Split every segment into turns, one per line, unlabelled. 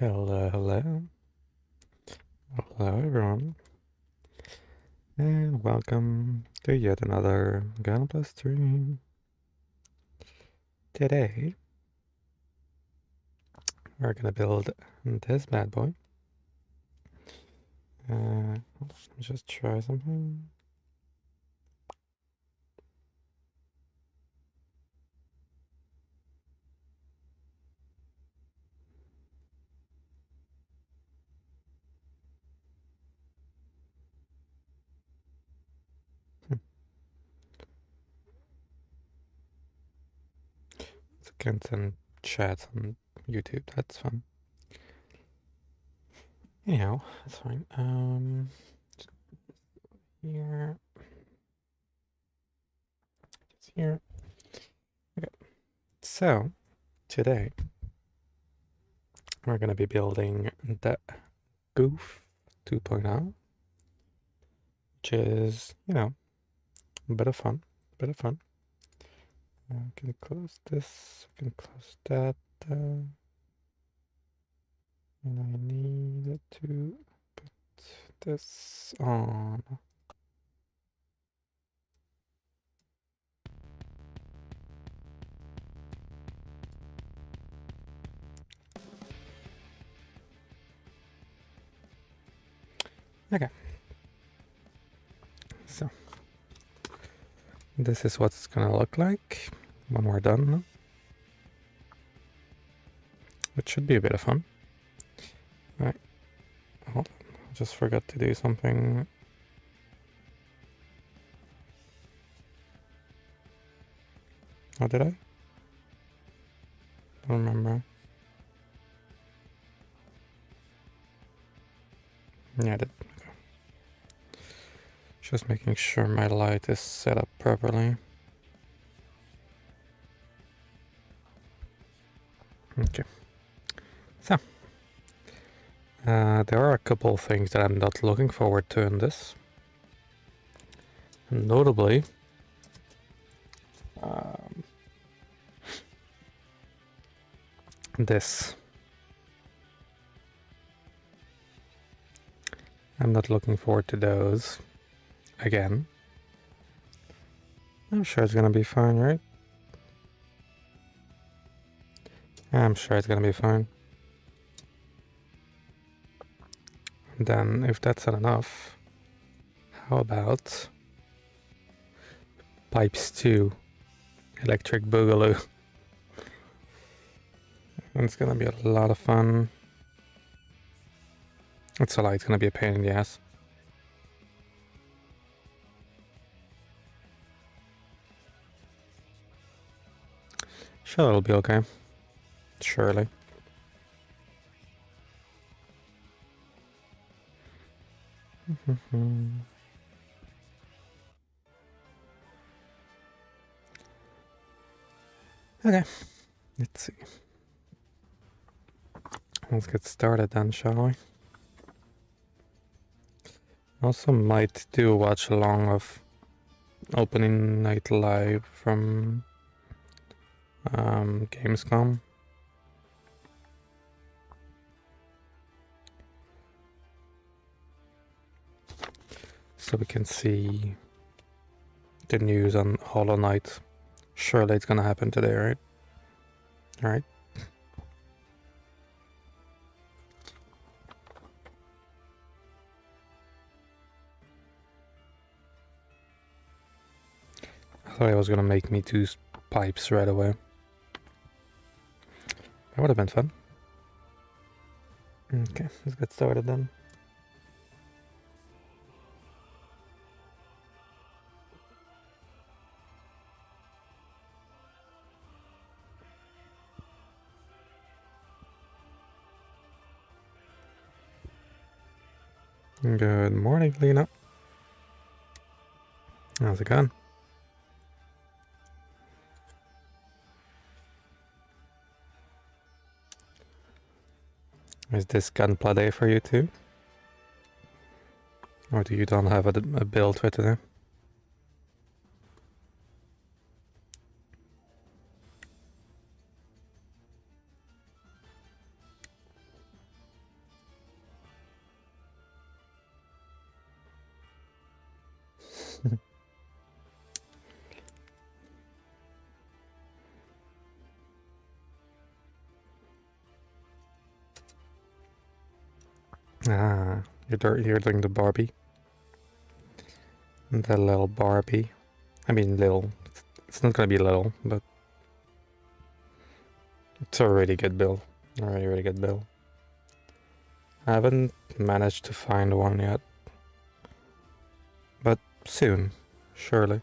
Hello, hello. Hello, everyone. And welcome to yet another Gunpla stream. Today, we're gonna build this bad boy. Let's just try something. Let's get some chats on YouTube. That's fun. Anyhow, that's fine. Here. Just here. Okay. So, today, we're gonna be building the Gouf 2.0, which is, a bit of fun. A bit of fun. I can close this, I can close that, and I need to put this on. Okay. So, this is what it's gonna look like when we're done. It should be a bit of fun. Alright. Hold on. I just forgot to do something. Oh, did I? Don't remember. Yeah, I did. Okay. Just making sure my light is set up properly. Okay. So, there are a couple of things that I'm not looking forward to in this. Notably, this. I'm not looking forward to those again. I'm sure it's gonna be fine, right? I'm sure it's gonna be fine. And then, if that's not enough, how about Pipes 2 Electric Boogaloo? It's gonna be a lot of fun. It's a lie, it's gonna be a pain in the ass. Sure, it'll be okay. Surely. Okay, let's see. Let's get started then, shall we? Also might do a watch along of opening night live from Gamescom. So we can see the news on Hollow Knight. Surely it's gonna happen today, right? Alright. I thought it was gonna make me two pipes right away. That would have been fun. Okay, let's get started then. Good morning, Lena. How's it going? Is this gunplay day for you too? Or do you don't have a build for today? Ah, you're doing the Barbie. The little Barbie. I mean, little. It's not gonna be little, but it's a really good build. A really, really good build. I haven't managed to find one yet, but soon, surely.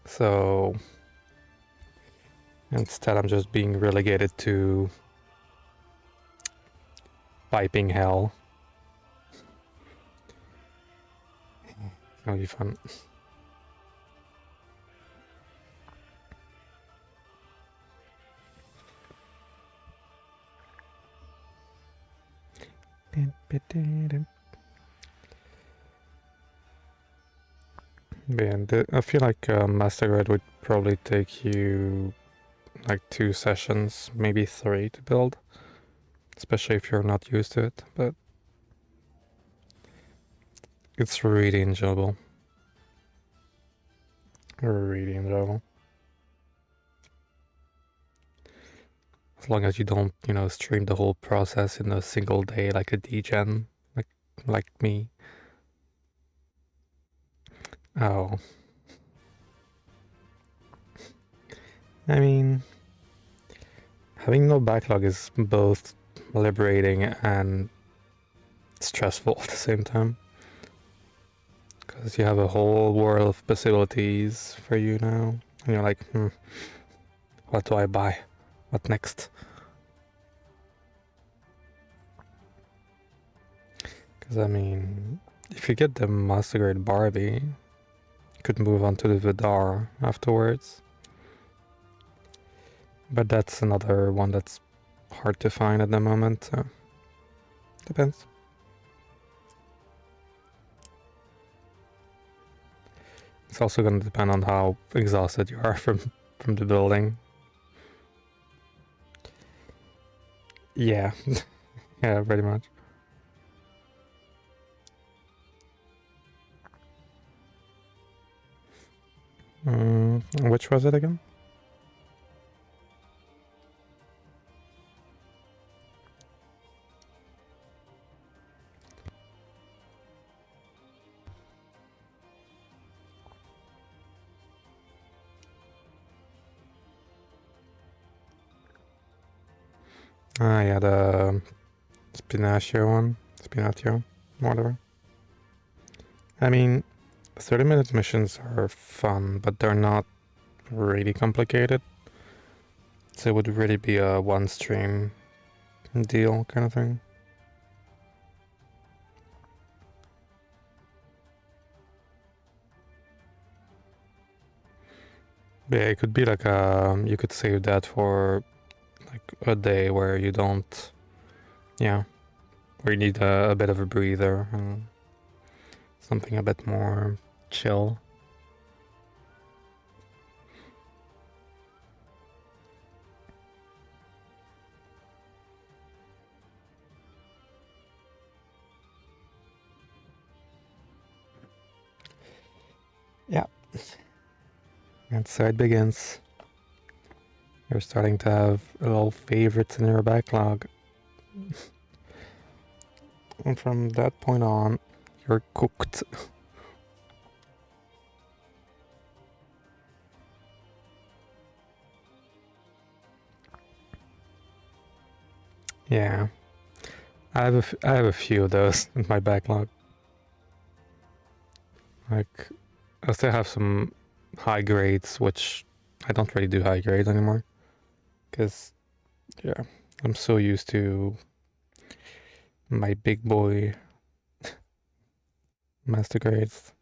So instead, I'm just being relegated to piping hell. It'll be fun. And I feel like Master Grade would probably take you like 2 sessions, maybe 3 to build, especially if you're not used to it, but it's really enjoyable. Really enjoyable. As long as you don't, stream the whole process in a single day like a degen, like me. Oh. I mean, having no backlog is both liberating and stressful at the same time. Because you have a whole world of possibilities for you now. And you're like, what do I buy? What next? Because, I mean, if you get the Master Grade Barbie, you could move on to the Vidar afterwards. But that's another one that's hard to find at the moment, so depends. It's also going to depend on how exhausted you are from the building. Yeah, yeah, pretty much. Which was it again? Ah, yeah, the Spinaccio one. Spinaccio, whatever. I mean, 30-minute missions are fun, but they're not really complicated. So it would really be a one stream deal kind of thing. But yeah, it could be like you could save that for like a day where you don't, yeah, where you need a bit of a breather and something a bit more chill. Yeah. And so it begins. You're starting to have little favorites in your backlog. And from that point on, you're cooked. Yeah. I have a few of those in my backlog. Like, I still have some high grades, which I don't really do high grades anymore. Because, yeah, I'm so used to my big boy master grades.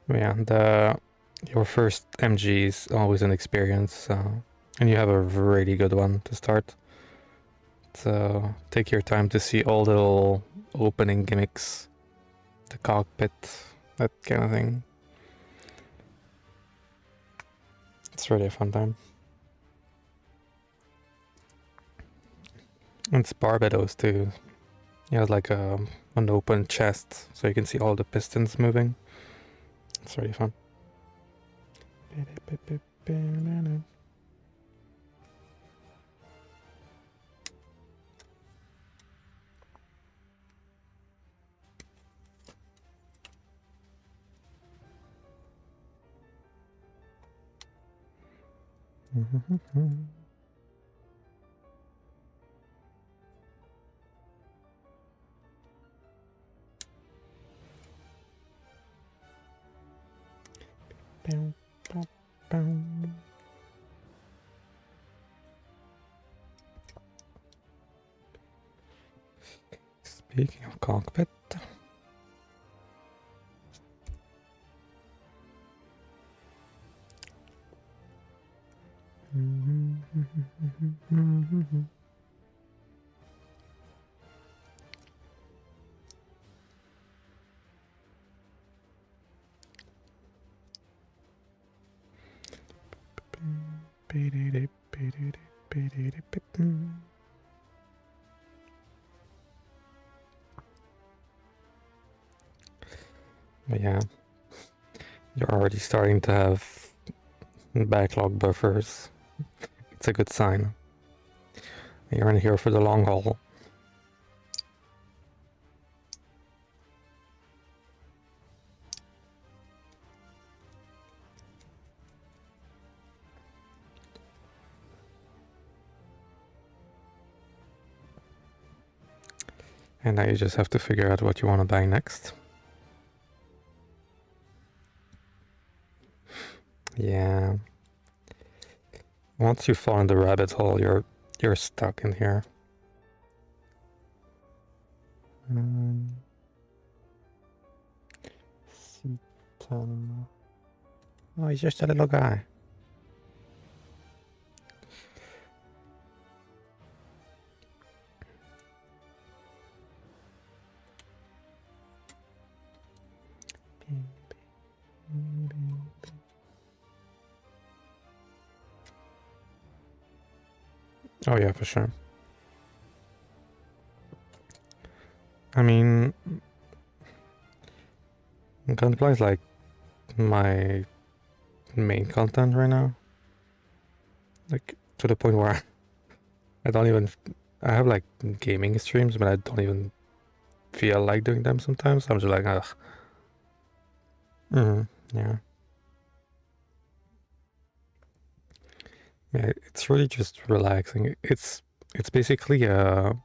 Yeah, your first MG is always an experience, and you have a really good one to start. So take your time to see all the little opening gimmicks, the cockpit, that kind of thing. It's really a fun time. It's Barbados too. He has like an open chest, so you can see all the pistons moving. It's really fun. Speaking of cockpit. But yeah, you're already starting to have backlog buffers. It's a good sign. You're in here for the long haul. And now you just have to figure out what you want to buy next. Yeah. Once you fall in the rabbit hole, you're stuck in here. C10. Oh, he's just a little guy. Oh yeah, for sure. I mean, Gunpla is like my main content right now. Like, to the point where I don't even... I have like gaming streams, but I don't even feel like doing them sometimes. I'm just like, ugh. Yeah. Yeah, it's really just relaxing. It's basically um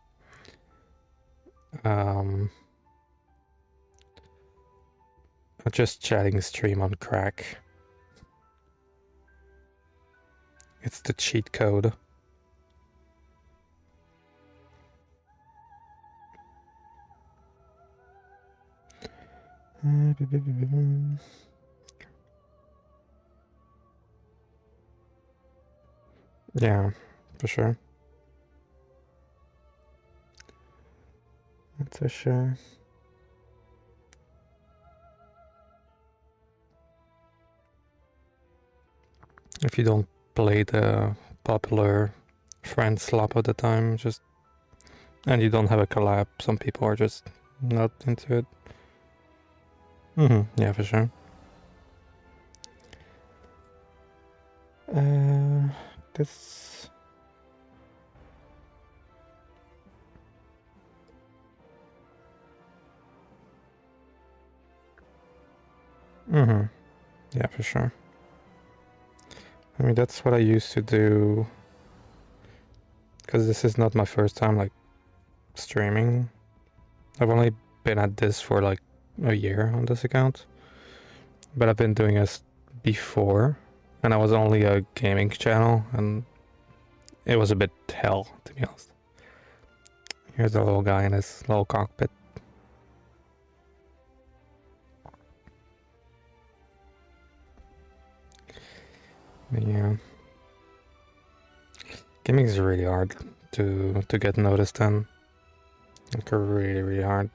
a just chatting stream on crack. It's the cheat code. Yeah, for sure. That's for sure. If you don't play the popular friend slop at the time, just and you don't have a collab, some people are just not into it. Yeah, for sure. This. Yeah, for sure. I mean, that's what I used to do. Because this is not my first time, like, streaming. I've only been at this for, like, a year on this account. But I've been doing this before. And I was only a gaming channel. And it was a bit hell, to be honest. Here's the little guy in his little cockpit. But yeah. Gaming is really hard to get noticed in. Like, really, really hard.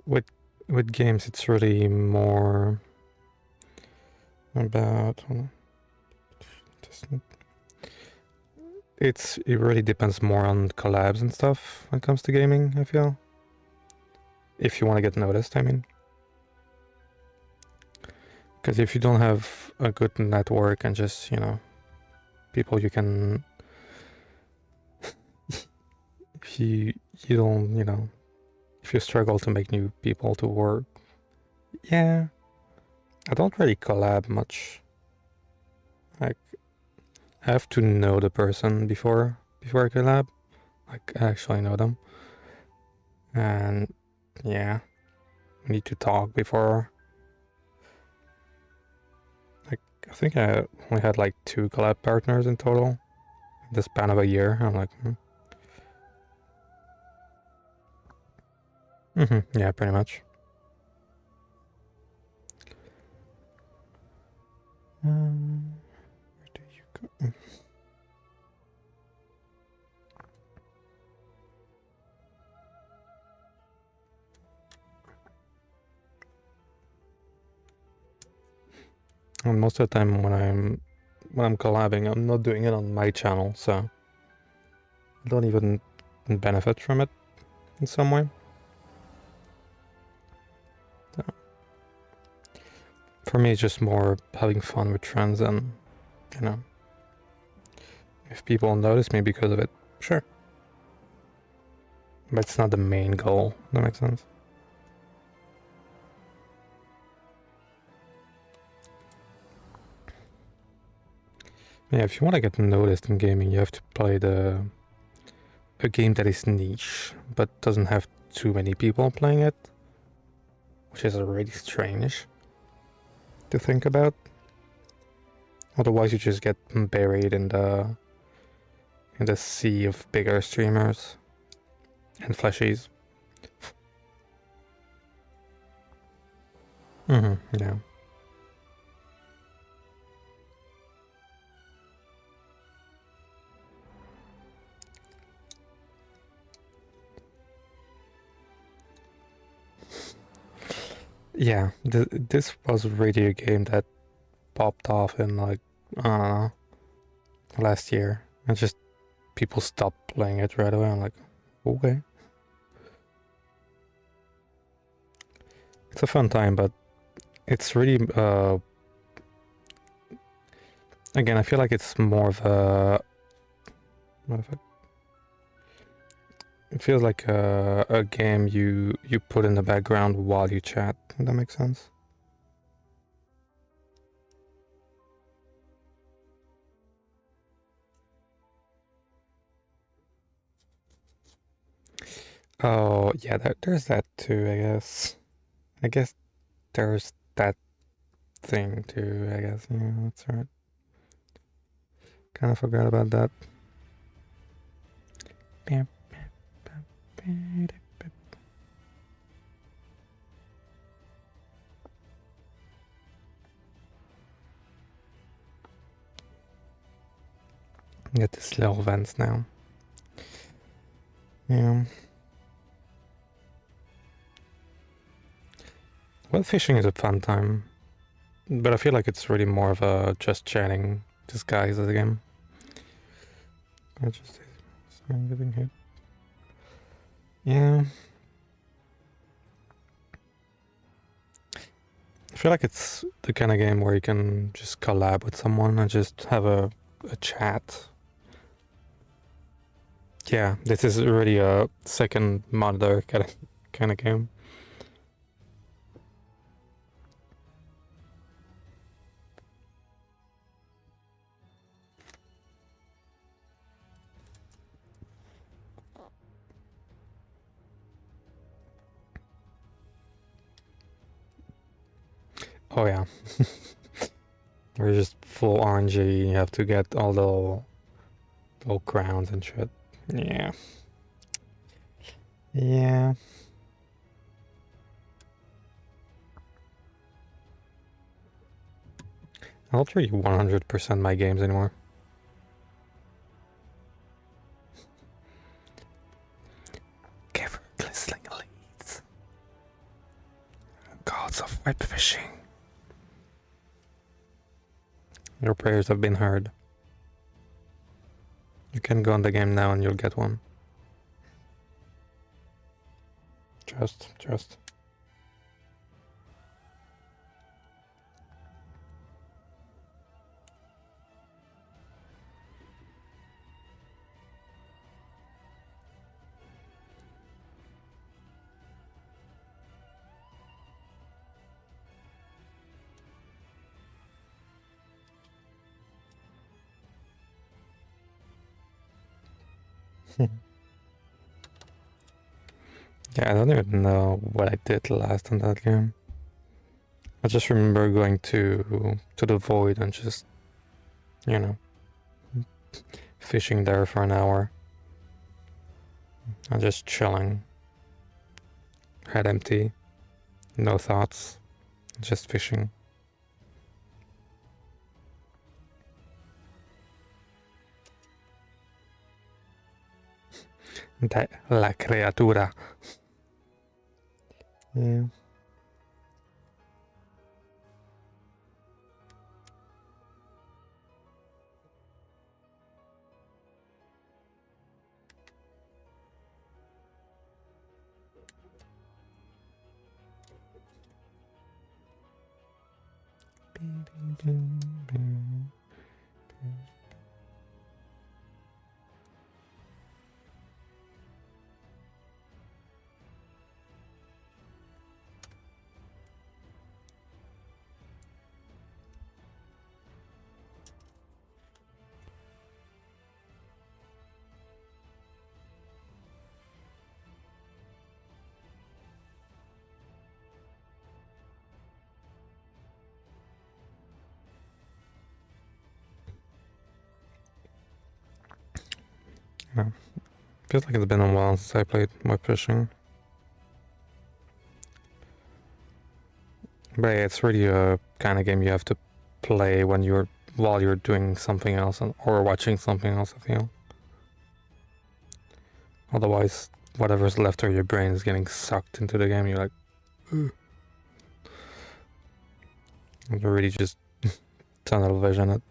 With with games, it's really more about. It really depends more on collabs and stuff when it comes to gaming, I feel. If you want to get noticed, I mean. Because if you don't have a good network and just, people you can... if you don't, if you struggle to make new people to work, yeah, I don't really collab much. Like, I have to know the person before I collab. Like, I actually know them. And, yeah, we need to talk before. Like, I think I only had like 2 collab partners in total in the span of a year. I'm like, yeah, pretty much. Where do you go? And most of the time when I'm collabing, I'm not doing it on my channel, so I don't even benefit from it in some way. So for me, it's just more having fun with friends, and if people notice me because of it, sure. But it's not the main goal. That makes sense. Yeah, if you want to get noticed in gaming, you have to play a game that is niche, but doesn't have too many people playing it, which is already strange to think about. Otherwise, you just get buried in the sea of bigger streamers and fleshies. Yeah. Yeah, this was really a game that popped off in like, I don't know, last year. And just people stopped playing it right away. I'm like, okay. It's a fun time, but it's really, again, I feel like it's more of a, what if it feels like a game you put in the background while you chat. If that makes sense. Oh, yeah, there's that too, I guess. I guess there's that thing too, I guess. Yeah, that's right. Kind of forgot about that. Get these little vents now. Yeah. Well, fishing is a fun time, but I feel like it's really more of a just chatting disguise as a game. I just getting hit. Yeah. I feel like it's the kind of game where you can just collab with someone and just have a chat. Yeah, this is really a second monitor kind of game. Oh yeah. We're just full RNG, you have to get all the little crowns and shit. Yeah. Yeah. I don't really 100% my games anymore. Careful, glistening leads. Lots of web fishing. Your prayers have been heard. You can go on the game now and you'll get one. Trust. Yeah, I don't even know what I did last in that game. I just remember going to the void and just, you know, fishing there for an hour. And just chilling. Head empty. No thoughts. Just fishing. La criatura. Yeah. Yeah. Feels like it's been a while since I played web fishing. But yeah, it's really a kind of game you have to play when while you're doing something else or watching something else, I feel. Otherwise, whatever's left of your brain is getting sucked into the game. You're like, ugh. You're really just tunnel vision it.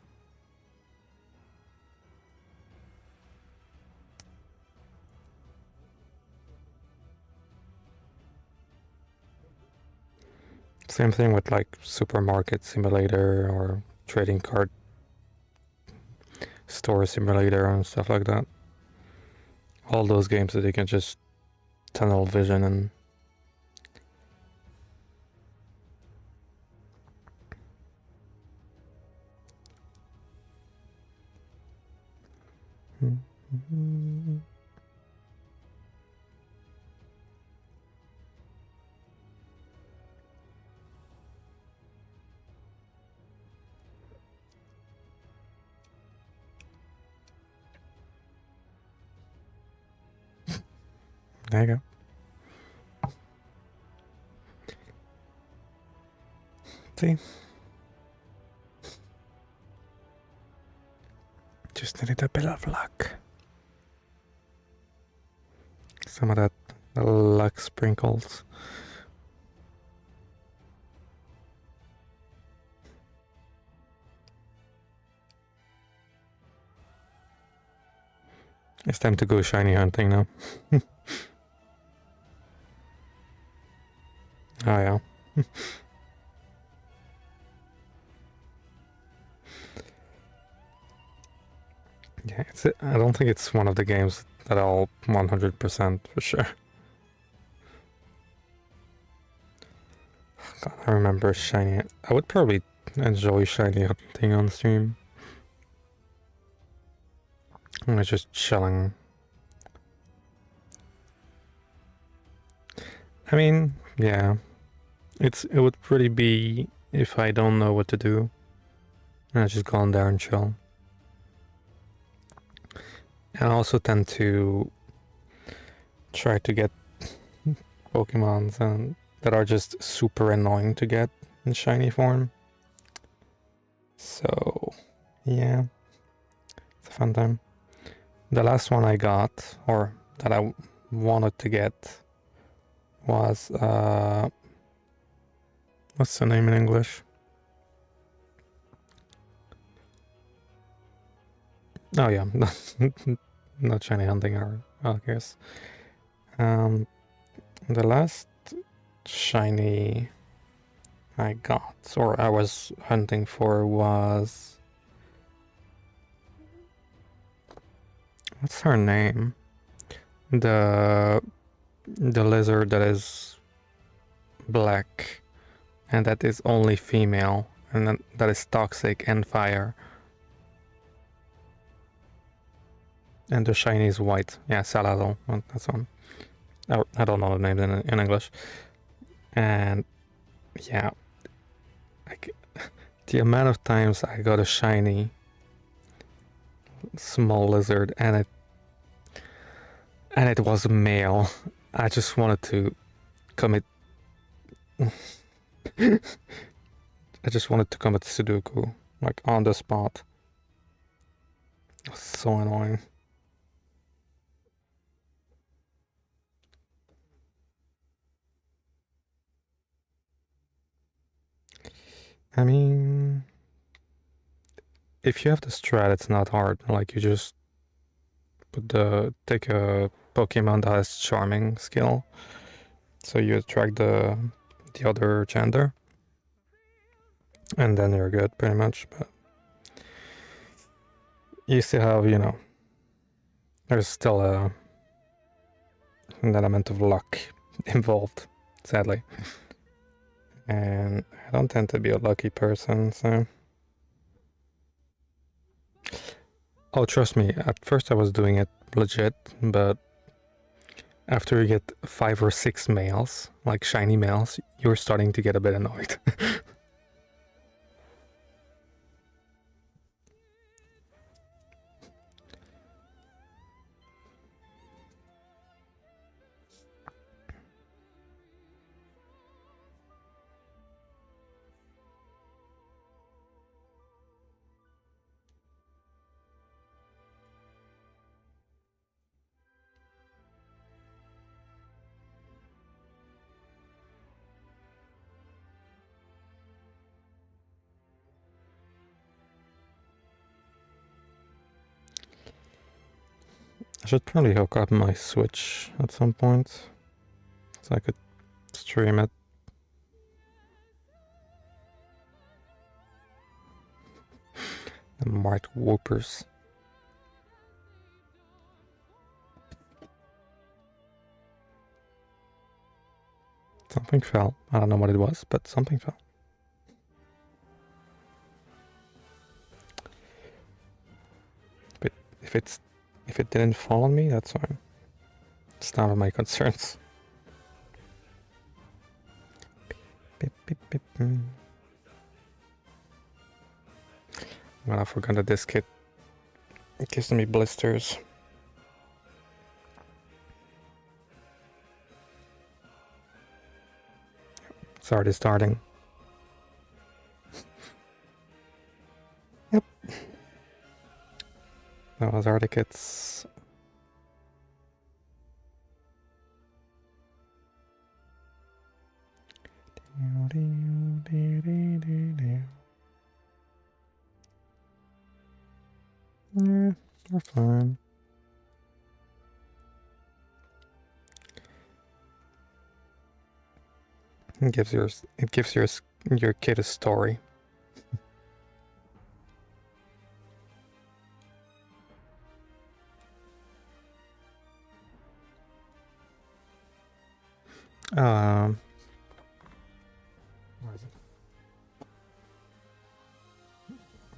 Same thing with like supermarket simulator or trading card store simulator and stuff like that. All those games that you can just tunnel vision and there you go. See? Just needed a bit of luck. Some of that luck sprinkles. It's time to go shiny hunting now. Oh yeah. Yeah, I don't think it's one of the games that I'll 100% for sure. God, I remember shiny. I would probably enjoy shiny hunting on stream. I'm just chilling. I mean, yeah. It would really be if I don't know what to do. And I just go on there and chill. And I also tend to try to get Pokemons and that are just super annoying to get in shiny form. So, yeah. It's a fun time. The last one I got, or that I wanted to get, was What's the name in English? Oh yeah, not shiny hunting, or I guess. The last shiny I got, or I was hunting for, was... What's her name? The lizard that is black and that is only female, and that is toxic and fire. And the shiny is white. Yeah, Saladon. That's one. I don't know the names in English. And yeah, like, the amount of times I got a shiny small lizard and it was a male, I just wanted to commit. I just wanted to commit Sudoku, like on the spot. It was so annoying. I mean, if you have the strat, it's not hard. Like, you just take a Pokemon that has charming skill, so you attract the other gender, and then you're good, pretty much. But you still have, there's still an element of luck involved, sadly. And I don't tend to be a lucky person, so... Oh, trust me, at first I was doing it legit, but after you get 5 or 6 males, like shiny males, you're starting to get a bit annoyed. I should probably hook up my Switch at some point, so I could stream it. The Mart Whoopers. Something fell. I don't know what it was, but something fell. But if it didn't fall on me, that's fine. It's none of my concerns. Beep, beep, beep. Well, I forgot that this kit gives me blisters. It's already starting. Yep. Those are the kits. Yeah, we're fine. It gives your kid a story. Um, Where is it?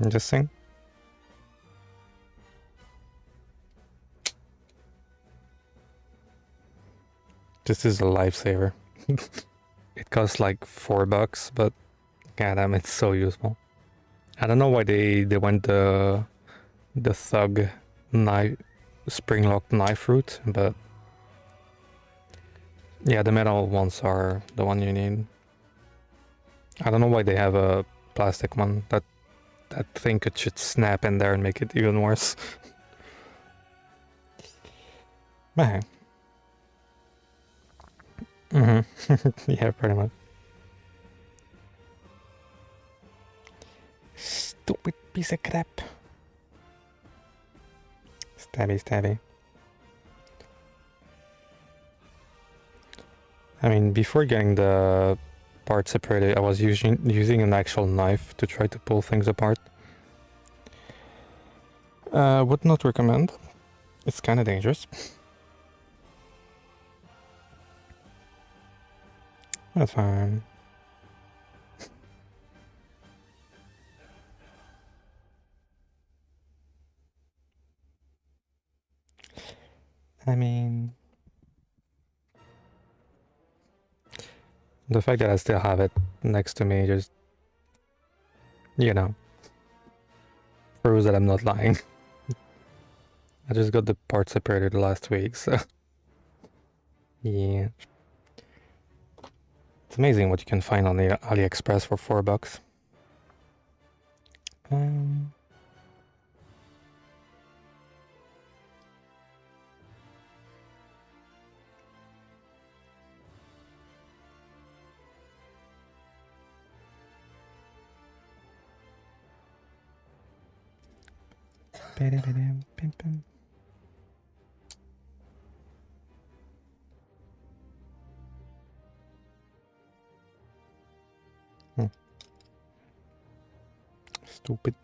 Interesting. This is a lifesaver. It costs like $4, but goddamn, it's so useful. I don't know why they went the thug knife spring locked knife route, but yeah, the metal ones are the one you need. I don't know why they have a plastic one. That thing could should snap in there and make it even worse. Man. Yeah, pretty much. piece of crap. Stabby, stabby. I mean, before getting the part separated, I was using an actual knife to try to pull things apart. Would not recommend. It's kind of dangerous. That's fine. I mean, the fact that I still have it next to me just, you know, proves that I'm not lying. I just got the part separated last week, so yeah. It's amazing what you can find on the AliExpress for $4. Stupid.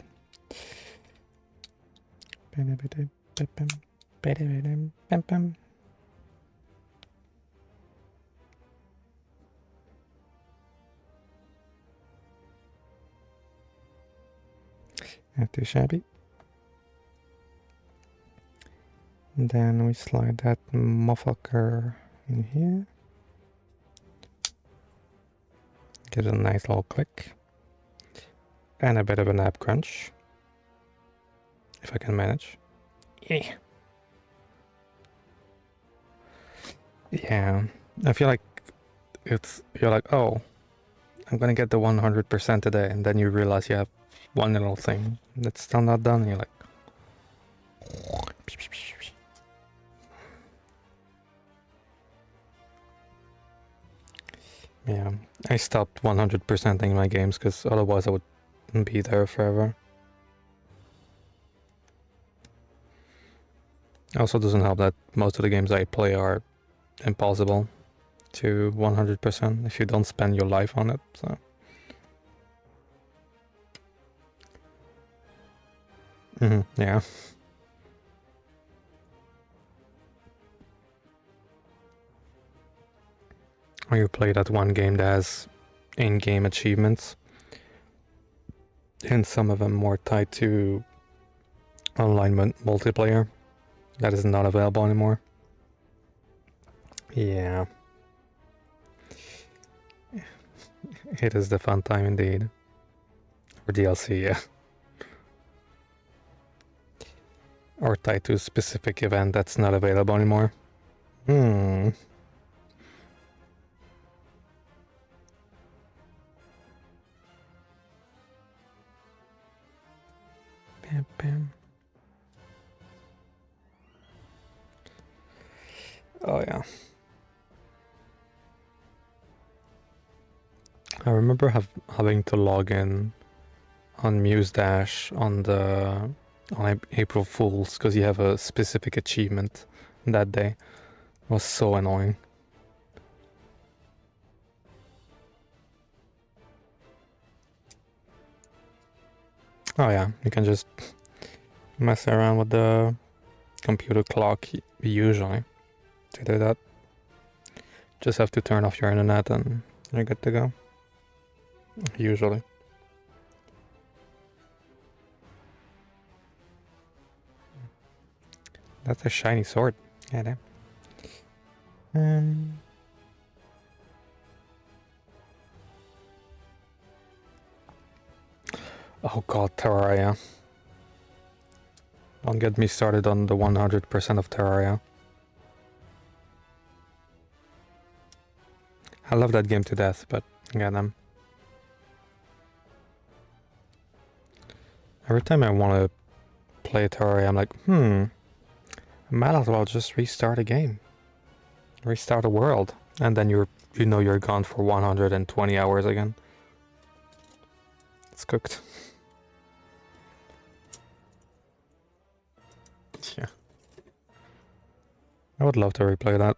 Not too shabby. And then we slide that motherfucker in here. Gives it a nice little click. And a bit of a nap crunch. If I can manage. Yeah. Yeah. I feel like you're like, oh, I'm gonna get the 100% today, and then you realize you have one little thing that's still not done, and you're like, yeah. I stopped 100%ing my games because otherwise I would be there forever. It also doesn't help that most of the games I play are impossible to 100% if you don't spend your life on it, so. Yeah. Or you play that one game that has in-game achievements, and some of them more tied to online multiplayer that is not available anymore. Yeah. It is the fun time indeed. Or DLC, yeah. Or tied to a specific event that's not available anymore. Bam, bam. Oh yeah. I remember having to log in on Muse Dash on April Fools because you have a specific achievement that day. It was so annoying. Oh yeah, you can just mess around with the computer clock usually to do that. Just have to turn off your internet and you're good to go. Usually. That's a shiny sword. Yeah, damn. Oh god, Terraria. Don't get me started on the 100% of Terraria. I love that game to death, but goddamn. Every time I want to play Terraria, I'm like, I might as well just restart a game. Restart a world. And then you're gone for 120 hours again. It's cooked. Yeah. I would love to replay that.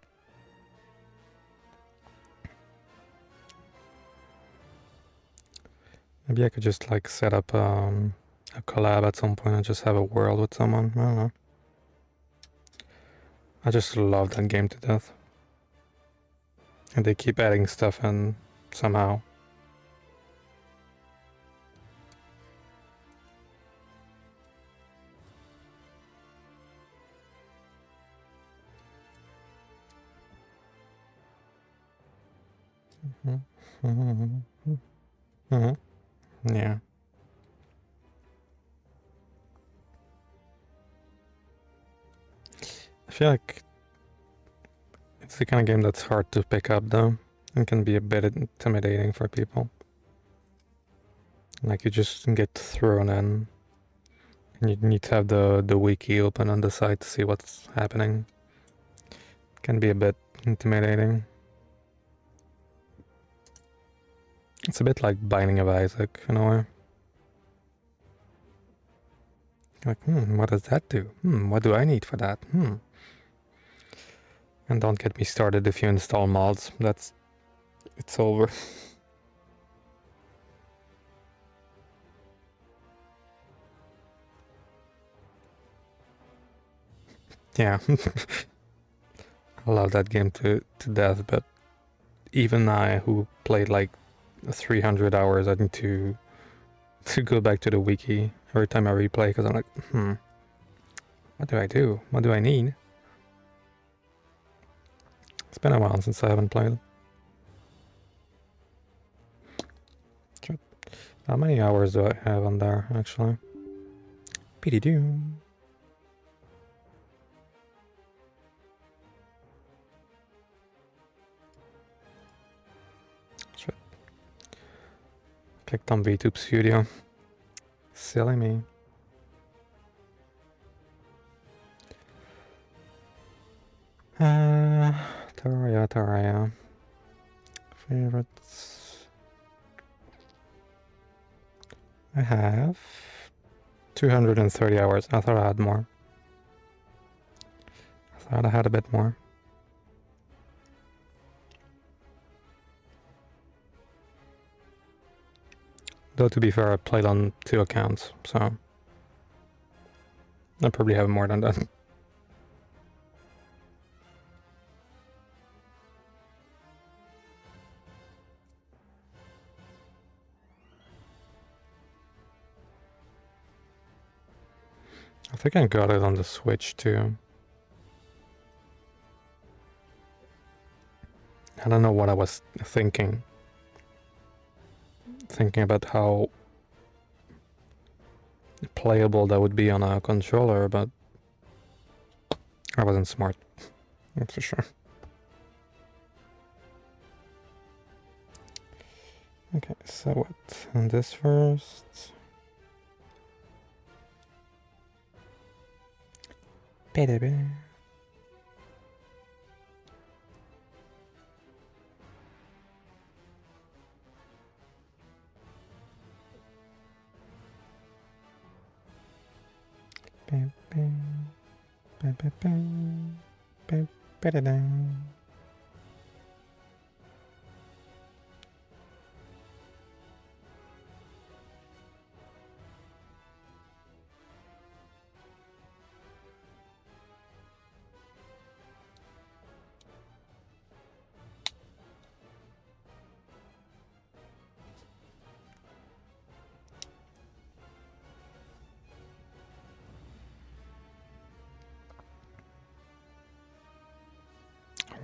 Maybe I could just like set up a collab at some point and just have a world with someone. I don't know. I just love that game to death. And they keep adding stuff in somehow. Yeah. I feel like it's the kind of game that's hard to pick up though. It can be a bit intimidating for people. Like you just get thrown in and you need to have the wiki open on the side to see what's happening. It can be a bit intimidating. It's a bit like Binding of Isaac in a way. Like, what does that do? What do I need for that? And don't get me started if you install mods. It's over. Yeah. I love that game to death, but even I, who played like 300 hours, I need to go back to the wiki every time I replay because I'm like, what do I do? What do I need? It's been a while since I haven't played. How many hours do I have on there, actually? Pity-doo. Shit. Clicked on VTube Studio. Silly me. Terraria. Favorites. I have 230 hours. I thought I had more. I thought I had a bit more. Though to be fair, I played on 2 accounts, so I probably have more than that. I think I got it on the Switch too. I don't know what I was thinking. Thinking about how playable that would be on a controller, but I wasn't smart. That's for sure. Okay, so what? And this first. Baby.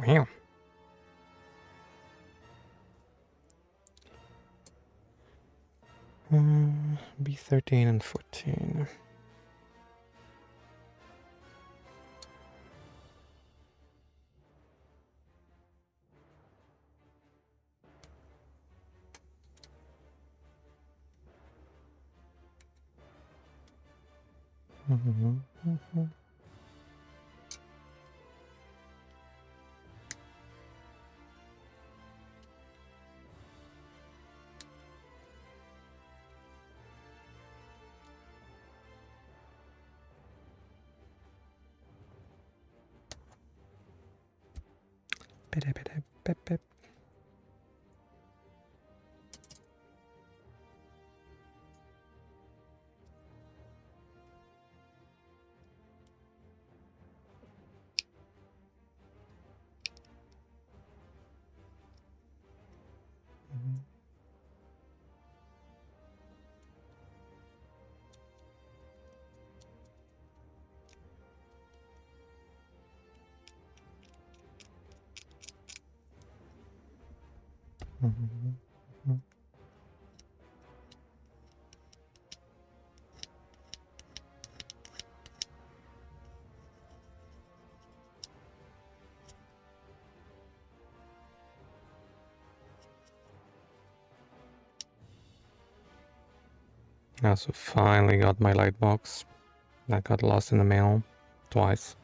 Wow. B13 and 14. I also finally got my light box. That got lost in the mail twice.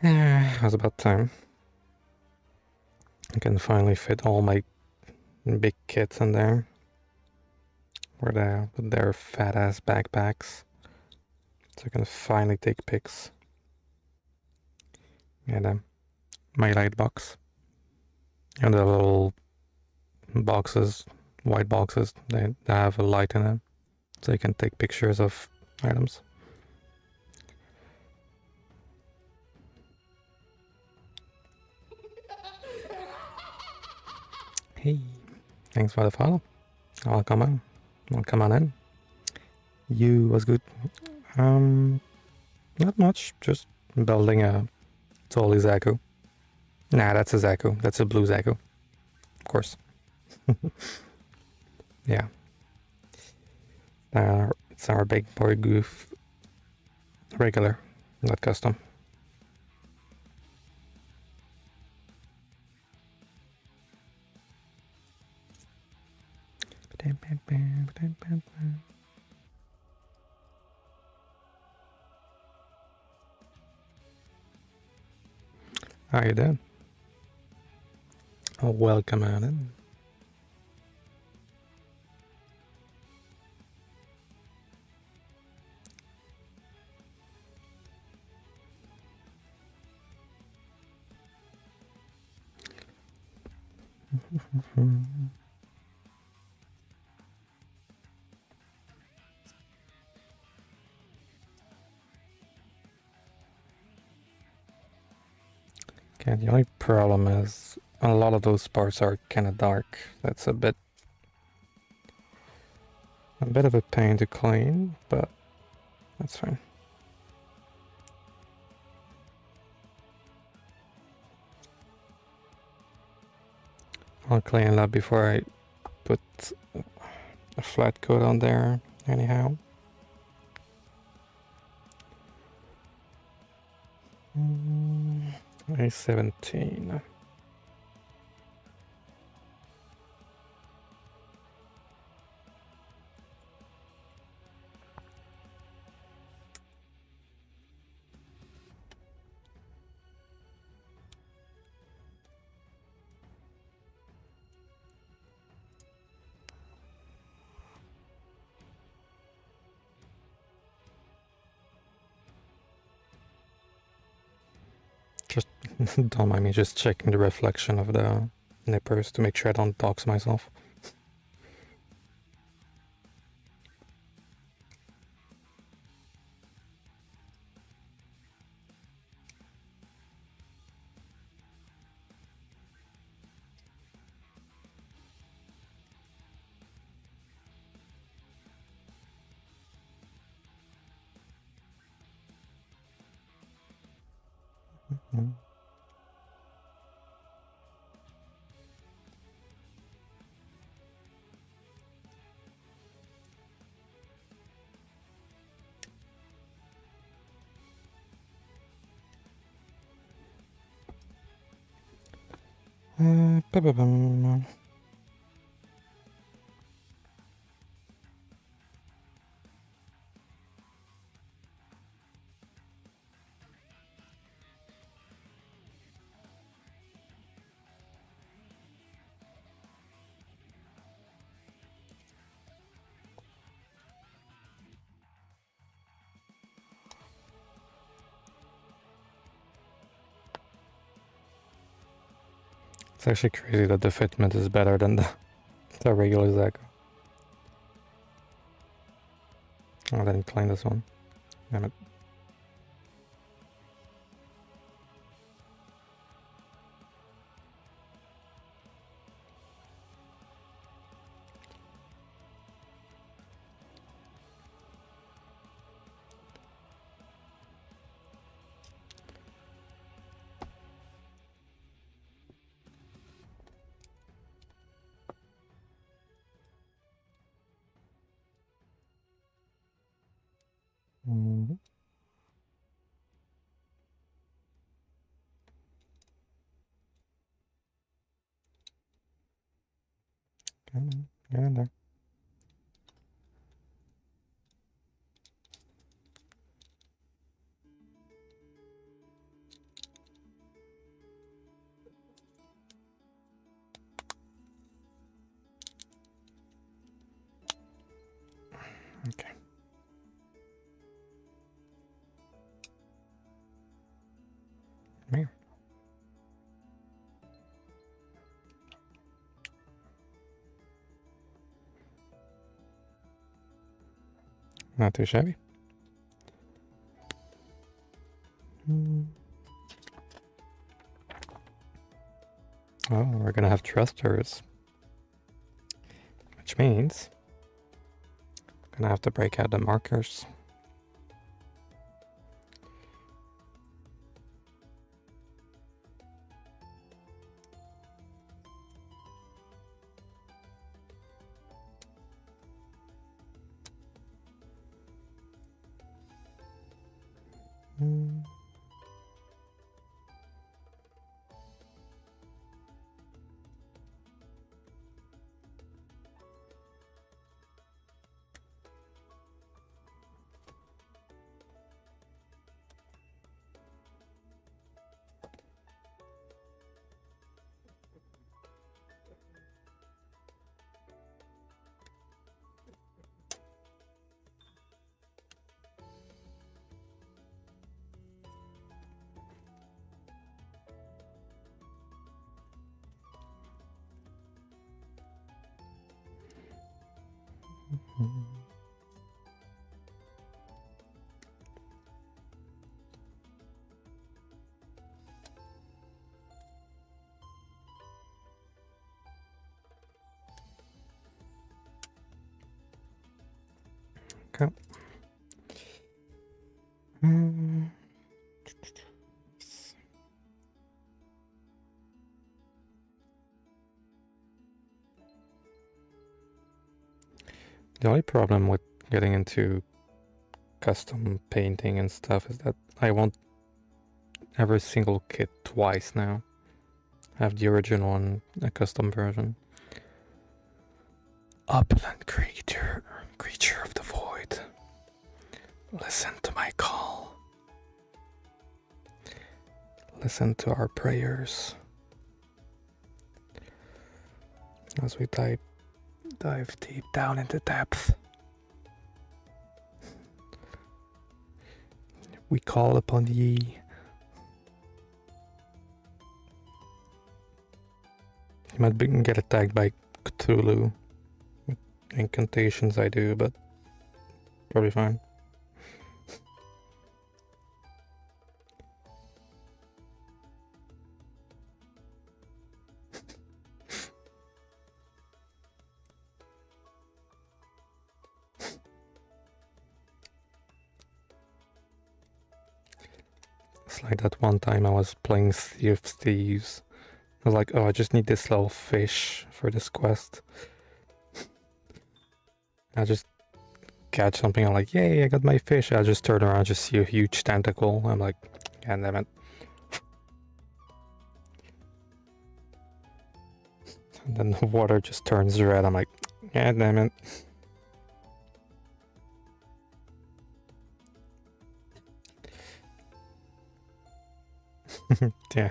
It was about time. I can finally fit all my big kits in there. With their fat ass backpacks. So I can finally take pics. And my light box. And the little boxes, white boxes, they have a light in them. So you can take pictures of items. Hey, thanks for the follow. Welcome on. Welcome on in. You was good. Not much. Just building a totally Zaku. Nah, that's a Zaku. That's a blue Zaku. Of course. Yeah. It's our big boy Gouf. Regular, not custom. How you doing? Oh, welcome on in. Okay, the only problem is a lot of those parts are kind of dark. That's a bit of a pain to clean, but that's fine. I'll clean it up before I put a flat coat on there anyhow. A17. Just don't mind me just checking the reflection of the nippers to make sure I don't dox myself. Mm. Ba-ba-bum. It's actually crazy that the fitment is better than the regular Zaku. Oh, I didn't claim this one. Damn it. Mm-hmm. Come on, get in there. Okay. Come here. Not too shabby. Oh, we're gonna have thrusters, which means I'm gonna have to break out the markers. Okay. The only problem with getting into custom painting and stuff is that I want every single kit twice now. I have the original and a custom version. Upland creature of the void, listen to my call. Listen to our prayers as we dive deep down into depth. We call upon ye. You might get attacked by Cthulhu with incantations I do, but probably fine. It's like that one time I was playing Sea of Thieves. I was like, oh, I just need this little fish for this quest. I just catch something, I'm like, yay, I got my fish. I just turn around, just see a huge tentacle. I'm like, god damn it. And then the water just turns red. I'm like, god damn it. Yeah.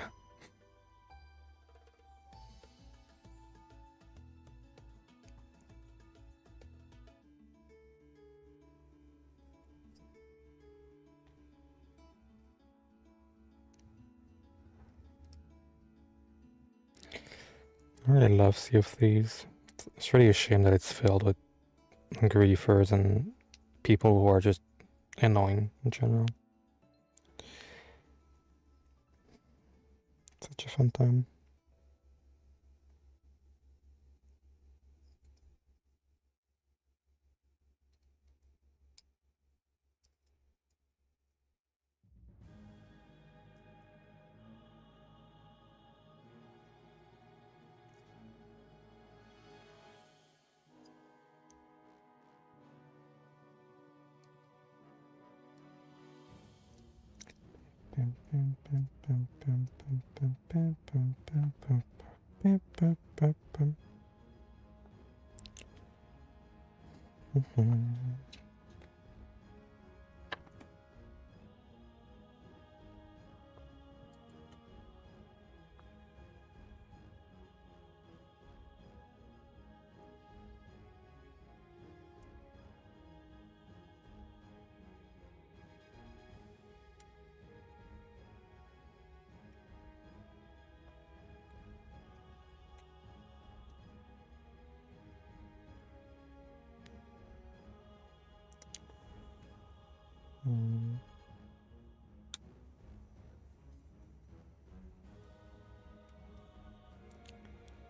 I really love Sea of Thieves. It's really a shame that it's filled with griefers and people who are just annoying in general. Such a fun time.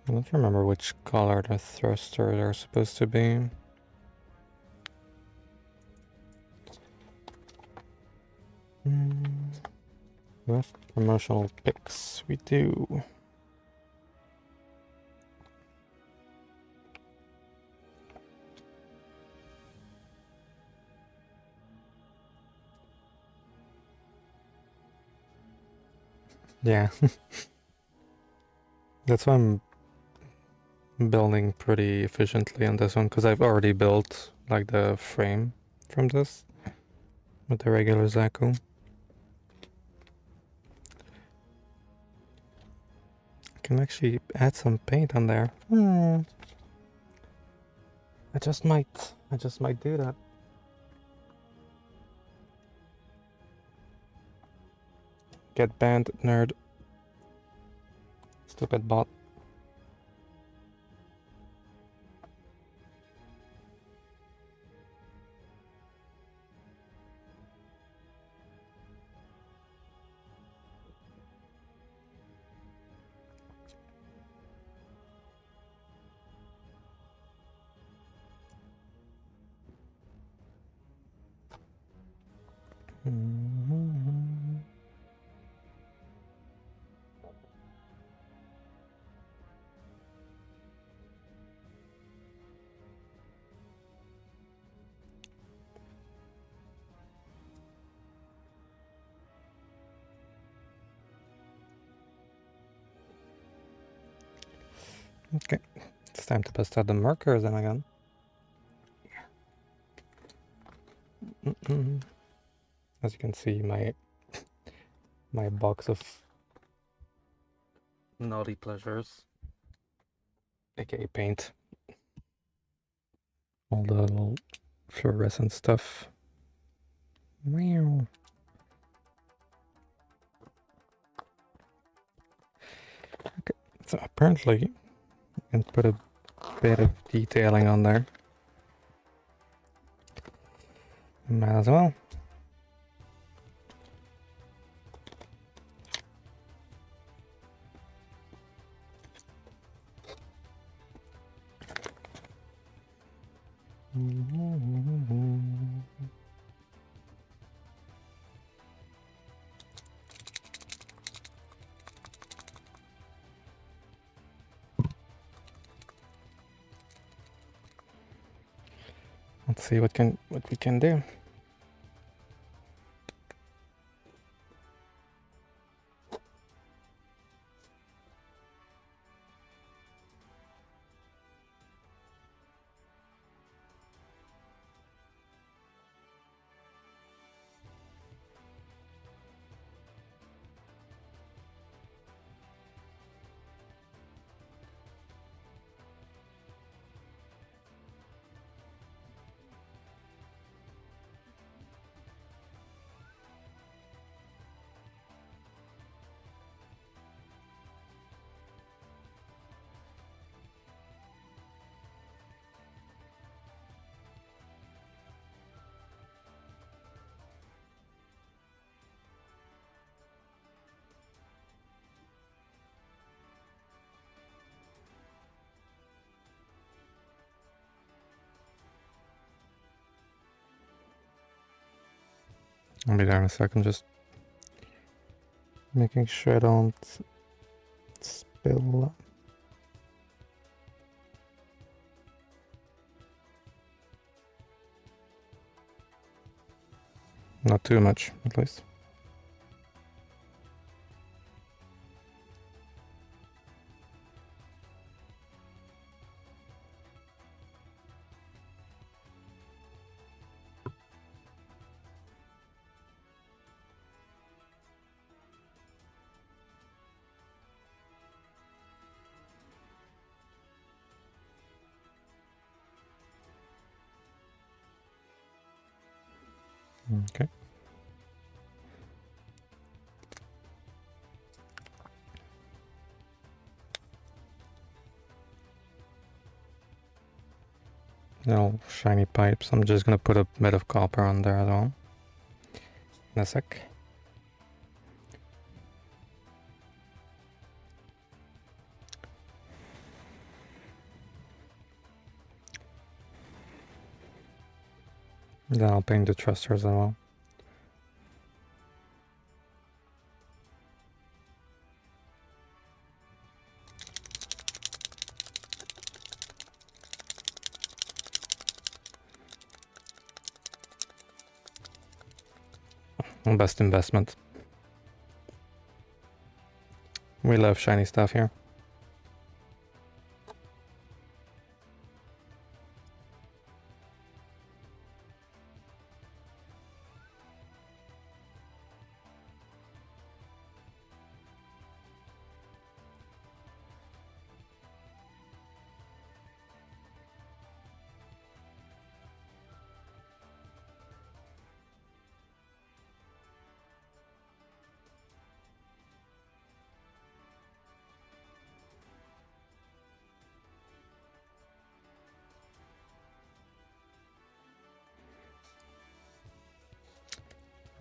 I don't remember which color the thrusters are supposed to be. What promotional picks we do? Yeah, that's why I'm building pretty efficiently on this one, because I've already built like the frame from this with the regular Zaku. I can actually add some paint on there. I just might do that. Get banned, nerd. Stupid bot. Okay, it's time to bust out the markers then again. As you can see, my box of naughty pleasures, aka paint, all the little fluorescent stuff. Wow. Okay, so apparently I can put a bit of detailing on there. Might as well. Let's see what we can do. I'll be there in a second, just making sure I don't spill. Not too much, at least. Okay. Little shiny pipes. I'm just gonna put a bit of copper on there as well. In a sec. Then I'll paint the thrusters as well. Best investment. We love shiny stuff here.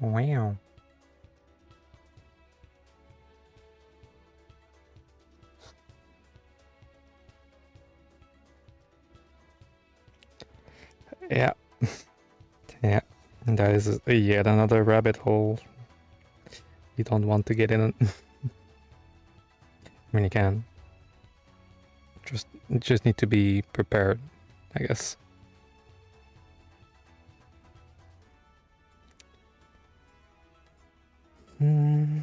Wow. Yeah. Yeah. And that is yet another rabbit hole you don't want to get in it. I mean, you can. Just need to be prepared, I guess. Hmm.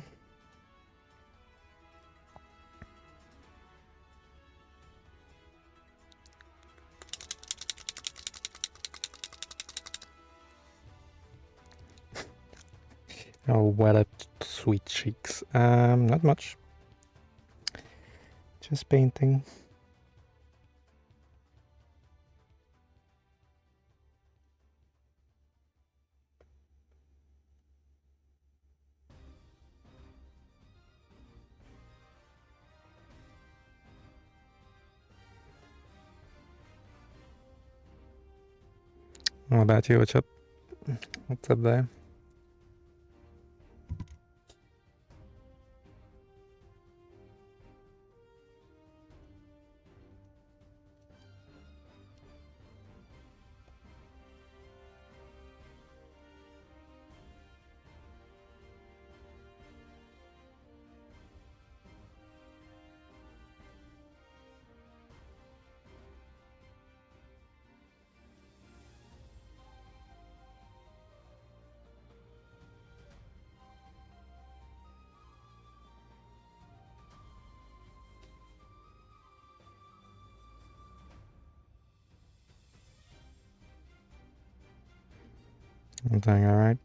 Oh, what a sweet cheeks. Not much. Just painting. What about you? What's up? What's up there? I'm doing alright.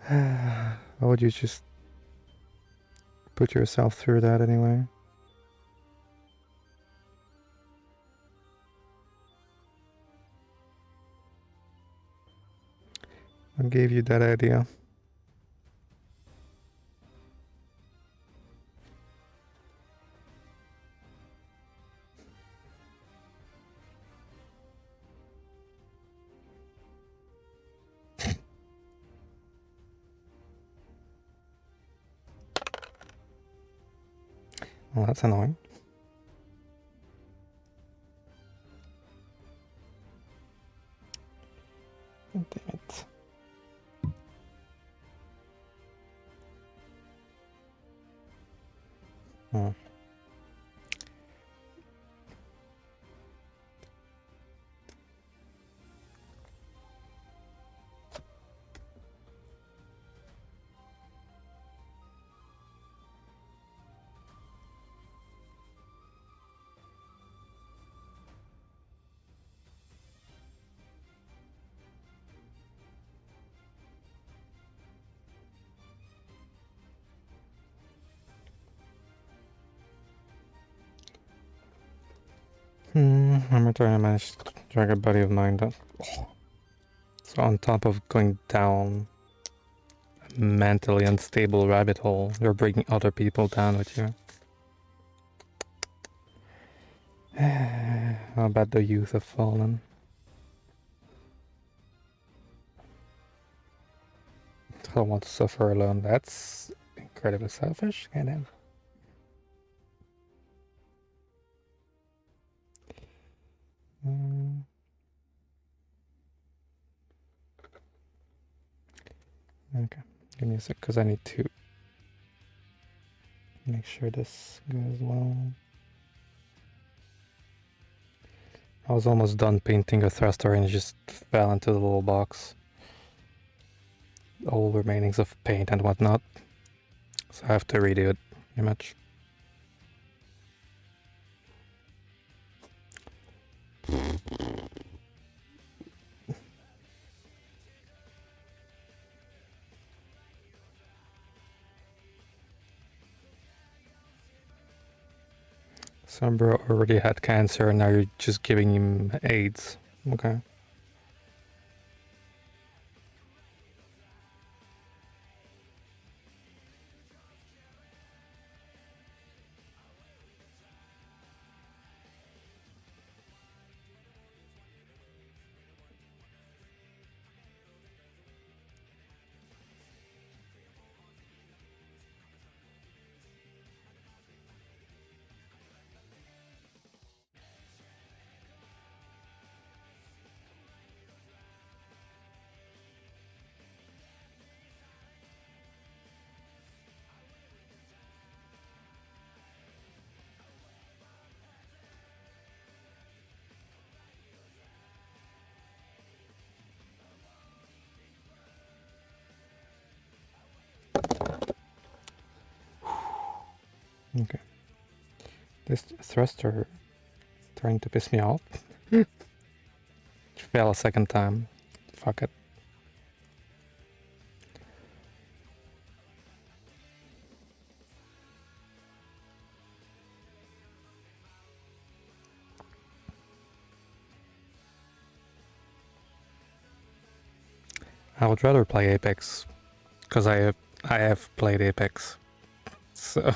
Why would you just put yourself through that anyway? What gave you that idea? Well, that's annoying. Damn it. Hmm. I'm trying to manage to drag a buddy of mine down. So on top of going down a mentally unstable rabbit hole, you're bringing other people down with you. How bad the youth have fallen. I don't want to suffer alone. That's incredibly selfish. Goddamn. Okay, give me a sec, because I need to make sure this goes well. I was almost done painting a thruster and it just fell into the little box. All remainings of paint and whatnot. So I have to redo it, pretty much. Some bro already had cancer and now you're just giving him AIDS. Okay. Okay. This thruster is trying to piss me off. It fell a second time. Fuck it. I would rather play Apex, because I have played Apex. So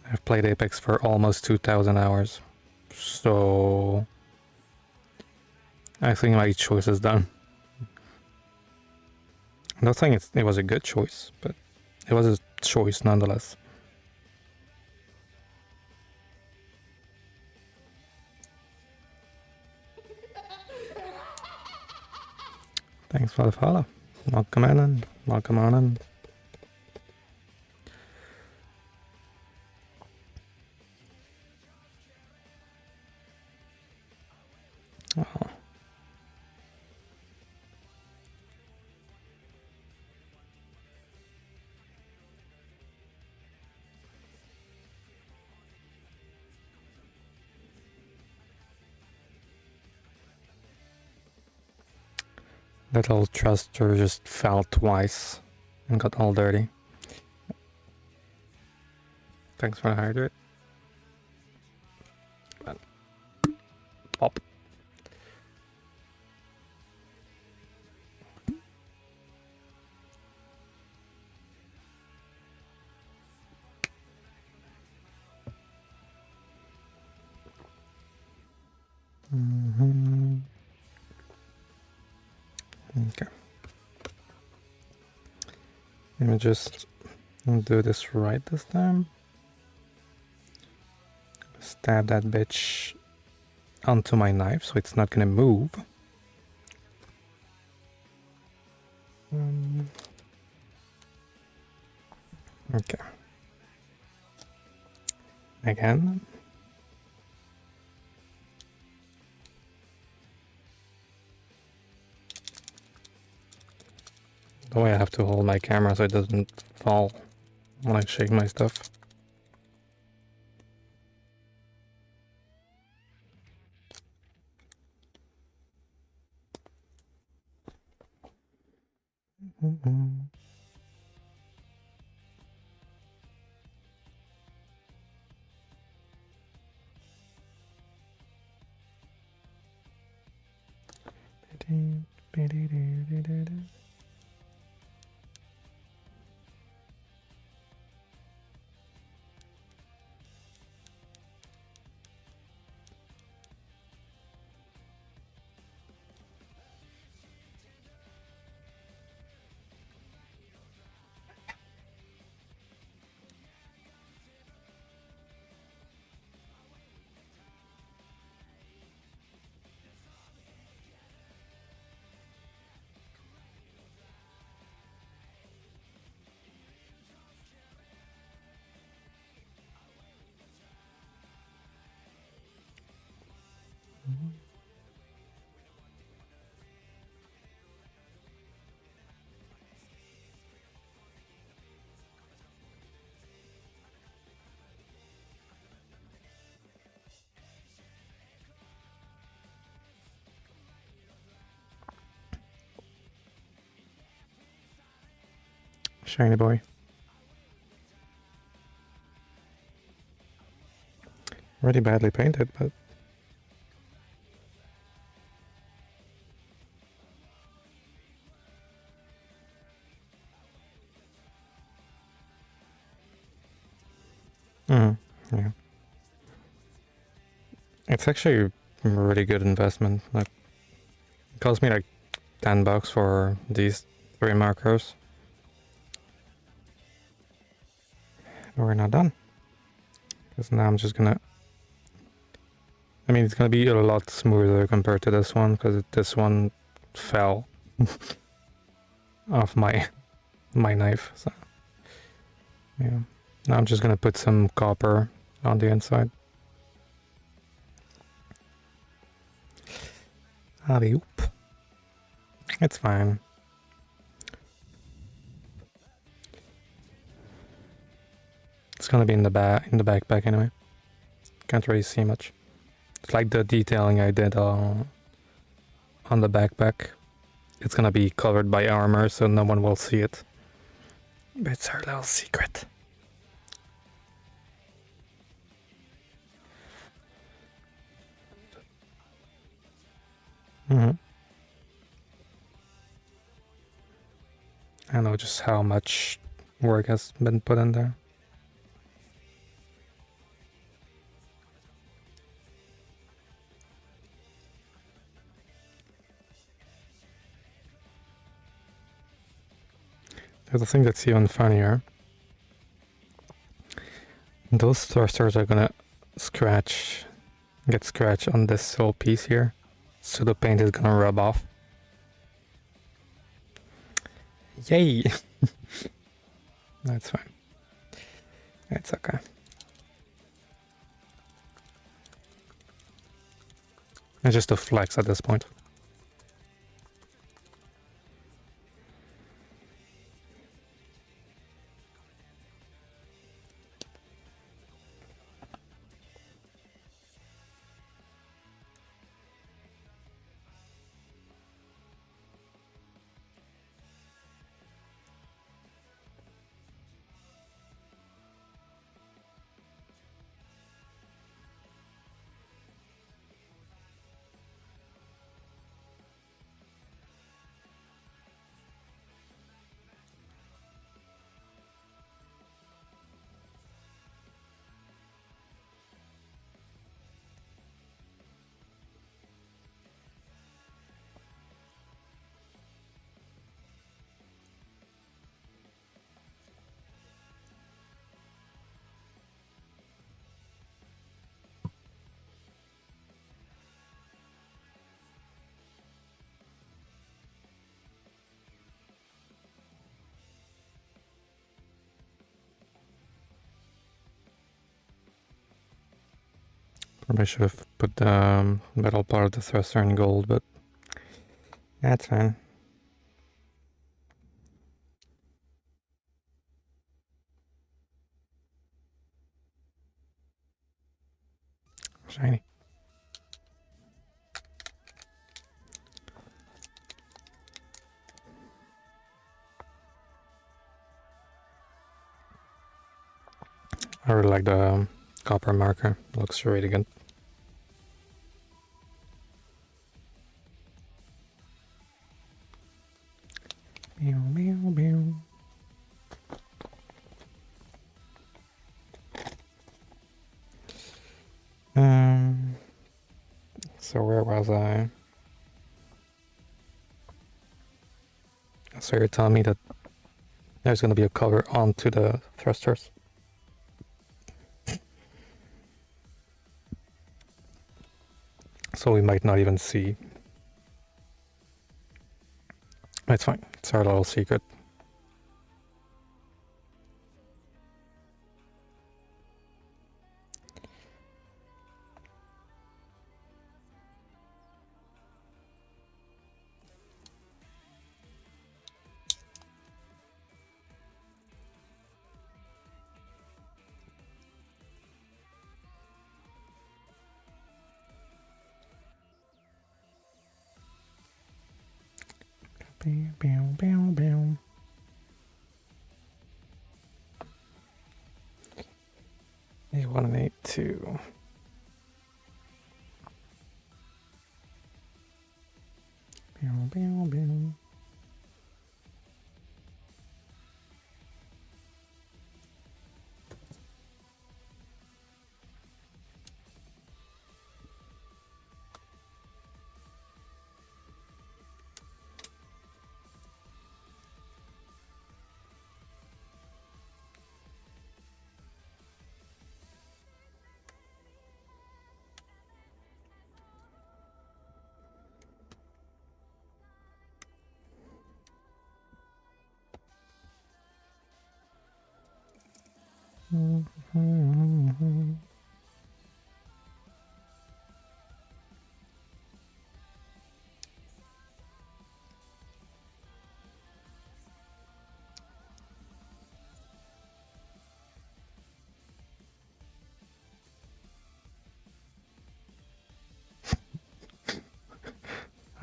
I've played Apex for almost 2,000 hours. So I think my choice is done. I'm not saying it was a good choice, but it was a choice nonetheless. Thanks for the follow. Welcome in. Welcome on in. Oh. That little thruster just fell twice and got all dirty. Thanks for the hydrate. Pop. Okay. Let me just do this right this time. Stab that bitch onto my knife so it's not gonna move. Okay. Again. The way I have to hold my camera so it doesn't fall when I shake my stuff. Shiny boy. Already badly painted, but yeah. It's actually a really good investment. Like, it cost me like $10 for these 3 markers. We're not done. Because now I'm just gonna... I mean, it's gonna be a lot smoother compared to this one, because this one fell off my knife. So, yeah. Now I'm just gonna put some copper on the inside. Alley-oop. It's fine. It's gonna be in the backpack anyway. Can't really see much. It's like the detailing I did on the backpack. It's gonna be covered by armor, so no one will see it. But it's our little secret. I know just how much work has been put in there. There's a thing that's even funnier. Those thrusters are gonna get scratched on this whole piece here, so the paint is gonna rub off. Yay! That's fine. It's okay. It's just a flex at this point. Probably should have put the metal part of the thruster in gold, but that's fine. Shiny. I really like the copper marker. Looks really good. Meow, meow, meow. So where was I? So you're telling me that there's going to be a cover onto the thrusters? So we might not even see. It's fine. It's our little secret. Bow, bow, bow, bow. A1 and A2. Bow, bow, bow.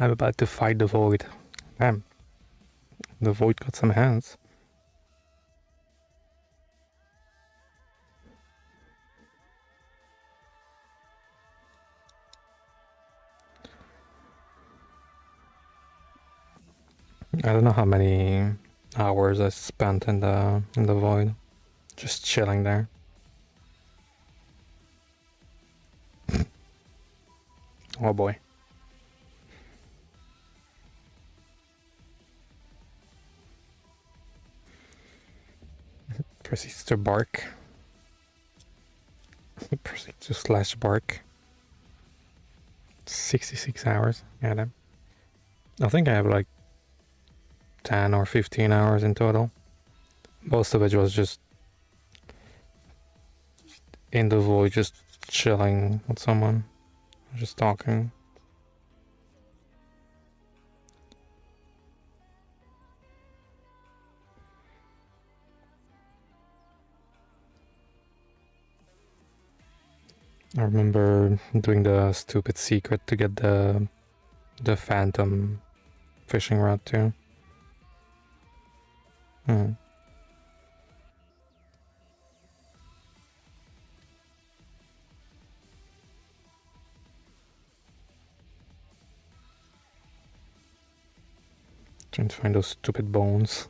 I'm about to fight the void. Damn. The void got some hands. I don't know how many hours I spent in the void, just chilling there. Oh boy. Proceeds to bark. Proceeds to slash bark. 66 hours. Yeah, damn. I think I have like 10 or 15 hours in total. Most of it was just in the void, just chilling with someone, just talking. I remember doing the stupid secret to get the phantom fishing rod too. Hmm. Trying to find those stupid bones.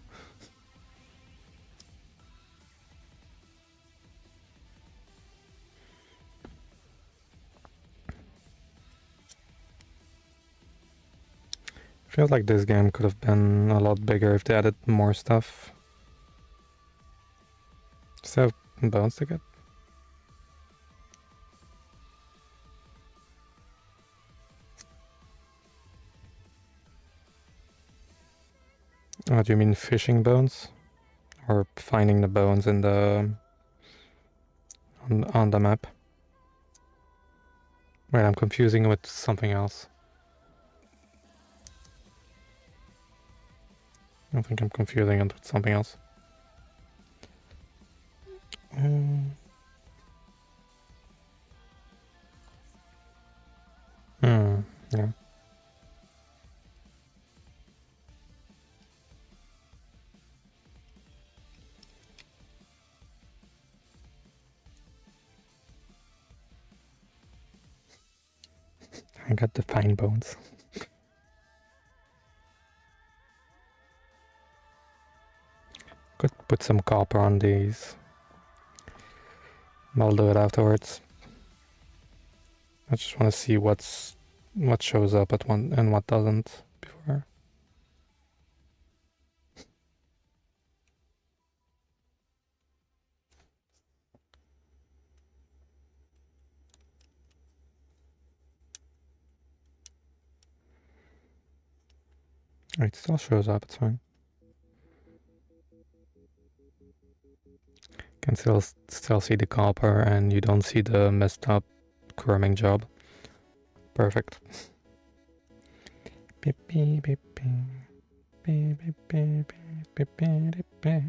Feels like this game could have been a lot bigger if they added more stuff. Still have bones to get. Oh, do you mean fishing bones? Or finding the bones in the on the map? Wait, I'm confusing it with something else. I think I'm confusing it with something else. Yeah. I got the fine bones. Could put some copper on these. I'll do it afterwards. I just want to see what shows up at one and what doesn't before. It still shows up, it's fine. Can still see the copper and you don't see the messed up chroming job. Perfect. Beep, beep, beep, beep. Beep, beep, beep, beep, beep, beep, beep.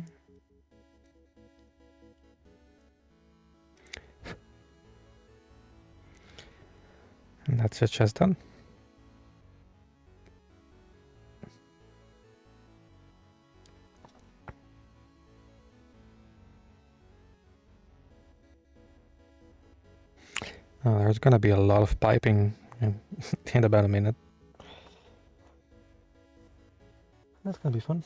And that's it, just done. There's gonna be a lot of piping in about a minute. That's gonna be fun.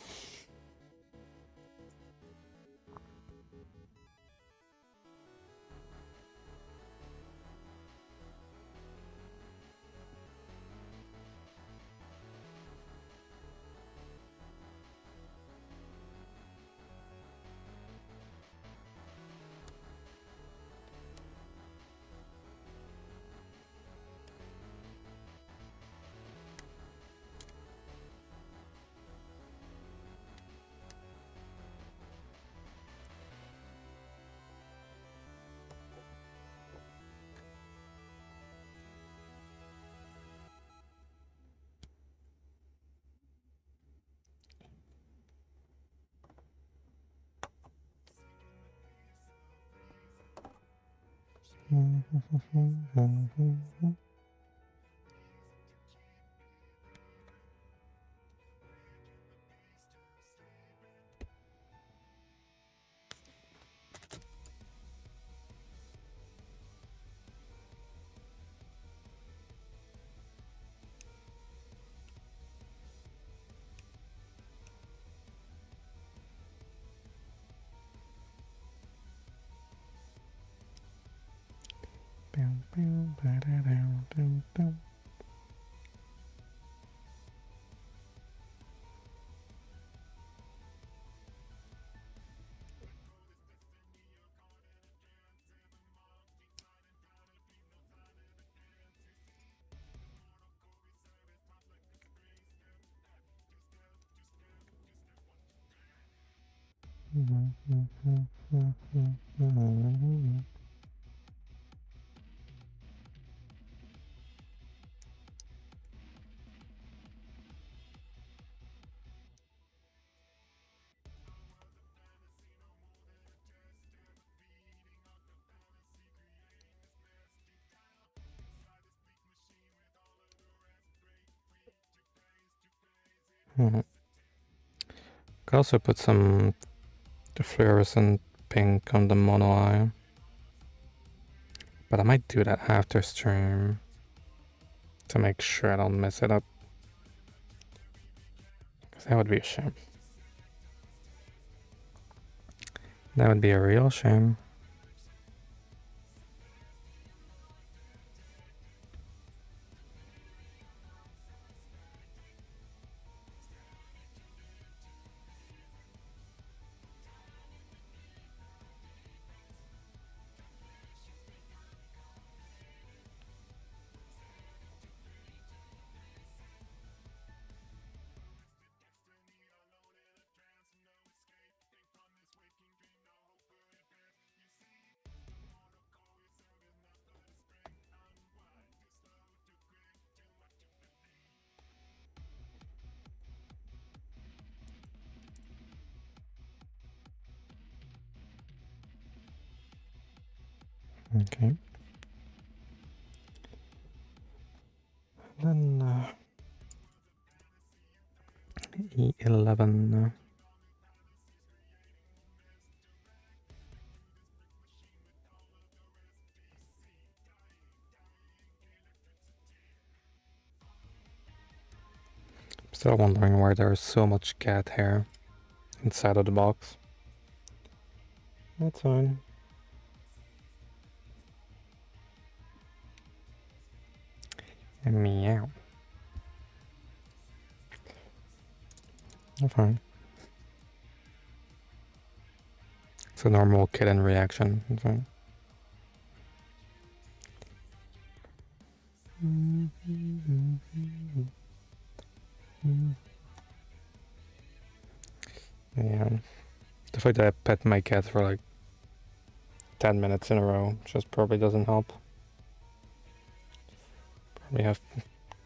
Could also put some fluorescent pink on the mono eye. But I might do that after stream to make sure I don't mess it up. Because that would be a shame. That would be a real shame. Okay. Then E11. Still wondering why there's so much cat hair inside of the box. That's fine. Meow. That's fine. It's a normal kitten reaction. That's fine. Yeah. The fact that I pet my cat for like 10 minutes in a row just probably doesn't help. Probably have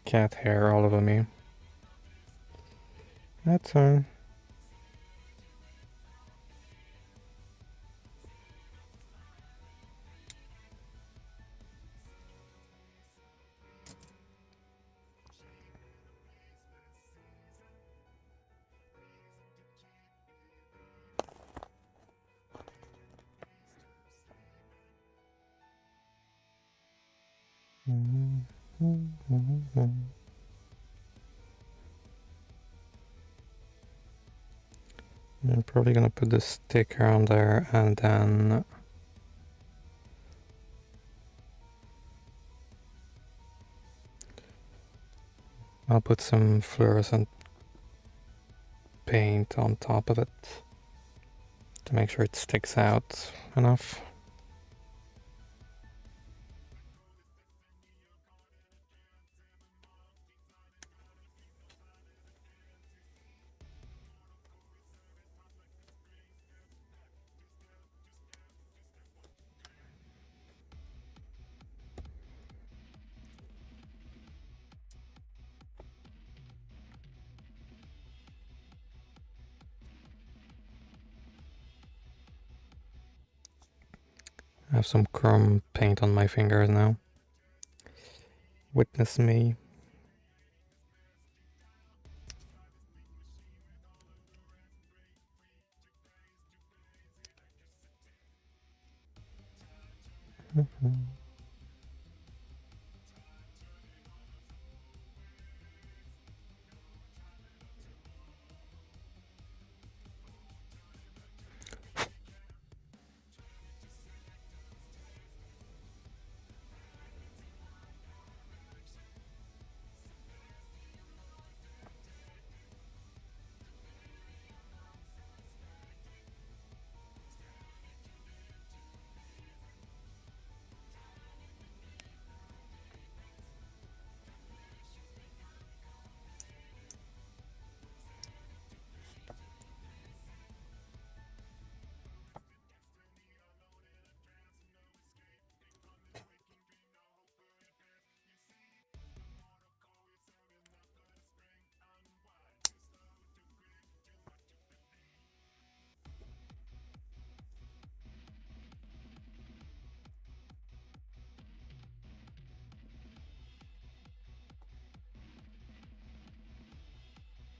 cat hair all over me. That's fine. I'm probably gonna put the sticker on there and then I'll put some fluorescent paint on top of it to make sure it sticks out enough. I have some chrome paint on my fingers now. Witness me.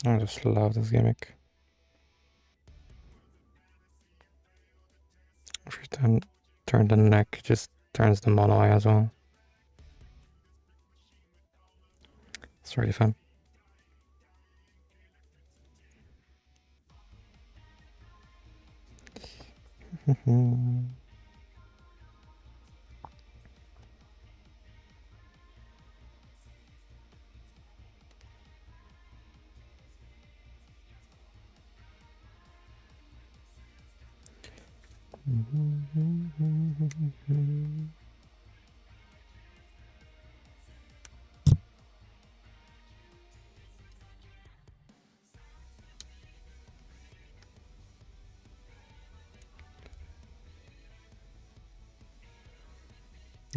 I just love this gimmick. Every time turn the neck, it just turns the mono eye as well. It's really fun.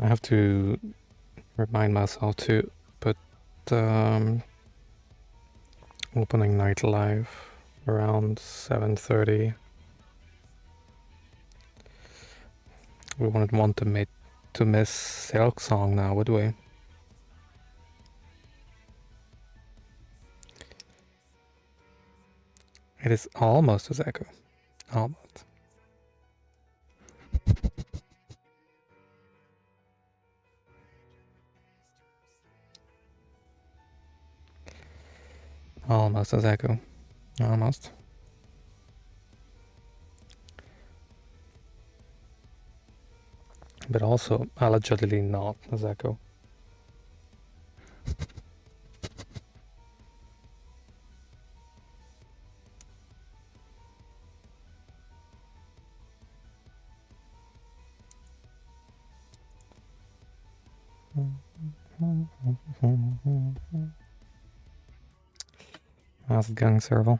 I have to remind myself to put opening night live around 7:30. We wanted one to to miss Silk Song now, would we? It is almost a Zaku. Almost. Almost a Zaku. Almost. But also allegedly not a Zaku. That's Gang Serval.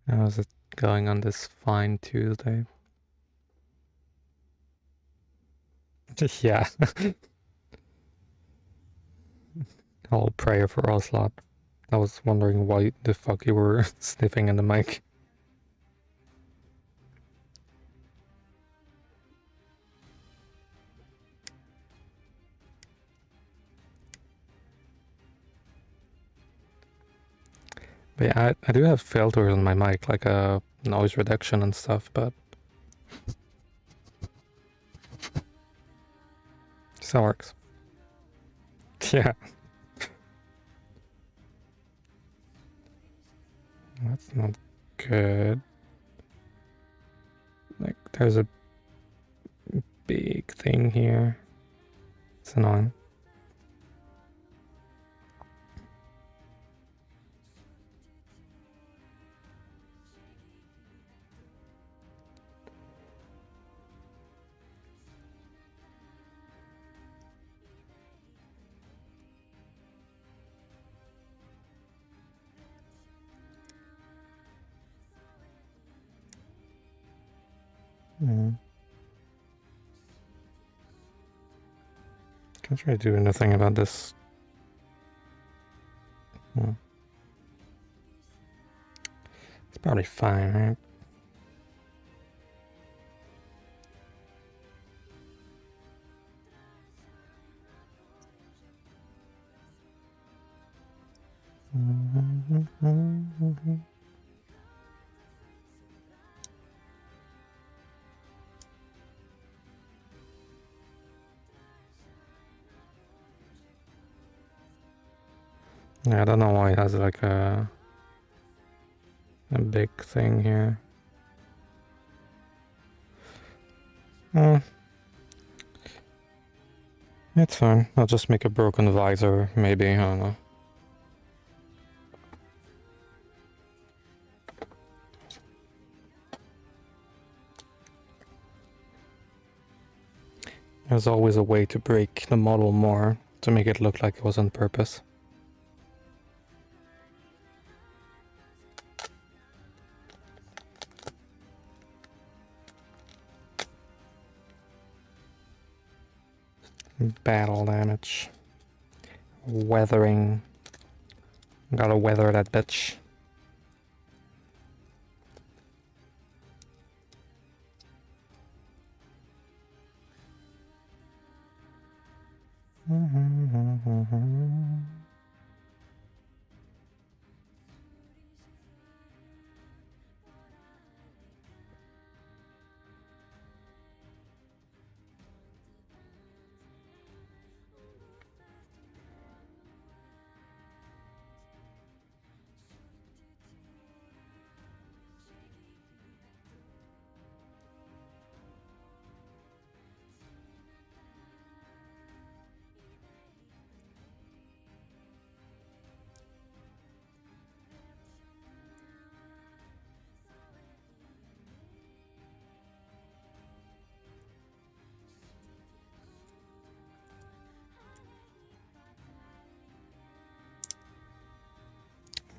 How's it going on this fine Tuesday? Yeah. I'll pray for Ocelot. I was wondering why the fuck you were sniffing in the mic. But yeah, I do have filters on my mic, like a noise reduction and stuff, but still works. Yeah. That's not good. Like, there's a big thing here. It's annoying. Can't really do anything about this. It's probably fine, right? Yeah, I don't know why it has like a big thing here. It's fine. I'll just make a broken visor, maybe, I don't know. There's always a way to break the model more to make it look like it was on purpose. Battle damage. Weathering. Gotta weather that bitch.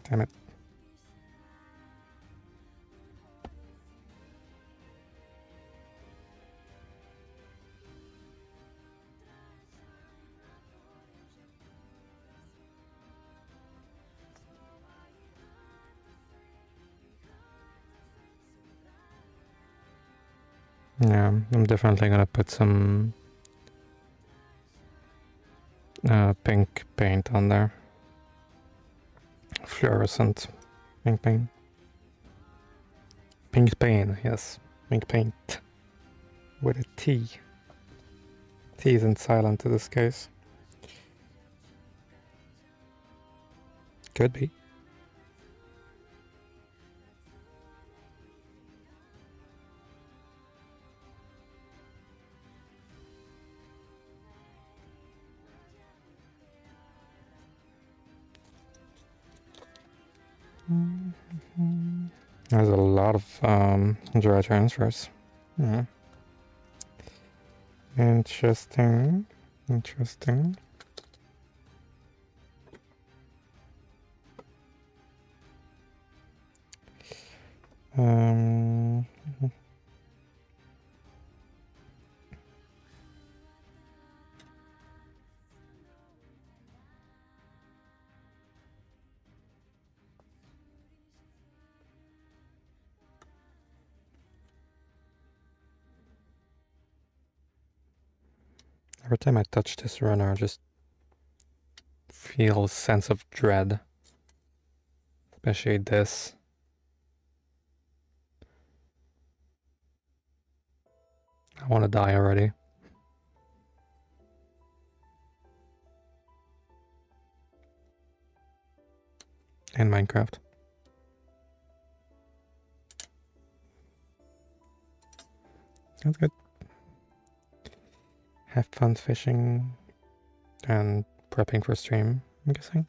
Damn it. Yeah, I'm definitely gonna put some pink paint on there. Fluorescent pink paint. Pink paint, yes. Pink paint. With a T. T isn't silent in this case. Could be. There's a lot of dry transfers. Yeah. Interesting. Interesting. Um, every time I touch this runner, I just feel a sense of dread. Especially this. I want to die already. In Minecraft. That's good. Have fun fishing and prepping for stream, I'm guessing.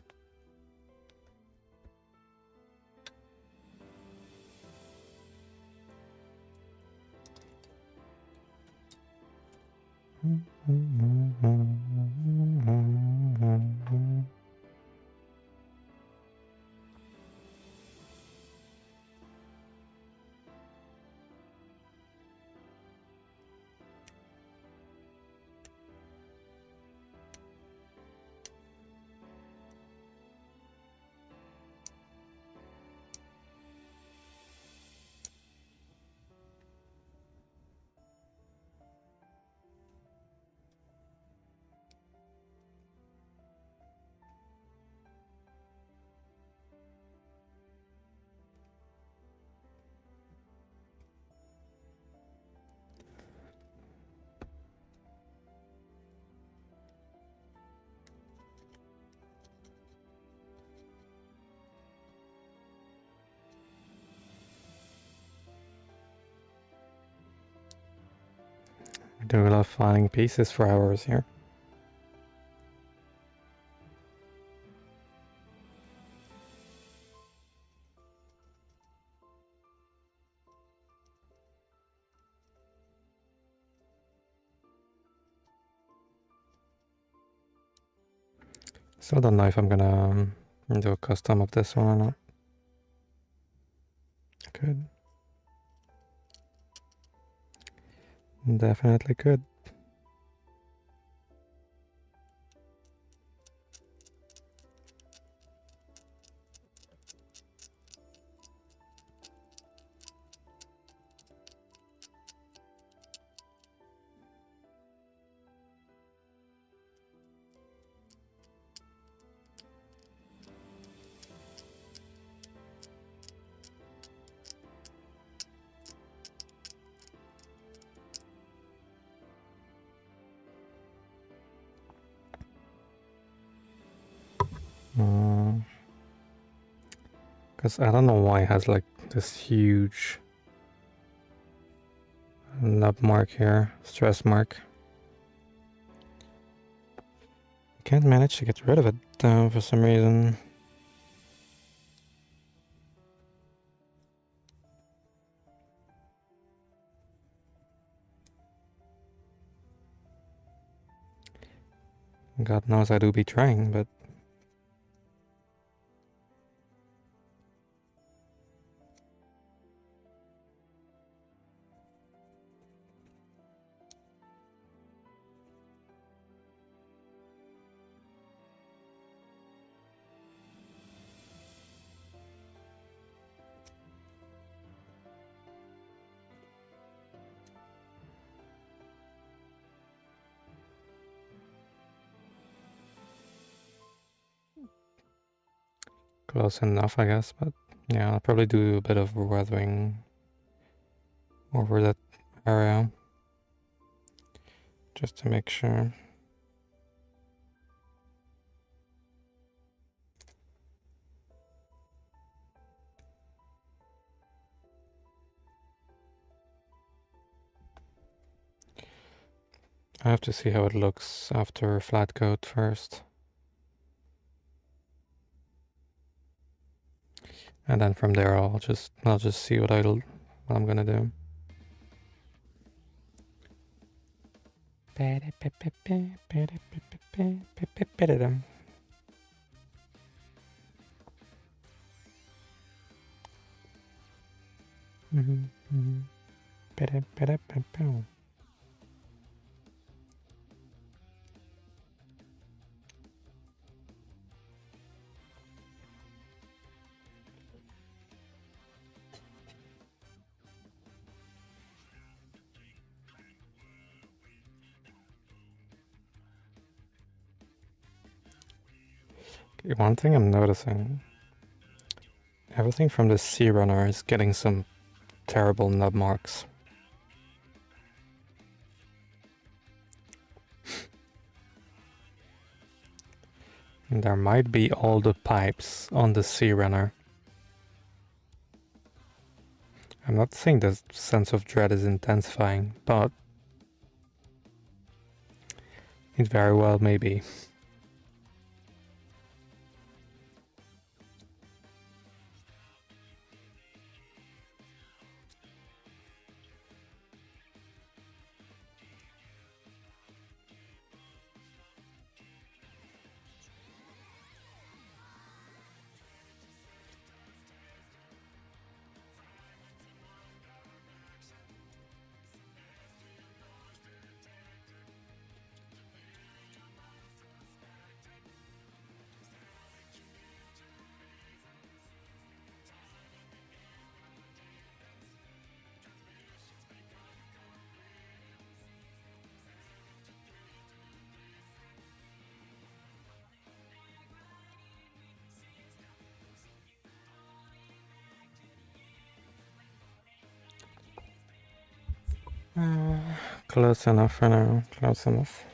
We do a lot of flying pieces for hours here. Still don't know if I'm gonna do a custom of this one or not. Could. Definitely could. Because I don't know why it has like this huge nub mark here, stress mark. Can't manage to get rid of it for some reason. God knows I do be trying, but Close enough, I guess, but yeah, I'll probably do a bit of weathering over that area just to make sure. I have to see how it looks after flat coat first. And then from there I'll just see what I'm gonna do. Okay, one thing I'm noticing, everything from the Sea Runner is getting some terrible nub marks. And there might be all the pipes on the Sea Runner. I'm not saying the sense of dread is intensifying, but it very well may be. Close enough for now, close enough.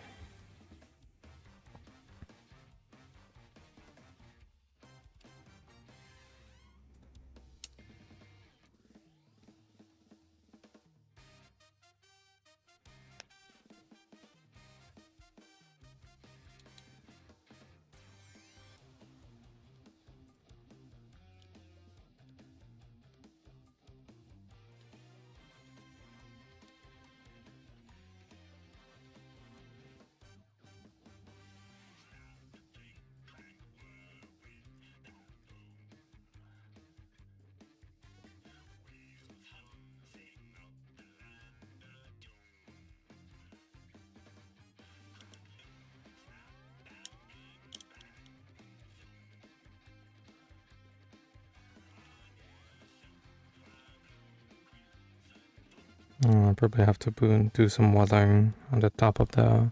I probably have to do some weathering on the top of the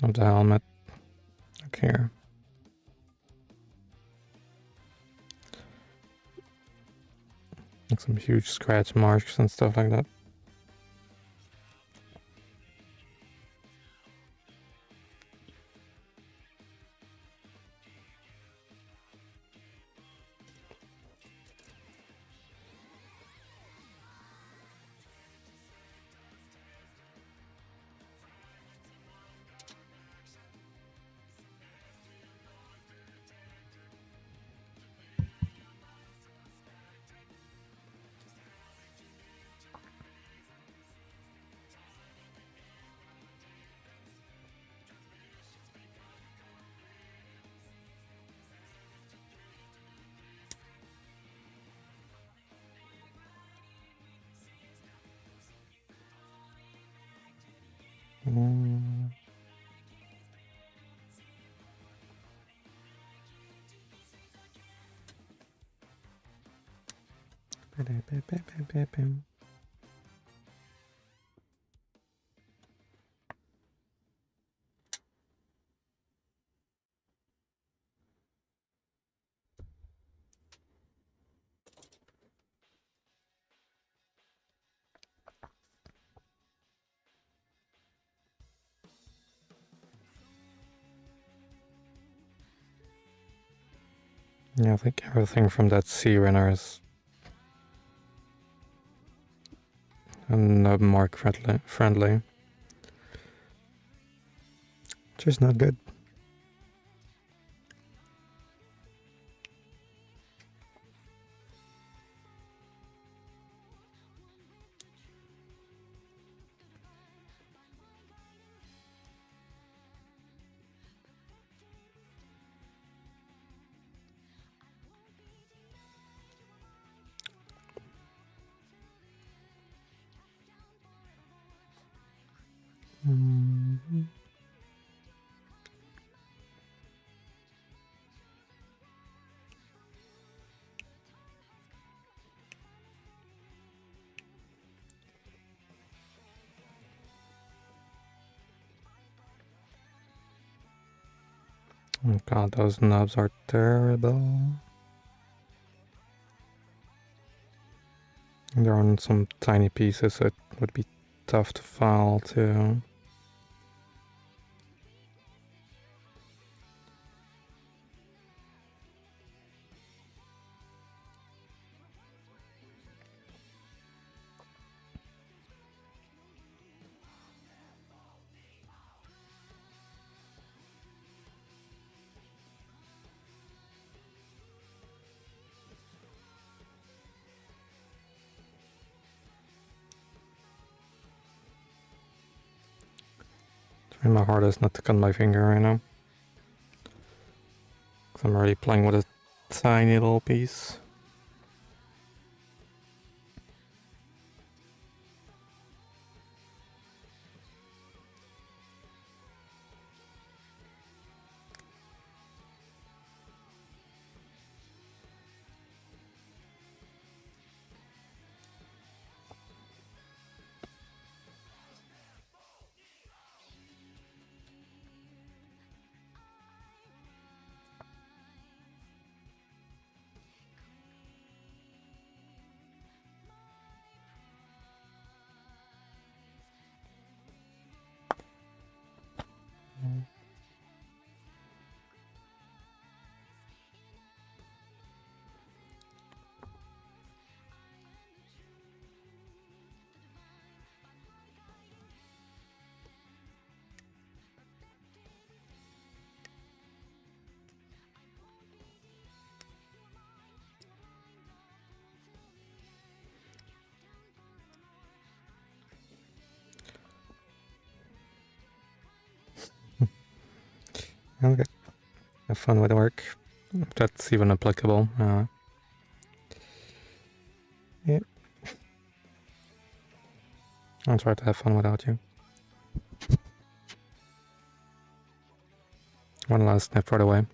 helmet, like here. Like some huge scratch marks and stuff like that. Mm. Yeah, I think everything from that sea runner is mark friendly. Which is not good. Mm-hmm. Oh god, those knobs are terrible. They're on some tiny pieces, so it would be tough to file too. Trying my hardest not to cut my finger right now. Cause I'm already playing with a tiny little piece. Okay, have fun with the work. That's even applicable. Yeah, I'll try to have fun without you. One last step for the way.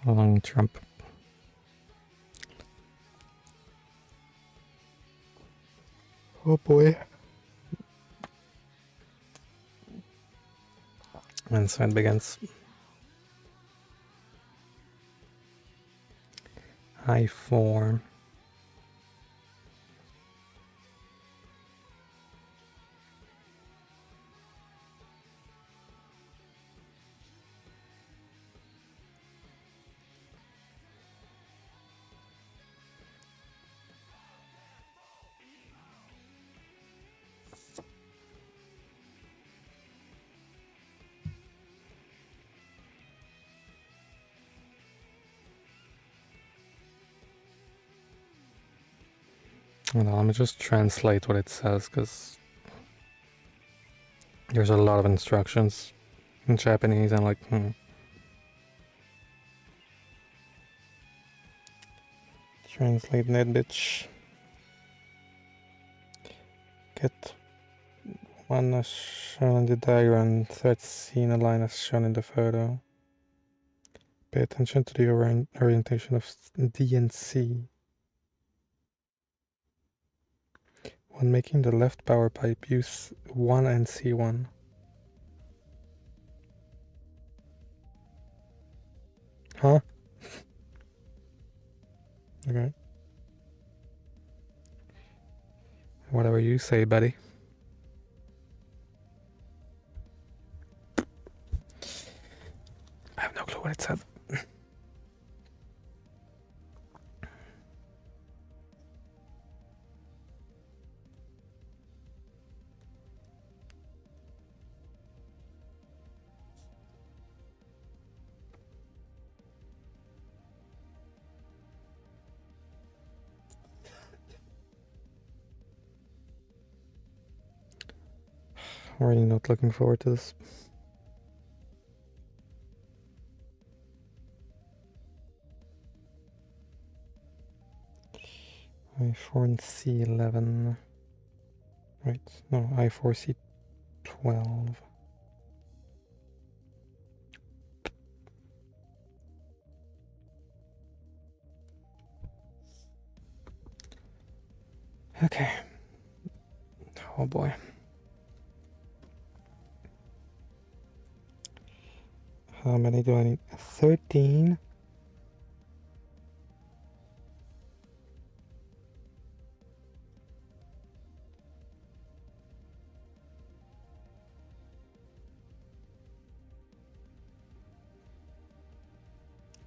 Long Trump. Oh boy. And so it begins. I4. Hold on, let me just translate what it says, because there's a lot of instructions in Japanese and like, Translate net bitch. Get one as shown in the diagram, thread seen aligned as shown in the photo. Pay attention to the orientation of D and C. When making the left power pipe, use 1 and C1. Huh? Okay. Whatever you say, buddy. I have no clue what it said. I'm really not looking forward to this. I4 and C11. Right, no, I4 C12. Okay. Oh boy. How many do I need? 13.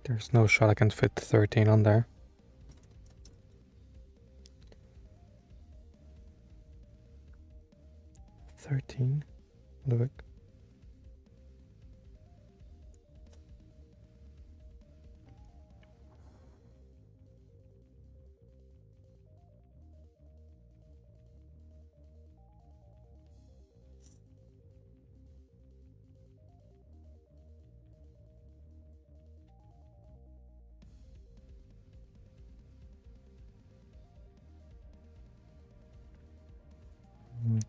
There's no shot I can fit 13 on there. Look.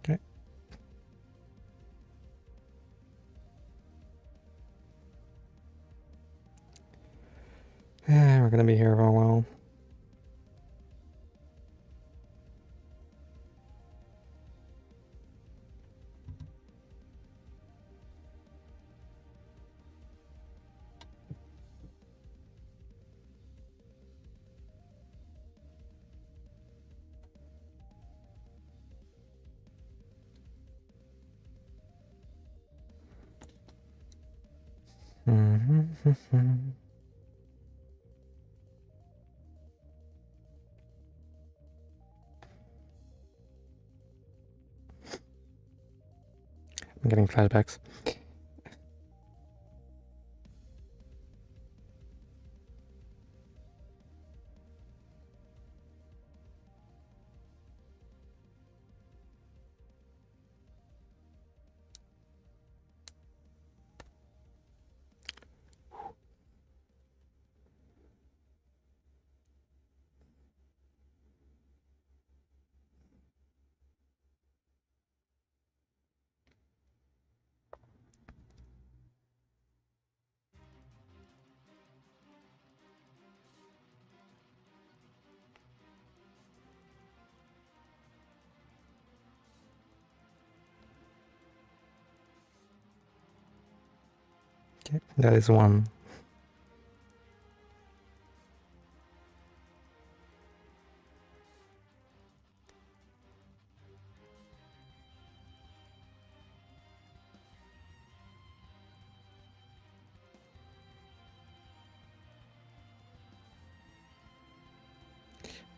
Okay. Yeah, we're gonna be here for a while. I'm getting flashbacks. Okay, that is one.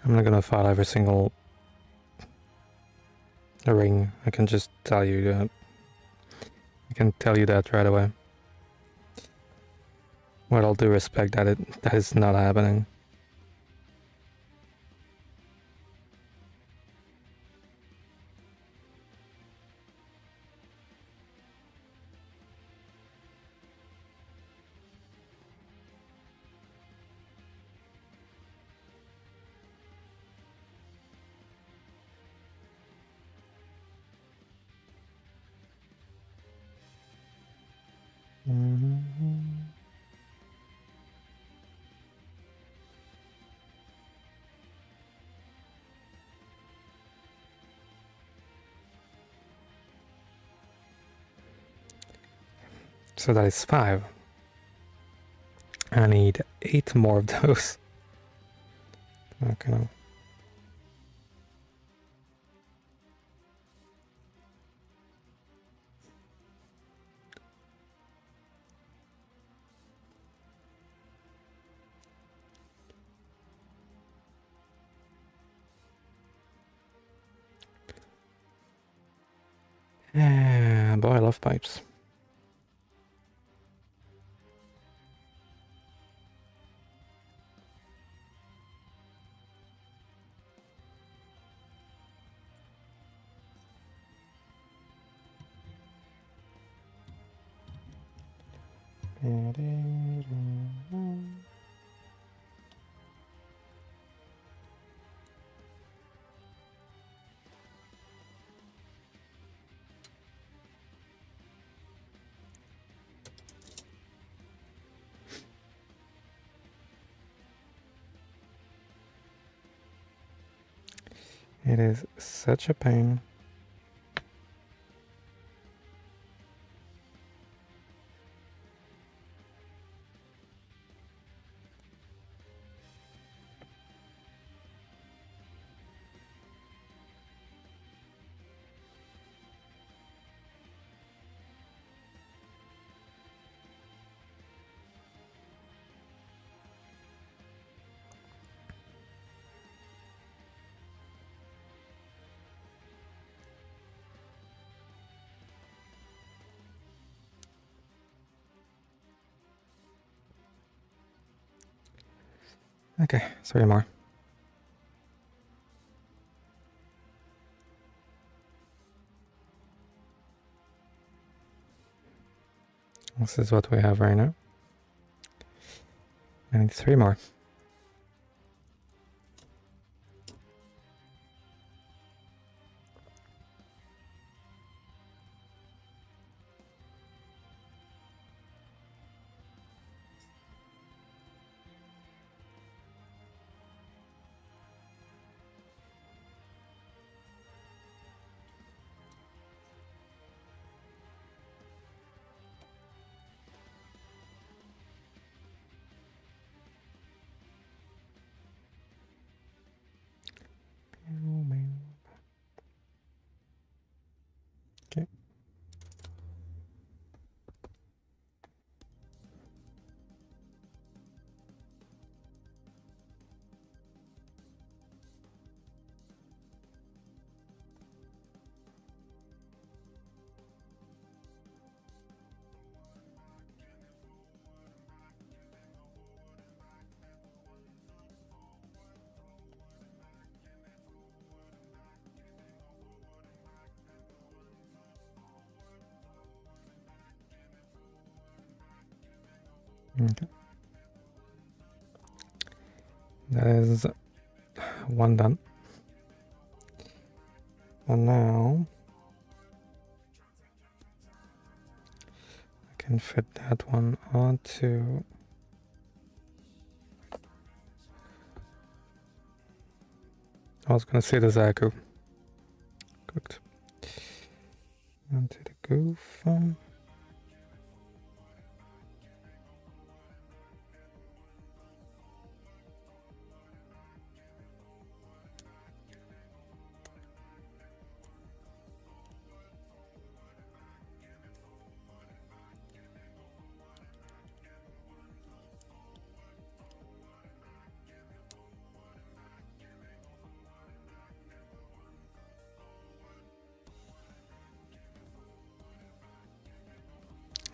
I'm not gonna file every single ring. I can just tell you that. I can tell you that right away. With all due respect, that is not happening. So that is 5. I need 8 more of those. Okay. No. Yeah, boy, I love pipes. It is such a pain. Okay, 3 more. This is what we have right now. I need 3 more. Okay. Okay. That is 1 done. And now I can fit that one onto I was gonna say the Zaku. Cooked. Onto the Gouf.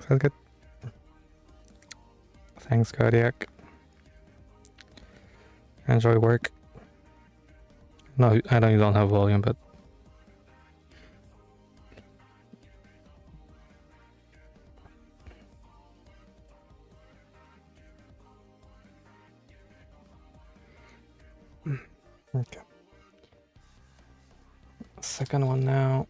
Sounds good. Thanks, Cardiac. Enjoy work. No, I know you don't have volume, but okay. Second one now.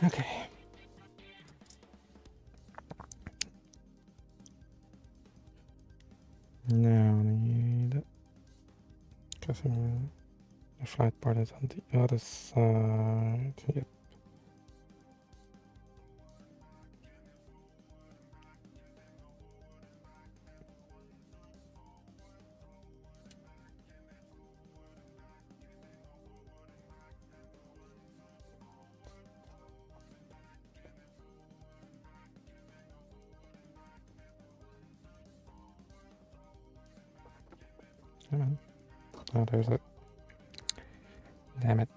Okay. Now I need customer. The flight part is on the other side. Yep. Come on. Oh, there's it. Damn it.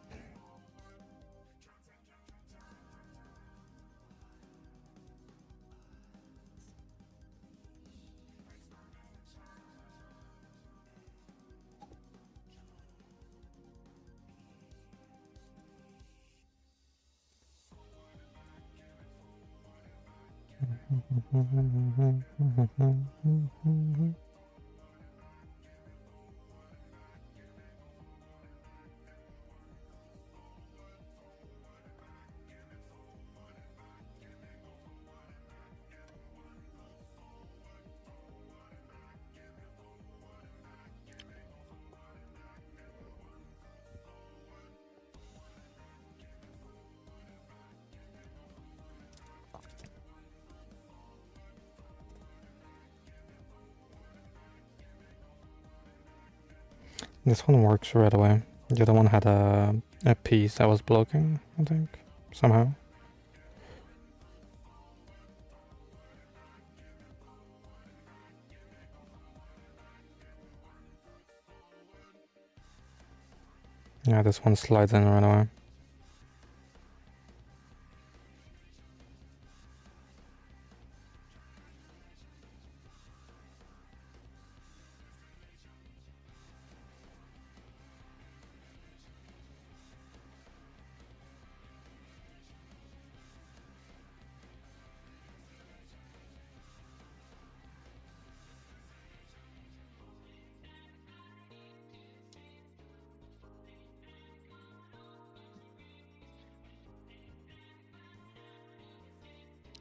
This one works right away. The other one had a piece that was blocking, I think, somehow. Yeah, this one slides in right away.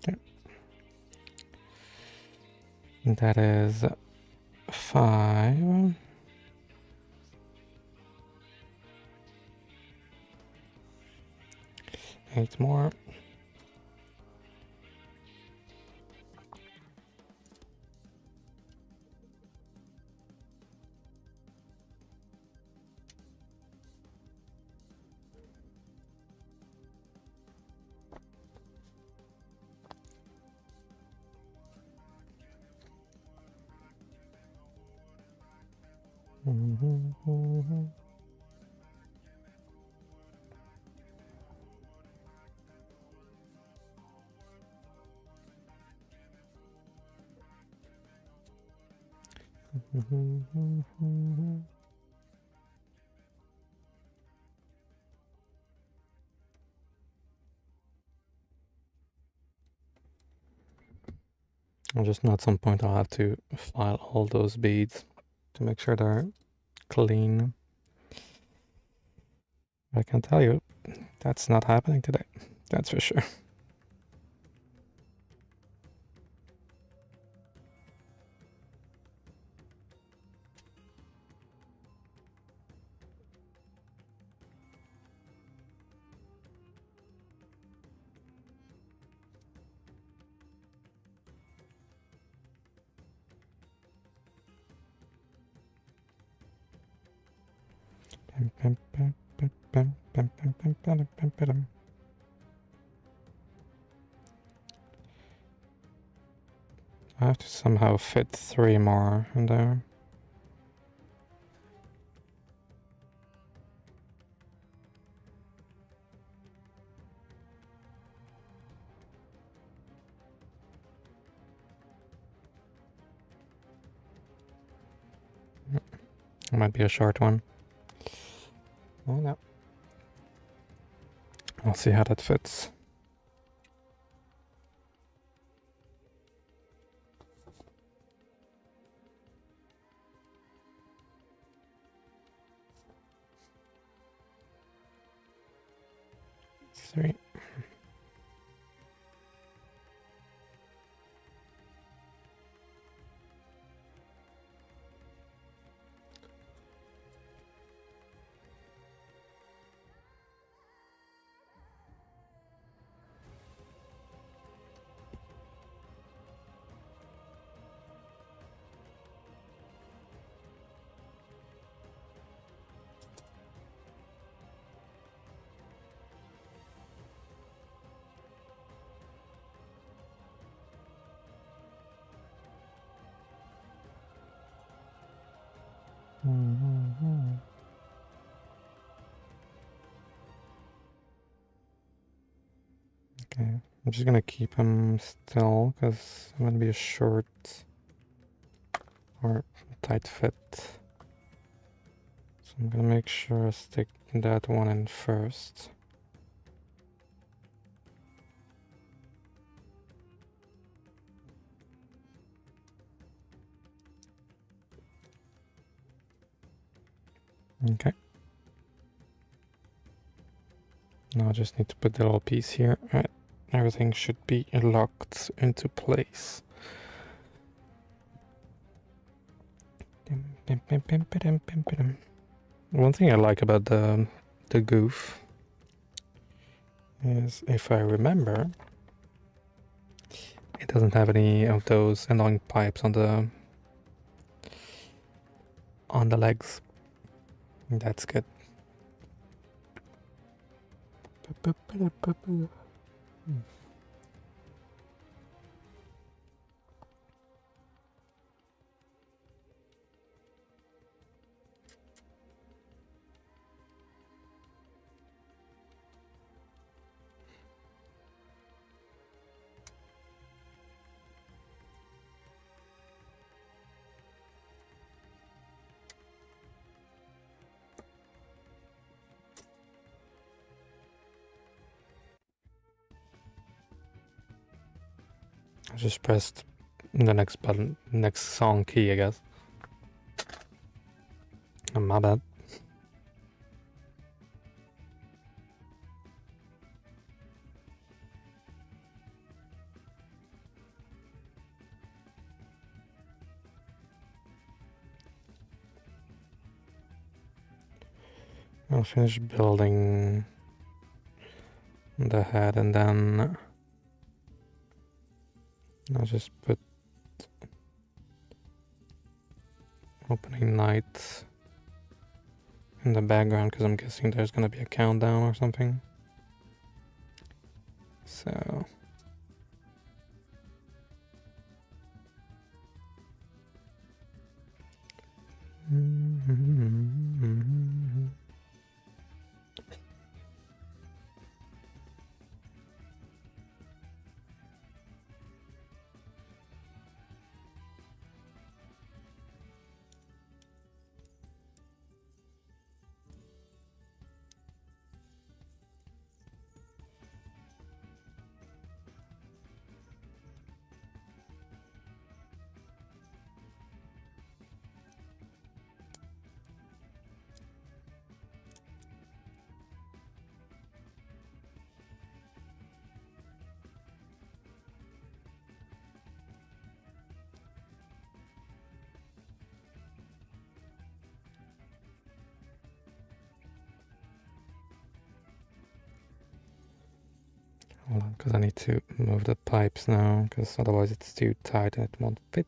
Okay. That is 5. 8 more. I'll just know at some point I'll have to file all those beads to make sure they're clean. I can tell you, that's not happening today. That's for sure. I have to somehow fit 3 more in there. It might be a short one. Oh no. I'll see how that fits. Three. Okay, I'm just gonna keep him still because I'm gonna be a short or tight fit. So I'm gonna make sure I stick that one in first. Okay. Now I just need to put the little piece here. Alright, everything should be locked into place. One thing I like about the Gouf is, if I remember, it doesn't have any of those annoying pipes on the legs. That's good. I just pressed the next button, next song key, I guess. My bad. I'll finish building the head and then I'll just put opening night in the background because I'm guessing there's gonna be a countdown or something. So hold on, because I need to move the pipes now, because otherwise it's too tight and it won't fit.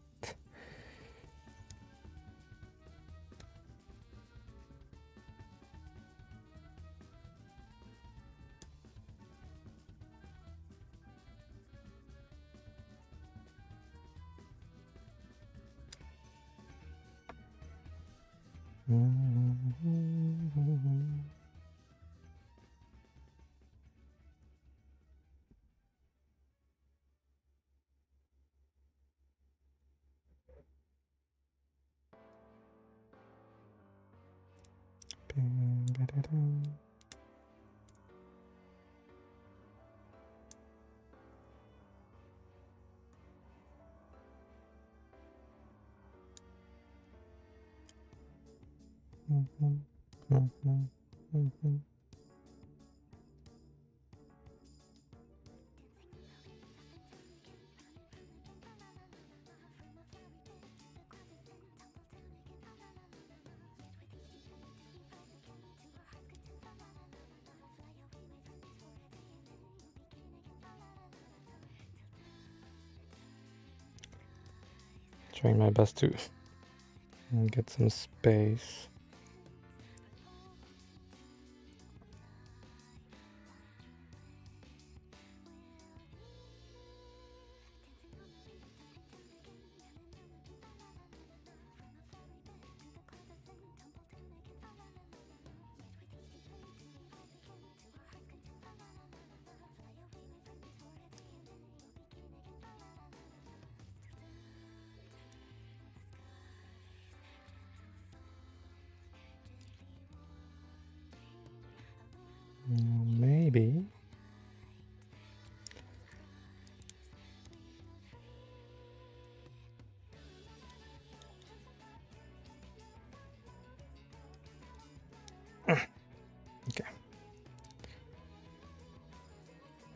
Trying my best to get some space.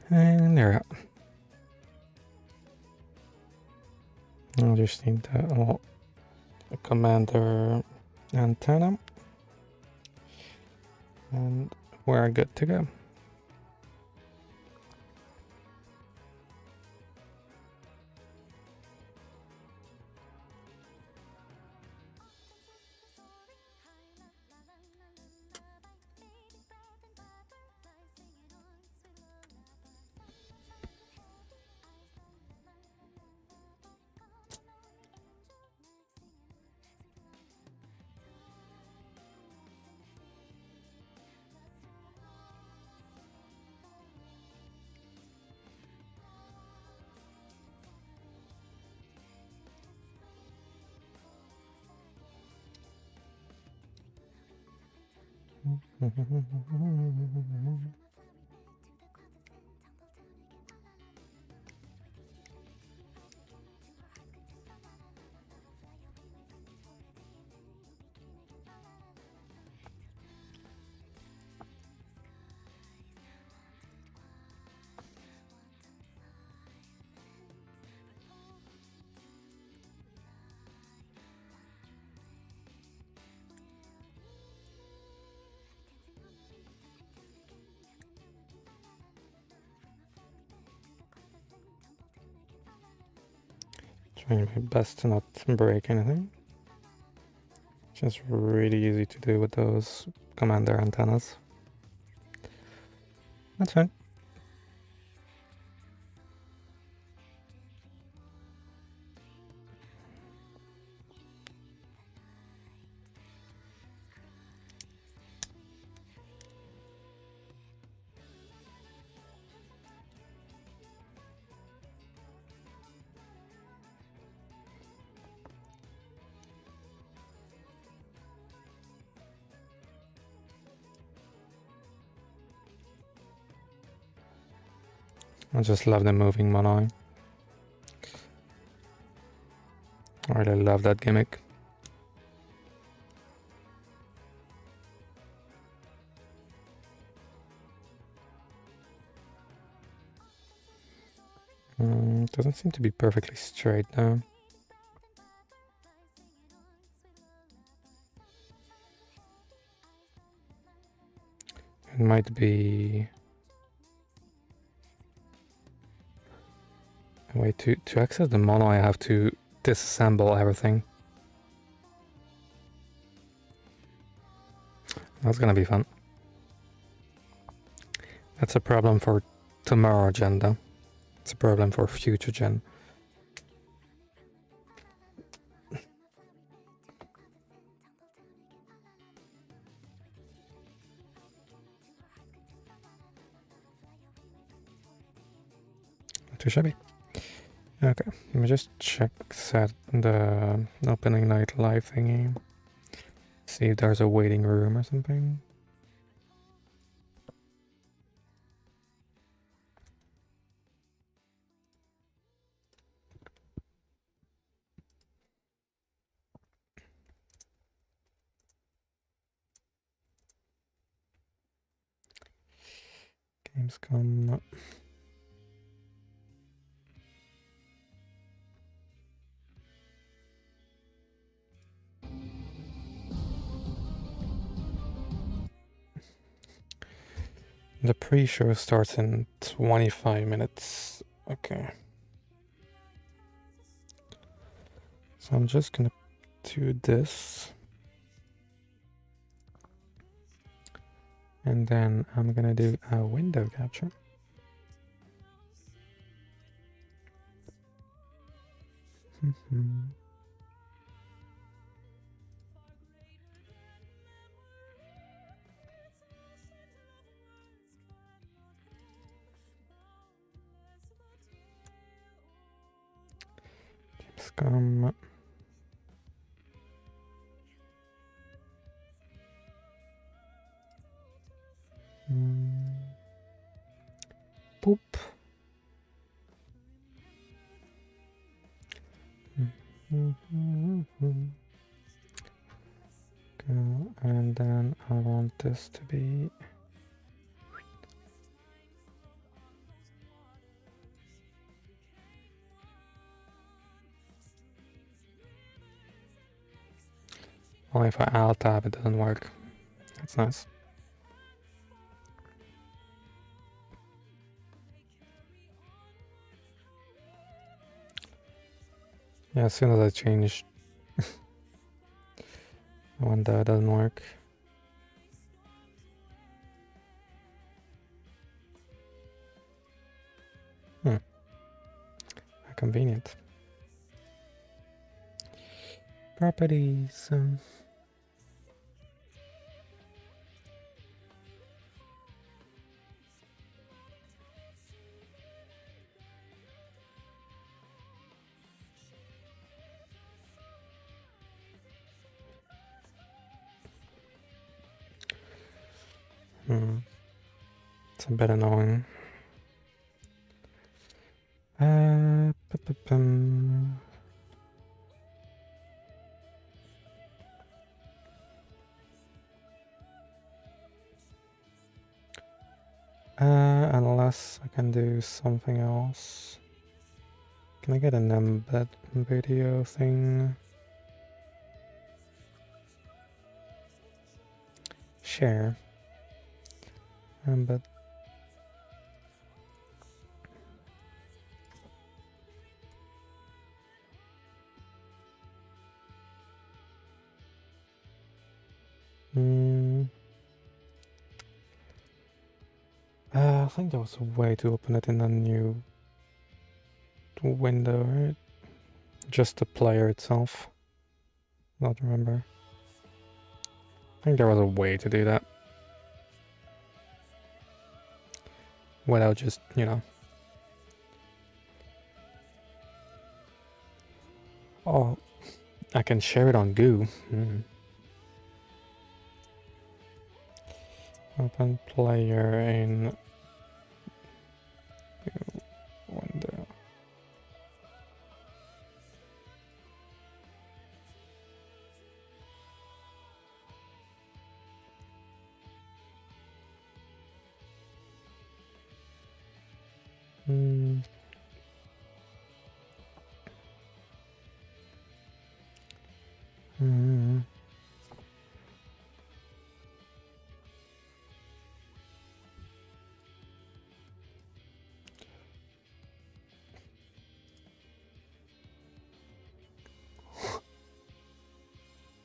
And there we go. I'll just need the commander antenna. And we're good to go. Trying my best to not break anything. Just really easy to do with those commander antennas. That's fine. I just love the moving mono. I really love that gimmick. Doesn't seem to be perfectly straight though. It might be a way to access the mono. I have to disassemble everything. That's gonna be fun. That's a problem for tomorrow gen though. It's a problem for future gen. Too shabby. Okay, let me just check set the opening night live thingy. See if there's a waiting room or something. Gamescom. The pre-show starts in 25 minutes. Okay. So I'm just gonna do this. And then I'm gonna do a window capture. Gamescom. Boop. Go, and then I want this to be Only if I alt tab it doesn't work. That's nice. Yeah, as soon as I change the window, it doesn't work. How convenient. Properties. It's a bit annoying. Unless I can do something else. Can I get an embed video thing? Share. Embed. I think there was a way to open it in a new window, right? Just the player itself. Not remember. I think there was a way to do that. Without just, you know. Oh, I can share it on Goo. Open player in window.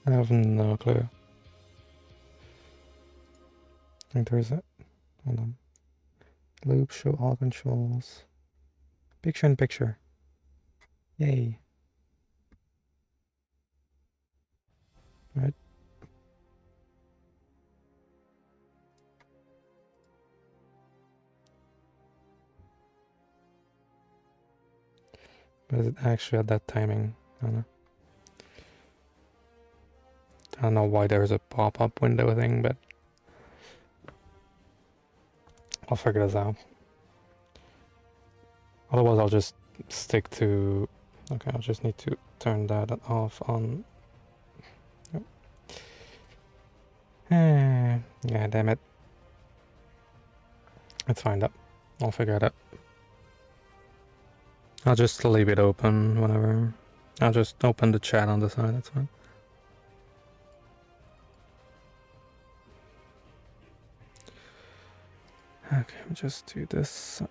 I have no clue. I think there is it. Hold on. Loop, show all controls. Picture in picture. Yay. Right. But is it actually at that timing? I don't know. I don't know why there's a pop-up window thing, but I'll figure this out. Otherwise, I'll just stick to... Okay, I'll just need to turn that off on... Yeah, damn it. It's fine, up. I'll figure it out. I'll just leave it open whenever. I'll just open the chat on the side, that's fine. Okay, I'll just do this.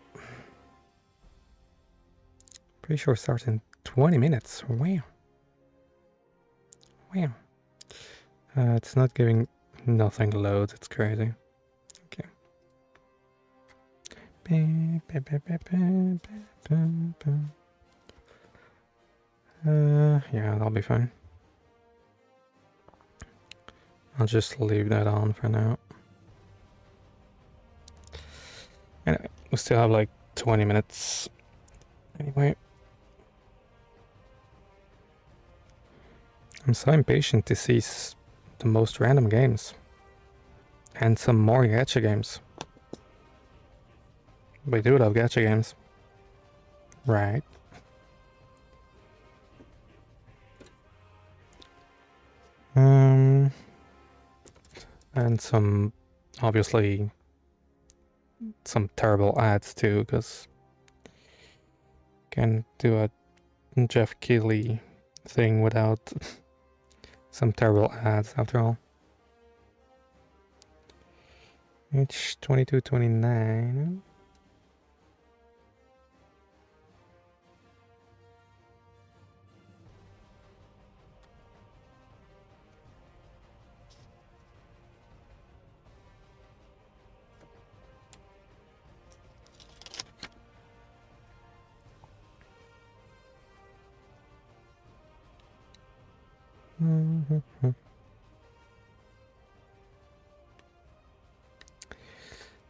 Pretty sure it starts in 20 minutes. Wow. Wow. It's not giving nothing loads, it's crazy. Okay. Yeah, that'll be fine. I'll just leave that on for now. Anyway, we still have like 20 minutes. Anyway. I'm so impatient to see the most random games. And some more gacha games. We do love gacha games. Right. And some, obviously, some terrible ads too, because can do a Jeff Keighley thing without Some terrible ads after all. H2229.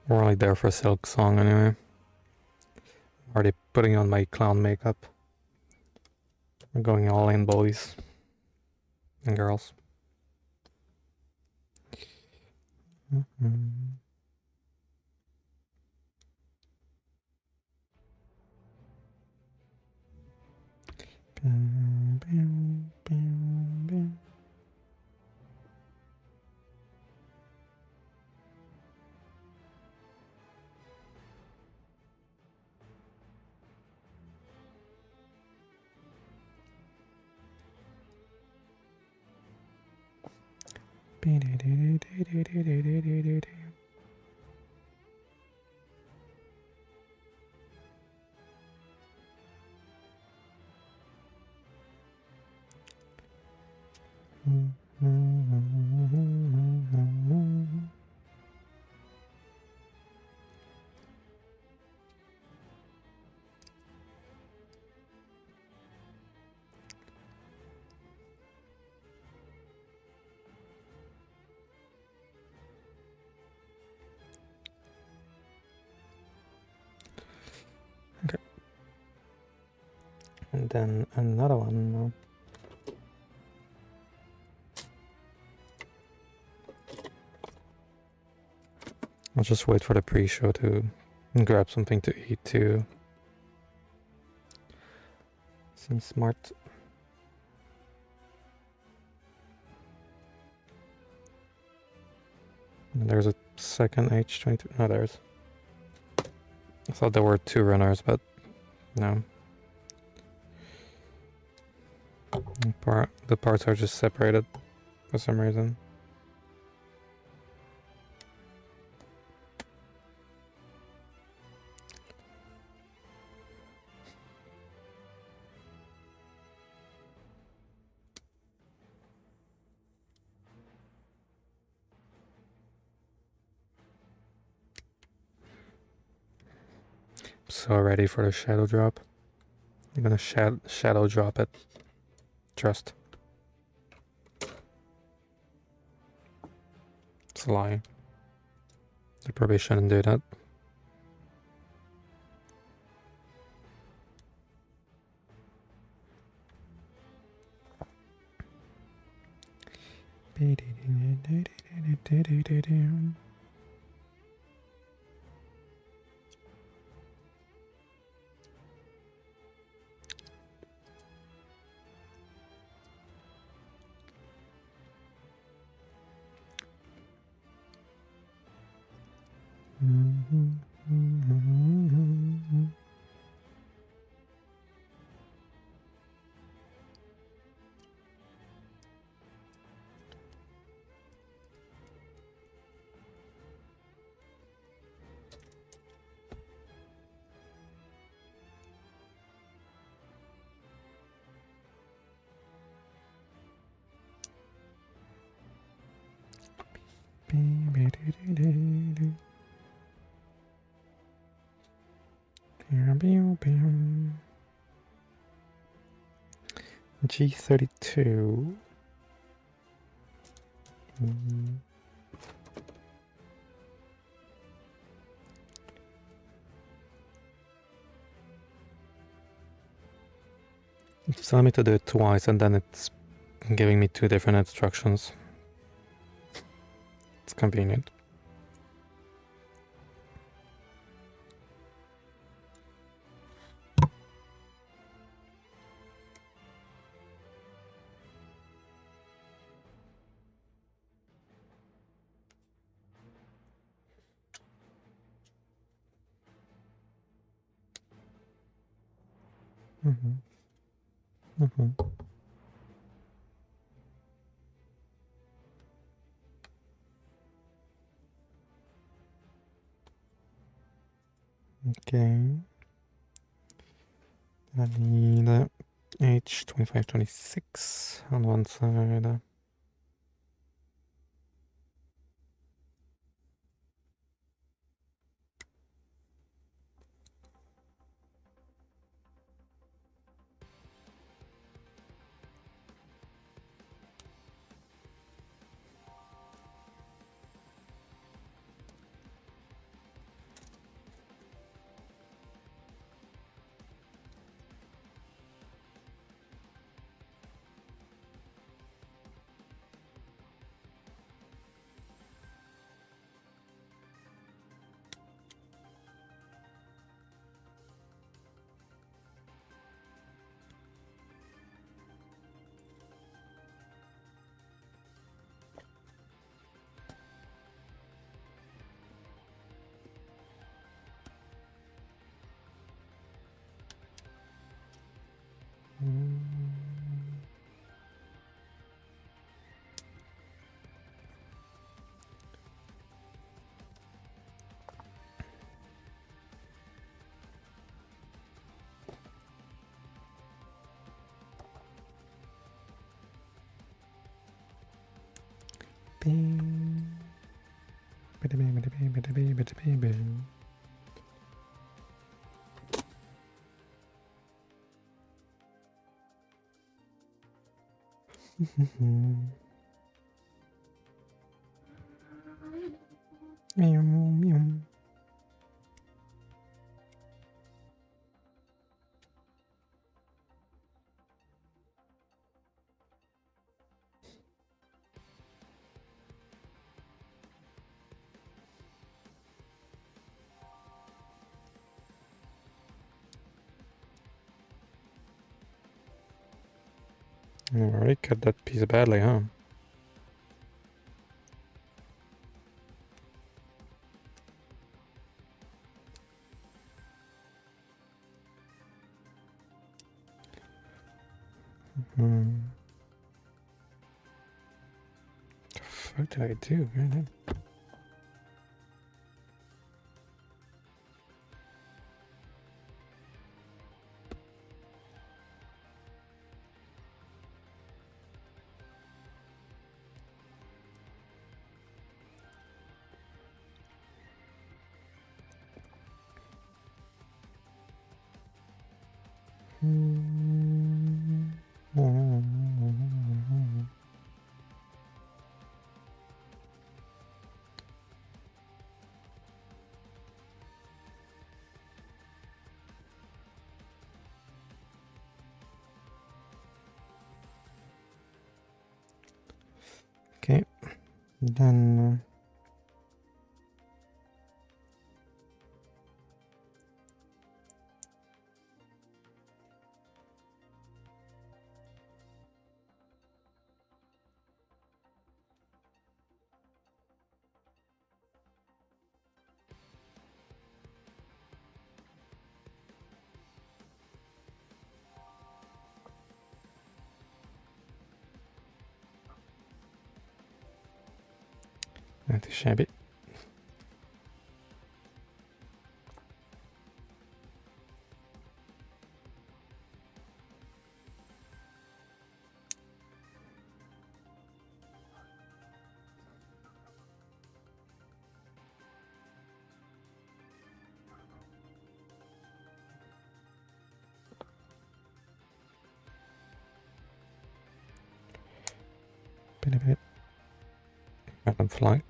We're only there for Silk Song anyway. Already putting on my clown makeup. We're going all in, boys and girls. Okay. And then another one. I'll just wait for the pre-show to grab something to eat too. Seems smart. And there's a second H22. No, there's. I thought there were two runners, but no. The parts are just separated for some reason. So ready for the shadow drop. I'm gonna shadow drop it. Trust. It's a lie. I probably shouldn't do that. G32. It's telling me to do it twice and then it's giving me two different instructions. It's convenient. Okay. I need H25, 26 on one side. Bing. Bada bing, bada bing, bada bing, bada bing, bing. Meow, meow. Alright, cut that piece badly, huh? The fuck did I do, man? Okay, then not too shabby. Bit of it. Let them fly.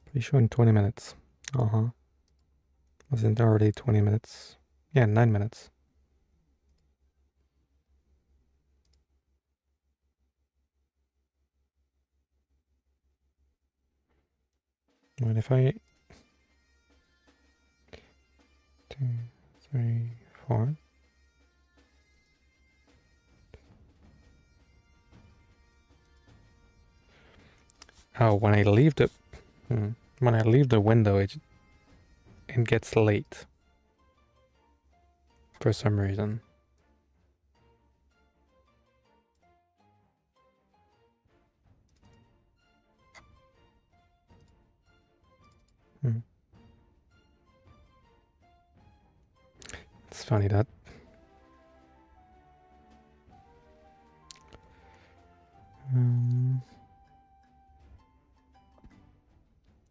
Pretty sure in 20 minutes. Uh-huh. Wasn't already 20 minutes? Yeah, 9 minutes. What if I... 2, 3, 4... Oh, when I leave the... When I leave the window, it gets late. For some reason. It's funny that.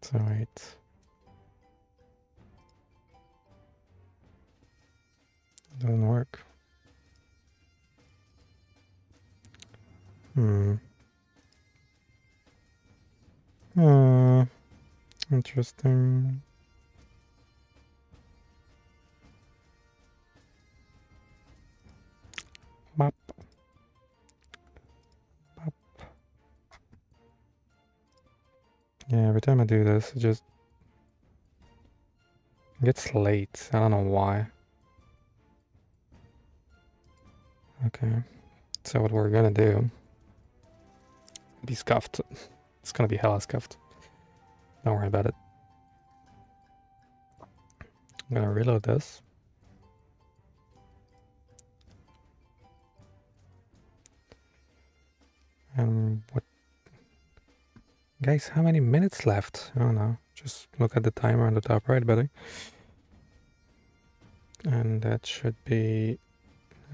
So wait. It doesn't work. Interesting. Bop. Bop. Yeah, every time I do this, it just gets late. I don't know why. Okay. So what we're gonna do... Be scuffed. It's gonna be hella scuffed. Don't worry about it. I'm gonna reload this. And what... Guys, how many minutes left? I don't know. Just look at the timer on the top right, buddy. And that should be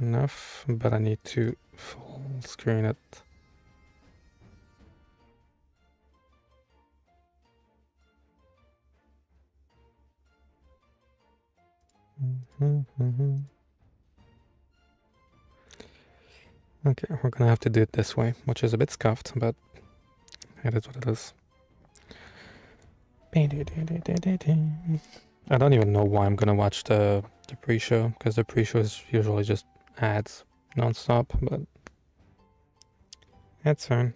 enough, but I need to full screen it. Okay, we're gonna have to do it this way, which is a bit scuffed, but it is what it is. I don't even know why I'm gonna watch the pre-show, because the pre-show is usually just ads non-stop, but that's fine.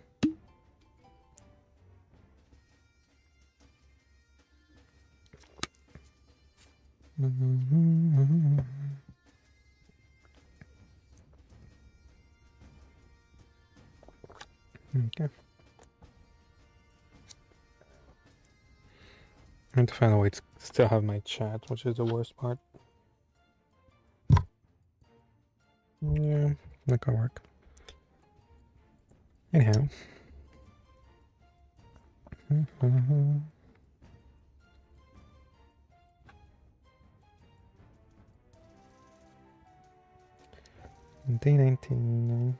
Okay. I need to find a way to still have my chat, which is the worst part. Yeah, that could work. Anyhow. Day 19.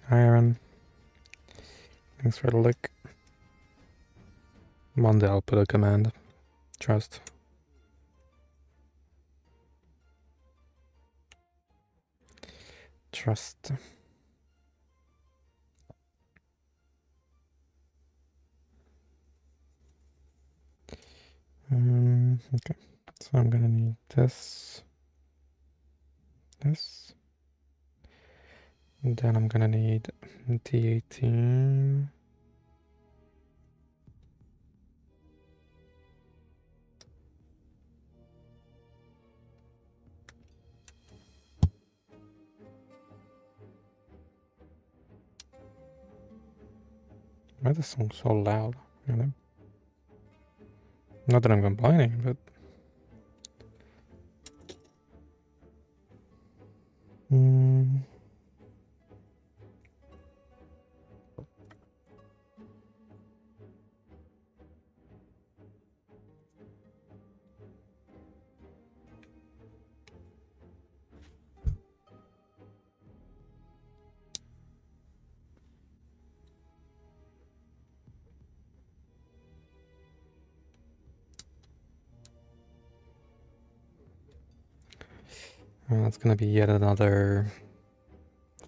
Hi, Aaron. Thanks for the look. One day I'll put a command. Trust. Trust. Okay. So I'm gonna need this. This. And then I'm gonna need D18. Why is this song so loud? You know? Not that I'm complaining, but... That's gonna be yet another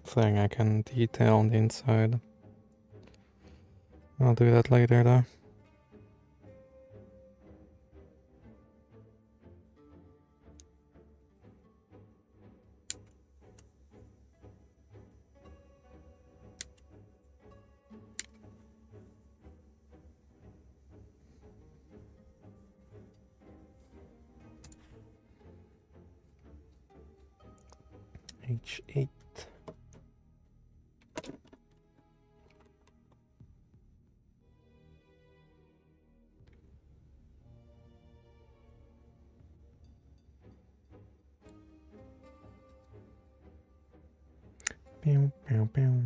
thing I can detail on the inside. I'll do that later though. H8. Pew, pew, pew.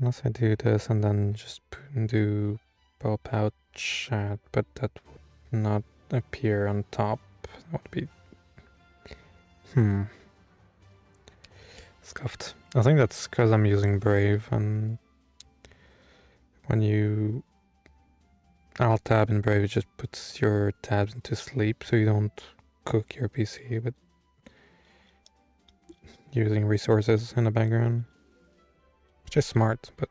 Unless I do this and then just do pop out chat, but that would not appear on top. That would be scuffed. I think that's because I'm using Brave, and when you alt tab in Brave, it just puts your tabs into sleep, so you don't cook your PC with using resources in the background. Which is smart, but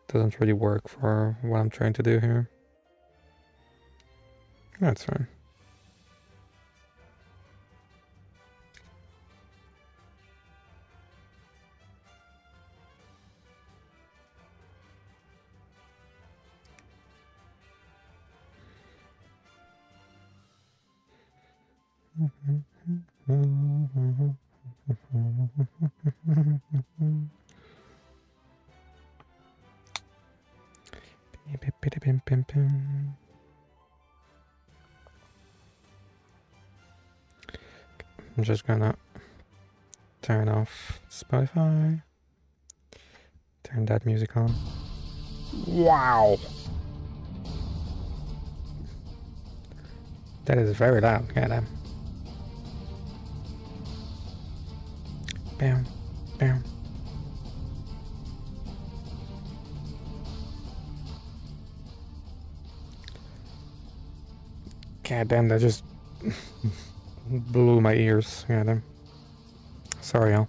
doesn't really work for what I'm trying to do here. That's fine. I'm just gonna turn off Spotify, turn that music on. Wow! That is very loud, goddamn. Bam, bam. Goddamn, that just blew my ears. Goddamn. Sorry, Al.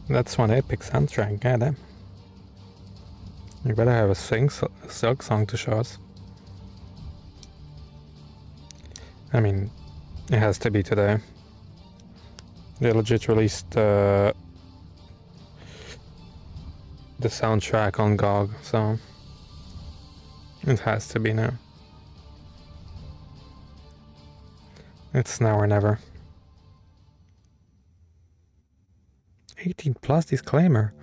That's one epic soundtrack, goddamn. You better have a Silk song to show us. I mean, it has to be today. They legit released the soundtrack on GOG, so it has to be now. It's now or never. 18 plus disclaimer.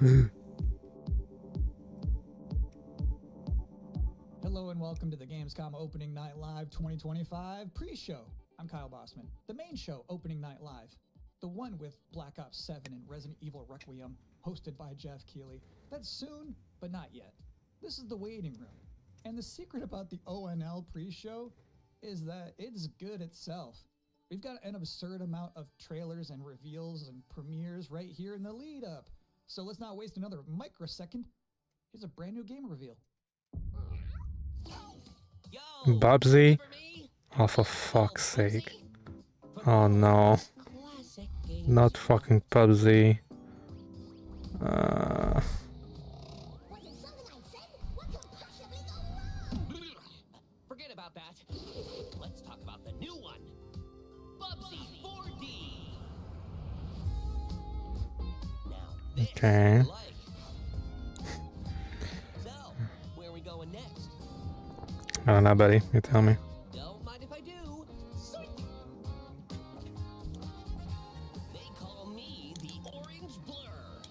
Hello and welcome to the Gamescom Opening Night Live 2025 pre-show. I'm Kyle Bossman. The main show, Opening Night Live, the one with Black Ops 7 and Resident Evil Requiem, hosted by Jeff Keighley. That's soon, but not yet. This is the waiting room. And the secret about the ONL pre-show is that it's good itself. We've got an absurd amount of trailers and reveals and premieres right here in the lead up. So let's not waste another microsecond. Here's a brand new game reveal.
Bubsy? Oh, for fuck's sake. Oh no. Not fucking Bubsy.
Forget about that. Let's talk about the new one. Bubsy 4D. Now this
Okay.
I like. So, where are we going next?
I don't know, buddy. You tell me.
Don't mind if I do. Sweet. They call me the Orange Blur.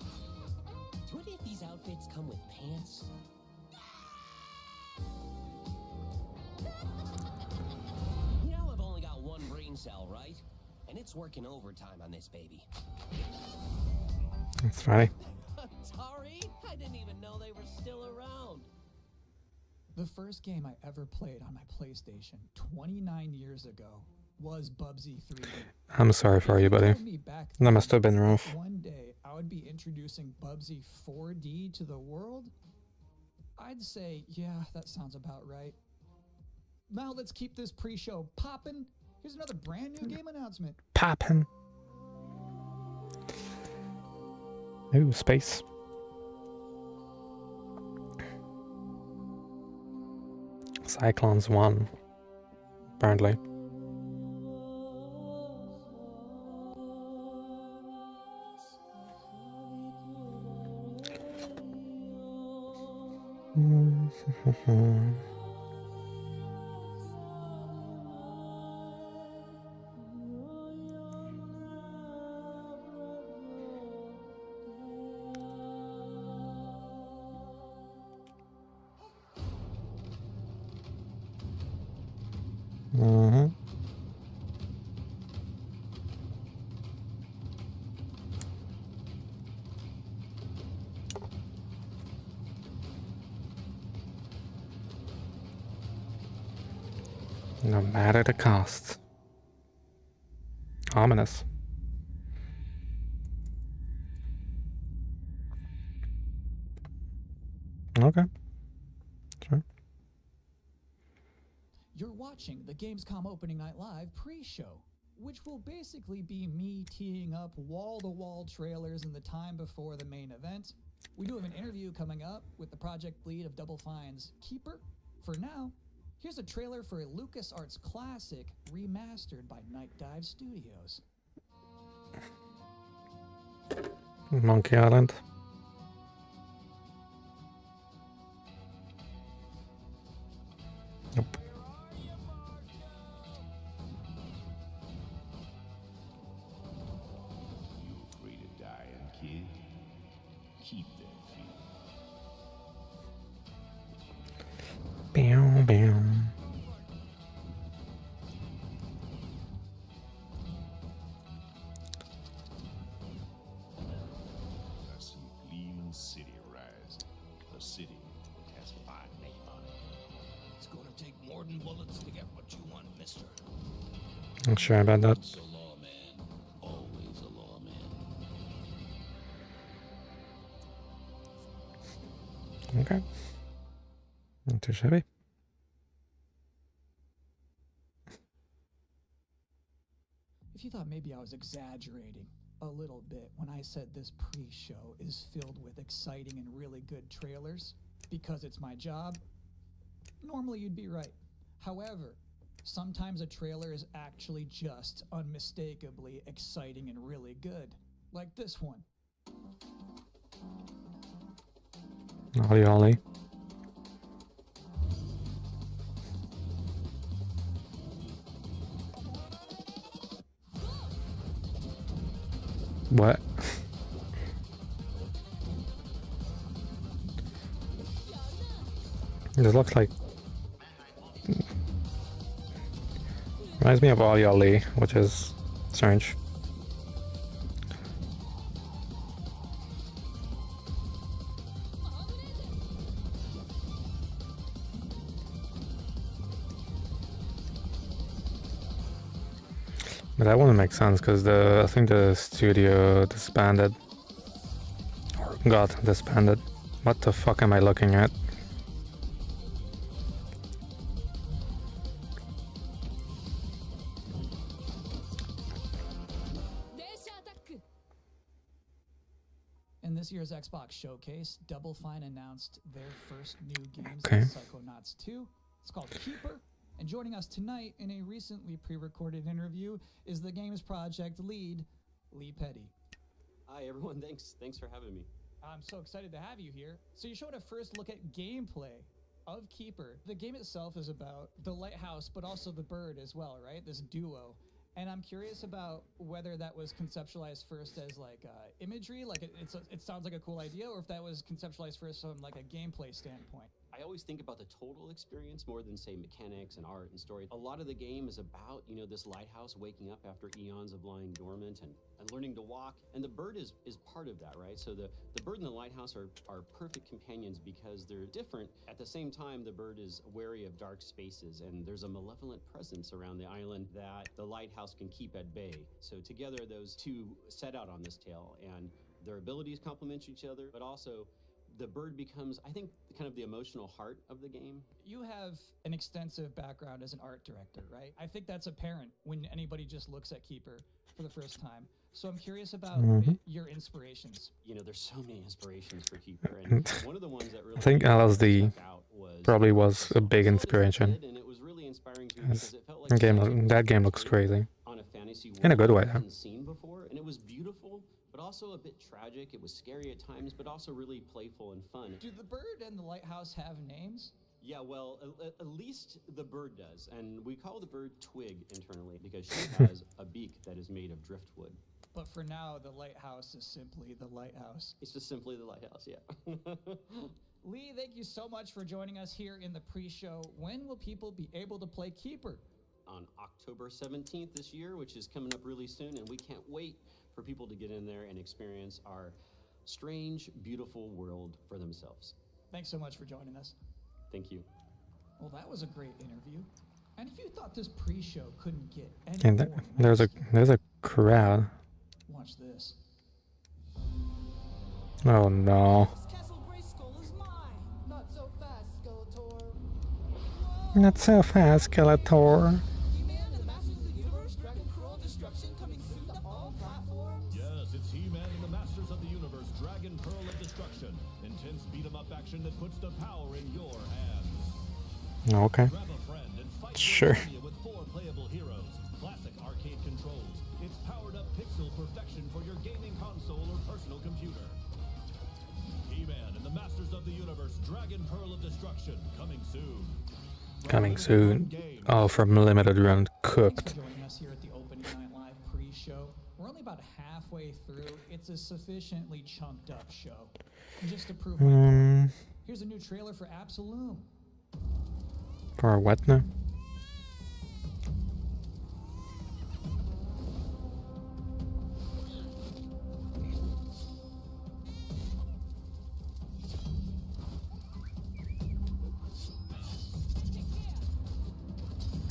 Do any of these outfits come with pants? You know I've only got one brain cell, right? And it's working overtime on this baby.
That's funny.
Sorry, I didn't even know they were still around.
The first game I ever played on my PlayStation 29 years ago was Bubsy 3D.
I'm sorry for you, buddy.
told me back
That must have been rough.
one day I would be introducing Bubsy 4D to the world, I'd say, yeah, that sounds about right. Now let's keep this pre-show poppin'. Here's another brand new game announcement.
Poppin'. Ooh, space. Cyclones 1. Apparently. Mm-hmm. No matter the cost. Ominous. Okay. Sure.
You're watching the Gamescom Opening Night Live pre-show, which will basically be me teeing up wall-to-wall trailers in the time before the main event. We do have an interview coming up with the project lead of Double Fine's Keeper. For now, here's a trailer for a LucasArts classic remastered by Night Dive Studios.
Monkey Island. Nope.
You afraid of dying, kid? Keep that feeling.
Bow, bow.
I see a gleaming city rise. A city that has my name on it.
It's gonna take more than bullets to get what you want, mister.
Not sure about that.
Once a lawman, always a lawman.
Okay. Not too shabby.
If you thought maybe I was exaggerating a little bit when I said this pre-show is filled with exciting and really good trailers because it's my job, normally you'd be right. However, sometimes a trailer is actually just unmistakably exciting and really good, like this one.
Ollie Ollie. What? This looks like... reminds me of Ollie Ollie, which is strange. But that wouldn't make sense because I think the studio disbanded. Or got disbanded. What the fuck am I looking at?
In this year's Xbox Showcase, Double Fine announced their first new games,
Okay.
Psychonauts 2. It's called Keeper. And joining us tonight in a recently pre-recorded interview is the game's project lead, Lee Petty.
Hi everyone, thanks for having me.
I'm so excited to have you here. So you showed a first look at gameplay of Keeper. The game itself is about the lighthouse, but also the bird as well, right? This duo. And I'm curious about whether that was conceptualized first as like imagery, like it sounds like a cool idea, or if that was conceptualized first from like a gameplay standpoint.
I always think about the total experience more than say mechanics and art and story. A lot of the game is about, this lighthouse waking up after eons of lying dormant and learning to walk. And the bird is part of that, right? So the bird and the lighthouse are perfect companions because they're different. At the same time, the bird is wary of dark spaces and there's a malevolent presence around the island that the lighthouse can keep at bay. So together those two set out on this tale and their abilities complement each other, but also the bird becomes, I think, kind of the emotional heart of the game.
You have an extensive background as an art director, right? I think that's apparent when anybody just looks at Keeper for the first time. So I'm curious about your inspirations.
There's so many inspirations for Keeper, and one of the ones that really
I think LSD
stuck out was
probably was a big inspiration.
and it was really inspiring to me because it felt like
That game looks crazy.
on a fantasy world
In a good way,
I
though.
hadn't seen before, and it was beautiful, but also a bit tragic. It was scary at times, but also really playful and fun.
Do the bird and the lighthouse have names?
Yeah, well, at least the bird does, and we call the bird Twig internally because she has a beak that is made of driftwood.
But for now, the lighthouse is simply the lighthouse.
It's just simply the lighthouse, yeah.
Lee, thank you so much for joining us here in the pre-show. When will people be able to play Keeper?
On October 17th this year, which is coming up really soon, and we can't wait for people to get in there and experience our strange, beautiful world for themselves.
Thanks so much for joining us.
Thank you.
Well, that was a great interview. And if you thought this pre-show couldn't get any
And
more
there's a crowd.
watch this.
Oh no.
Castle Grayskull is mine. Not so fast, Skeletor.
Not so fast, Skeletor.
He-Man and the Masters of the Universe, Dragon Pearl Destruction coming soon to all platforms.
Yes, it's He-Man and the Masters of the Universe, Dragon Pearl of Destruction. Intense beat-em-up action that puts the power in your hands.
Okay.
Grab a friend and fight
Sure.
with 4 playable heroes. Classic arcade controls. It's powered-up pixel perfection for your gaming console or personal computer. He-Man and the Masters of the Universe, Dragon Pearl of Destruction, coming soon.
Coming soon. Oh, from limited run,
Thanks
cooked.
for joining us here at the Opening Night Live pre-show. We're only about halfway through. It's a sufficiently chunked up show. And just to prove my point, here's a new trailer for Absolum.
For what now?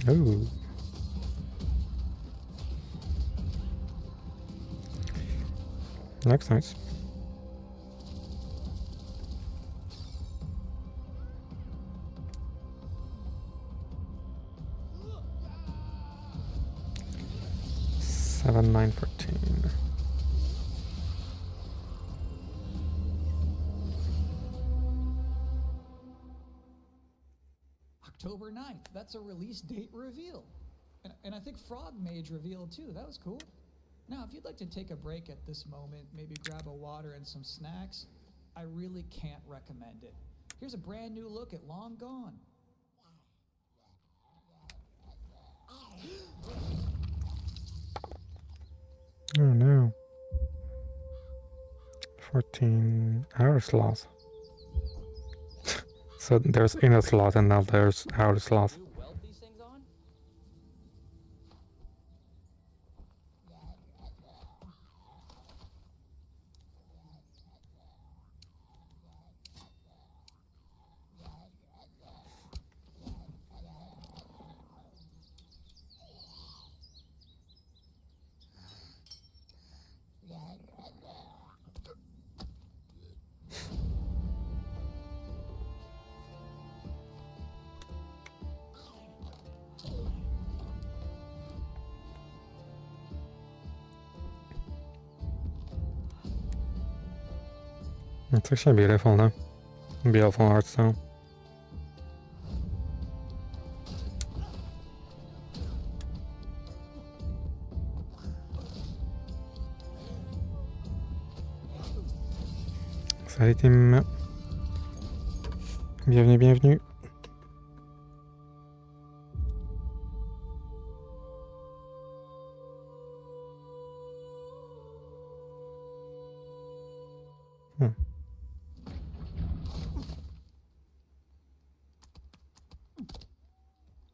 Ooh. Looks nice. Seven, 9, 14.
October 9th. That's a release date reveal. And I think Frog Mage revealed too. That was cool. Now, if you'd like to take a break at this moment, maybe grab a water and some snacks, I really can't recommend it. Here's a brand new look at Long Gone.
Oh no. 14 hour slots. So there's inner slot and now there's outer slot.
You weld these things on?
It's actually beautiful, no? Beautiful art style. Salut team. Bienvenue, bienvenue.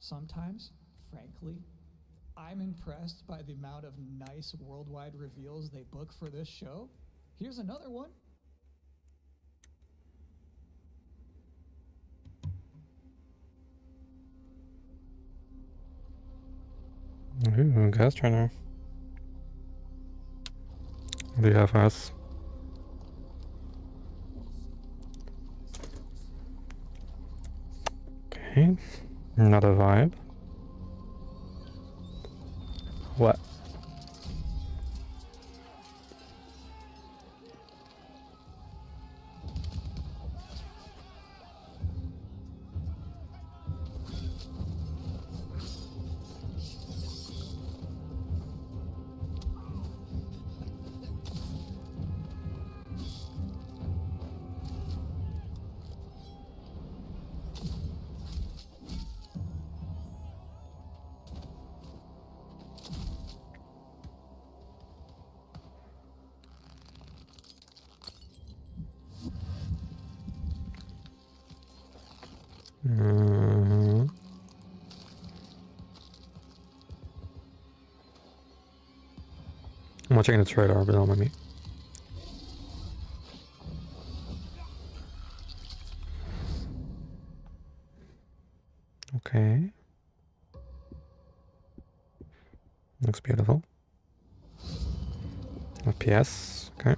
Sometimes, frankly, I'm impressed by the amount of nice worldwide reveals they book for this show. Here's another one.
Ooh, Ghost Trainer. What do you have for us? Okay, not a vibe. What? I'm watching the trailer, but don't me. Okay. Looks beautiful. FPS, okay.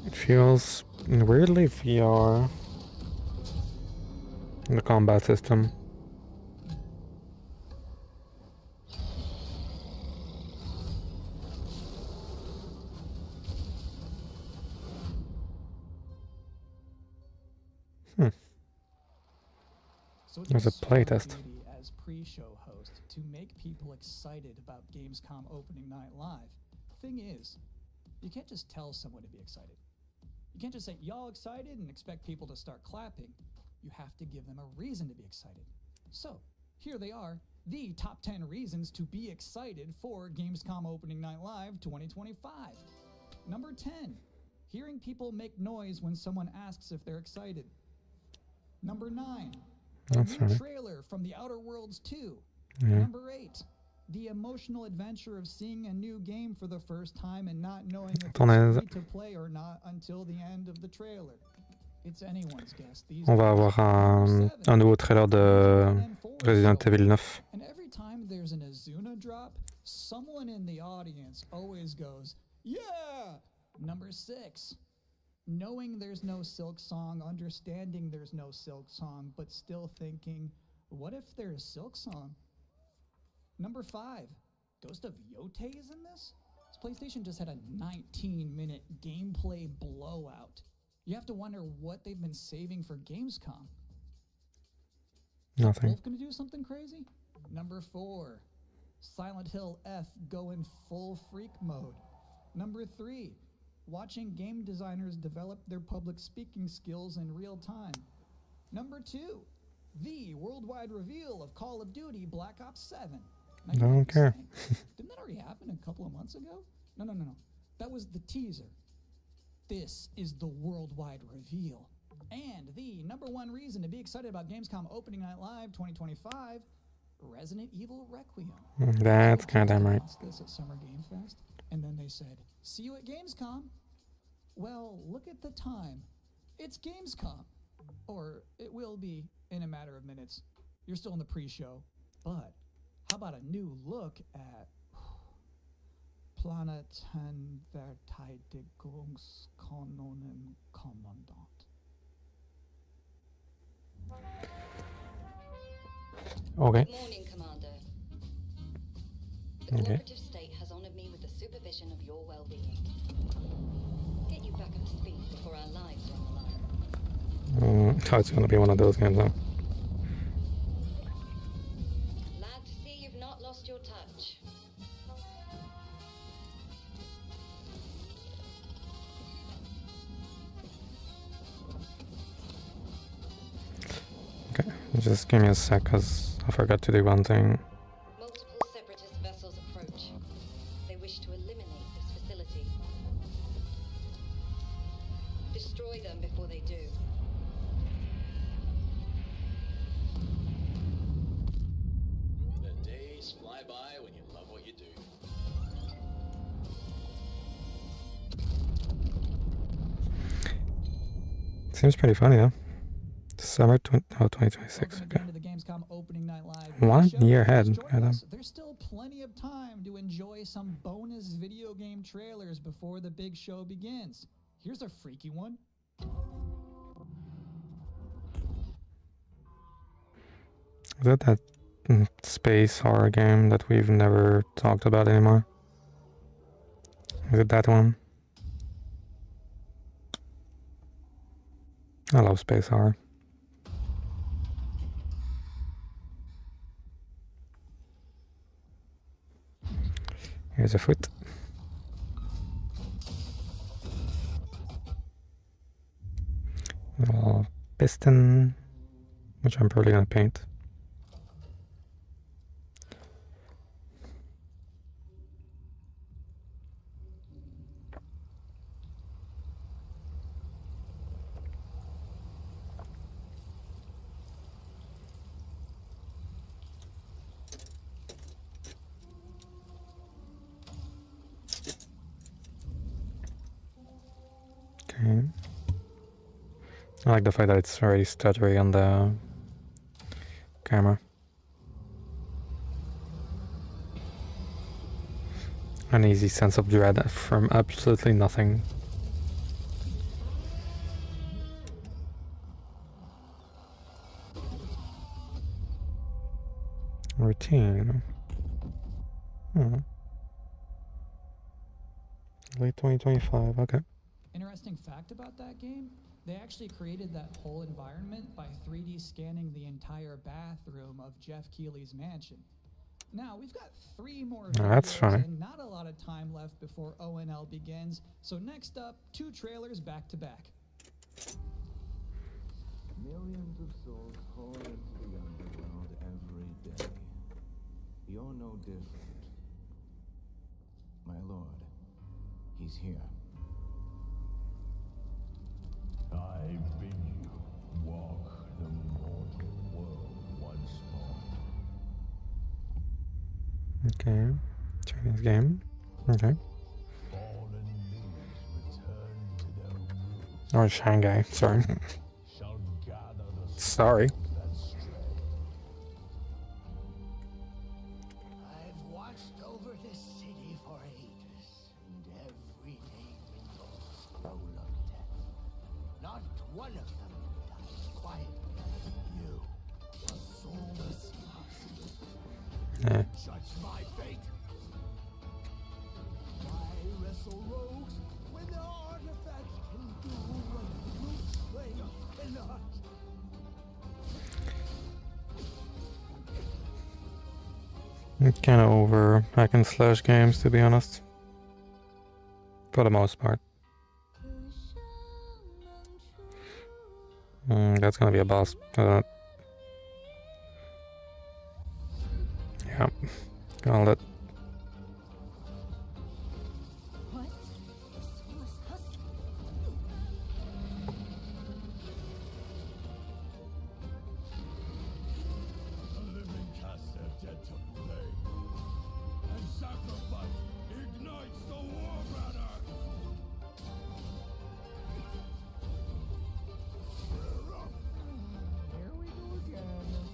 It feels weirdly VR. The combat system.
So it's
There's a
my sworn
playtest.
duty as pre-show host to make people excited about Gamescom opening night live. Thing is, you can't just tell someone to be excited. You can't just say, y'all excited, and expect people to start clapping. You have to give them a reason to be excited. So, here they are, the top 10 reasons to be excited for Gamescom Opening Night Live 2025. Number 10, hearing people make noise when someone asks if they're excited. Number 9, a
That's
new
funny.
trailer from The Outer Worlds 2.
Yeah.
Number 8, the emotional adventure of seeing a new game for the first time and not knowing if
Attendez.
it's free to play or not until the end of the trailer. It's anyone's guess these
On va
days.
avoir
Number 7,
un nouveau trailer de
M4
Resident
showing.
Evil 9.
And every time there's an Azuna drop, someone in the audience always goes, yeah! Number 6, knowing there's no Silk Song, understanding there's no Silk Song, but still thinking, what if there's Silk Song? Number 5, Ghost of Yote is in this? PlayStation just had a 19-minute gameplay blowout. You have to wonder what they've been saving for Gamescom.
Nothing.
Wolf gonna do something crazy? Number 4, Silent Hill F going full freak mode. Number 3, watching game designers develop their public speaking skills in real time. Number 2, the worldwide reveal of Call of Duty Black Ops 7. Now, you
Don't
might be
care.
saying, didn't that already happen a couple of months ago? No. That was the teaser. This is the worldwide reveal. And the number one reason to be excited about Gamescom Opening Night Live 2025, Resident Evil Requiem.
That's kind of right.
Announced this at Summer Game Fest, and then they said, see you at Gamescom. Well, look at the time. It's Gamescom. Or it will be in a matter of minutes. You're still in the pre-show. But how about a new look at Planeten Verteidigungskanonen Kommandant.
Okay.
Good morning, Commander. The
Okay.
cooperative state has honored me with the supervision of your well-being. Get you back up to speed before our lives are on the line.
Oh, it's gonna be one of those games, huh?
Glad to see you've not lost your touch.
Okay, just give me a sec, cause I forgot to do one thing.
Multiple separatist vessels approach. They wish to eliminate this facility. Destroy them before they do.
The days fly by when you love what you do.
Seems pretty funny, though. Summer 2026.
Welcome
Okay.
again to the Gamescom Opening Night Live.
1
show.
year ahead.
Just join
Adam.
us. There's still plenty of time to enjoy some bonus video game trailers before the big show begins. Here's a freaky one.
Is that space horror game that we've never talked about anymore? Is it that one? I love space horror. Here's a foot. A little piston, which I'm probably gonna paint. Okay. I like the fact that it's already stuttery on the camera. An easy sense of dread from absolutely nothing. Routine. Late 2025, okay.
Interesting fact about that game, they actually created that whole environment by 3D scanning the entire bathroom of Jeff Keighley's mansion. Now, we've got 3 more videos
That's funny.
and not a lot of time left before ONL begins. So next up, 2 trailers back to back.
Millions of souls pour into the underworld every day. You're no different. My lord, he's here.
I bid you walk the mortal world once more.
Okay. Chinese game. Okay.
Fallen leaves return to their roots.
Or Shanghai, sorry.
Shall gather the
Sorry.
souls that stray.
I've watched over this city for ages, and every name in your scroll of death. Not one of them dies quietly. You, a soulless husk.
Yeah.
Judge my fate. Why wrestle rogues when their artifacts can do what brute strength cannot?
I'm kind of over hack and slash games, to be honest. For the most part. That's gonna be a boss. Yeah. Called it.
What? Soulless husk?
The living cast their dead to flame, and sacrifice ignites the war banner.
Here we go again.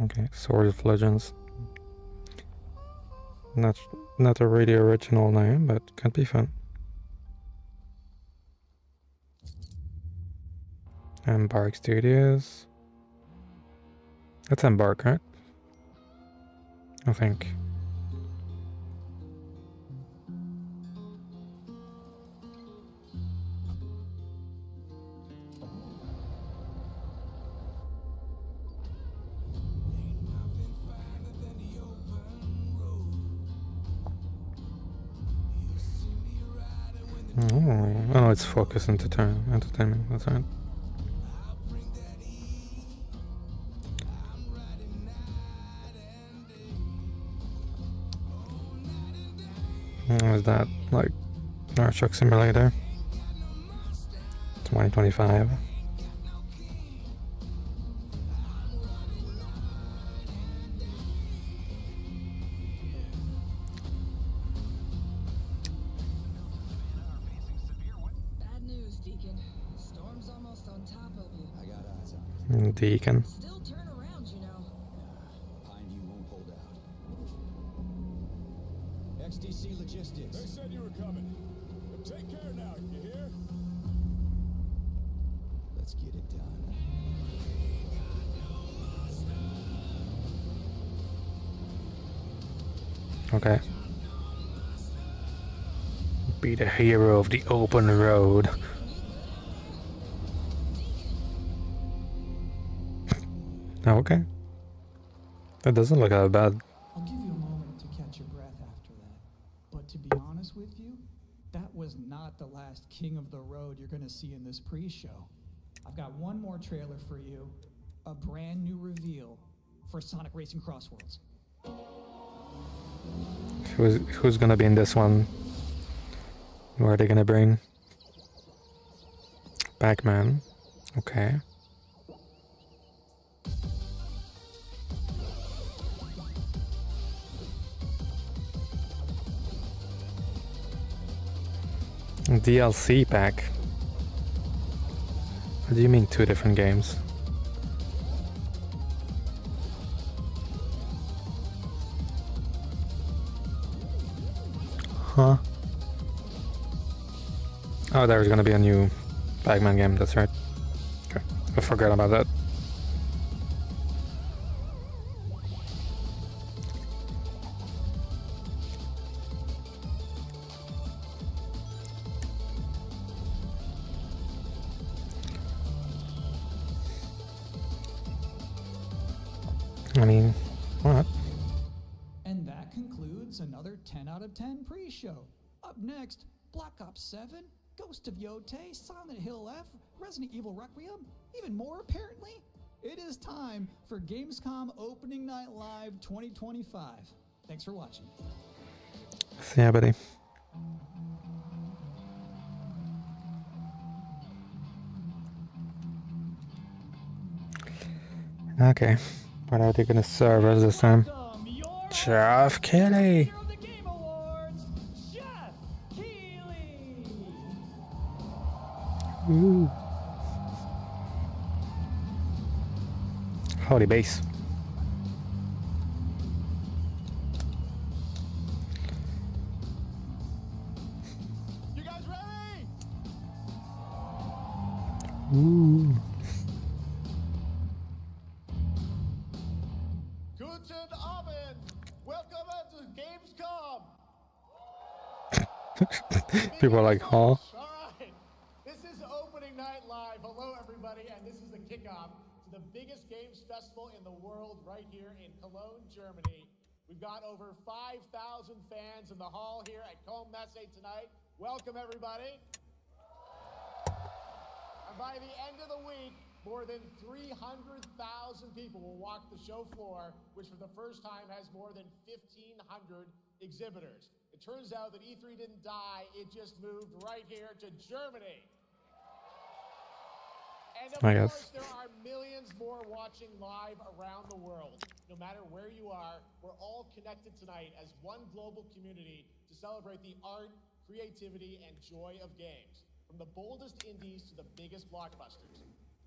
Okay, Sword of Legends. Not a really original name, but could be fun. Embark Studios. That's Embark, right? I think. Oh, it's Focus Entertainment, that's right. Is that like our Truck Simulator 2025?
Bad news, Deacon. Storm's almost on top of you. I got eyes on it.
Deacon.
Still turn around, you know.
Pineview won't hold out.
XDC Logistics. They said you were coming. But take care now, you hear?
Let's get it done.
Okay. Be the hero of the open road. Okay. That doesn't look that bad.
I'll give you a moment to catch your breath after that. But to be honest with you, that was not the last king of the road you're going to see in this pre-show. I've got one more trailer for you, a brand new reveal for Sonic Racing Crossworlds.
Who's gonna be in this one? Who are they gonna bring? Pac-Man. Okay. DLC pack. What do you mean 2 different games? Huh? Oh, there's gonna be a new Pac-Man game, that's right. Okay, I forgot about that. I mean, what?
And that concludes another 10 out of 10 pre-show. Up next, Black Ops 7, Ghost of Yotei, Silent Hill F, Resident Evil Requiem, even more apparently. It is time for Gamescom Opening Night Live 2025. Thanks for watching.
See ya, buddy. Okay, what are they gonna serve us this time? Jeff Keighley! Ooh. Holy base.
You guys ready?
Ooh.
Guten Abend. Welcome to Gamescom.
People are like, huh?
All right. This is opening night live. Hello, everybody, and this is the kickoff to the biggest games festival in the world right here in Cologne, Germany. We've got over 5,000 fans in the hall here at Cologne Messe tonight. Welcome, everybody. And by the end of the week, more than 300,000 people will walk the show floor, which for the first time has more than 1,500 exhibitors. It turns out that E3 didn't die, it just moved right here to Germany. And of course, there are millions more watching live around the world. No matter where you are, we're all connected tonight as one global community to celebrate the art, creativity, and joy of games. From the boldest indies to the biggest blockbusters.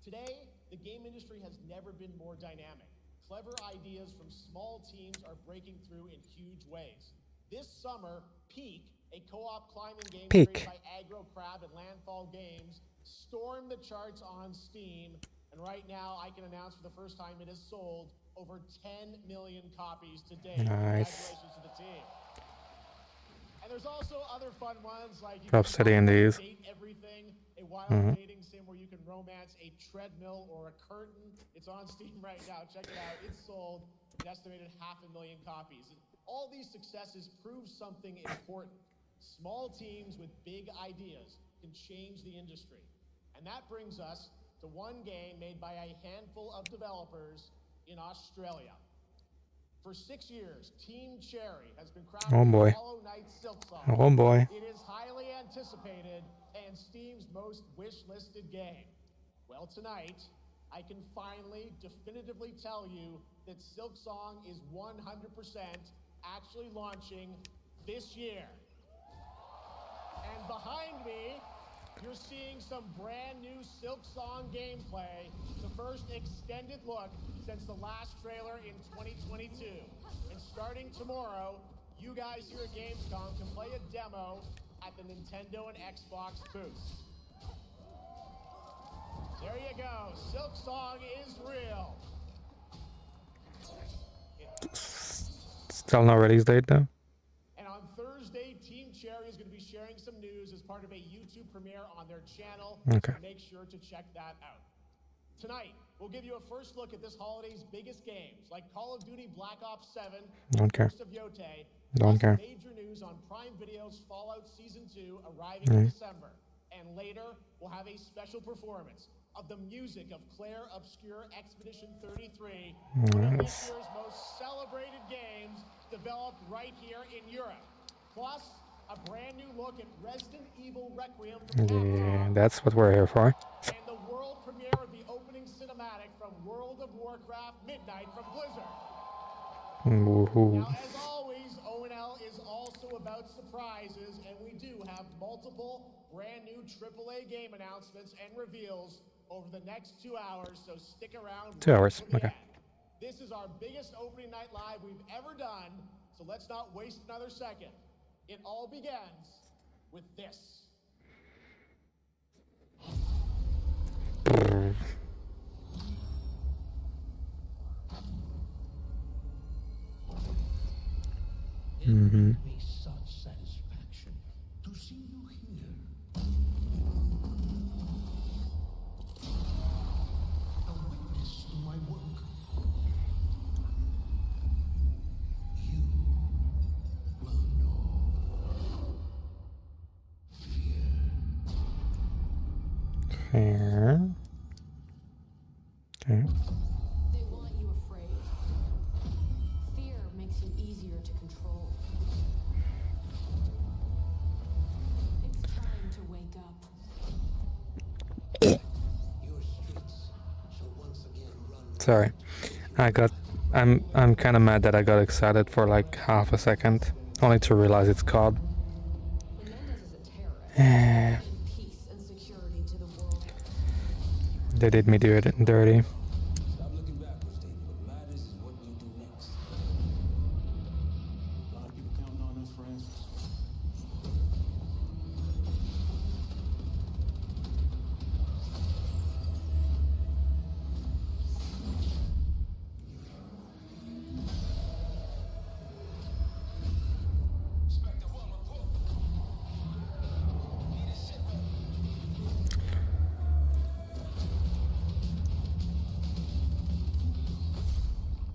Today, the game industry has never been more dynamic.
clever ideas from small teams are breaking through in huge ways. This summer, Peak, a co-op climbing game created by Aggro Crab and Landfall Games, stormed the charts on Steam, and right now I can announce for the first time it has sold over 10 million copies to date.
Nice.
Congratulations to the team. And there's also other fun ones like you
Drop
can
steady in these.
Date Everything, a wild dating sim where you can romance a treadmill or a curtain. It's on Steam right now. Check it out. It's sold an estimated 500,000 copies. All these successes prove something important. Small teams with big ideas can change the industry. And that brings us to one game made by a handful of developers in Australia. For 6 years, Team Cherry has been crafting Hollow Knight Silksong.
Oh boy.
It is highly anticipated and Steam's most wish-listed game. Well, tonight, I can finally definitively tell you that Silksong is 100% actually launching this year. And behind me, you're seeing some brand new Silksong gameplay, the first extended look since the last trailer in 2022. And starting tomorrow, you guys here at Gamescom can play a demo at the Nintendo and Xbox booths. There you go, Silksong is real.
Still no release date though.
And on Thursday, Team Cherry is going to be sharing some news as part of a YouTube premiere on their channel.
Okay.
So make sure to check that out. Tonight, we'll give you a first look at this holiday's biggest games, like Call of Duty Black Ops 7,
Don't care.
Ghost of Yote,
Don't care.
major news on Prime Video's Fallout Season 2 arriving in December. And later, we'll have a special performance of the music of Claire Obscure Expedition 33, one of this year's most celebrated games developed right here in Europe. Plus, a brand new look at Resident Evil Requiem from
Yeah, that's what we're here for.
and the world premiere of the opening cinematic from World of Warcraft Midnight from Blizzard. Now, as always, ONL is also about surprises, and we do have multiple brand new AAA game announcements and reveals over the next 2 hours, so stick around.
2 hours, okay.
This is our biggest opening night live we've ever done, so let's not waste another second. It all begins with this.
It gives me such satisfaction to see you here. A witness to my work. You will know fear.
Fair. Okay.
They want you afraid. Fear makes you easier to control. It's time to wake up.
Your streets shall once again run.
Sorry. I'm kind of mad that I got excited for like half a second, only to realize it's COD.
Menendez is a terrorist. Peace and security to the world.
They did me do it dirty.
Stop looking backwards, David. What matters is what we do next.
A lot of people counting on us for answers.
Inspector One, report. Need a sit rep.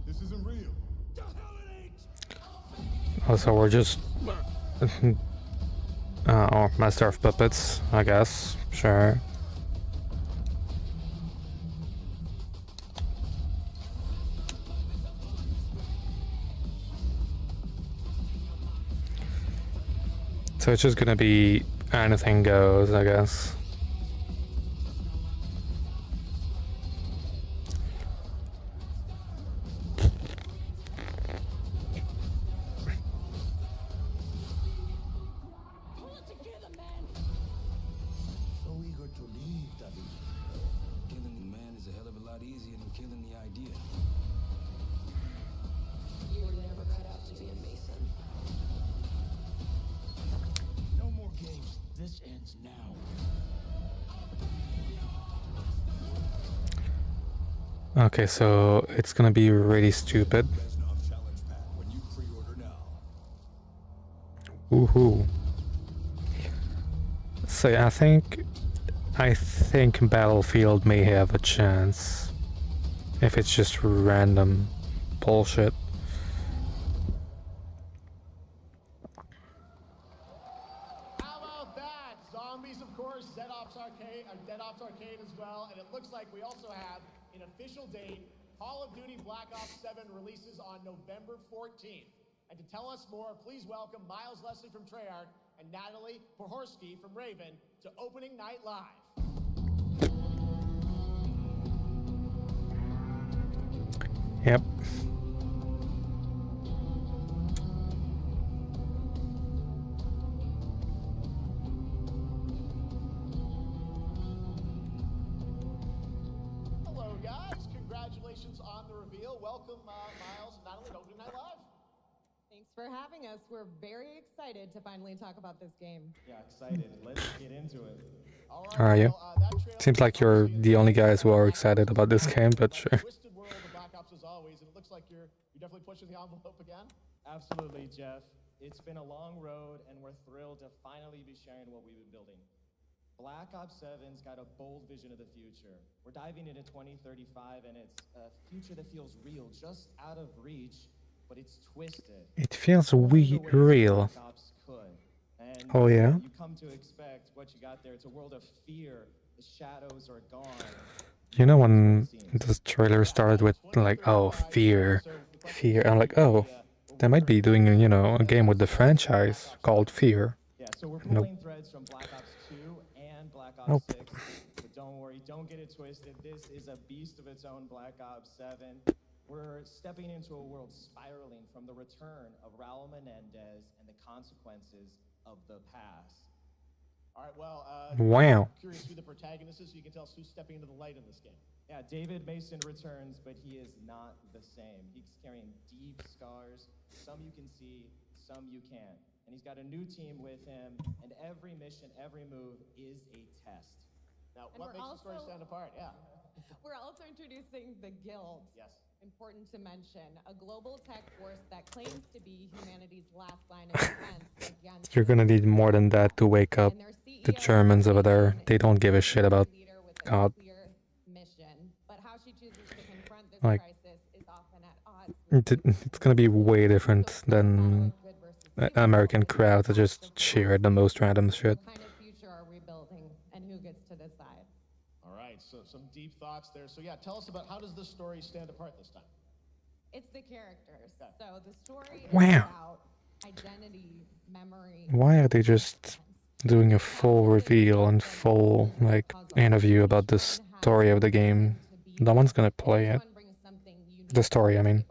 This isn't real.
Also, we're just Master of Puppets, I guess. Sure. So it's just gonna be anything goes, I guess.
Pull it together, man!
So eager to leave, David.
Killing the man is a hell of a lot easier than killing the idea.
Bubsy and Mason.
No more games. This ends now.
Okay, so it's gonna be really stupid. Woohoo. So yeah, I think Battlefield may have a chance if it's just random bullshit.
How about that? Zombies, of course, Dead Ops Arcade as well, and it looks like we also have an official date. Call of Duty Black Ops 7 releases on November 14th. And to tell us more, please welcome Miles Leslie from Treyarch and Natalie Pohorsky from Raven to Opening Night Live.
Yep.
Hello, guys. Congratulations on the reveal. Welcome, Miles and Natalie to Opening Night Live.
Thanks for having us. We're very excited to finally talk about this game.
Yeah, excited. Let's get into it.
Are you? Seems like you're the only guys who are excited about this game, but sure.
Twisted world of Black Ops as always, and it looks like you're definitely pushing the envelope again.
Absolutely, Jeff. It's been a long road, and we're thrilled to finally be sharing what we've been building. Black Ops 7's got a bold vision of the future. We're diving into 2035, and it's a future that feels real, just out of reach, but it's twisted.
It feels real.
And
oh yeah?
You come to expect what you got there. It's a world of fear. The shadows are gone.
You know when this trailer started with like, oh, fear, I'm like, oh, they might be doing, you know, a game with the franchise called Fear.
Yeah, so we're pulling threads from Black Ops 2 and Black Ops 6. But don't worry, don't get it twisted. This is a beast of its own, Black Ops 7. We're stepping into a world spiraling from the return of Raul Menendez and the consequences of the past.
All right, well,
wow.
I'm curious who the protagonist is, so you can tell us who's stepping into the light in this game.
Yeah, David Mason returns, but he is not the same. He's carrying deep scars. Some you can see, some you can't. And he's got a new team with him, and every mission, every move is a test.
Now, what makes the story stand apart? Yeah.
We're also introducing the Guild.
Yes.
Important to mention, a global tech force that claims to be humanity's last line of defense against...
You're gonna need more than that to wake up the Germans over there. They don't give a shit about God.
Mission, but how she chooses to confront this
like,
crisis is often at odds.
It's gonna be way different than American crowd that just cheer at the most random shit.
What kind of future are we building, and who gets to decide?
All right, so some deep thoughts there. So yeah, tell us about how does this story stand apart this time?
It's the characters. So the story is
Wow.
about identity, memory.
Why are they just doing a full reveal and full like interview about the story of the game? No one's gonna play it. The story, I mean.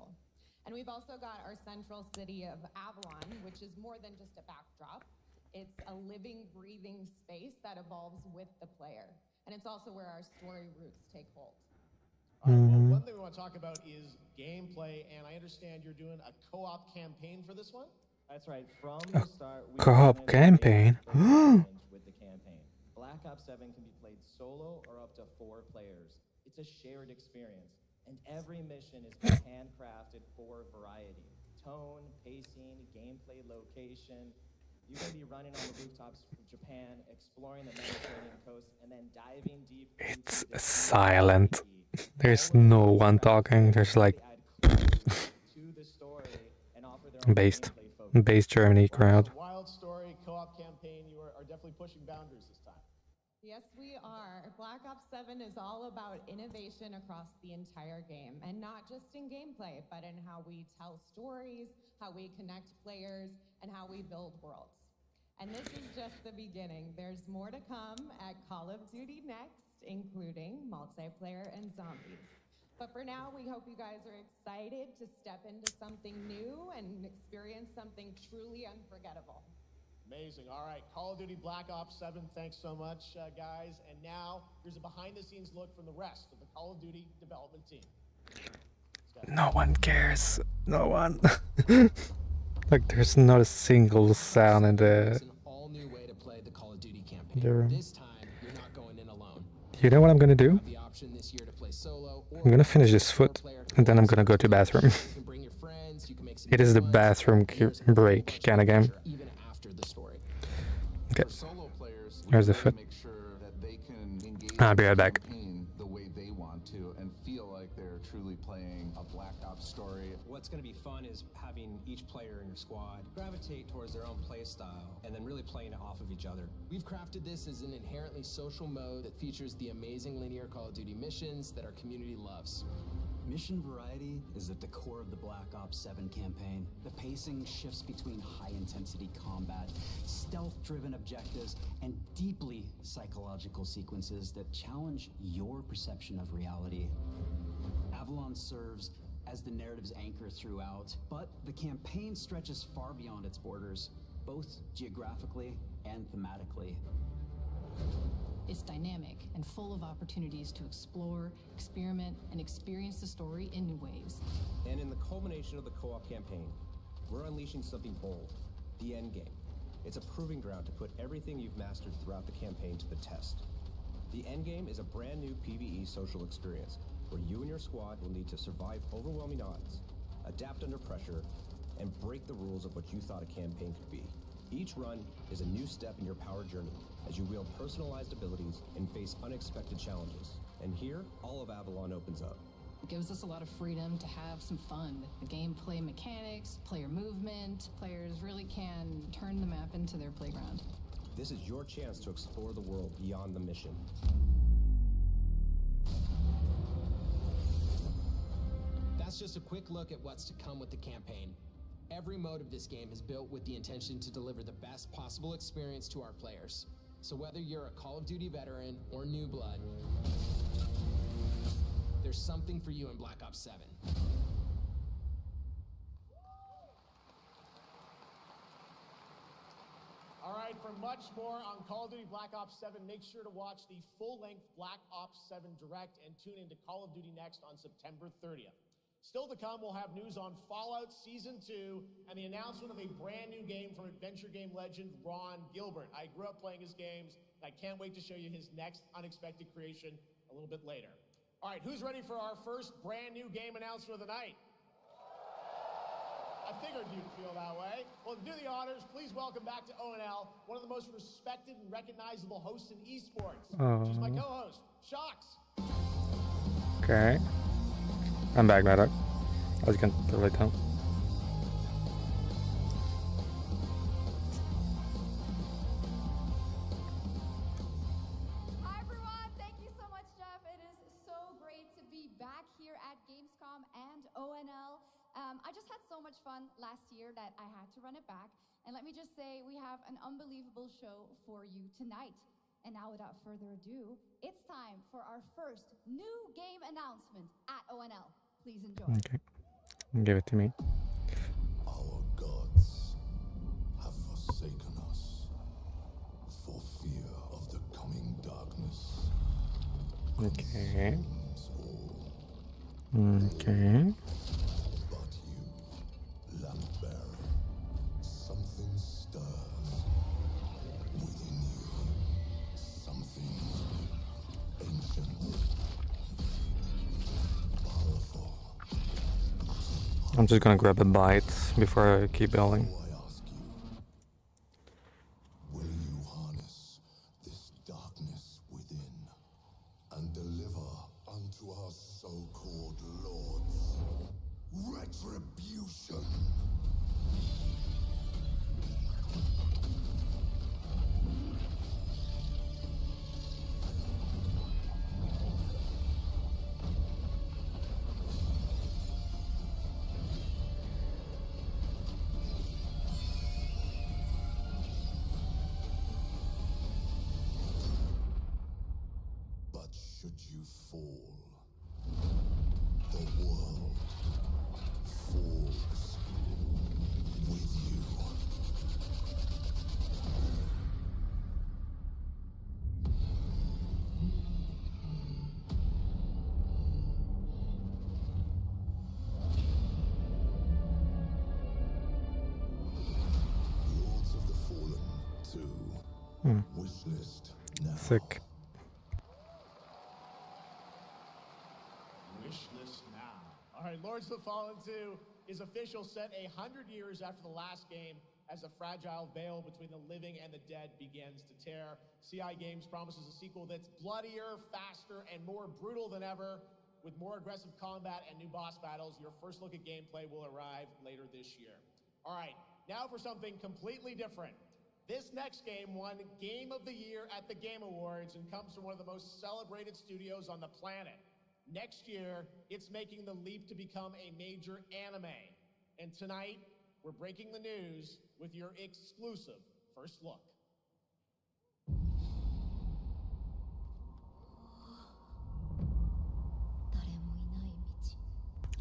And we've also got our central city of Avalon, which is more than just a backdrop. It's a living, breathing space that evolves with the player. And it's also where our story roots take hold.
All right, well, one thing we want to talk about is gameplay, and I understand you're doing a co-op campaign for this one?
That's right. From the start, we
Co-op campaign?
with the campaign. Black Ops 7 can be played solo or up to 4 players. It's a shared experience, and every mission is been handcrafted for variety. Tone, pacing, gameplay location. You're going to be running on the rooftops of Japan, exploring the Mediterranean coast, and then diving deep
It's silent. There's no one talking. There's like based Germany crowd.
Wild story, co-op campaign. You are definitely pushing boundaries this time.
Yes, we are. Black Ops 7 is all about innovation across the entire game, and not just in gameplay, but in how we tell stories, how we connect players, and how we build worlds. And this is just the beginning. There's more to come at Call of Duty Next, including multiplayer and zombies. But for now, we hope you guys are excited to step into something new and experience something truly unforgettable.
Amazing. All right, Call of Duty Black Ops 7, thanks so much, guys. And now, here's a behind-the-scenes look from the rest of the Call of Duty development team.
No one cares. No one. Like, there's not a single sound in the
all-new way to play the Call of Duty campaign.
room.
This time, you're not going in alone.
You know what I'm gonna do?
The option this year to play solo or
I'm gonna finish this foot, and then I'm gonna go to bathroom.
you can bring your friends, you can make some
It is the
new ones,
bathroom break kind of game.
even after the story.
Okay.
For solo players,
Here's the
we
foot.
make sure that they can engage
I'll be right
in the
back.
campaign the way they want to and feel like they're truly playing a Black Ops story.
What's going to be fun is having each player in your squad gravitate towards their own play style and then really playing it off of each other.
We've crafted this as an inherently social mode that features the amazing linear Call of Duty missions that our community loves.
Mission variety is at the core of the Black Ops 7 campaign. The pacing shifts between high-intensity combat, stealth-driven objectives, and deeply psychological sequences that challenge your perception of reality. Avalon serves as the narrative's anchor throughout, but the campaign stretches far beyond its borders, both geographically and thematically.
It's dynamic and full of opportunities to explore, experiment, and experience the story in new ways.
And in the culmination of the co-op campaign, we're unleashing something bold, the endgame. It's a proving ground to put everything you've mastered throughout the campaign to the test. The endgame is a brand new PvE social experience where you and your squad will need to survive overwhelming odds, adapt under pressure, and break the rules of what you thought a campaign could be. Each run is a new step in your power journey as you wield personalized abilities and face unexpected challenges. And here, all of Avalon opens up.
It gives us a lot of freedom to have some fun. The gameplay mechanics, player movement, players really can turn the map into their playground.
This is your chance to explore the world beyond the mission.
That's just a quick look at what's to come with the campaign. Every mode of this game is built with the intention to deliver the best possible experience to our players. So whether you're a Call of Duty veteran or new blood, there's something for you in Black Ops 7.
All right, for much more on Call of Duty Black Ops 7, make sure to watch the full-length Black Ops 7 Direct and tune into Call of Duty Next on September 30th. Still to come, we'll have news on Fallout Season 2 and the announcement of a brand new game from adventure game legend Ron Gilbert. I grew up playing his games, and I can't wait to show you his next unexpected creation a little bit later. All right, who's ready for our first brand new game announcement of the night? I figured you'd feel that way. Well, to do the honors, please welcome back to ONL, one of the most respected and recognizable hosts in esports. She's my co-host, Shox.
Okay. I'm back, Maddox. As you can probably tell.
Hi everyone, thank you so much, Jeff. It is so great to be back here at Gamescom and ONL. I just had so much fun last year that I had to run it back. And let me just say, we have an unbelievable show for you tonight. And now without further ado, it's time for our first new game announcement at ONL. Please enjoy.
Okay. Give it to me.
Our gods have forsaken us for fear of the coming darkness.
Okay. Okay.
But you, lamp bearer, something stirs within you. Something ancient, powerful.
I'm just gonna grab a bite before I keep building.
Will you harness this darkness within and deliver unto our so-called lords retribution? But should you fall, the world falls with you. wish list now.
Sick.
Wish list now. All right, Lords of the Fallen 2 is official, set 100 years after the last game, as the fragile veil between the living and the dead begins to tear. CI Games promises a sequel that's bloodier, faster, and more brutal than ever. With more aggressive combat and new boss battles, your first look at gameplay will arrive later this year. All right, now for something completely different. This next game won Game of the Year at the Game Awards and comes from one of the most celebrated studios on the planet. Next year, it's making the leap to become a major anime. And tonight, we're breaking the news with your exclusive first look.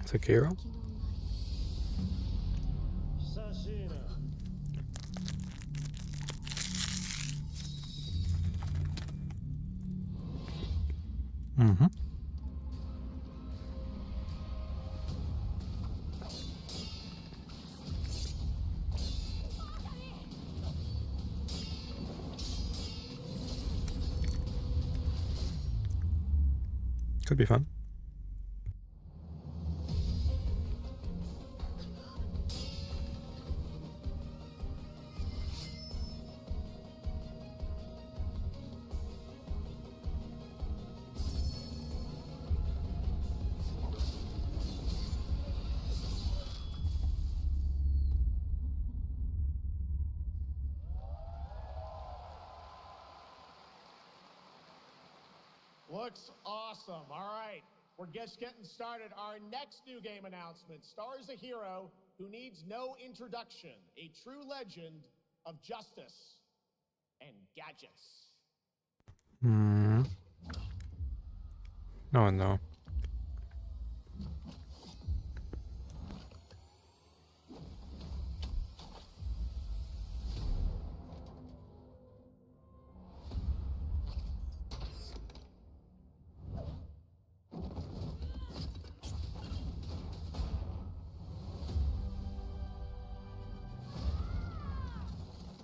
Sekiro? Mm-hmm. Could be fun.
Looks awesome. All right, we're just getting started. Our next new game announcement stars a hero who needs no introduction, a true legend of justice and gadgets.
Hmm. Oh no.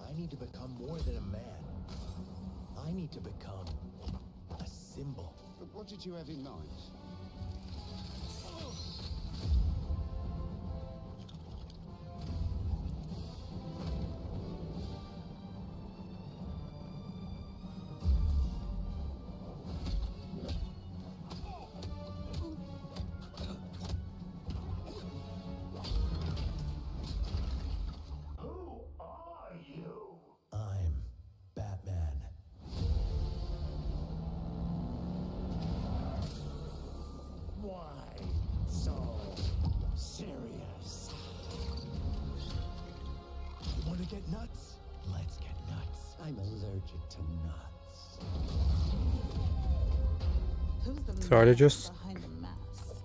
I need to become more than a man. I need to become a symbol.
But what did you have in mind?
Who are you? I'm Batman. Why so serious? You want to get nuts? Let's get nuts. I'm allergic to nuts.
Who's the
So are they
man
just
behind the mask?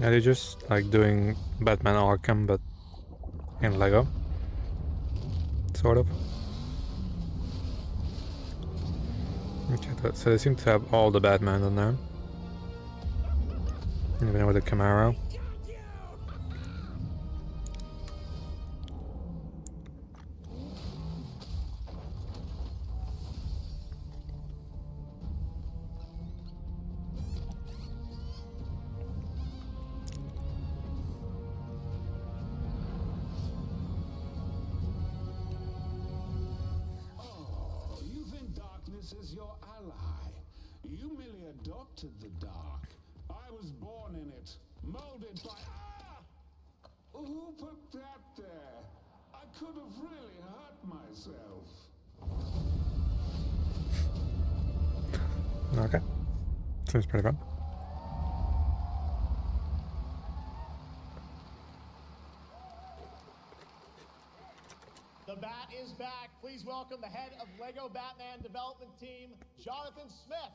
are they just like doing Batman Arkham but in Lego? Sort of. Okay, so they seem to have all the Batman in there. Even with the Camaro.
Oh, you think darkness is your ally. You merely adopted the dark. I was born in it, molded by... Ah! Who put that there? I could have really hurt myself.
Okay. Seems pretty fun.
The Bat is back. Please welcome the head of Lego Batman development team, Jonathan Smith.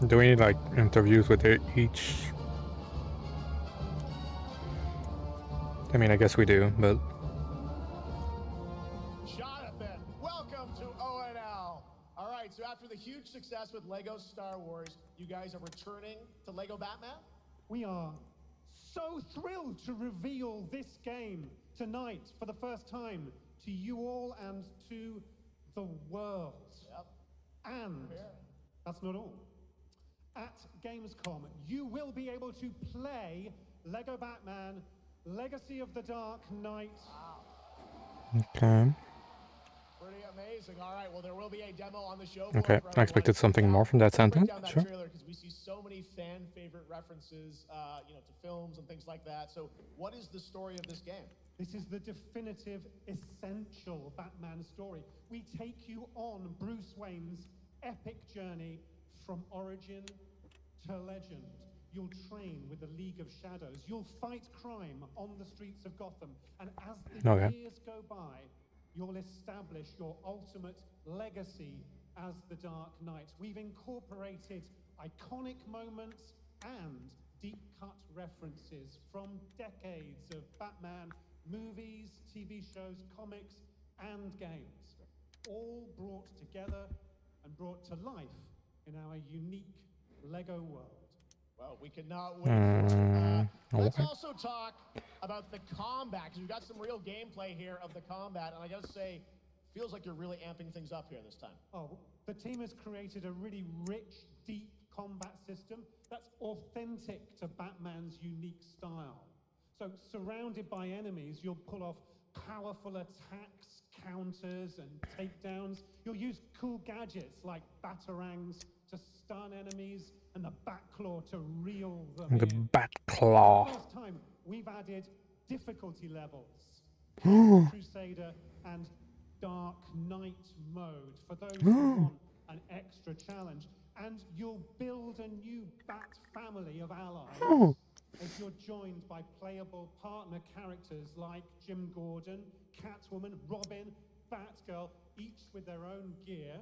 Do we need like interviews with each? I mean, I guess we do, but
Jonathan, welcome to ONL. All right, so after the huge success with Lego Star Wars, you guys are returning to Lego Batman?
We are so thrilled to reveal this game tonight for the first time to you all and to the world.
Yep.
And that's not all. At Gamescom, you will be able to play Lego Batman Legacy of the Dark Knight.
Okay.
Pretty amazing. All right, well, there will be a demo on the show.
Okay, I expected something more from that sentence. Sure.
Because we see so many fan favorite references, to films and things like that. So, what is the story of this game?
This is the definitive, essential Batman story. We take you on Bruce Wayne's epic journey from origin to legend. You'll train with the League of Shadows. You'll fight crime on the streets of Gotham. And as the years go by, you'll establish your ultimate legacy as the Dark Knight. We've incorporated iconic moments and deep-cut references from decades of Batman movies, TV shows, comics, and games, all brought together and brought to life in our unique Lego world.
Well, we cannot wait for it. Let's also talk about the combat, because we've got some real gameplay here of the combat, and I gotta say, feels like you're really amping things up here this time.
Oh, the team has created a really rich, deep combat system that's authentic to Batman's unique style. So, surrounded by enemies, you'll pull off powerful attacks, counters, and takedowns. You'll use cool gadgets like batarangs to stun enemies and the Batclaw to reel them
The
in.
Batclaw.
For the first time, we've added difficulty levels. Crusader and Dark Knight mode for those who want an extra challenge. And you'll build a new Bat family of allies as you're joined by playable partner characters like Jim Gordon, Catwoman, Robin, Batgirl, each with their own gear,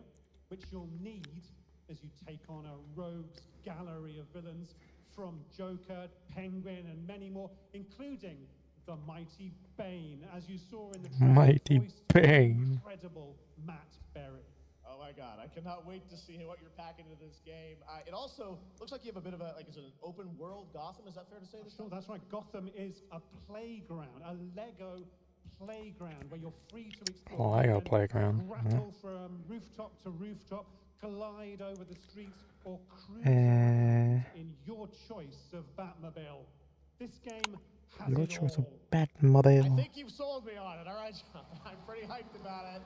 which you'll need as you take on a rogues gallery of villains from Joker, Penguin, and many more, including the Mighty Bane, as you saw in the trailer,
Mighty
voiced by
Bane.
incredible Matt Berry.
Oh my God, I cannot wait to see what you're packing into this game. It also looks like you have a bit of is it an open world Gotham? Is that fair to say?
Sure, that's right. Gotham is a playground, a Lego playground where you're free to explore.
Lego playground.
Rattle from rooftop to rooftop, glide over the streets, or cruise around in your choice of Batmobile. This game has
Your
it
choice
all.
of Batmobile.
I think you've sold me on it. All right, John. I'm pretty hyped about it.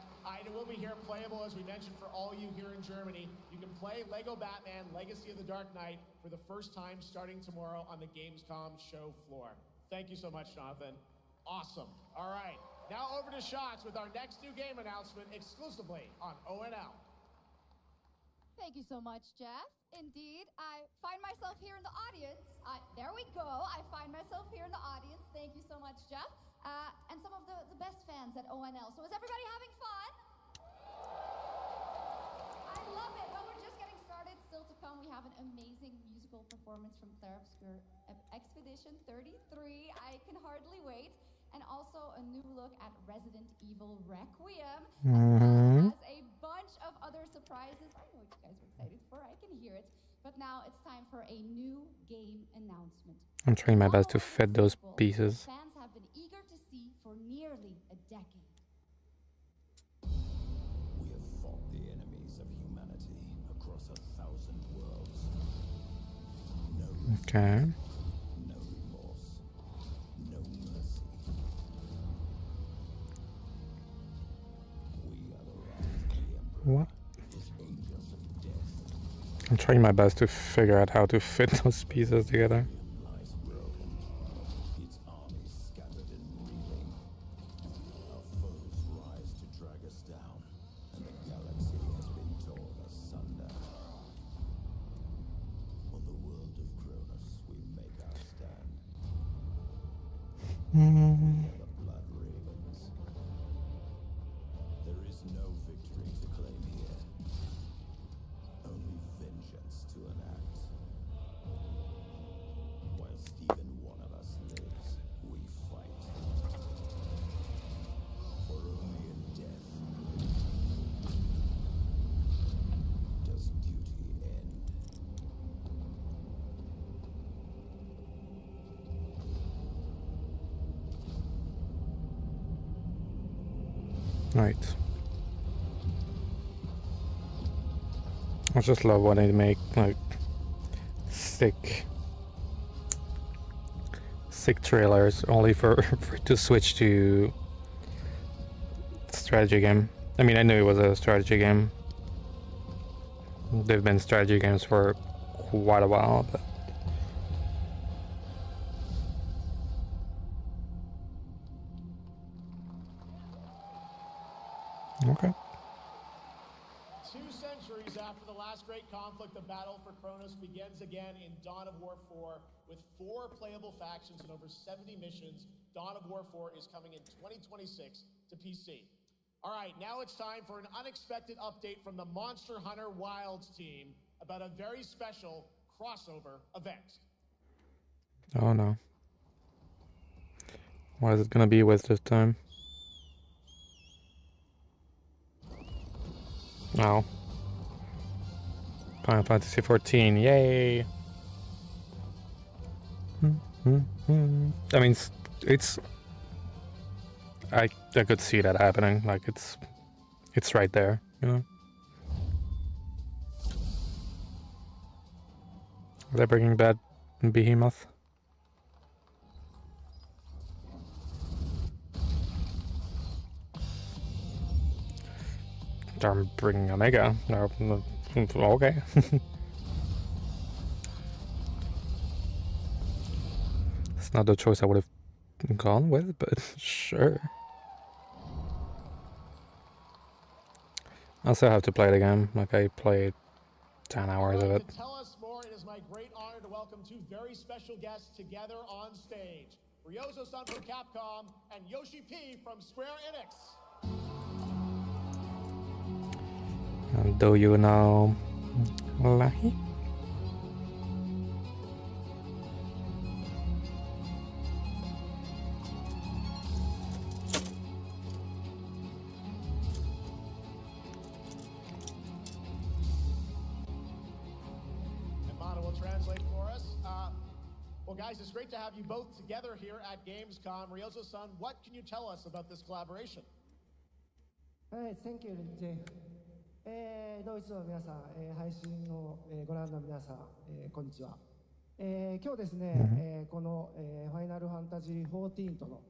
It will be here playable, as we mentioned, for all you here in Germany. You can play Lego Batman Legacy of the Dark Knight for the first time starting tomorrow on the Gamescom show floor. Thank you so much, Jonathan. Awesome. All right, now over to Shots with our next new game announcement exclusively on ONL.
Thank you so much, Jeff. Indeed, I find myself here in the audience. There we go. I find myself here in the audience. Thank you so much, Jeff. And some of the best fans at ONL. So is everybody having fun? I love it. Well, we're just getting started. Still to come, we have an amazing musical performance from Claire Obscure Expedition 33. I can hardly wait. And also a new look at Resident Evil Requiem, as well as a bunch of other surprises. I know what you guys are excited for. I can hear it. But now it's time for a new game announcement.
I'm trying my best to fit those pieces.
Fans have been eager to see for nearly a decade.
We have fought the enemies of humanity across 1,000 worlds.
Okay.
No remorse. No mercy. We are the wrath of the Emperor.
What?
His angels of death.
I'm trying my best to figure out how to fit those pieces together.
Lies broken. Its armies scattered and reeling. Our foes rise to drag us down, and the galaxy has been torn asunder. On the world of Cronus, we make our stand. We are the Blood Ravens. There is no victory to claim here. Only vengeance to enact. Whilst even one of us lives, we fight. For only in death does duty end.
Right. I just love when they make like sick trailers only for to switch to strategy game. I mean, I knew it was a strategy game. They've been strategy games for quite a while, but okay.
2 centuries after the last great conflict, the battle for Kronos begins again in Dawn of War 4 with 4 playable factions and over 70 missions. Dawn of War 4 is coming in 2026 to PC. All right, now it's time for an unexpected update from the Monster Hunter Wilds team about a very special crossover event.
Oh no. What is it gonna be with this time? Oh. Final Fantasy 14, yay! I mean, it's I could see that happening. Like it's right there, you know. Are they bringing back Behemoth? They're bringing Omega. Okay. It's not the choice I would have gone with, but sure. I still have to play the game. Like I played 10 hours of it.
To tell us more, it is my great honor to welcome 2 very special guests together on stage. Ryozo-san from Capcom and Yoshi P from Square Enix.
And do you know Lahi?
Well, guys, it's great to have you both together here at Gamescom. Ryozo-san, what can you tell us about this collaboration?
Thank you, Jay. ドイツの皆さん、配信をご覧の皆さん、こんにちは。今日ですね、この、ファイナルファンタジー14との、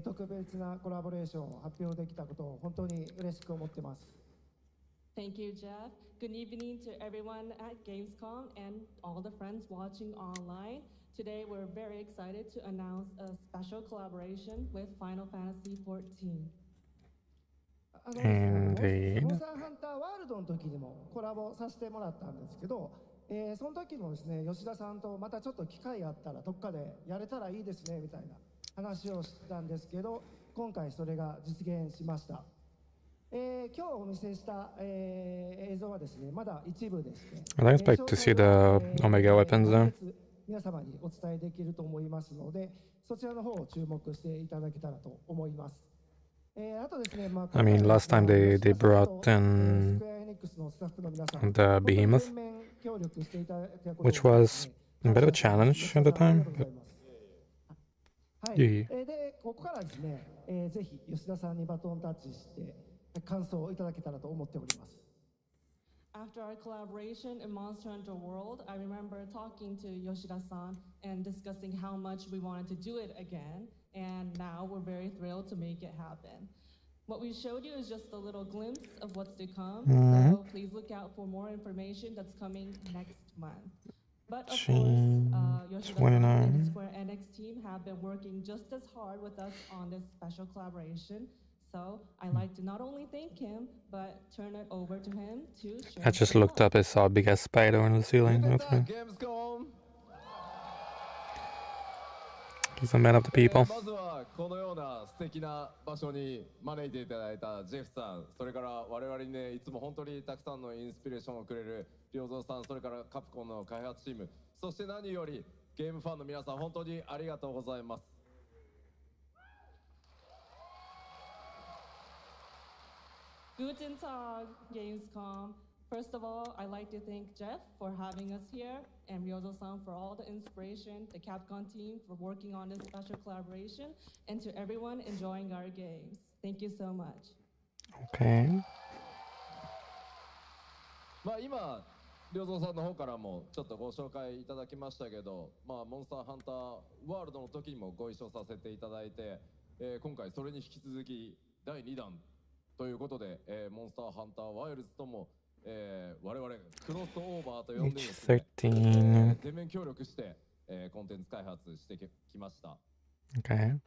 特別なコラボレーションを発表できたことを本当に嬉しく思ってます。
Thank you, Jeff. Good evening to everyone at Gamescom and all the friends watching online. Today, we're very excited to announce a special collaboration with Final Fantasy XIV.
モンスターハンターワールドの時にもコラボさせてもらったんですけど、その時もですね、吉田さんとまたちょっと機会あったらどっかでやれたらいいですねみたいな話をしてたんですけど、今回それが実現しました。今日お見せした、映像はですね、まだ一部でして、
I didn't expect to see the Omega weapons though.
皆様にお伝えできると思いますので、そちらの方を注目していただけたらと思います。
I mean, last time they brought in the Behemoth, which was a bit of a challenge at the time. But...
で、ここからですね、ぜひ吉田さんにバトンタッチして感想をいただけたらと思っております。
After our collaboration in Monster Hunter World, I remember talking to Yoshida-san and discussing how much we wanted to do it again, and now we're very thrilled to make it happen. What we showed you is just a little glimpse of what's to come, so please look out for more information that's coming next month. But of course, Yoshida-san and the Square Enix team have been working just as hard with us on this special collaboration. So I'd like to not only thank him, but turn it over to him to share.
I just looked up and saw a big ass spider on the ceiling. That's me. He's a man of the people.
まずはこのような素敵な場所に招いていただいたジェフさん、それから我々にね、いつも本当にたくさんのインスピレーションをくれる良三さん、それからカプコンの開発チーム、そして何よりゲームファンの皆さん、本当にありがとうございます。
Guten Tag, Gamescom. First of all, I'd like to thank Jeff for having us here, and Ryozo-san for all the inspiration, the Capcom team for working on this special collaboration, and to everyone enjoying our games. Thank you so much.
Okay.
まあ今良三さんの方からもちょっとご紹介いただきましたけど、まあモンスターハンターワールドの時にもご一緒させていただいて、今回それに引き続き第2弾ということで、モンスターハンターワイルズとも、我々クロスオーバーと呼んでですね、全面協力して、コンテンツ開発してきました。
Okay.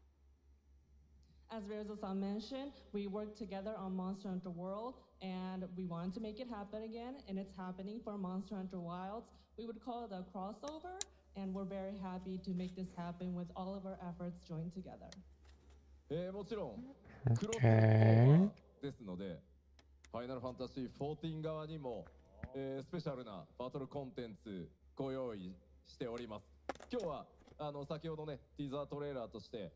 As Ryozo-san mentioned, we worked together on Monster Hunter World, and we wanted to make it happen again, and it's happening for Monster Hunter Wilds. We would call it a crossover, and we're very happy to make this happen with all of our efforts joined together.
もちろんクロスオーバーですので、ファイナルファンタジー14側にも、スペシャルなバトルコンテンツご用意しております。今日は先ほどねティザートレーラーとして、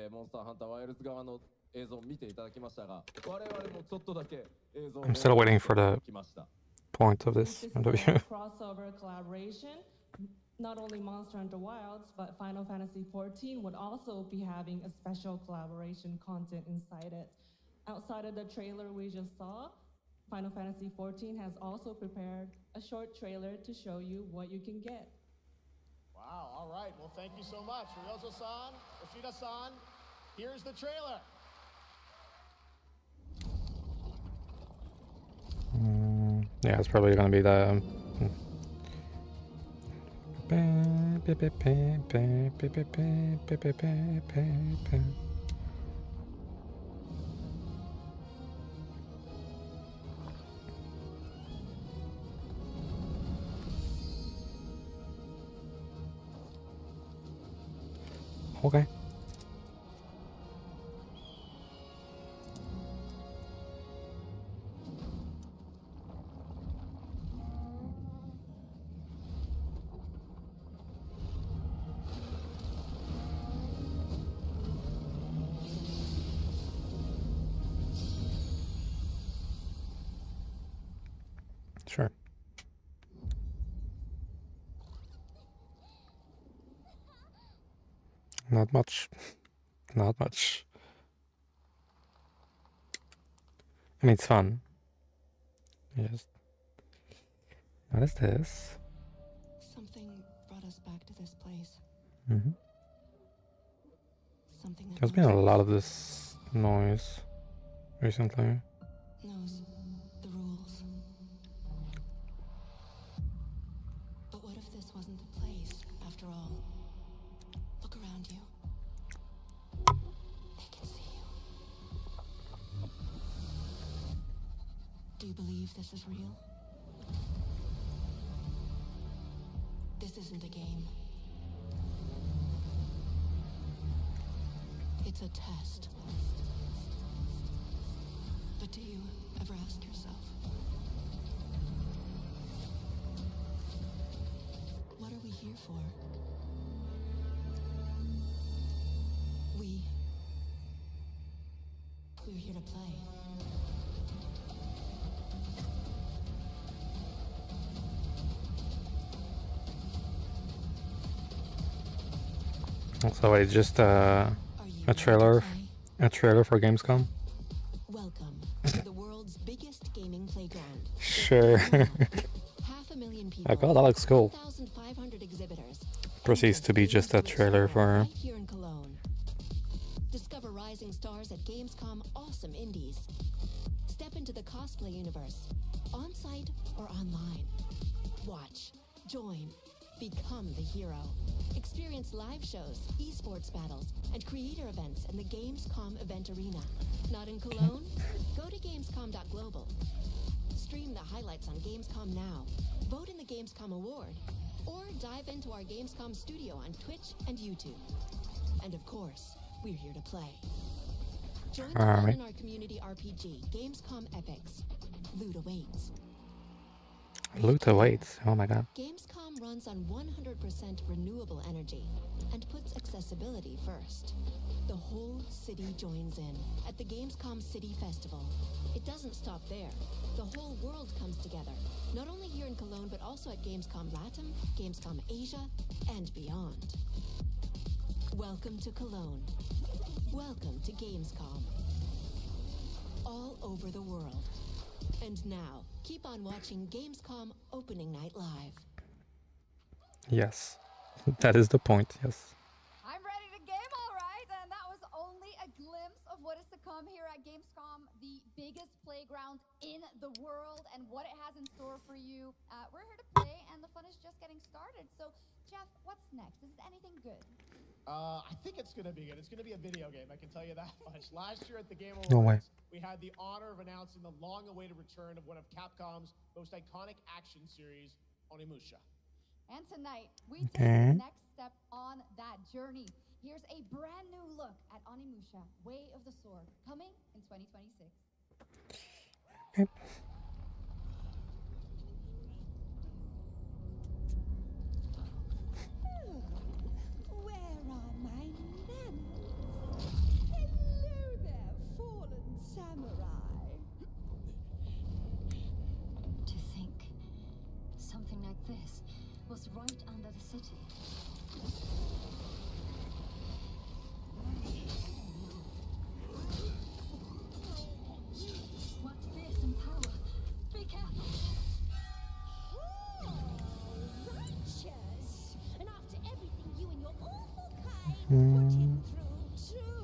モンスターハンターワイルズ側の映像を見ていただきましたが、我々もちょっとだけ映像を
I'm still waiting for the point of this interview.
Crossover collaboration. Not only Monster Hunter Wilds, but Final Fantasy XIV would also be having a special collaboration content inside it. Outside of the trailer we just saw, Final Fantasy XIV has also prepared a short trailer to show you what you can get.
Wow, all right. Well, thank you so much. Ryozo-san, Yoshida-san, here's the trailer.
Yeah, it's probably gonna be the... Okay. Sure. Not much. Not much. I mean, it's fun. Yes. What is this?
Something brought us back to this place.
Mm-hmm.
Something that
There's been a lot of this noise recently.
knows the rules. But what if this wasn't the place, after all? Look around you. They can see you. Do you believe this is real? This isn't a game. It's a test. But do you ever ask yourself, what are we here for? We're here to play.
So it's just a trailer for Gamescom.
Welcome to the world's biggest gaming playground.
Sure.
500,000 people.
Oh god, that looks cool.
1,500 exhibitors.
Proceeds to be just a trailer for.
Right here in Cologne. Discover rising stars at Gamescom Awesome Indies. Step into the cosplay universe, on-site or online. Watch, join, become the hero. Experience live shows, esports battles, and creator events in the Gamescom event arena. Not in Cologne? Go to Gamescom.global. Stream the highlights on Gamescom Now. Vote in the Gamescom Award. Or dive into our Gamescom studio on Twitch and YouTube. And of course, we're here to play. Join the fun in our community RPG, Gamescom Epics. Loot awaits.
Loot awaits. Oh my god.
Gamescom runs on 100% renewable energy and puts accessibility first. The whole city joins in at the Gamescom City Festival. It doesn't stop there. The whole world comes together, not only here in Cologne, but also at Gamescom Latam, Gamescom Asia, and beyond. Welcome to Cologne. Welcome to Gamescom. all over the world. And now, keep on watching Gamescom Opening Night Live.
Yes, that is the point, yes.
I'm ready to game, all right, and that was only a glimpse of what is to come here at Gamescom, the biggest playground in the world, and what it has in store for you. We're here to play, and the fun is just getting started. So, Jeff, what's next? Is it anything good?
I think it's going to be good. It's going to be a video game, I can tell you that much. Last year at the Game
No way.
Awards, we had the honor of announcing the long-awaited return of one of Capcom's most iconic action series, Onimusha.
And tonight, we take the next step on that journey. Here's a brand new look at Onimusha, Way of the Sword, coming in 2026.
Okay.
Where are my manners? Hello there, fallen samurai.
To think something like this was right under the city. What fearsome power! Be careful!
Righteous! And after everything you and your awful kind put him through, too.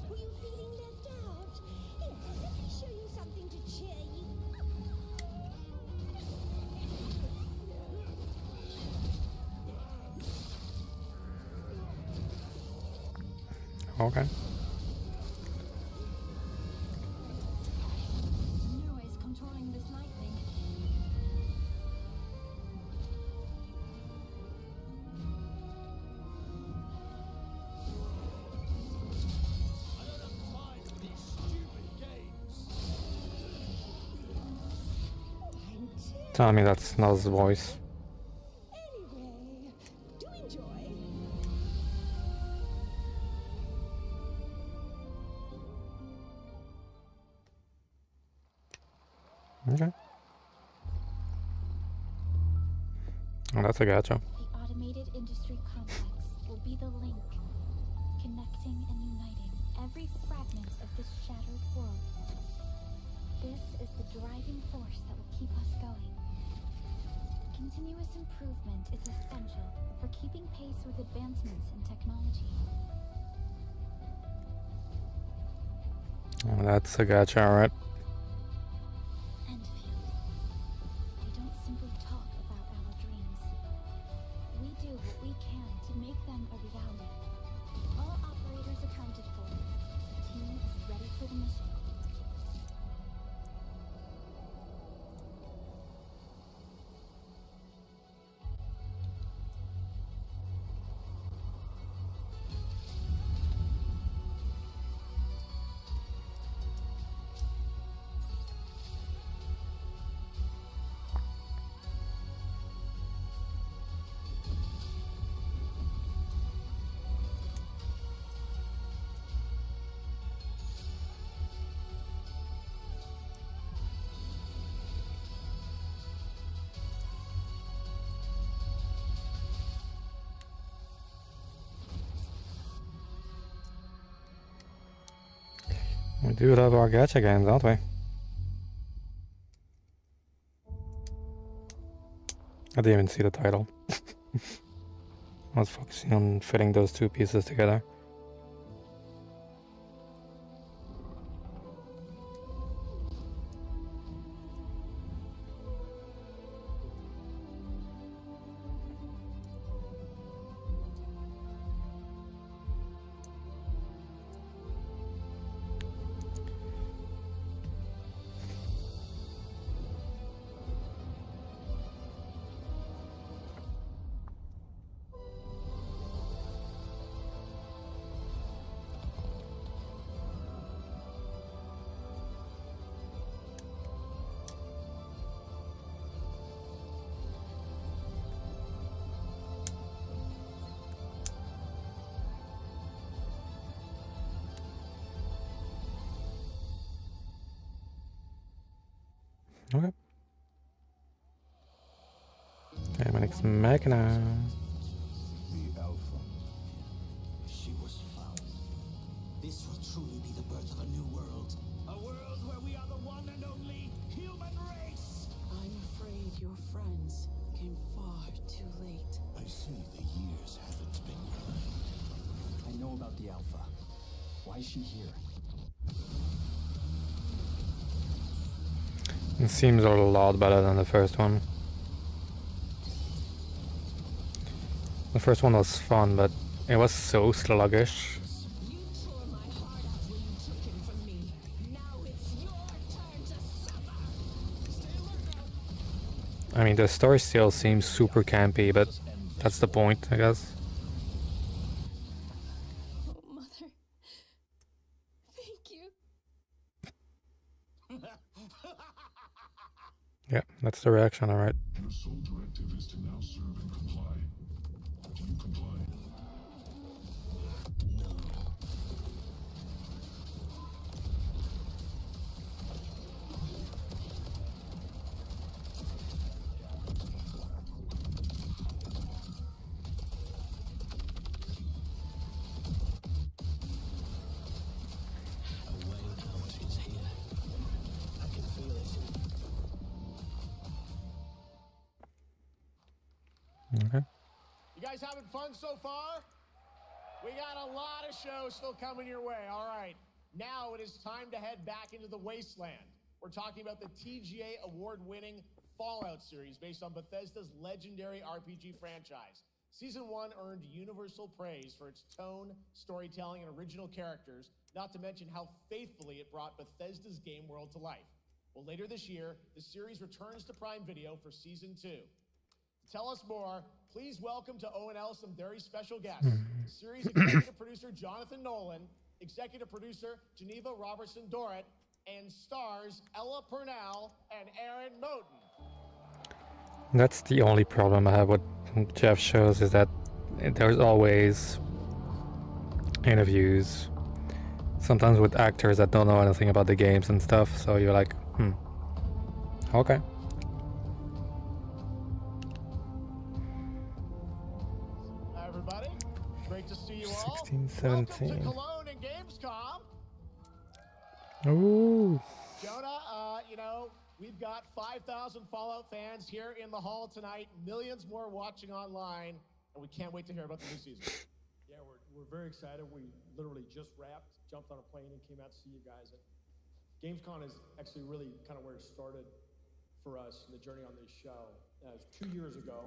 Were you feeling left out? Here, let me show you something to cheer you
Okay.
Noise controlling this lightning.
Tell me that's not his voice.
Anyway, do enjoy.
Okay. Oh, that's a gacha.
The automated industry complex will be the link, connecting and uniting every fragment of this shattered world. This is the driving force that will keep us going. Continuous improvement is essential for keeping pace with advancements in technology.
Oh, that's a gacha, alright.
Enfield. We don't simply talk about our dreams. We do what we can to make them a reality. All operators accounted for. The team is ready for the mission.
We do love our gacha games, don't we? I didn't even see the title. I was focusing on fitting those two pieces together. Okay. Demonix Machina.
The Alpha. She was found. This will truly be the birth of a new world. A world where we are the one and only human race.
I'm afraid your friends came far too late.
I see the years haven't been kind.
I know about the Alpha. Why is she here?
It seems a lot better than the first one. The first one was fun, but it was so sluggish.
You tore my heart out when you took him from me. Now it's your turn to suffer. Stay alert now.
I mean, the story still seems super campy, but that's the point, I guess.
Oh, Mother. Thank you.
Yeah, that's the reaction, alright.
Your sole directive is to now serve and comply. Do you comply?
A way out is here. I can feel it.
Okay.
You guys having fun so far? We got a lot of shows still coming your way. All right. Now it is time to head back into the wasteland. We're talking about the TGA award-winning Fallout series based on Bethesda's legendary RPG franchise. Season 1 earned universal praise for its tone, storytelling, and original characters, not to mention how faithfully it brought Bethesda's game world to life. Well, later this year, the series returns to Prime Video for Season 2. To tell us more, please welcome to ONL some very special guests. Series executive producer Jonathan Nolan, executive producer Geneva Robertson-Dorrit, and stars Ella Purnell and Aaron Moten.
That's the only problem I have with Jeff shows, is that there's always interviews, sometimes with actors that don't know anything about the games and stuff, so you're like, okay.
Hi, everybody. Great to see you all.
16,
Welcome to
17.
Cologne and Gamescom.
Ooh.
Jonah, we've got 5,000 Fallout fans here in the hall tonight, millions more watching online, and we can't wait to hear about the new season.
Yeah, we're very excited. We literally just wrapped, jumped on a plane, and came out to see you guys. Gamescom is actually really kind of where it started for us, the journey on this show. 2 years ago,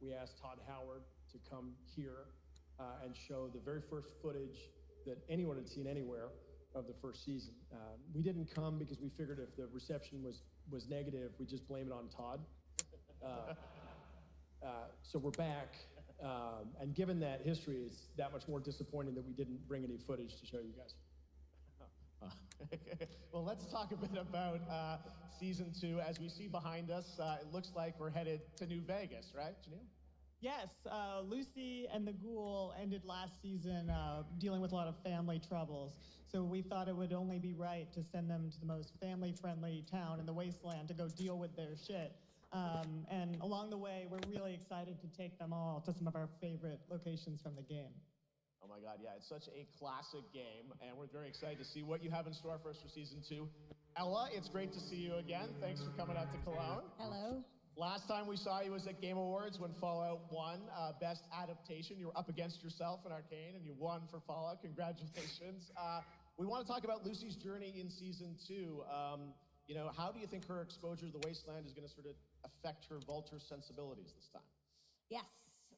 we asked Todd Howard to come here and show the very first footage that anyone had seen anywhere of the first season. We didn't come because we figured if the reception was negative, we'd just blame it on Todd. So we're back, and given that history, it's that much more disappointing that we didn't bring any footage to show you guys.
Well, let's talk a bit about Season 2. As we see behind us, it looks like we're headed to New Vegas, right, Janelle?
Yes, Lucy and the Ghoul ended last season dealing with a lot of family troubles. So we thought it would only be right to send them to the most family-friendly town in the wasteland to go deal with their shit. And along the way, we're really excited to take them all to some of our favorite locations from the game.
Oh my God, yeah, it's such a classic game, and we're very excited to see what you have in store for us for Season 2. Ella, it's great to see you again. Thanks for coming out to Cologne.
Hello.
Last time we saw you was at Game Awards when Fallout won Best Adaptation. You were up against yourself in Arcane, and you won for Fallout. Congratulations. We want to talk about Lucy's journey in Season 2. How do you think her exposure to the Wasteland is going to sort of affect her vulture sensibilities this time?
Yes,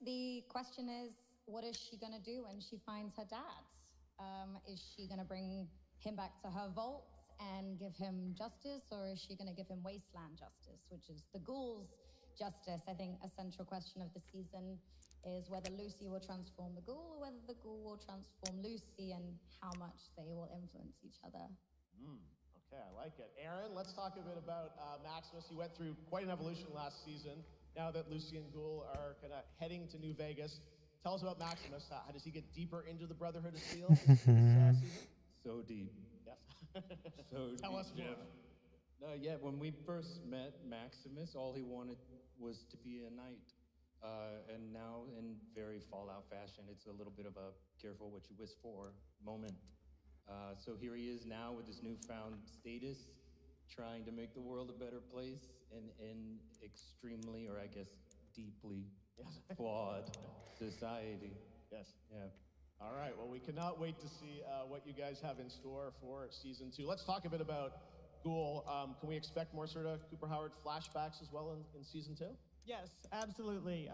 the question is, what is she going to do when she finds her dad? Is she going to bring him back to her vault and give him justice, or is she going to give him wasteland justice, which is the ghouls' justice? I think a central question of the season is whether Lucy will transform the ghoul or whether the ghoul will transform Lucy, and how much they will influence each other.
Okay, I like it. Aaron, let's talk a bit about Maximus. He went through quite an evolution last season. Now that Lucy and Ghoul are kind of heading to New Vegas, tell us about Maximus. How does he get deeper into the Brotherhood of Steel this season?
So deep.
Yes.
So
Tell
deep,
us more.
Jeff. Yeah, when we first met Maximus, all he wanted was to be a knight. And now, in very Fallout fashion, it's a little bit of a careful what you wish for moment. So here he is now with his newfound status, trying to make the world a better place in an extremely, or I guess deeply flawed society.
Yes.
Yeah.
All right. Well, we cannot wait to see what you guys have in store for season 2. Let's talk a bit about Ghoul. Can we expect more sort of Cooper Howard flashbacks as well in season 2?
Yes, absolutely.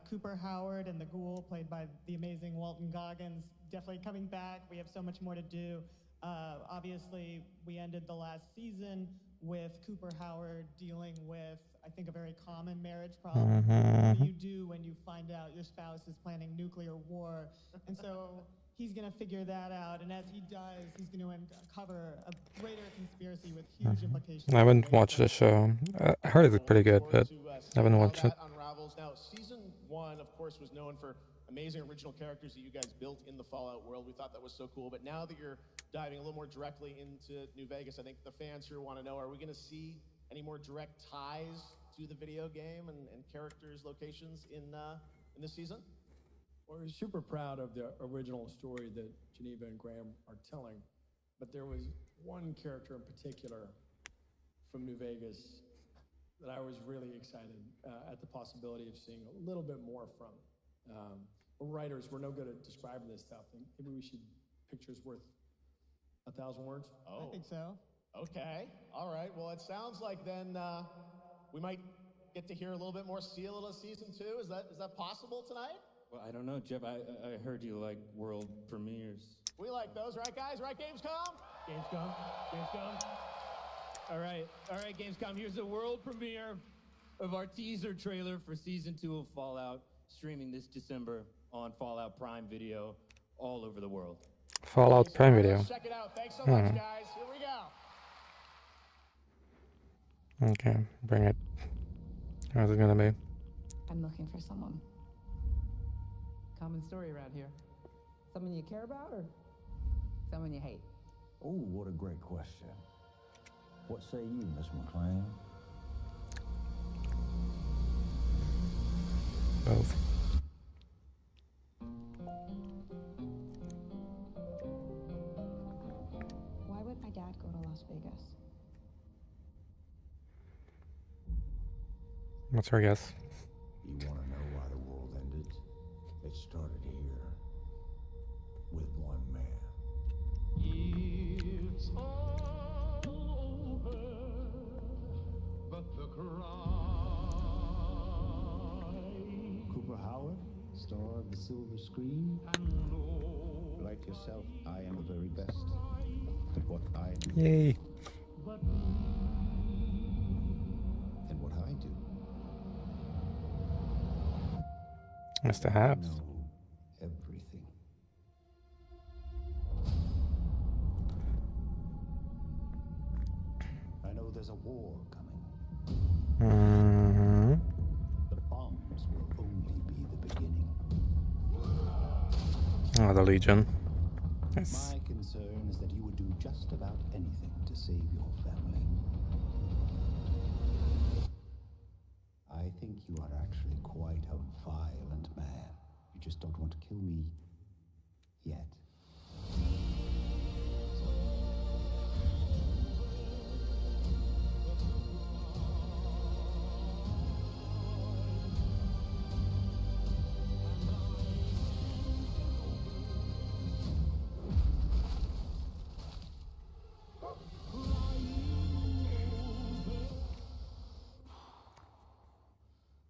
Cooper Howard and the Ghoul, played by the amazing Walton Goggins, definitely coming back. We have so much more to do. Obviously, we ended the last season with Cooper Howard dealing with, I think, a very common marriage problem. What do you do when you find out your spouse is planning nuclear war? And so he's going to figure that out. And as he does, he's going to uncover a greater conspiracy with huge implications.
I haven't watched the show. I heard it's pretty good, but I haven't watched it.
Unravels. Now, season 1, of course, was known for amazing original characters that you guys built in the Fallout world. We thought that was so cool. But now that you're diving a little more directly into New Vegas, I think the fans here want to know, are we going to see any more direct ties to the video game and characters, locations in this season?
Well, we're super proud of the original story that Geneva and Graham are telling, but there was one character in particular from New Vegas that I was really excited at the possibility of seeing a little bit more from. We're writers, we're no good at describing this stuff. Maybe we should, pictures worth 1,000 words?
Oh.
I think so.
Okay. All right. Well, it sounds like then we might get to hear a little bit more, see a little season 2. Is that possible tonight?
Well, I don't know, Jeff. I heard you like world premieres.
We like those, right, guys? Right, Gamescom?
Gamescom. All right, Gamescom. Here's the world premiere of our teaser trailer for season 2 of Fallout, streaming this December on Fallout Prime Video all over the world.
Fallout Prime Video.
Let's check it out. Thanks so much, guys. Here we go.
Okay, bring it. How's it gonna be?
I'm looking for someone. Common story around here. Someone you care about or someone you hate?
Oh, what a great question. What say you, Miss McLean?
Both.
Why would my dad go to Las Vegas?
What's her guess?
You want to know why the world ended? It started here with one man.
It's all over, but the cry.
Cooper Howard, star of the silver screen. Like yourself, I am the very best at what I do.
Yay.
And what I do.
Mr. Habs.
Know everything. I know there's a war coming. The bombs will only be the beginning.
Oh, the Legion. Yes.
My concern is that you would do just about anything to save your family. I think you are actually quite a violent man. You just don't want to kill me yet.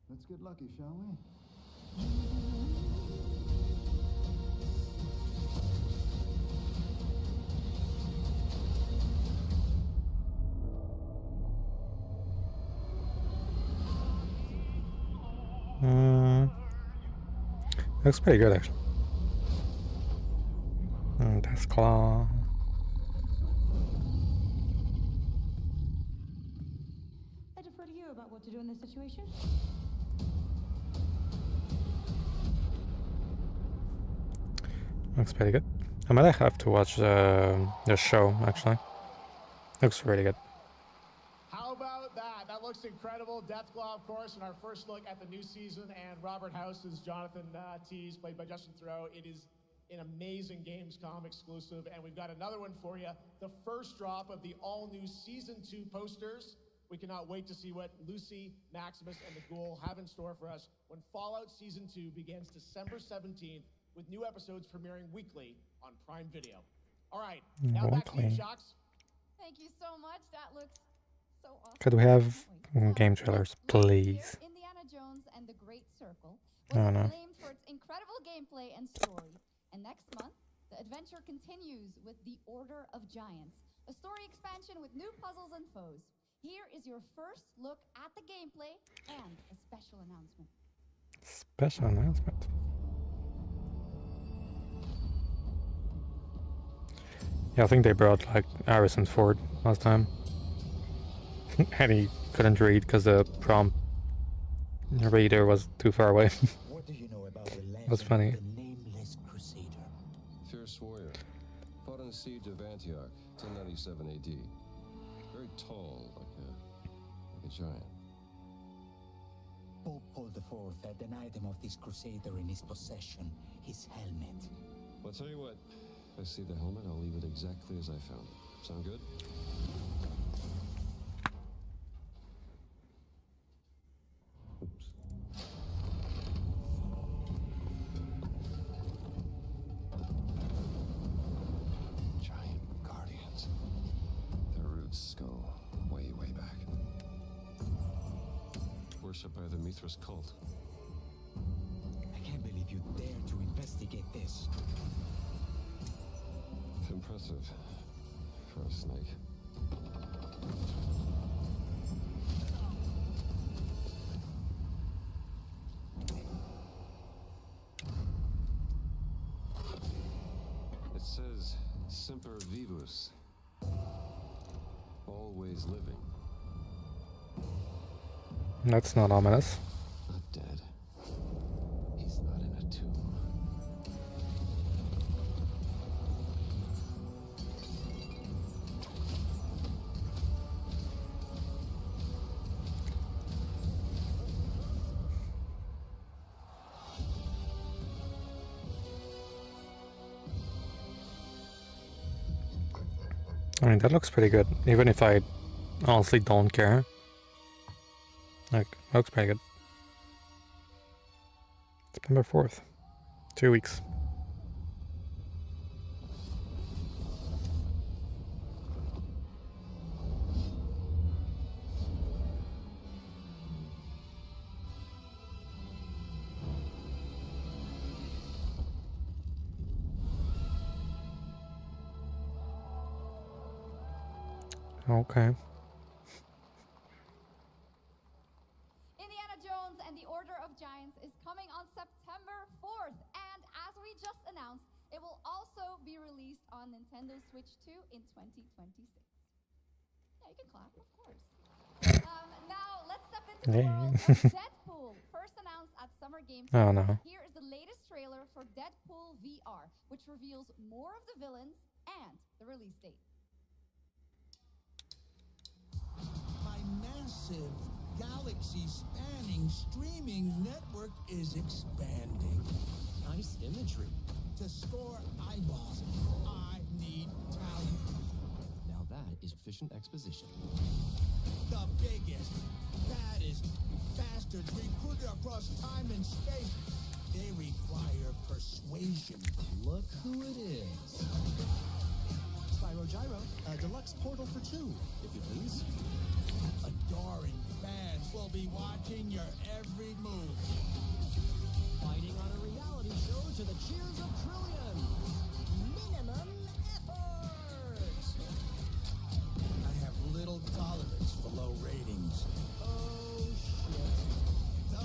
Let's get lucky, shall we?
Looks pretty good, actually. That's claw.
I defer to you about what to do in this situation.
Looks pretty good. I might have to watch the show, actually. Looks really good.
How about that? That looks incredible. Deathclaw, of course, in our first look at the new season, and Robert House is Jonathan Tease, played by Justin Theroux. It is an amazing Gamescom exclusive, and we've got another one for you. The first drop of the all-new Season 2 posters. We cannot wait to see what Lucy, Maximus, and the Ghoul have in store for us when Fallout Season 2 begins December 17th, with new episodes premiering weekly on Prime Video. All right, now back to you, Shox.
Thank you so much. That looks so awesome.
Could we have game trailers, please?
Indiana Jones and the Great Circle
Oh,
was
no.
acclaimed for its incredible gameplay and story. And next month, the adventure continues with The Order of Giants, a story expansion with new puzzles and foes. Here is your first look at the gameplay and a special announcement.
Special announcement. Yeah, I think they brought like Harrison Ford last time. And he couldn't read because the prompt reader was too far away.
What do you know about the legend
It was funny.
of the Nameless Crusader?
Fierce warrior. Fought in the siege of Antioch, 1097 AD. Very tall, like a giant.
Pope Paul IV had an item of this crusader in his possession, his helmet.
I'll tell you what, if I see the helmet, I'll leave it exactly as I found it. Sound good? Oops. Giant guardians. Their roots skull way back. Worshipped by the Mithras cult.
I can't believe you dare to investigate this.
Impressive for a snake. It says Semper Vivus. Always living.
That's not ominous.
Not dead. He's not in a tomb.
I mean, that looks pretty good, even if I honestly don't care. Like, looks pretty good. September 4th. 2 weeks. Okay.
Indiana Jones and the Order of Giants is coming on September 4th. And as we just announced, it will also be released on Nintendo Switch 2 in 2026. Yeah, you can clap, of course. Now, let's step into the world of Deadpool. First announced at Summer Games.
Oh, no.
Here is the latest trailer for Deadpool VR, which reveals more of the villains and the release date.
My massive, galaxy-spanning streaming network is expanding.
Nice imagery.
To score eyeballs, I need talent.
Now that is efficient exposition.
The biggest, baddest bastards recruited across time and space. They require persuasion.
Look who it is.
Spyro Gyro, a deluxe portal for two,
if you please.
Adoring fans will be watching your every move.
Fighting on a reality show to the cheers of trillions.
Minimum effort. I have little tolerance for low ratings.
Oh, shit.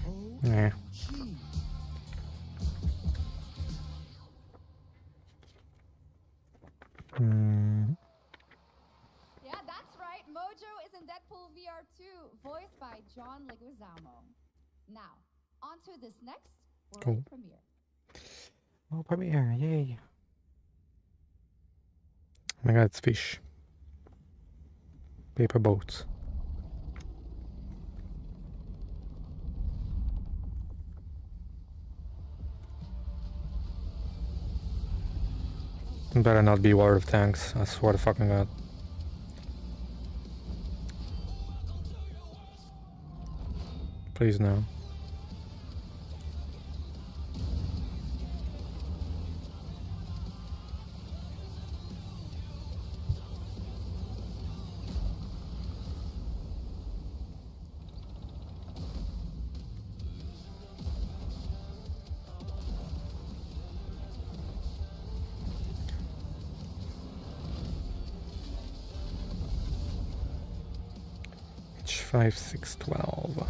Oh,
Yeah.
gee.
Yeah, that's right. Mojo is in Deadpool VR 2, voiced by John Leguizamo. Now, on to this next world
Cool.
premiere.
Oh, premiere, yay. Oh my god, it's fish. Paper boats. Better not be War of Tanks, I swear to fucking god. Please no. H5, 6, 12.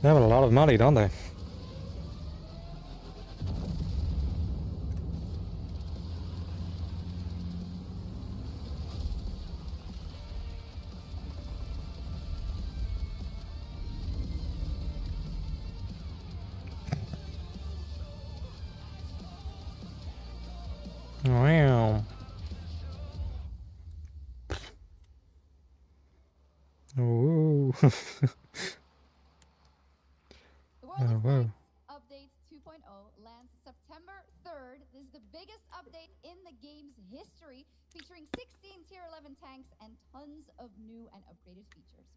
They have a lot of money, don't they? Wow. Ooh.
The World
Oh,
of
wow.
Tanks Update 2.0 lands September 3rd. This is the biggest update in the game's history, featuring 16 Tier 11 tanks and tons of new and upgraded features.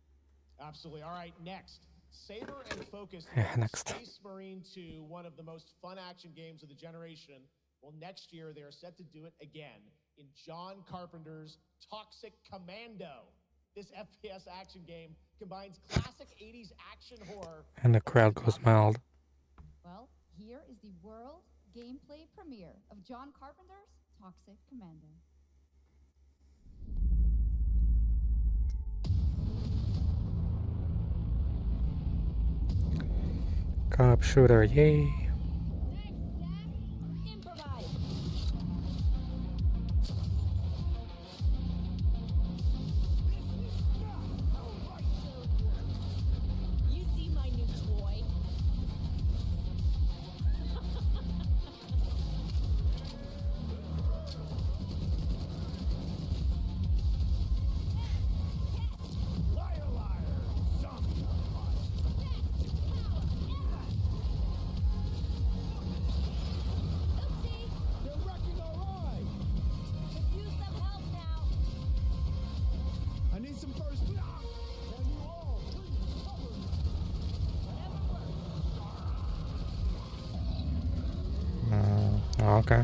Absolutely. All right, next. Saber and Focus
Yeah,
delivered
next.
Space Marine 2, one of the most fun action games of the generation. Well, next year they are set to do it again in John Carpenter's Toxic Commando. This FPS action game combines classic 80s action horror.
And the crowd goes mild.
Well, here is the world gameplay premiere of John Carpenter's Toxic Commando.
Cop shooter, yay.
You see my new toy?
Liar, liar! Zombie on fire! They're wrecking our ride!
Could use some help now.
I need some first block! Can you all please cover me?
Okay.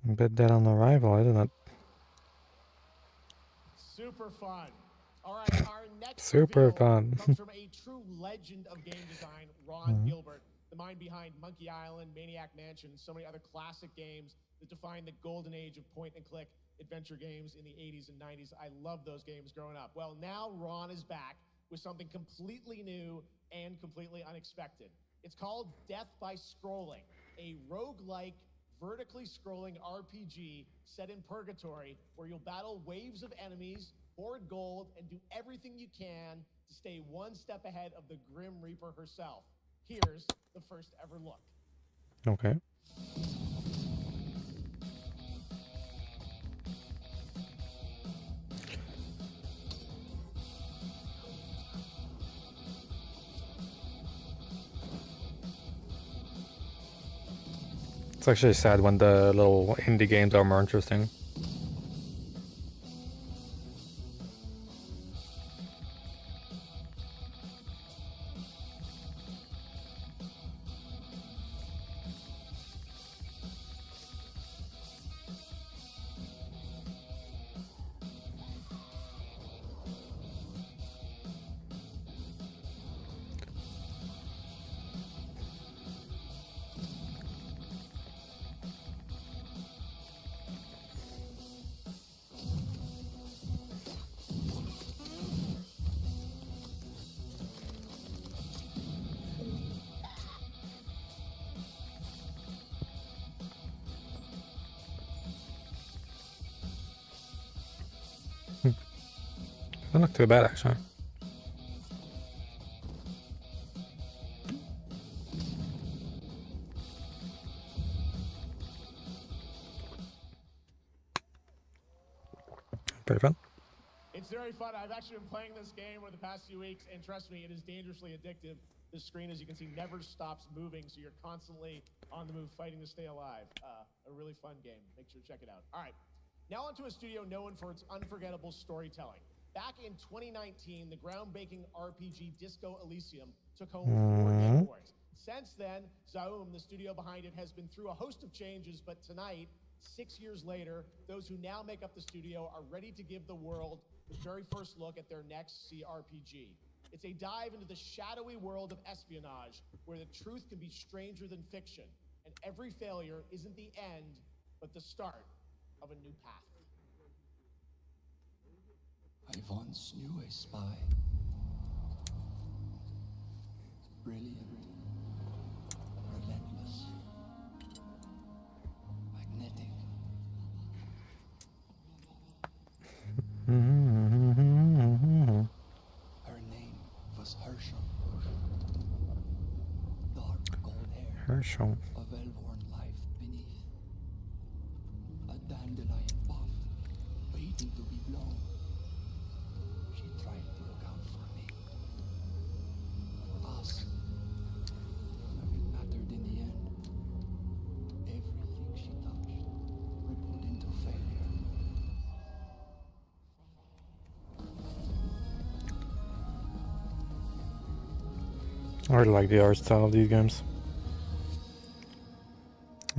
A bit dead on arrival, isn't it?
Super fun. All right, our next
Super
reveal
fun.
comes from a true legend of game design, Ron
Mhm.
Gilbert, the mind behind Monkey Island, Maniac Mansion, and so many other classic games that define the golden age of point-and-click adventure games in the 80s and 90s. I love those games growing up. Well, now Ron is back with something completely new and completely unexpected. It's called Death by Scrolling, a roguelike, vertically scrolling RPG set in purgatory where you'll battle waves of enemies, hoard gold, and do everything you can to stay one step ahead of the Grim Reaper herself. Here's the first ever look.
Okay. It's actually sad when the little indie games are more interesting. Doesn't look too bad actually. Pretty fun.
It's very fun. I've actually been playing this game over the past few weeks, and trust me, it is dangerously addictive. The screen, as you can see, never stops moving, so you're constantly on the move fighting to stay alive. A really fun game. Make sure to check it out. All right, now onto a studio known for its unforgettable storytelling. Back in 2019, the groundbreaking RPG Disco Elysium took home 4 Game Awards. Since then, Zaum, the studio behind it, has been through a host of changes, but tonight, 6 years later, those who now make up the studio are ready to give the world the very first look at their next CRPG. It's a dive into the shadowy world of espionage, where the truth can be stranger than fiction, and every failure isn't the end, but the start of a new path.
I once knew a spy. Brilliant, relentless, magnetic. Her name was Herschel. Dark gold hair.
Herschel.
A well-worn life beneath. A dandelion puff, waiting to be blown. She tried to look out for me. For us. And it mattered in the end. Everything she touched rippled into failure.
I really like the art style of these games.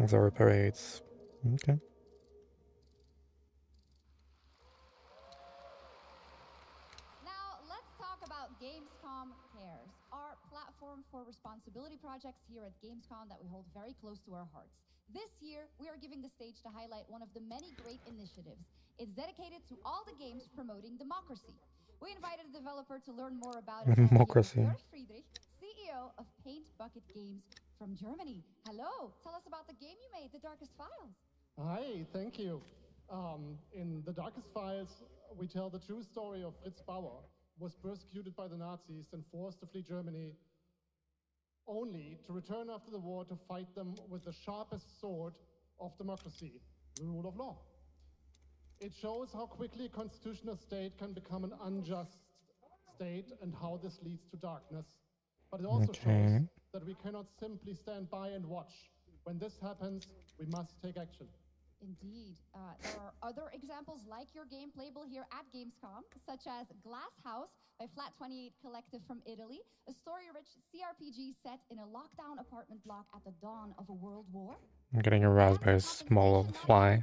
Zara Parades. Okay.
Now, let's talk about Gamescom Cares, our platform for responsibility projects here at Gamescom that we hold very close to our hearts. This year, we are giving the stage to highlight one of the many great initiatives. It's dedicated to all the games promoting democracy. We invited a developer to learn more about it.
Democracy.
Jörg Friedrich, CEO of Paint Bucket Games from Germany. Hello, tell us about the game you made, The Darkest Files.
Hi, thank you. In The Darkest Files, we tell the true story of Fritz Bauer, who was persecuted by the Nazis and forced to flee Germany, only to return after the war to fight them with the sharpest sword of democracy, the rule of law. It shows how quickly a constitutional state can become an unjust state and how this leads to darkness. But it also shows that we cannot simply stand by and watch. When this happens, we must take action.
Indeed. There are other examples like your game playable here at Gamescom, such as Glass House by Flat 28 Collective from Italy, a story-rich CRPG set in a lockdown apartment block at the dawn of a world war.
I'm getting a raspberry small fly.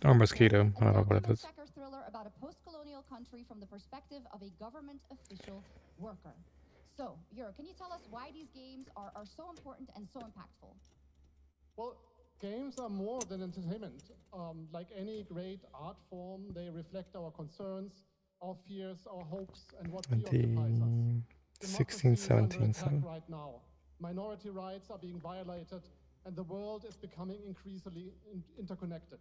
Or mosquito, I don't know what it is.
Checker thriller about a post-colonial country from the perspective of a government official worker. So, Jörg, can you tell us why these games are so important and so impactful?
Well, games are more than entertainment. Like any great art form, they reflect our concerns, our fears, our hopes, and what preoccupies us.
16, 17,
attack right now. Minority rights are being violated, and the world is becoming increasingly interconnected.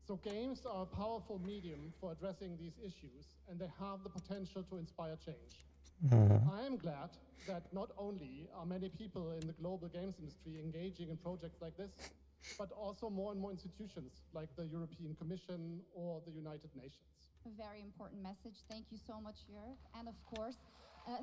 So games are a powerful medium for addressing these issues, and they have the potential to inspire change. I am glad that not only are many people in the global games industry engaging in projects like this, but also more and more institutions like the European Commission or the United Nations.
A very important message. Thank you so much, Jörg. And of course,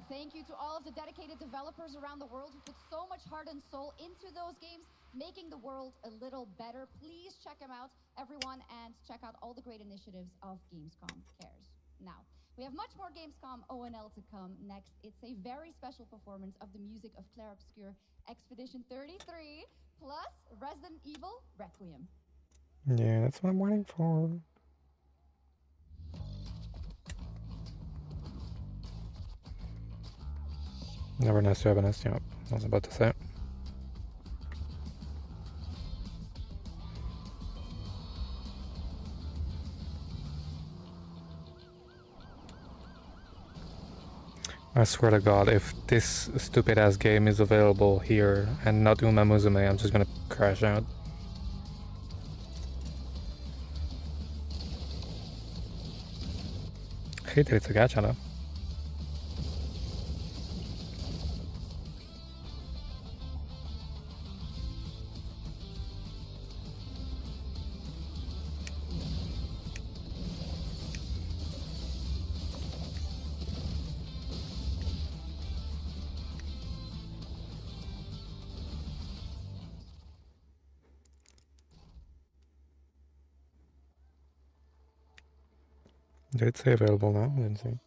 thank you to all of the dedicated developers around the world who put so much heart and soul into those games, making the world a little better. Please check them out, everyone, and check out all the great initiatives of Gamescom Cares. Now, we have much more Gamescom ONL to come next. It's a very special performance of the music of Clair Obscur Expedition 33, plus Resident Evil Requiem.
Yeah, that's what I'm waiting for. Never nice to have a nest, yeah. I was about to say. I swear to God, if this stupid ass game is available here and not Uma Musume, I'm just gonna crash out. hate that it's a gacha though. Did it say available now? I didn't see.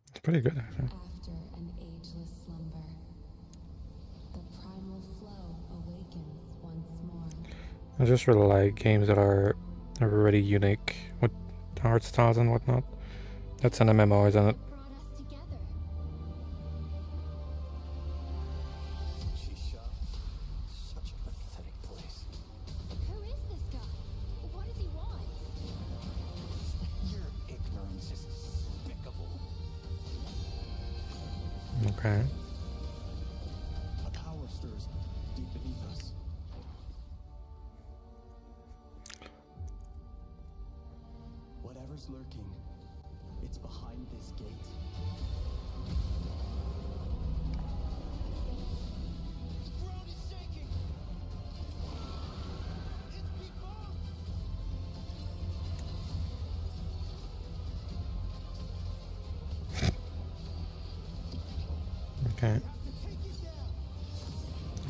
It's pretty good, actually.
After an ageless slumber, the primal flow awakens once more.
I just really like games that are really unique with art styles and whatnot. That's an MMO, isn't it?
Such a pathetic place.
Who is this guy? What does he want?
Your ignorance is despicable.
Okay.
A power stirs deep beneath us.
Whatever's lurking, it's behind this gate.
The ground is shaking. It's people.
Okay.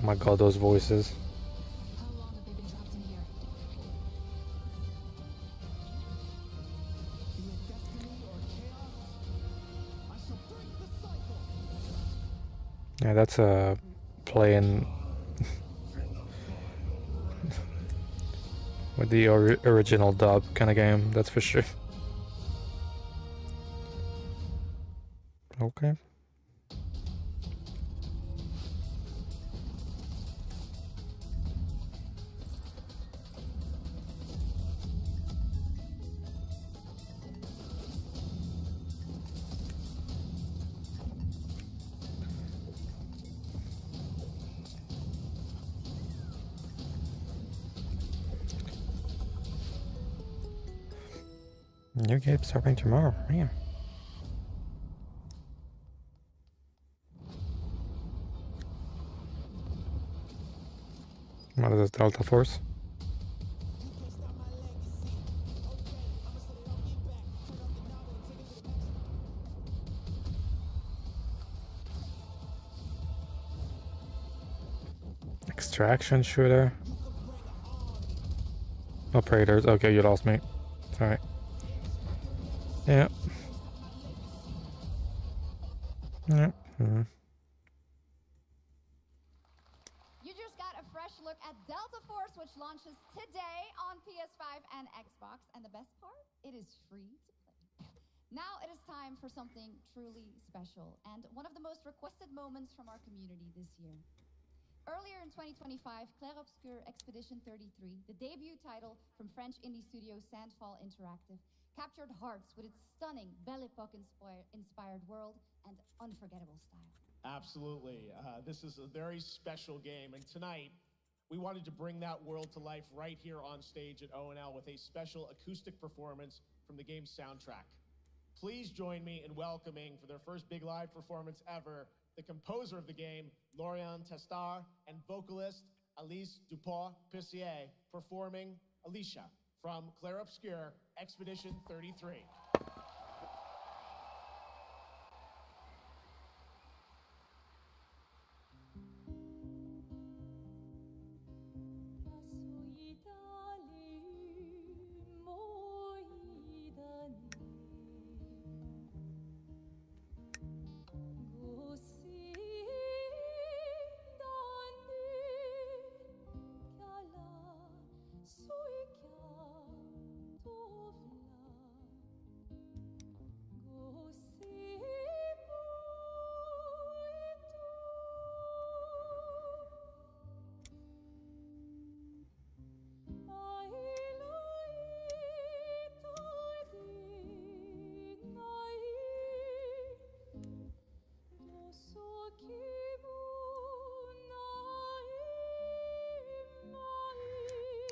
Oh my god, those voices.
How long have they been trapped in here?
Be it destiny or chaos, I shall break the cycle.
Yeah, that's a playing with the original dub kind of game, that's for sure. Okay. New game starting tomorrow, man. What is this, Delta Force? Extraction shooter. Operators. Okay, you lost me. Sorry. Yeah. Yeah.
You just got a fresh look at Delta Force, which launches today on PS5 and Xbox. And the best part? It is free to play. Now it is time for something truly special and one of the most requested moments from our community this year. Earlier in 2025, Clair Obscur Expedition 33, the debut title from French indie studio Sandfall Interactive, captured hearts with its stunning Belle Epoque-inspired world and unforgettable style.
Absolutely. This is a very special game, and tonight we wanted to bring that world to life right here on stage at ONL with a special acoustic performance from the game's soundtrack. Please join me in welcoming, for their first big live performance ever, the composer of the game, Laurent Testard, and vocalist Alice Dupont-Pissier, performing Alicia from Clair Obscur Expedition 33.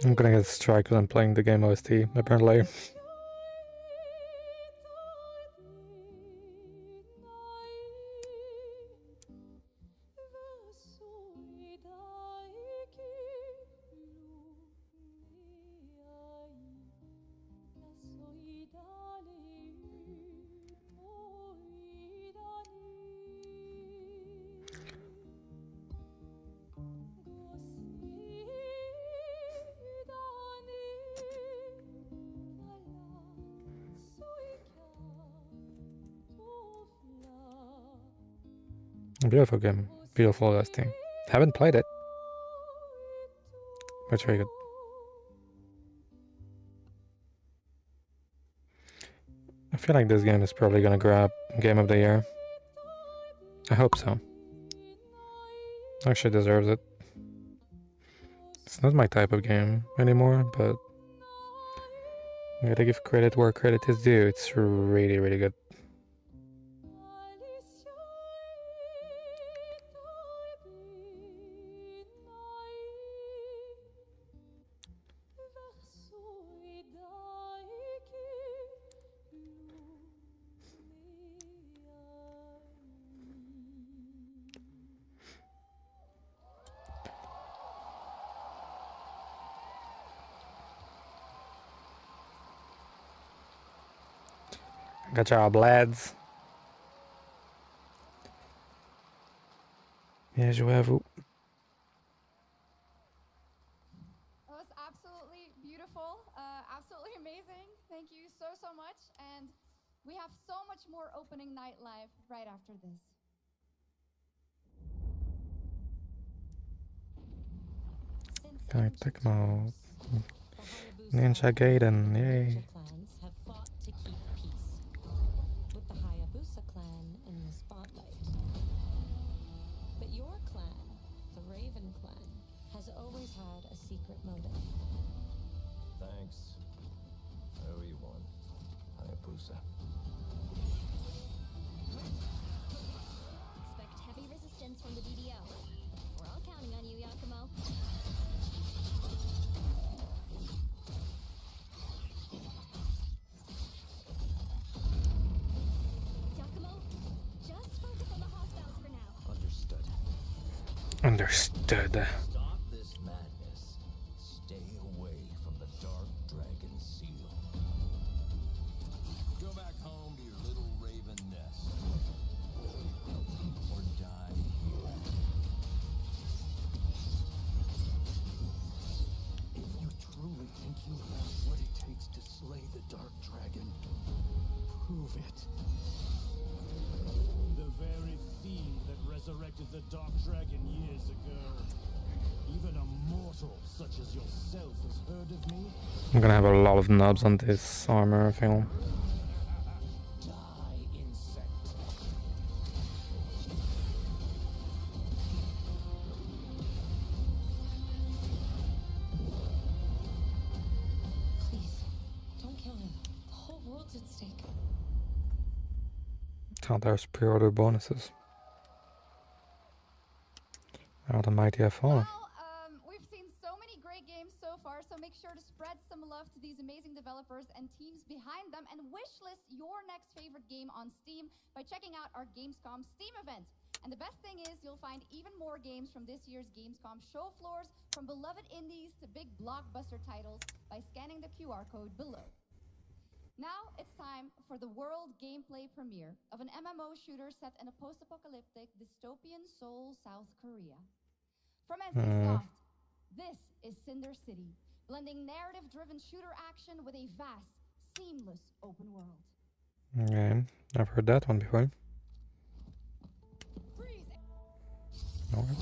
I'm gonna get a strike because I'm playing the game OST, apparently. Beautiful game, beautiful OST. Haven't played it, but it's very good. I feel like this game is probably gonna grab Game of the Year. I hope so. Actually deserves it. It's not my type of game anymore, but I gotta give credit where credit is due. It's really, really good. Good job, lads. Bien joué à vous.
That was absolutely beautiful, absolutely amazing. Thank you so, so much. And we have so much more opening night live right after this.
Okay, Tecmo. Ninja Gaiden, yay.
Clans have fought to keep peace, with the Hayabusa clan in the spotlight. But your clan, the Raven clan, has always had a secret motive.
Thanks. I owe you one, Hayabusa.
Expect heavy resistance from the BDO. We're all counting on you, Yakumo. Yakumo, just focus on the hostiles for now.
Understood.
Understood.
Stop this madness. Stay away from the Dark Dragon Seal. Go back home to your little raven nest. Or die here. If you truly think you have what it takes to slay the Dark Dragon, prove it.
The very fiend that resurrected the Dark Dragon years ago. Even a mortal such as yourself has heard of me?
I'm gonna have a lot of nubs on this armor, I feel.
Die, insect.
Please, don't kill him. The whole world's at stake.
Oh, there's pre-order bonuses. Oh, the mighty have fallen.
We've seen so many great games so far, so make sure to spread some love to these amazing developers and teams behind them, and wishlist your next favorite game on Steam by checking out our Gamescom Steam event. And the best thing is you'll find even more games from this year's Gamescom show floors, from beloved indies to big blockbuster titles, by scanning the QR code below. Now it's time for the world gameplay premiere of an MMO shooter set in a post-apocalyptic dystopian Seoul, South Korea. From NCSoft, this is Cinder City, blending narrative-driven shooter action with a vast, seamless open world.
Okay, I've heard that one before. Okay.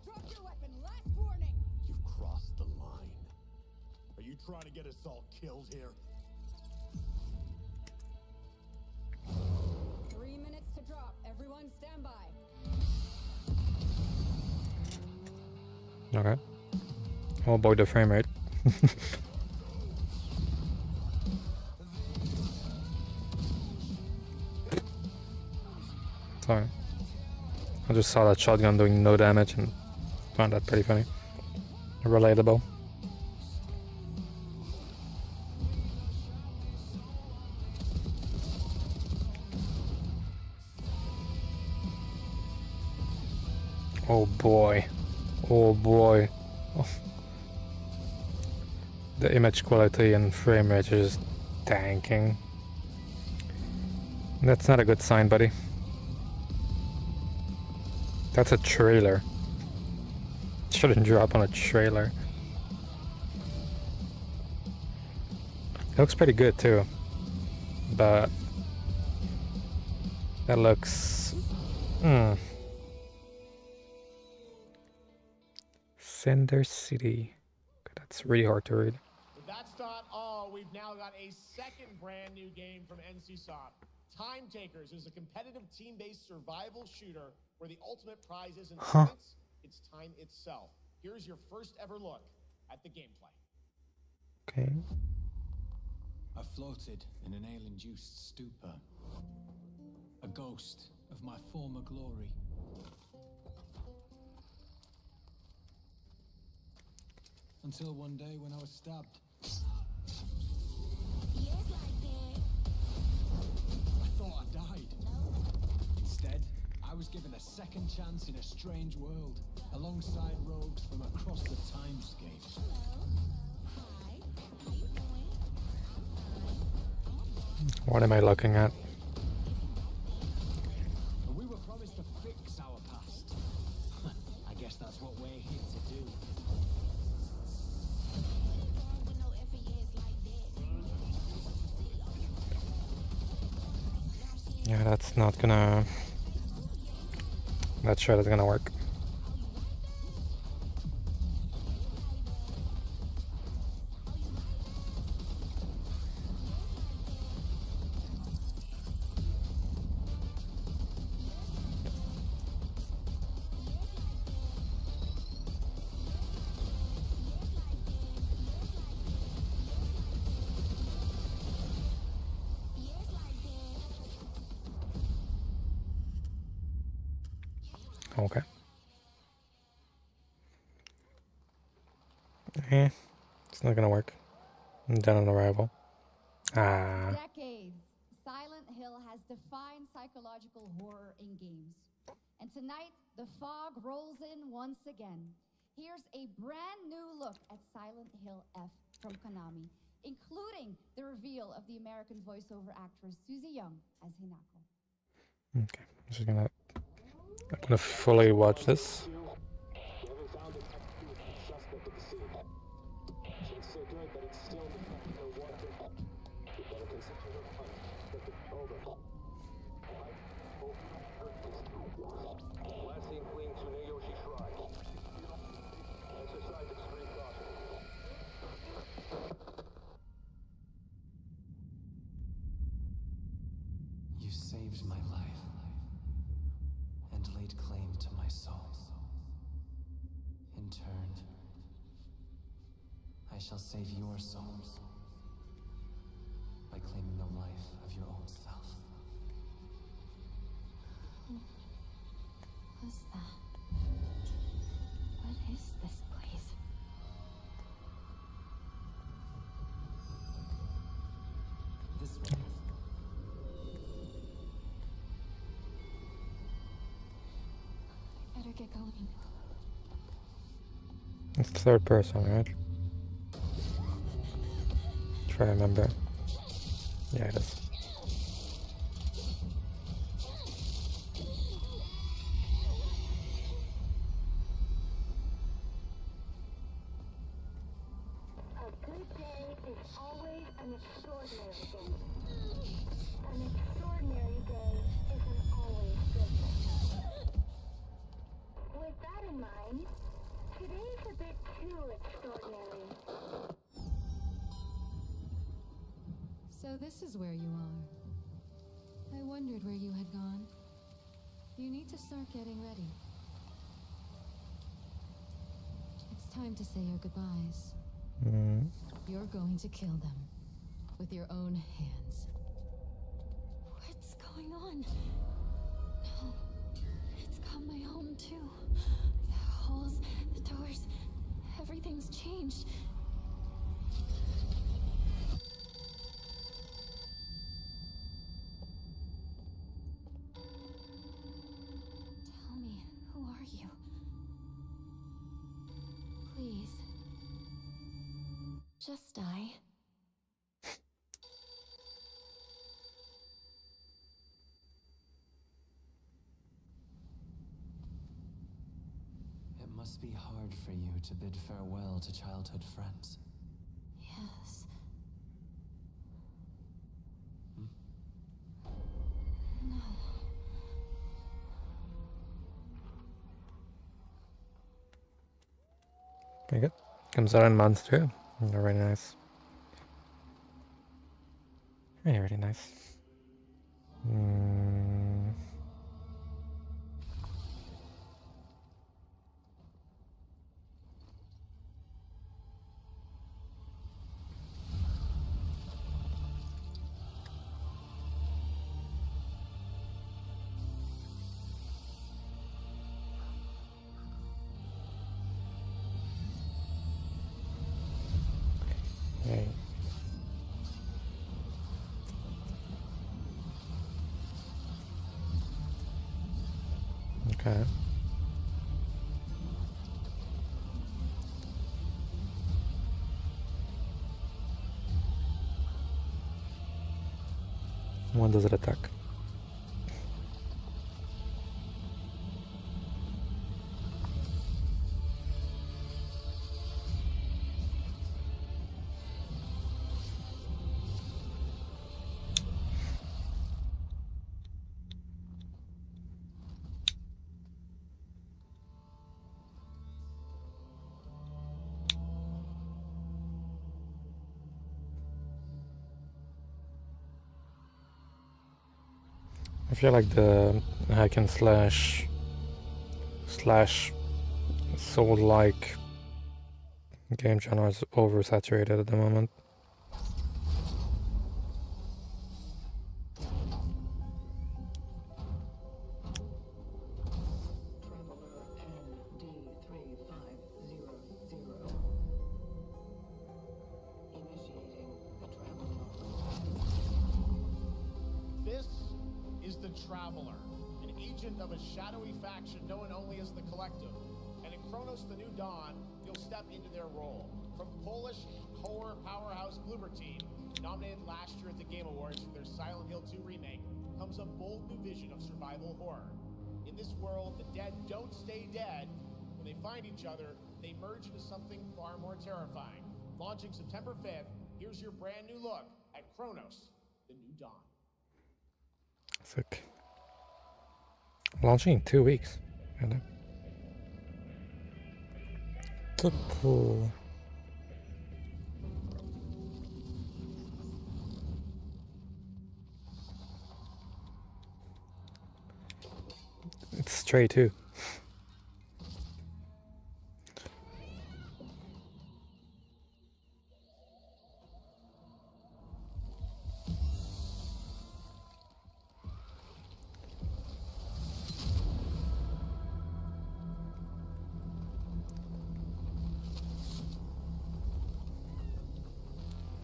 Drop your weapon, last warning!
You've crossed the line.
Are you trying to get us all killed here?
3 minutes to drop. Everyone stand by.
Okay. Oh boy, the frame rate. Sorry. I just saw that shotgun doing no damage and found that pretty funny. Relatable. Oh boy. Oh boy. Oh. The image quality and frame rate are just tanking. That's not a good sign, buddy. That's a trailer. Shouldn't drop on a trailer. It looks pretty good too. But that looks... Cinder City. That's really hard to read.
But that's not all. We've now got a second brand new game from NCSoft. Time Takers is a competitive team-based survival shooter where the ultimate prize isn't points, it's time itself. Here's your first ever look at the gameplay.
Okay.
I floated in an ale-induced stupor, a ghost of my former glory. Until one day when I was stabbed. I thought I died. Instead, I was given a second chance in a strange world, alongside rogues from across the timescape.
What am I looking at?
We were promised to fix our past. I guess that's what we're here to do.
Yeah, that's not gonna... That shot is gonna work. Okay. It's not gonna work. I'm done on arrival.
Decades, Silent Hill has defined psychological horror in games. And tonight, the fog rolls in once again. Here's a brand new look at Silent Hill F from Konami, including the reveal of the American voiceover actress Susie Young as Hinako.
Okay, I'm gonna fully watch this.
You saved my life and laid claim to my soul. In turn, I shall save your souls by claiming the life of your own self.
What's that? What is this place?
This way.
I better get going.
It's third person, right? Try to remember. Yeah, it is.
A good day is always an extraordinary day. An extraordinary day isn't always good. With that in mind, today's a bit too extraordinary.
So this is where you are. I wondered where you had gone. You need to start getting ready. It's time to say your goodbyes. You're going to kill them with your own hands.
What's going on? No. It's got my home too. The halls, the doors, everything's changed. Tell me, who are you?
just die.
It must be hard for you to bid farewell to childhood friends.
Yes. No.
Very good. Comes out in month 2. Very nice. Very nice. Okay. Okay. When does it attack? I feel like the hack and slash soul-like game genre is oversaturated at the moment.
This is the Traveler, an agent of a shadowy faction known only as the Collective. And in Kronos the New Dawn, you'll step into their role. From Polish horror powerhouse Bloober Team, nominated last year at the Game Awards for their Silent Hill 2 remake, comes a bold new vision of survival horror. In this world, the dead don't stay dead. When they find each other, they merge into something far more terrifying. Launching September 5th, here's your brand new look at Kronos, the New Dawn.
Sick. Launching in 2 weeks. Cool. It's Stray too.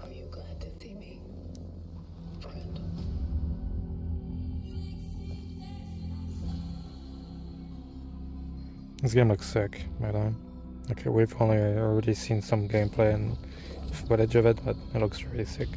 Are you glad to see me, friend?
This game looks sick, man. Okay, we've only already seen some gameplay and footage of it, but it looks really sick.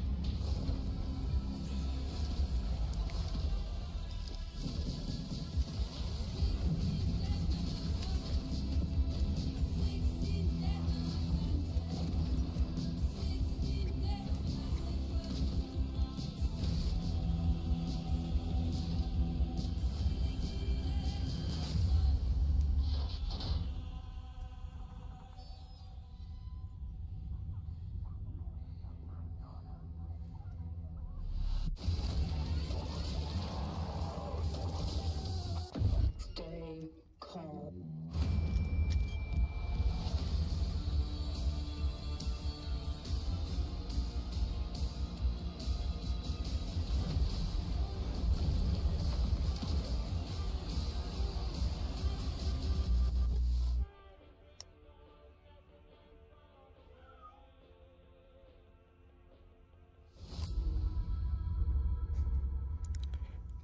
Stay calm.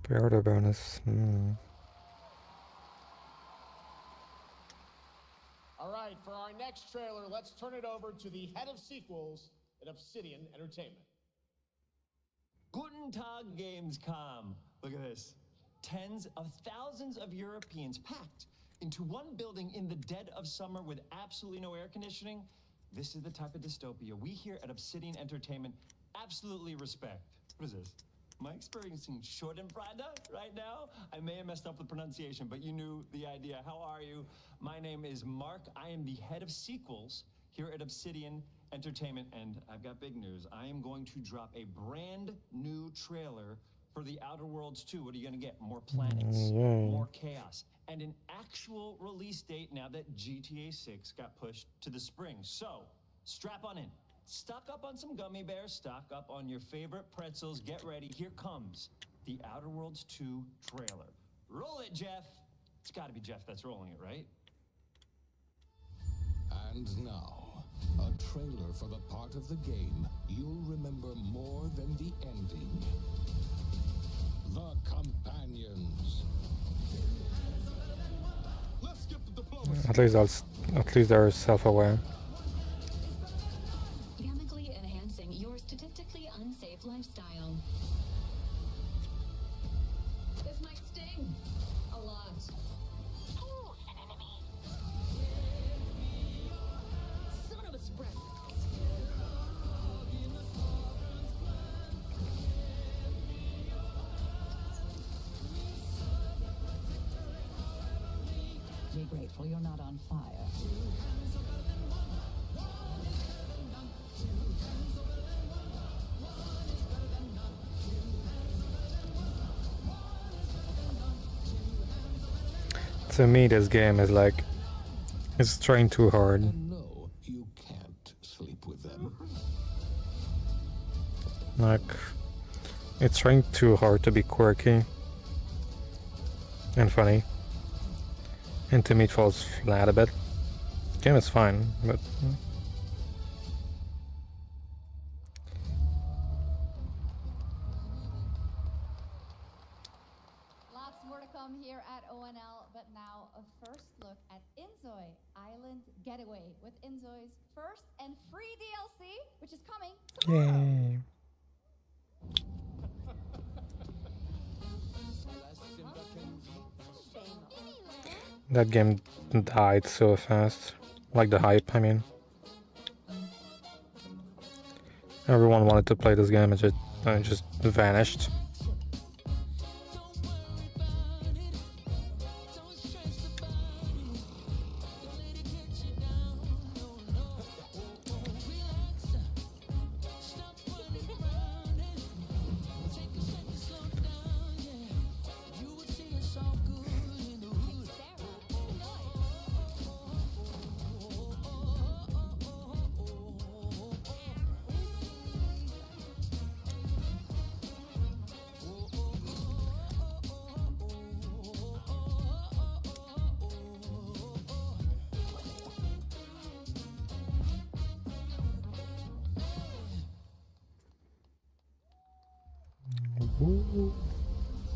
Pre-order bonus.
All right, for our next trailer, let's turn it over to the head of sequels at Obsidian Entertainment.
Guten Tag, Gamescom. Look at this. Tens of thousands of Europeans packed into one building in the dead of summer with absolutely no air conditioning. This is the type of dystopia we here at Obsidian Entertainment absolutely respect. What is this? Am I experiencing Schadenfreude right now? I may have messed up the pronunciation, but you knew the idea. How are you? My name is Mark. I am the head of sequels here at Obsidian Entertainment, and I've got big news. I am going to drop a brand new trailer for The Outer Worlds 2. What are you going to get? More planets, more chaos, and an actual release date now that GTA 6 got pushed to the spring. So, strap on in. Stock up on some gummy bears, stock up on your favorite pretzels, get ready. Here comes The Outer Worlds 2 trailer. Roll it, Jeff. It's got to be Jeff that's rolling it, right?
And now, a trailer for the part of the game you'll remember more than the ending. The Companions. Let's skip the diplomacy.
At least they're self-aware.
Chemically enhancing your statistically unsafe lifestyle. This might sting a lot. Ooh, an enemy. Son of a spread.
Be grateful you're not on fire.
To me, this game is like, it's trying too hard.
No, you can't sleep with them.
Like, it's trying too hard to be quirky and funny. And to me, it falls flat a bit. The game is fine, but...
Lots more to come here at ONL, but now a first look at Inzoi Island Getaway with Inzoi's first and free DLC, which is coming tomorrow.
Yay. That game died so fast. Like the hype, I mean. Everyone wanted to play this game, and it just vanished.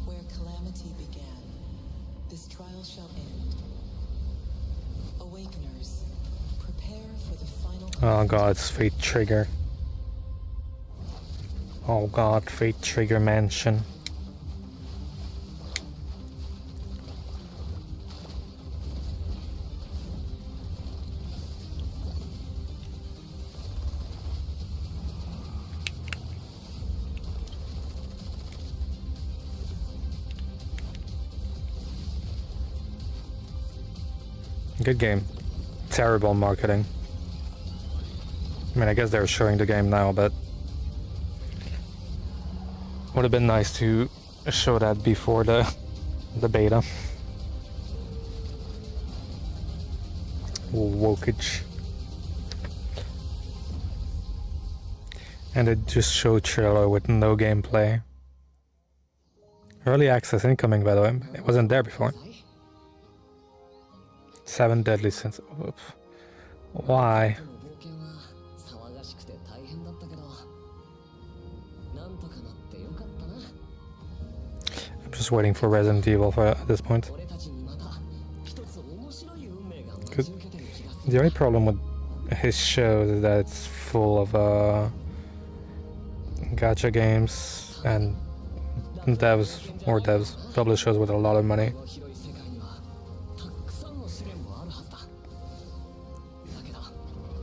Where calamity began, this trial shall end. Awakeners, prepare for the final...
Oh god, it's Fate Trigger. Oh god, Fate Trigger Mansion. Good game. Terrible marketing. I mean, I guess they're showing the game now, but would have been nice to show that before the beta. Wokage. And it just showed trailer with no gameplay. Early access incoming, by the way. It wasn't there before. 7 deadly sins. Oops. Why? I'm just waiting for Resident Evil at this point. Because the only problem with his shows is that it's full of gacha games and devs, publishers with a lot of money.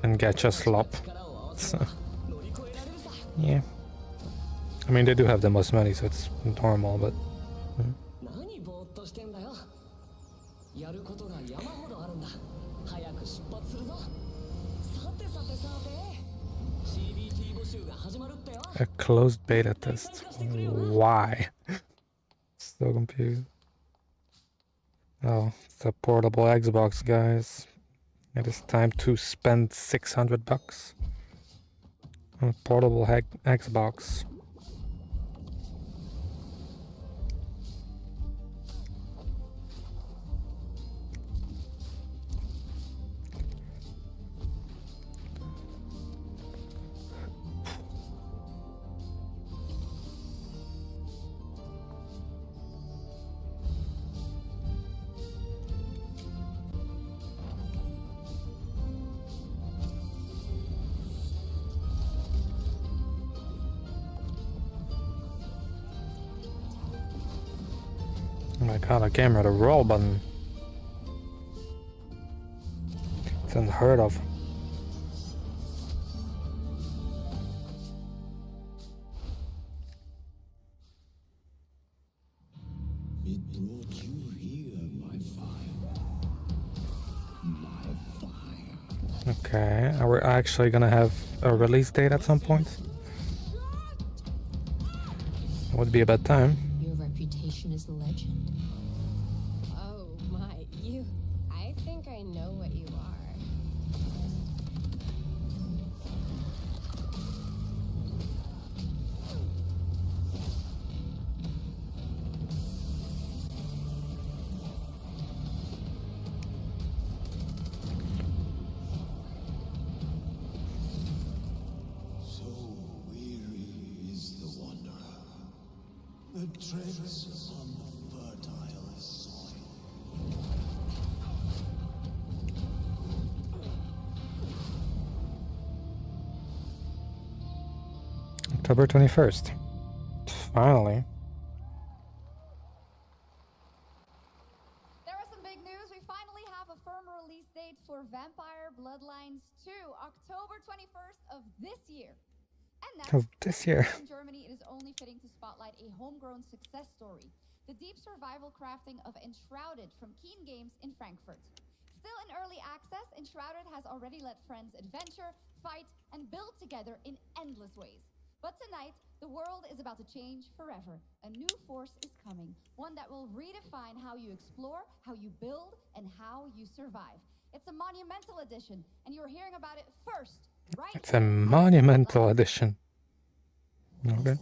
And gacha slop. So, yeah. I mean, they do have the most money, so it's normal, but... A closed beta test. Why? So confused. Oh, it's a portable Xbox, guys. It is time to spend $600 on a portable Xbox. Oh my god, I came at a roll button. It's unheard of.
It brought you here, my fire. My fire.
Okay, are we actually gonna have a release date at some point? It would be a bad time.
Your reputation is legend.
Oh my, I think I know what you are.
So weary is the wanderer. The treads on the fertile soil.
October 21st. Finally.
There is some big news. We finally have a firm release date for Vampire Bloodlines 2, October 21st of this year. And next,
Of this year.
in Germany, it is only fitting to spotlight a homegrown success story. The deep survival crafting of Enshrouded from Keen Games in Frankfurt. Still in early access, Enshrouded has already let friends adventure, fight, and build together in endless ways. But tonight, the world is about to change forever. A new force is coming, one that will redefine how you explore, how you build, and how you survive. It's a monumental edition, and you're hearing about it first, right?
It's a monumental edition. Okay.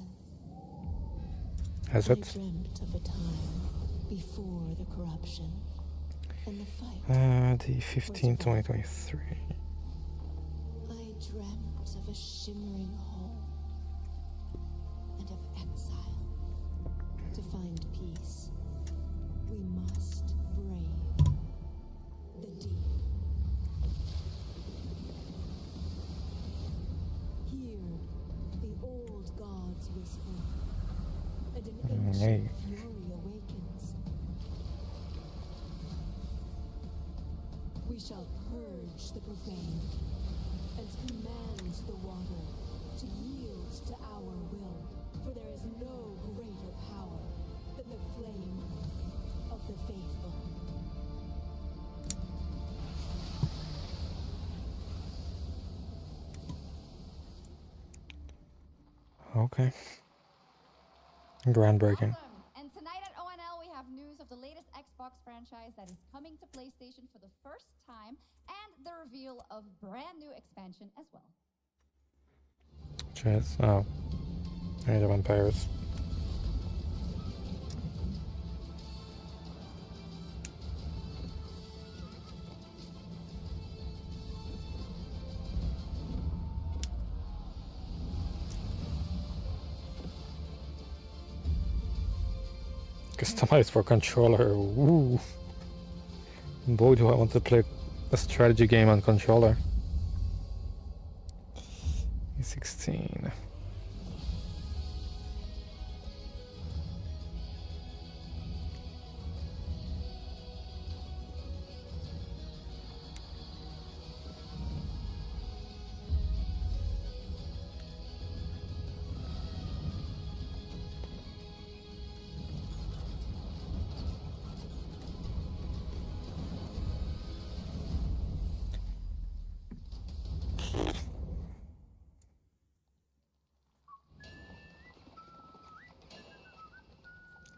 Has
I
it?
dreamt of a time before the corruption and the fight.
The 15, 2023.
I dreamt of a shimmering home and of exile. To find peace, we must brave the deep. Hear the old gods whisper, and an
Hey.
ancient fury awakens. We shall purge the profane and command the water to yield to our will, for there is no greater power than the flame of the faithful.
Okay. Groundbreaking.
And tonight at ONL, we have news of the latest Xbox franchise that is coming to PlayStation for the first time, and the reveal of brand new expansion as well.
Cheers. Oh. Age of Empires. Customized for controller. Ooh. Boy, do I want to play a strategy game on controller. E16.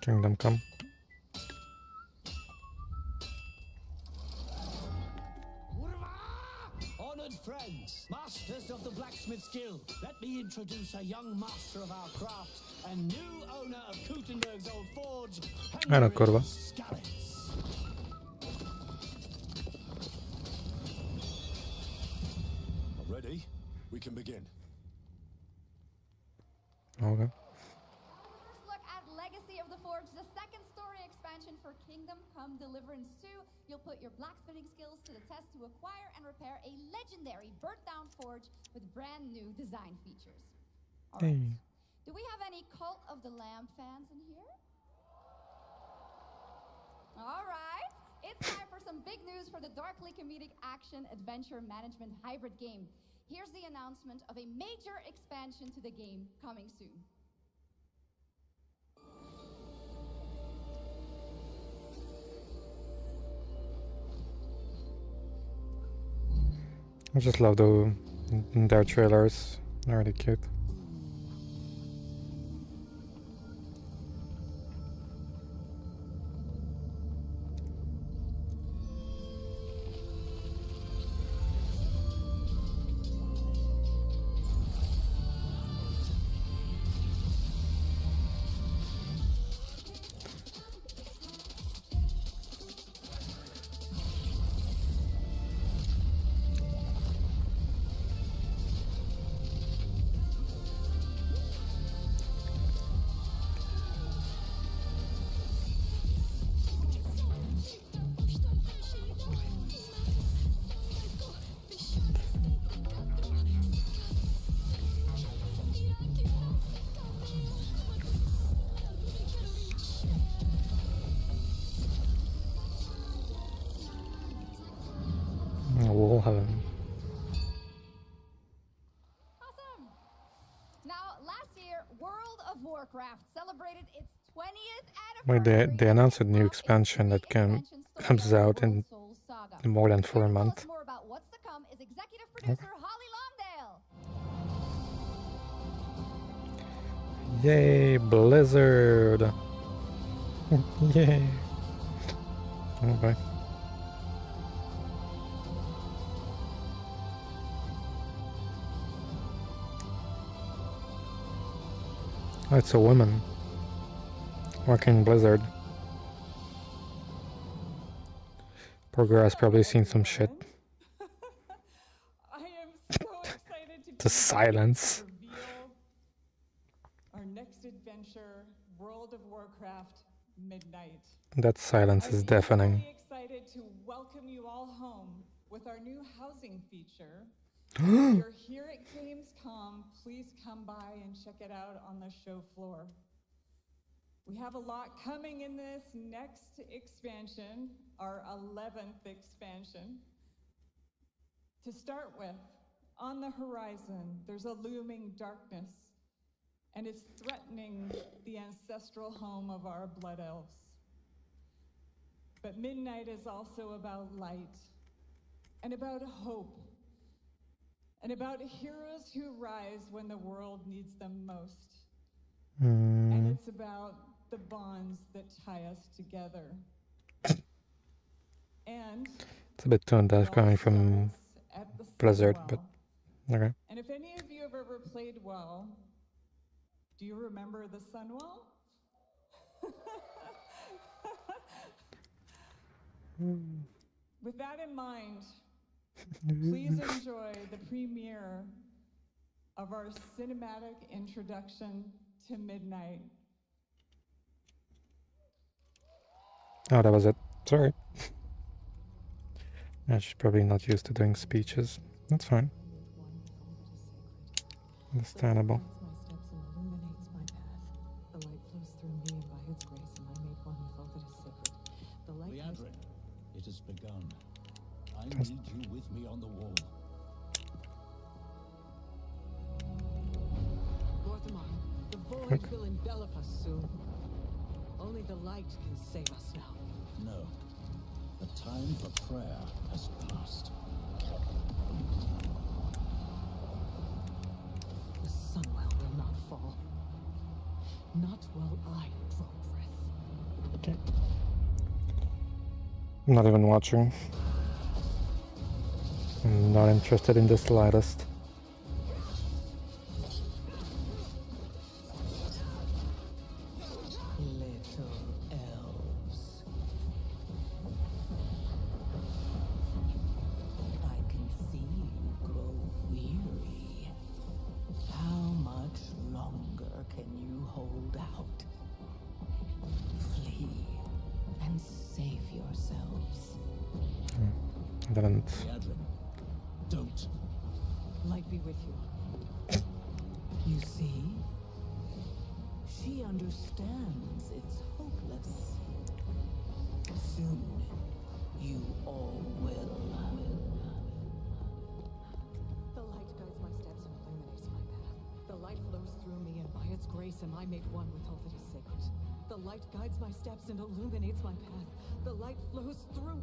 Kingdom Come.
Honored friends, masters of the blacksmith skill, let me introduce a young master of our craft and new owner of Kutenberg's old forge,
Ano, kurwa.
Ready? We can begin.
Okay.
First look at Legacy of the Forge, the second story expansion for Kingdom Come Deliverance 2. You'll put your blacksmithing skills to the test to acquire and repair a legendary burnt-down forge with brand new design features. All right.
Hey.
Do we have any Cult of the Lamb fans in here? All right. It's time for some big news for the darkly comedic action adventure management hybrid game. Here's the announcement of a major expansion to the game coming soon.
I just love their trailers. They're really cute. We'll have him.
Awesome! Now, last year, World of Warcraft celebrated its 20th anniversary.
Wait, they announced a new expansion that comes out in more than 4 months.
More about what's to come is executive producer Holly Longdale.
Yay, Blizzard! Yay! Okay. Oh, it's a woman working Blizzard. Poor girl has probably seen some shit.
I am so excited to
The silence.
reveal our next adventure, World of Warcraft Midnight.
That silence is deafening.
I'm excited to welcome you all home with our new housing feature. If you're here at Gamescom, please come by and check it out on the show floor. We have a lot coming in this next expansion, our 11th expansion. To start with, on the horizon, there's a looming darkness, and it's threatening the ancestral home of our blood elves. But Midnight is also about light, and about hope, and about heroes who rise when the world needs them most. And it's about the bonds that tie us together. And
It's a bit tone deaf coming from Blizzard, but okay.
And if any of you have ever played WoW, do you remember the Sunwell? With that in mind, please enjoy the premiere of our cinematic introduction to Midnight.
Oh, that was it. Sorry. Yeah, she's probably not used to doing speeches. That's fine. Understandable.
My steps and illuminates my path. The light flows through me, and by its grace am I made one with all that is sacred. The light
Leandrin, it has begun. I need you with me on the wall.
Orthamar, the void will envelop us soon. Only the light can save us now.
No. The time for prayer has passed.
The Sunwell will not fall. Not while I draw breath.
Okay. I'm not even watching. I'm not interested in the slightest.
Don't.
Light be with you. You see? She understands it's hopeless. Soon, you all will.
The light guides my steps and illuminates my path. The light flows through me, and by its grace am I made one with all that is sacred. The light guides my steps and illuminates my path. The light flows through...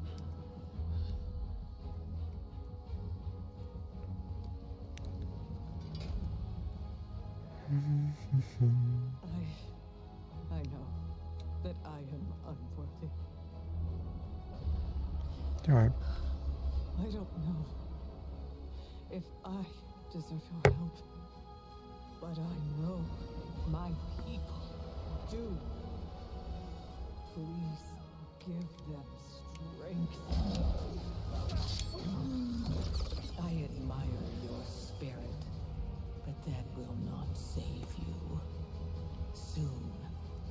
I know that I am unworthy.
Alright.
I don't know if I deserve your help, but I know my people do. Please give them strength.
I admire your spirit, but that will not save you. Soon,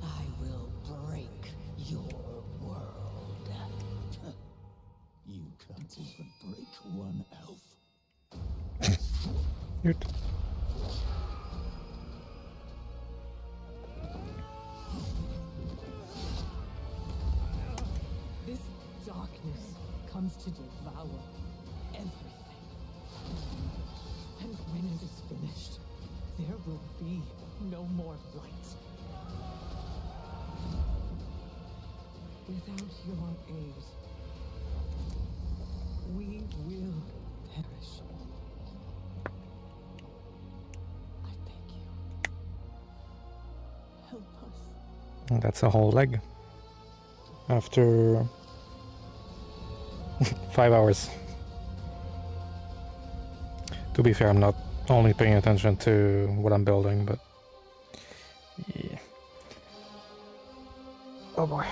I will break your world.
You can't even break one elf.
Good.
This darkness comes to devour everything. And when it is finished, there will be no more light. Without your aid, we will perish. I beg you, help us.
And that's a whole leg. After 5 hours. To be fair, I'm not only paying attention to what I'm building, but yeah. Oh boy.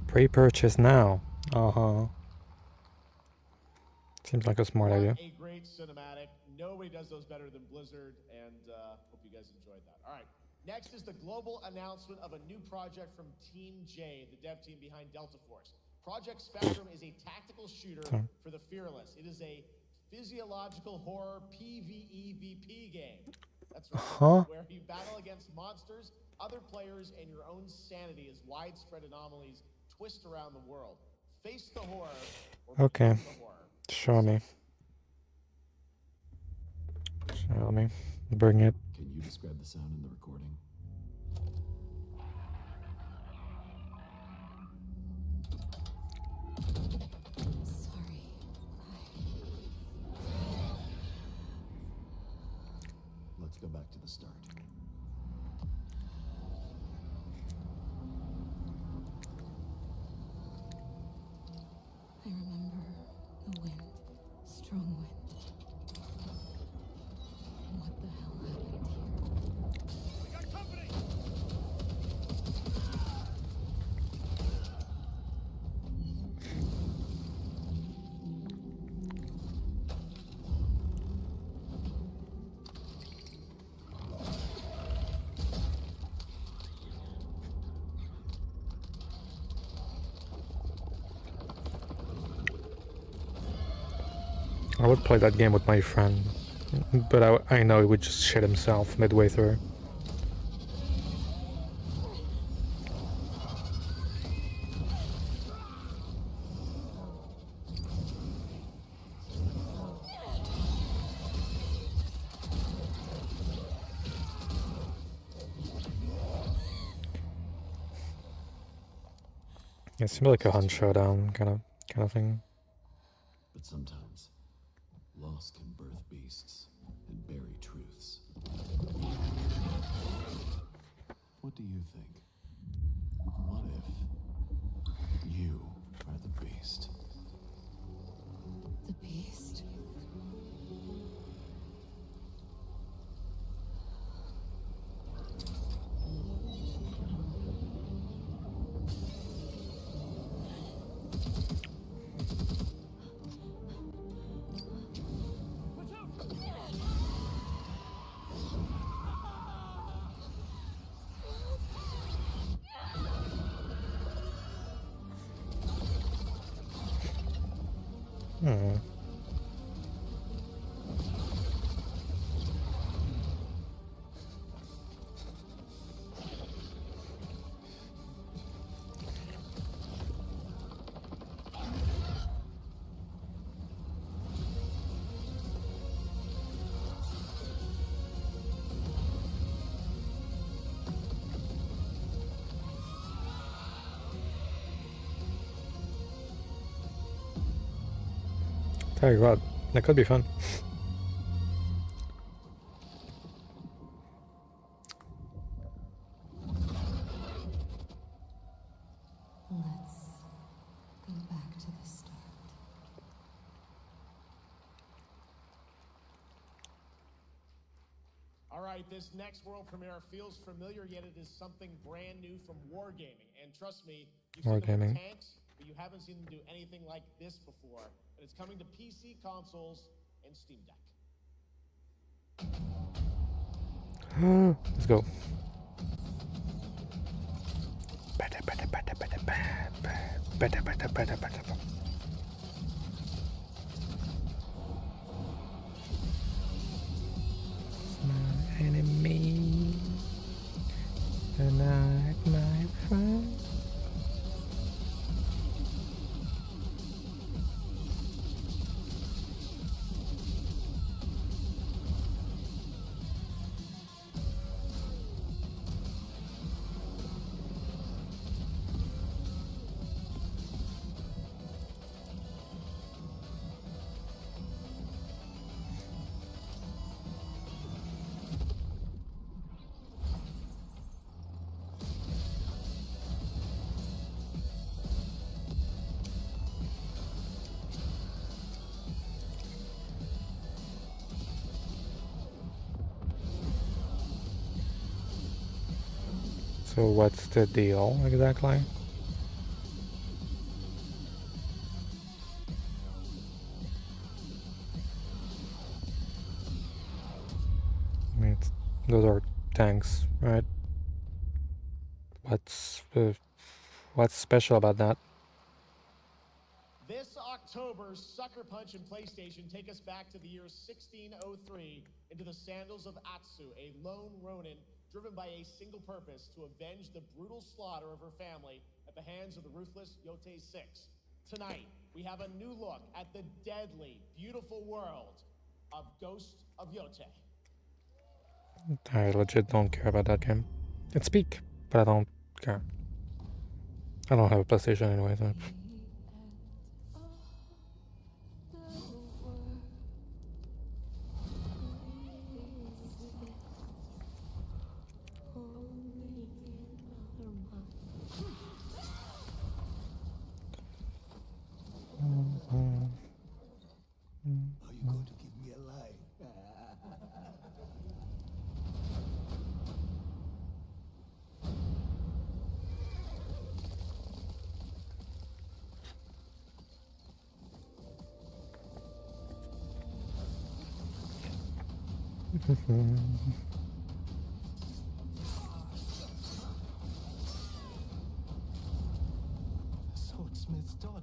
Pre-purchase now. Seems like a smart idea.
A great cinematic. Nobody does those better than Blizzard, and hope you guys enjoyed that. All right. Next is the global announcement of a new project from Team J, the dev team behind Delta Force. Project Spectrum is a tactical shooter for the fearless. It is a physiological horror PvEVP game. That's right. Where you battle against monsters, other players, and your own sanity as widespread anomalies twist around the world. Face the horror or
Okay.
become the horror.
Show me. Show me. Bring it.
Can you describe the sound in the recording?
Let's go back to the start.
I remember the wind, strong wind. What the hell happened here?
We got company!
I would play that game with my friend, but I know he would just shit himself midway through. It seemed like a hunt showdown kind of thing.
But sometimes, loss can birth beasts and bury truths. What do you think? What if you are the beast?
The beast?
Hmm. Tell you what, that could be fun.
Let's go back to the start.
All right, this next world premiere feels familiar, yet it is something brand new from Wargaming. And trust me, you've seen them with tanks, but you haven't seen them do anything like this before. And it's coming to PC consoles and Steam Deck.
Let's go. My enemy, tonight, my friend. So what's the deal exactly? I mean, those are tanks, right? What's special about that?
This October, Sucker Punch and PlayStation take us back to the year 1603 into the sandals of Atsu, a lone ronin driven by a single purpose to avenge the brutal slaughter of her family at the hands of the ruthless Yote 6. Tonight, we have a new look at the deadly, beautiful world of Ghost of Yote.
I legit don't care about that game. It's peak, but I don't care. I don't have a PlayStation anyway, so.
Swordsmith's daughter.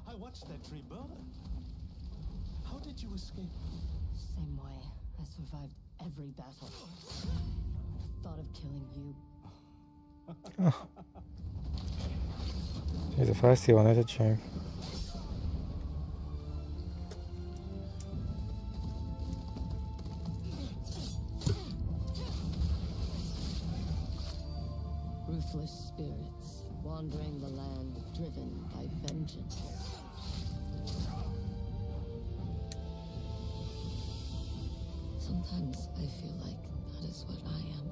I watched that tree burn. How did you escape?
Same way. I survived every battle. Thought of killing you.
Oh. She's a feisty one, isn't she?
Ruthless spirits, wandering the land, driven by vengeance. Sometimes I feel like that is what I am.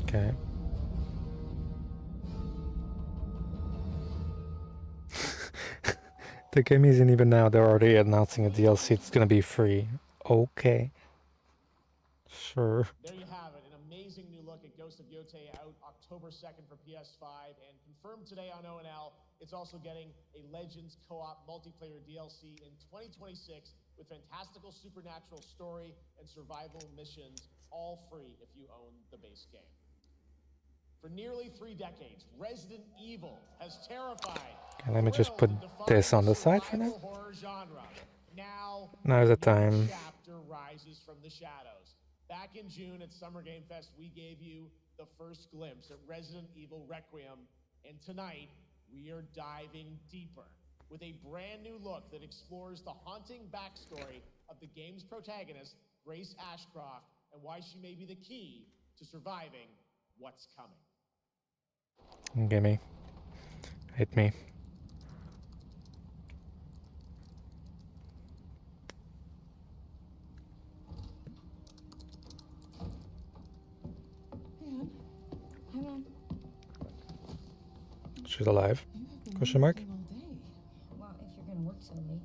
Okay. The game isn't even out, they're already announcing a DLC, it's gonna be free. Okay. Sure.
There you have it, an amazing new look at Ghost of Yotei out October 2nd for PS5 and confirmed today on ONL. It's also getting a Legends co-op multiplayer DLC in 2026 with fantastical supernatural story and survival missions, all free if you own the base game. For nearly 3 decades, Resident Evil has terrified.
Okay, let me just put this on the side for now.
Horror genre. Now,
Now's the time.
chapter rises from the shadows. Back in June at Summer Game Fest, we gave you the first glimpse at Resident Evil Requiem, and tonight we are diving deeper with a brand new look that explores the haunting backstory of the game's protagonist, Grace Ashcroft, and why she may be the key to surviving what's coming.
Gimme. Hit me.
Hang on.
She's alive. Question mark?
Well, if you're gonna work so late.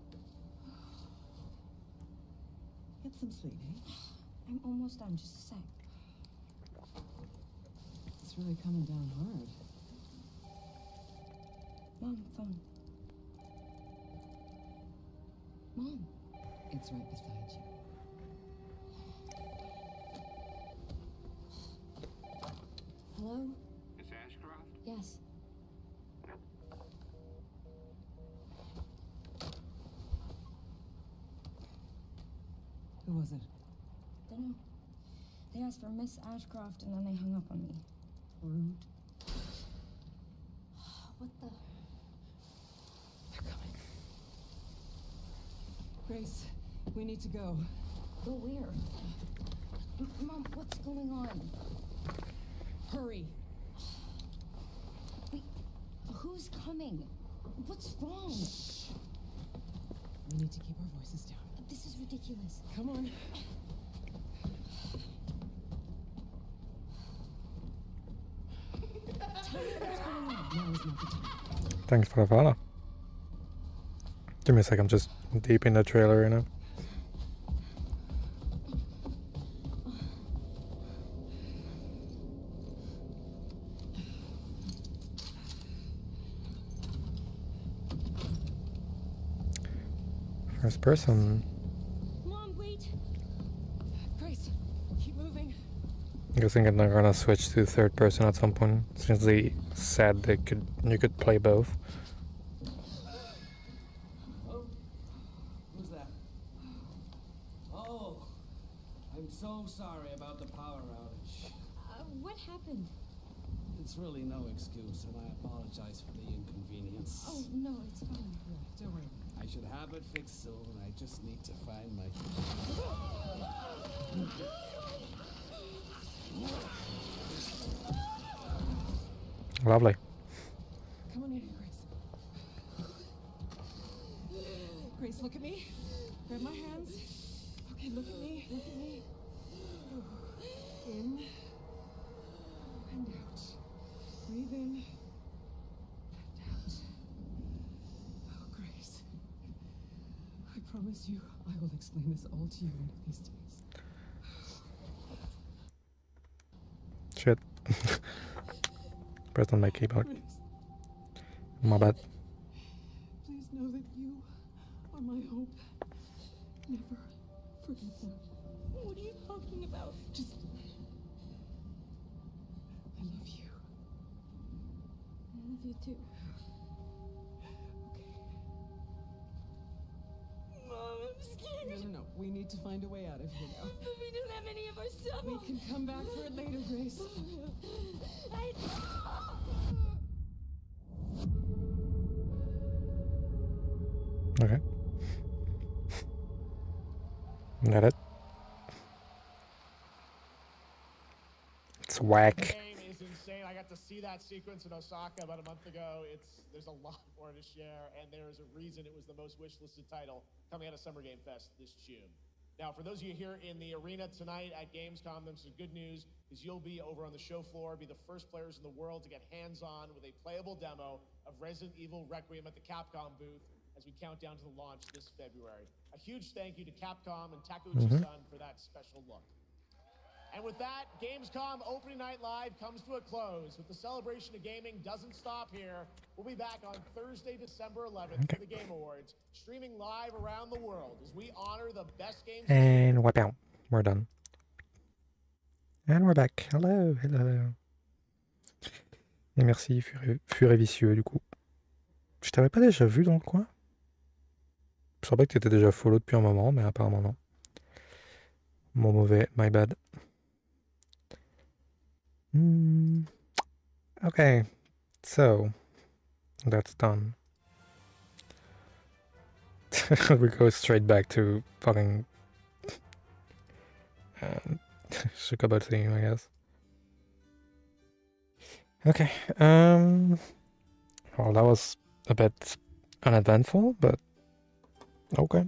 Get some sleep, eh?
I'm almost done, just a sec.
It's really coming down hard.
Mom, phone. Mom.
It's right beside you.
Hello?
Miss Ashcroft?
Yes.
Who was it?
Dunno. They asked for Miss Ashcroft and then they hung up on me.
Rude.
What the?
They're coming. Grace, we need to go.
Go where? Mom, what's going on?
Hurry.
Wait, who's coming? What's wrong?
We need to keep our voices down.
This is ridiculous.
Come on.
Tell me what's going on.
Now is not the time.
Thanks for the follow. Give me a sec, I'm just deep in the trailer, you know. First person.
Mom, wait.
Grace, keep moving.
I'm guessing they're gonna switch to third person at some point, since they said you could play both.
Oh, who's that? Oh, I'm so sorry about the power outage.
What happened?
It's really no excuse, and I apologize for the inconvenience.
Oh, no, it's fine.
Don't worry.
I should have it fixed soon. I just need to find my...
Lovely.
Come on in, Grace. Grace, look at me. Grab my hands. Okay, look at me. Look at me. In and out. Breathe in and out. Oh, Grace. promise you, I will explain this all to you one of these days.
Shit. Pressed on my keyboard. My bad.
Please know that you are my hope. Never forget that. What are you talking about? Just... I love you.
I love you too.
Mom, I'm scared. No. We need to find a way out of here now.
But we don't have any of our stuff.
We can come back for it later, Grace.
Okay. Got it. It's whack.
The game is insane. I got to see that sequence in Osaka about a month ago. There's a lot more to share, and there is a reason it was the most wishlisted title coming out of Summer Game Fest this June. Now, for those of you here in the arena tonight at Gamescom, there's some good news, is you'll be over on the show floor, be the first players in the world to get hands-on with a playable demo of Resident Evil Requiem at the Capcom booth as we count down to the launch this February. A huge thank you to Capcom and Takeuchi-san for that special look. And with that, Gamescom Opening Night Live comes to a close. With the celebration of gaming doesn't stop here. We'll be back on Thursday, December 11th for the Game Awards, streaming live around the world as we honor the best games.
And wipe out. We're done. And we're back. Hello. Et merci, Fur et Vicieux, du coup. Je t'avais pas déjà vu dans le coin? Je savais que t'étais déjà follow depuis un moment, mais apparemment non. Mon mauvais, my bad. Okay, so that's done. We go straight back to fucking Shukabu theme, I guess. Okay, well, that was a bit uneventful, but okay.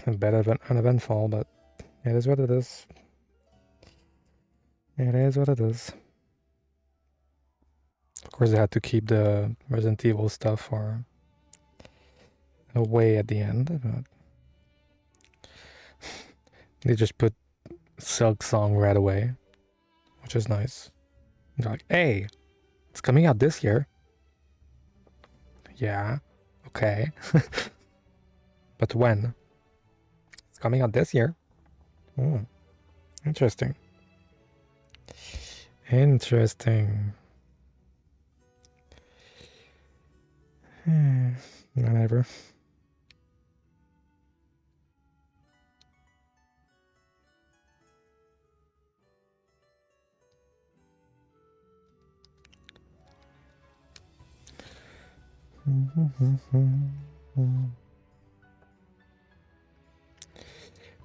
A bit uneventful, but it is what it is. It is what it is. Of course, they had to keep the Resident Evil stuff for away at the end, but they just put Silk Song right away, which is nice. They're like, hey, it's coming out this year. Yeah, okay. But when? It's coming out this year. Interesting. Interesting. Whatever.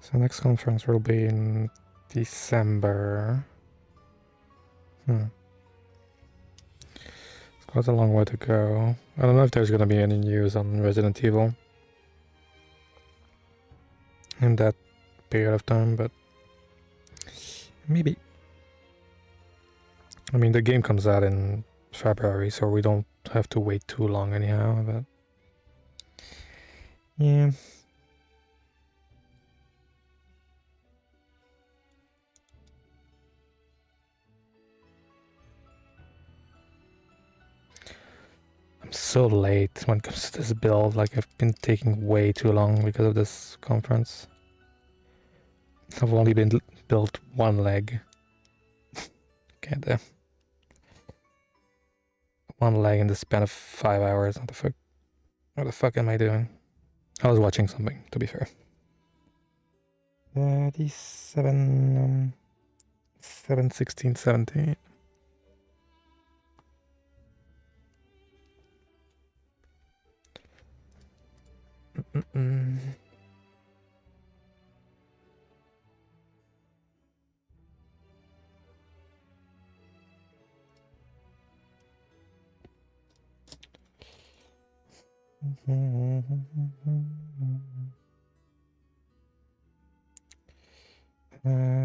So next conference will be in December. It's quite a long way to go. I don't know if there's gonna be any news on Resident Evil in that period of time, but maybe. I mean, the game comes out in February, so we don't have to wait too long anyhow, but yeah. I'm so late when it comes to this build. Like, I've been taking way too long because of this conference. I've only been built one leg. Okay, there. One leg in the span of 5 hours. What the fuck am I doing? I was watching something, to be fair. 37, 7, 16, 17.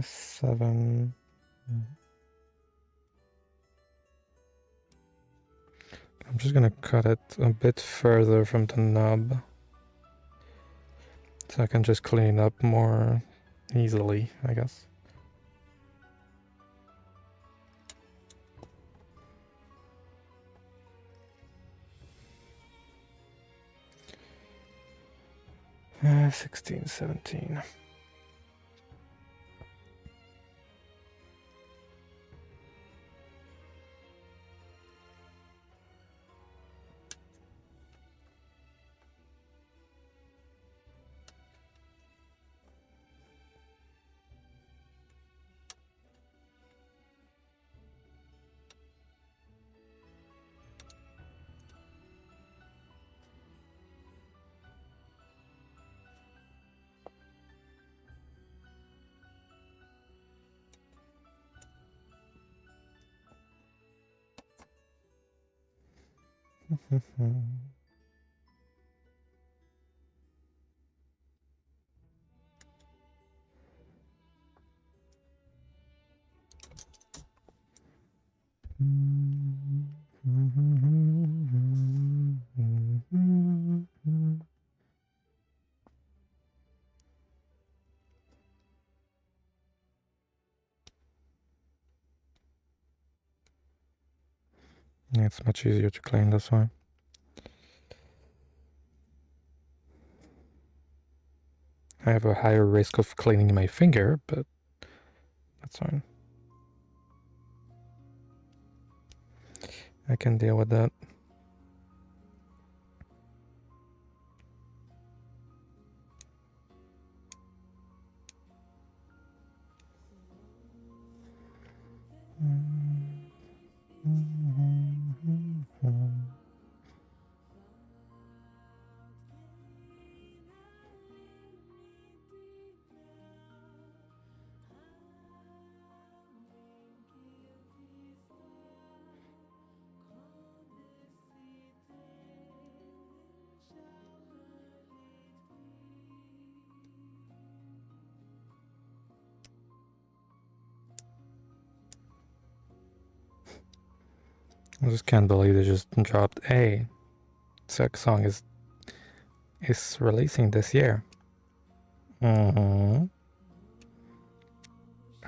Seven. I'm just gonna cut it a bit further from the knob. So I can just clean up more easily, I guess. Uh, 16, 17. It's much easier to clean this way. I have a higher risk of cleaning my finger, but that's fine. I can deal with that. I just can't believe they just dropped a Zaku song is releasing this year.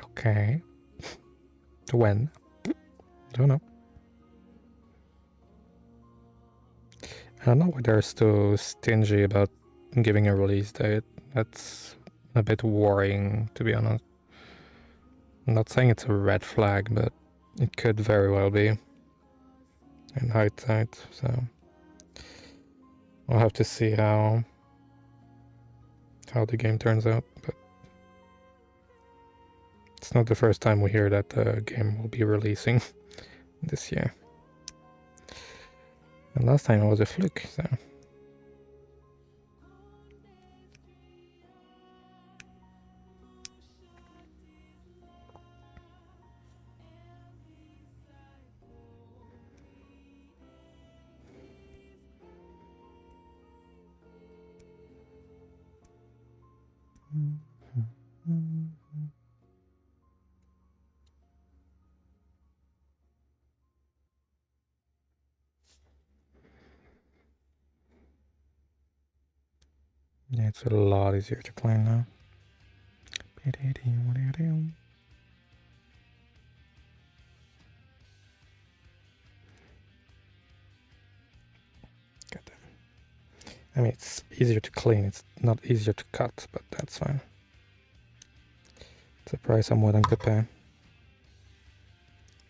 Okay. When? Don't know. I don't know why they're so stingy about giving a release date. That's a bit worrying, to be honest. I'm not saying it's a red flag, but it could very well be in hindsight, so we'll have to see how the game turns out, but it's not the first time we hear that the game will be releasing this year. And last time it was a fluke, so... Yeah, it's a lot easier to clean now. I mean, it's easier to clean, it's not easier to cut, but that's fine. It's a price I'm willing to pay.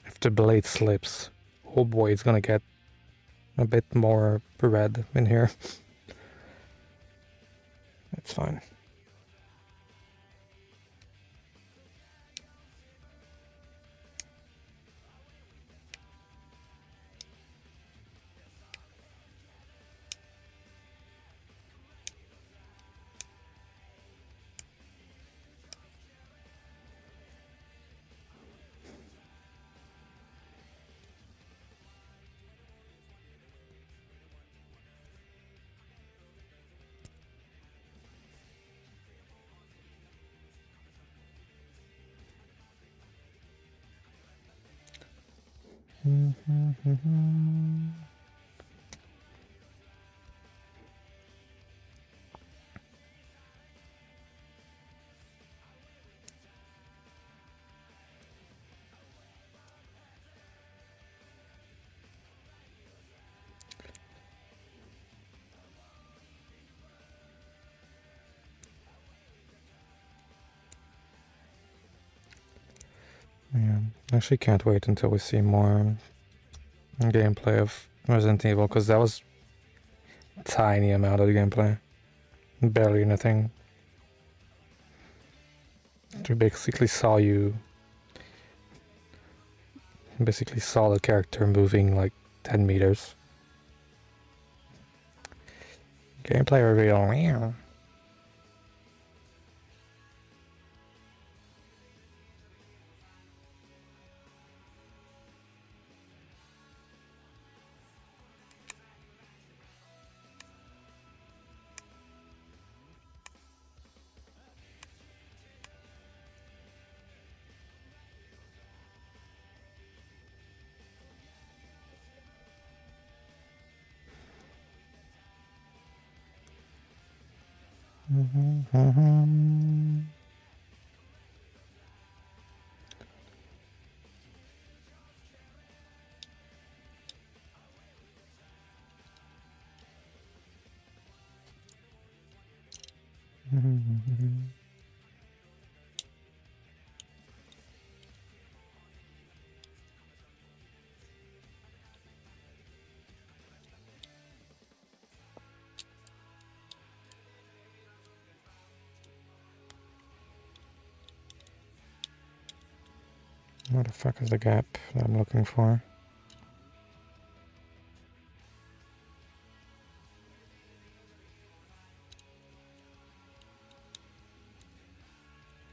If the blade slips, oh boy, it's gonna get a bit more red in here. It's fine. Actually can't wait until we see more gameplay of Resident Evil, because that was a tiny amount of gameplay. Barely anything. We basically saw the character moving like 10 meters. Gameplay reveal. Meow. Where the fuck is the gap that I'm looking for?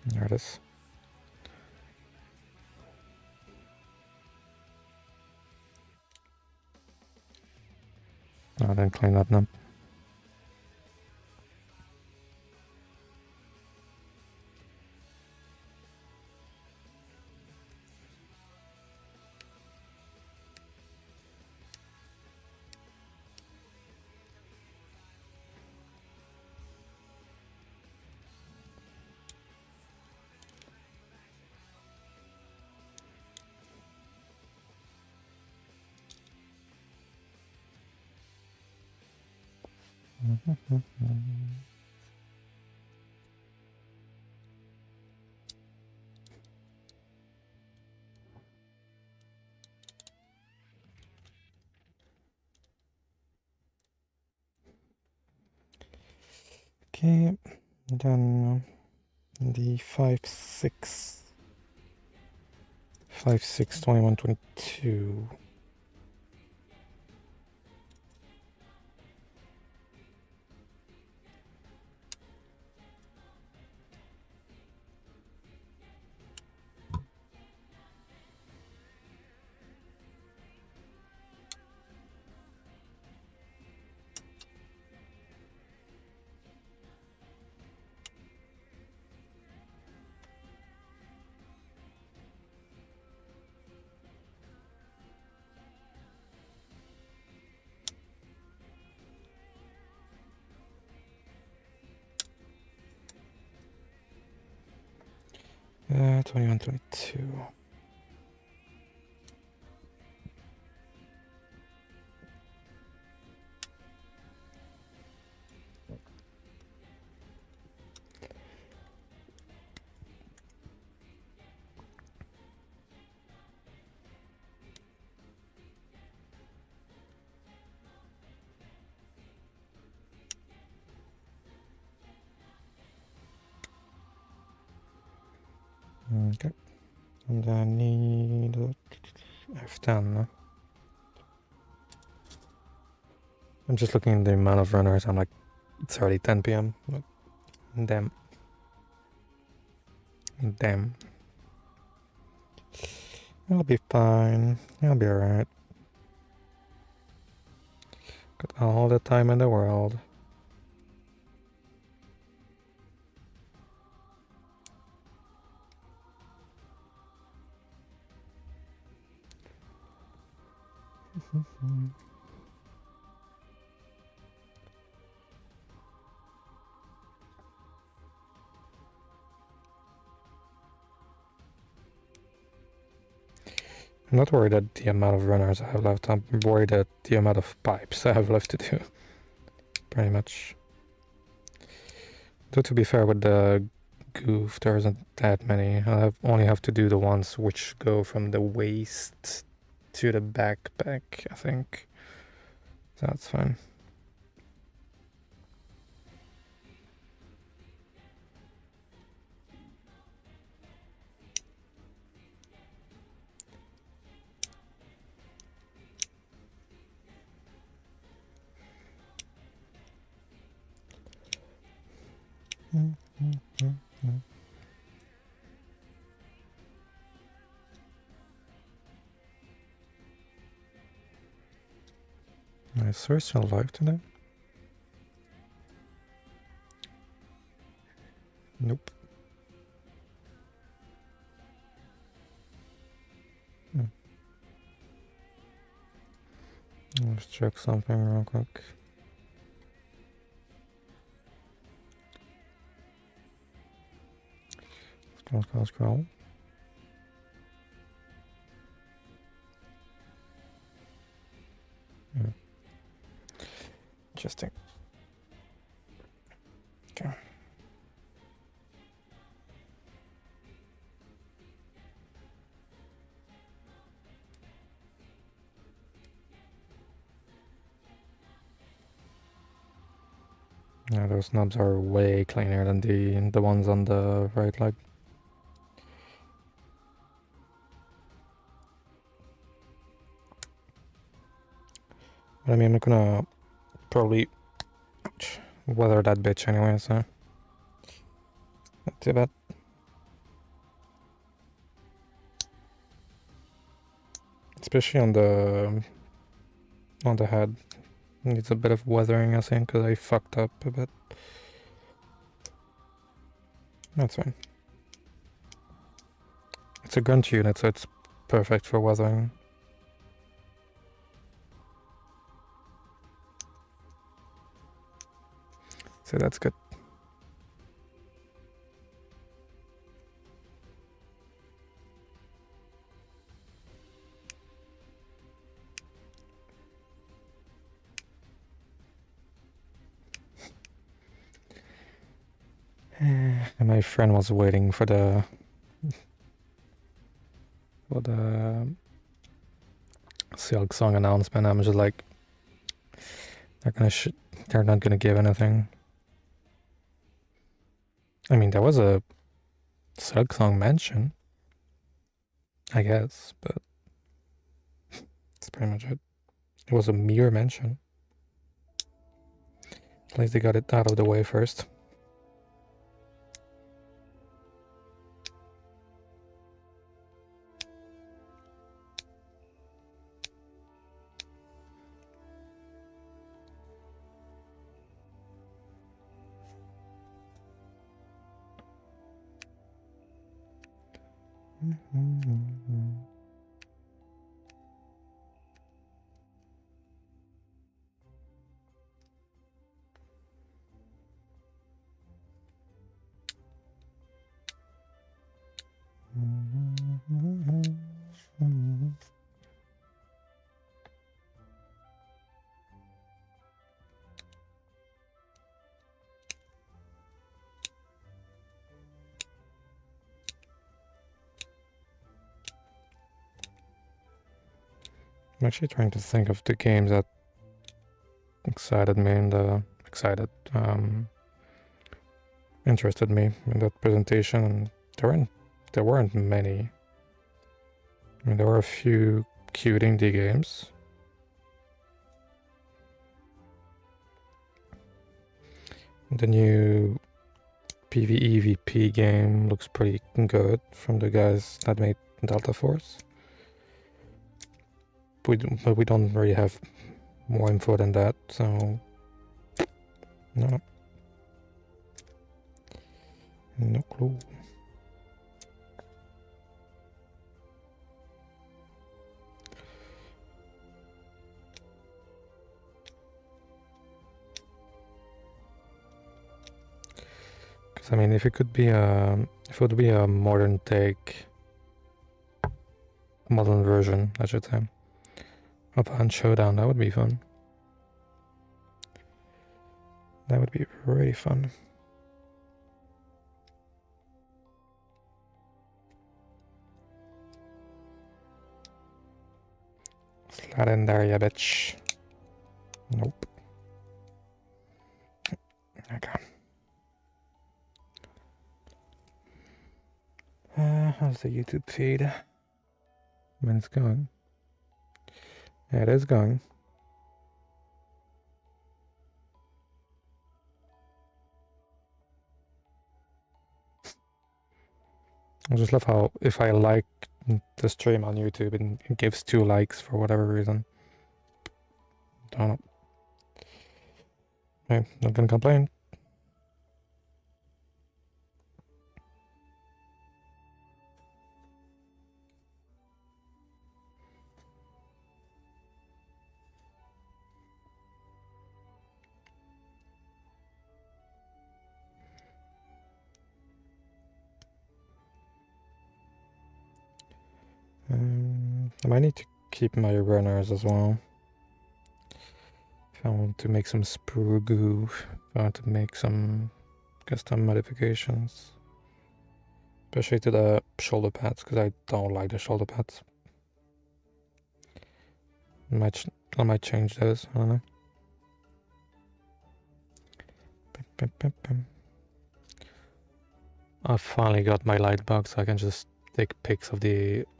There it is. Oh, I didn't clean that up. Okay, then the 5-6, 21, 22. Uh, 21, 22. Okay, and I need F10. I'm just looking at the amount of runners. I'm like, it's already 10 p.m. But damn. Damn. I'll be fine. I'll be alright. Got all the time in the world. I'm not worried at the amount of runners I have left. I'm worried at the amount of pipes I have left to do. Pretty much. Though to be fair, with the Gouf, there isn't that many. Only have to do the ones which go from the waist to the backpack, I think. So that's fine. Is Sir still alive today? Nope. Let's check something real quick. Scroll. Yeah. Interesting. Okay. Yeah, those knobs are way cleaner than the ones on the right leg. But I mean, I'm gonna probably weather that bitch anyway, so not too bad. Especially on the head. Needs a bit of weathering, I think, because I fucked up a bit. That's fine. It's a grunt unit, so it's perfect for weathering. So that's good. And my friend was waiting for the Silk Song announcement. I'm just like, they're not gonna give anything. I mean, there was a Silk Song mention, I guess, but that's pretty much it. It was a mere mention. At least they got it out of the way first. I'm actually trying to think of the games that excited me and interested me in that presentation, and there weren't many. I mean, there were a few cute indie games. The new PvEVP game looks pretty good from the guys that made Delta Force. But we don't really have more info than that, so no clue. Because I mean, if it would be a modern version, I should say, of Hunt Showdown, that would be fun. That would be really fun. Not in there, ya bitch. Nope. Okay. How's the YouTube feed? When it's going? Yeah, it is going. I just love how if I like the stream on YouTube and it gives 2 likes for whatever reason. Don't know. Hey, not gonna complain. I might need to keep my runners as well. If I want to make some sprue goo, if I want to make some custom modifications. Especially to the shoulder pads, because I don't like the shoulder pads. I might change those, I don't know. I finally got my light box, so I can just take pics of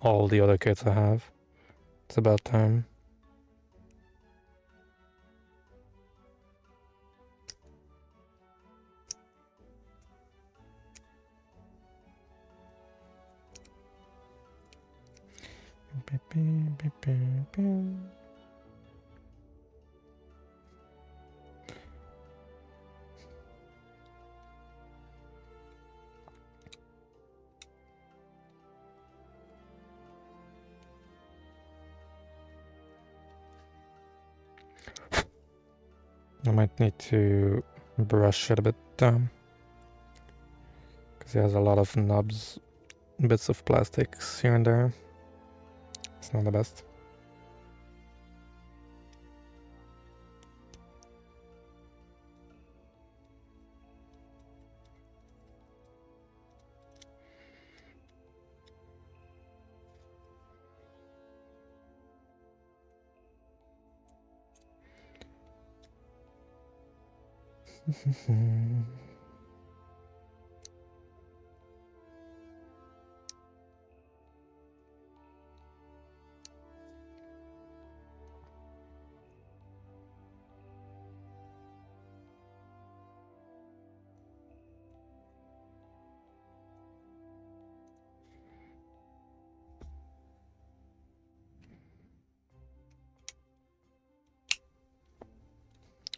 all the other kits I have. It's about time. I might need to brush it a bit down, because it has a lot of knobs, bits of plastics here and there. It's not the best.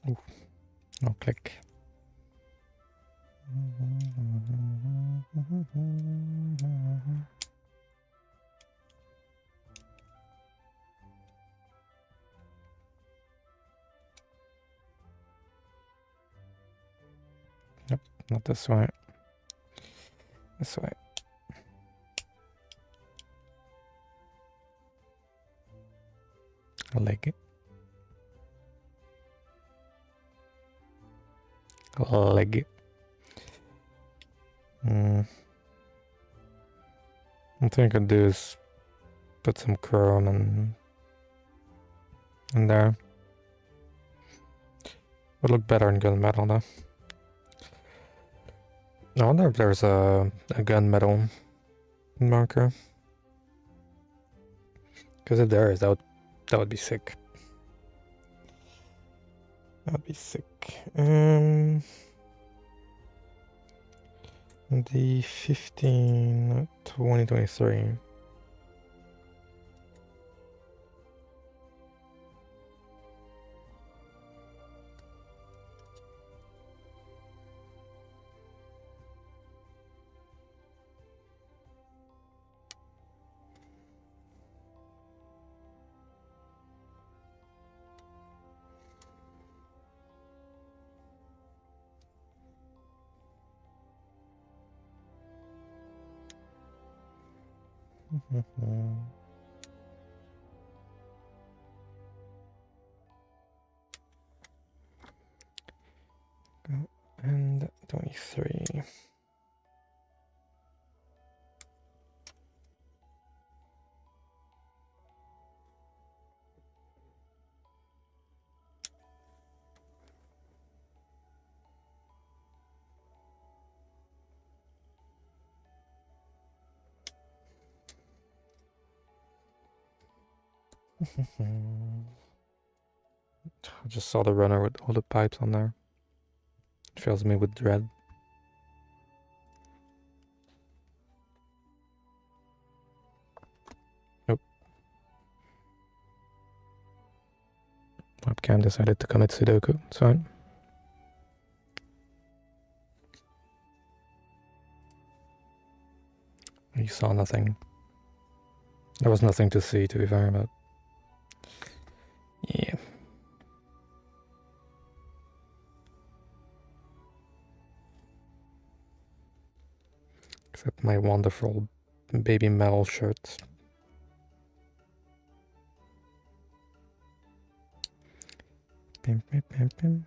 Ooh, no click. Nope, not this way. This way. Leg. Leg. One thing I could do is put some chrome in there. Would look better in gunmetal though. I wonder if there's a gunmetal marker. Because if there is, that would be sick. That would be sick. The 2023. And 23. I just saw the runner with all the pipes on there. It fills me with dread. Nope. Webcam decided to commit Sudoku. It's fine. You saw nothing. There was nothing to see, to be fair, but yeah. Except my wonderful baby metal shirts. Pim, pim, pim, pim.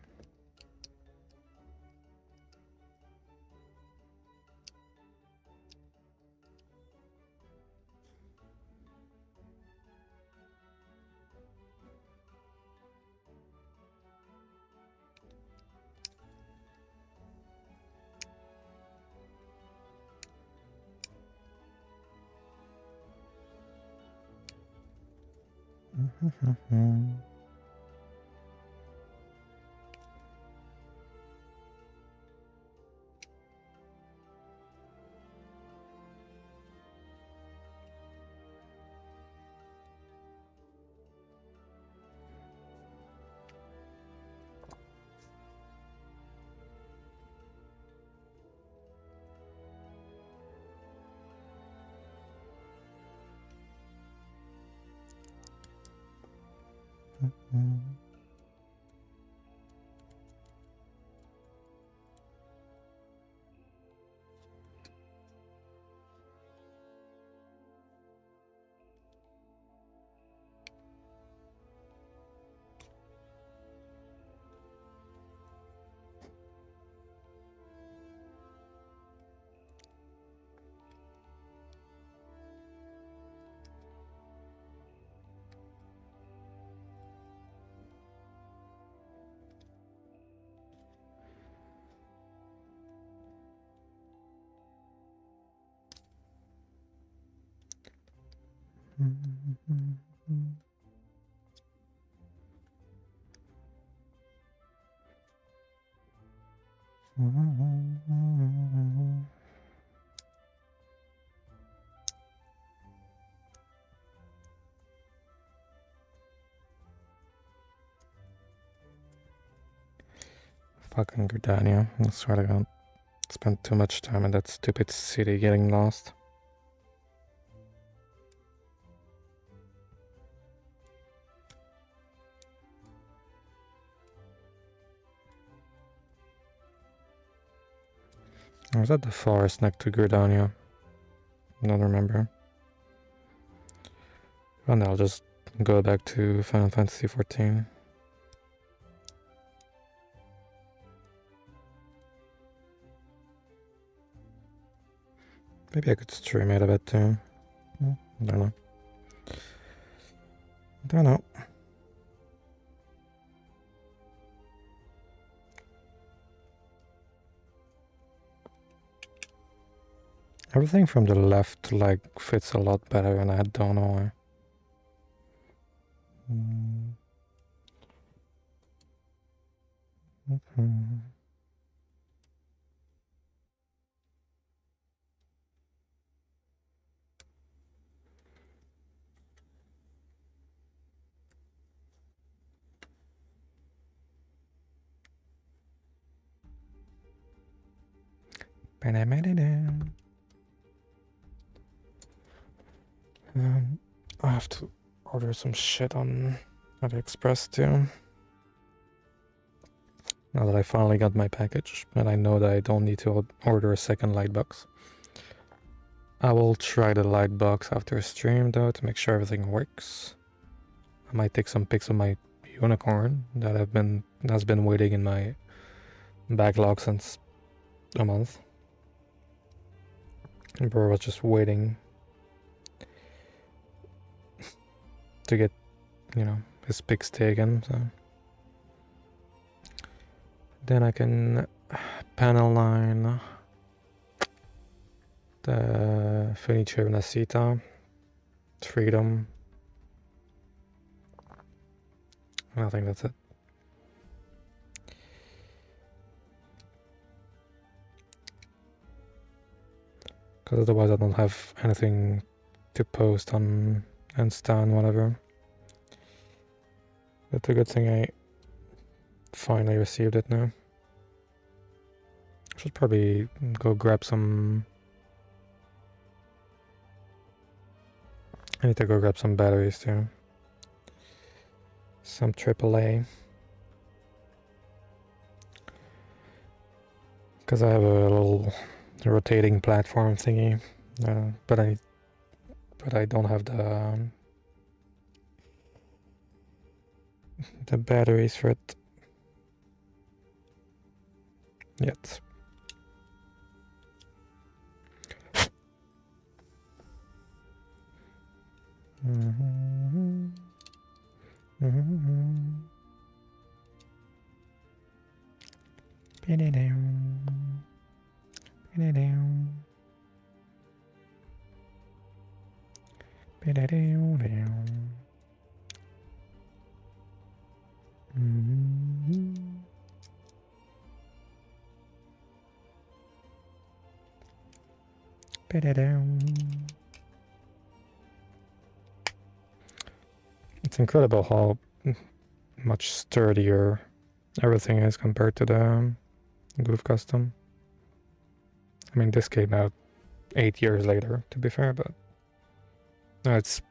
Fucking Gridania, I swear to God. Spent too much time in that stupid city getting lost. Or was that the forest next to Gridania? I don't remember. And I'll just go back to Final Fantasy XIV. Maybe I could stream it a bit too. I don't know. Don't know. Everything from the left like fits a lot better, and I don't know why. I have to order some shit on AliExpress too. Now that I finally got my package, and I know that I don't need to order a second light box. I will try the light box after a stream though to make sure everything works. I might take some pics of my unicorn that has been waiting in my backlog since a month. And bro was just waiting to get, you know, his pics taken, so then I can panel line the Fenice Nasita, Freedom, I think that's it. Because otherwise I don't have anything to post on Insta and whatever. But a good thing I finally received it now. Should probably go grab some... I need to go grab some batteries too. Some AAA. Because I have a little rotating platform thingy, but I don't have the batteries for it yet. It's incredible how much sturdier everything is compared to the Gouf Custom. I mean, this came out 8 years later, to be fair, but it's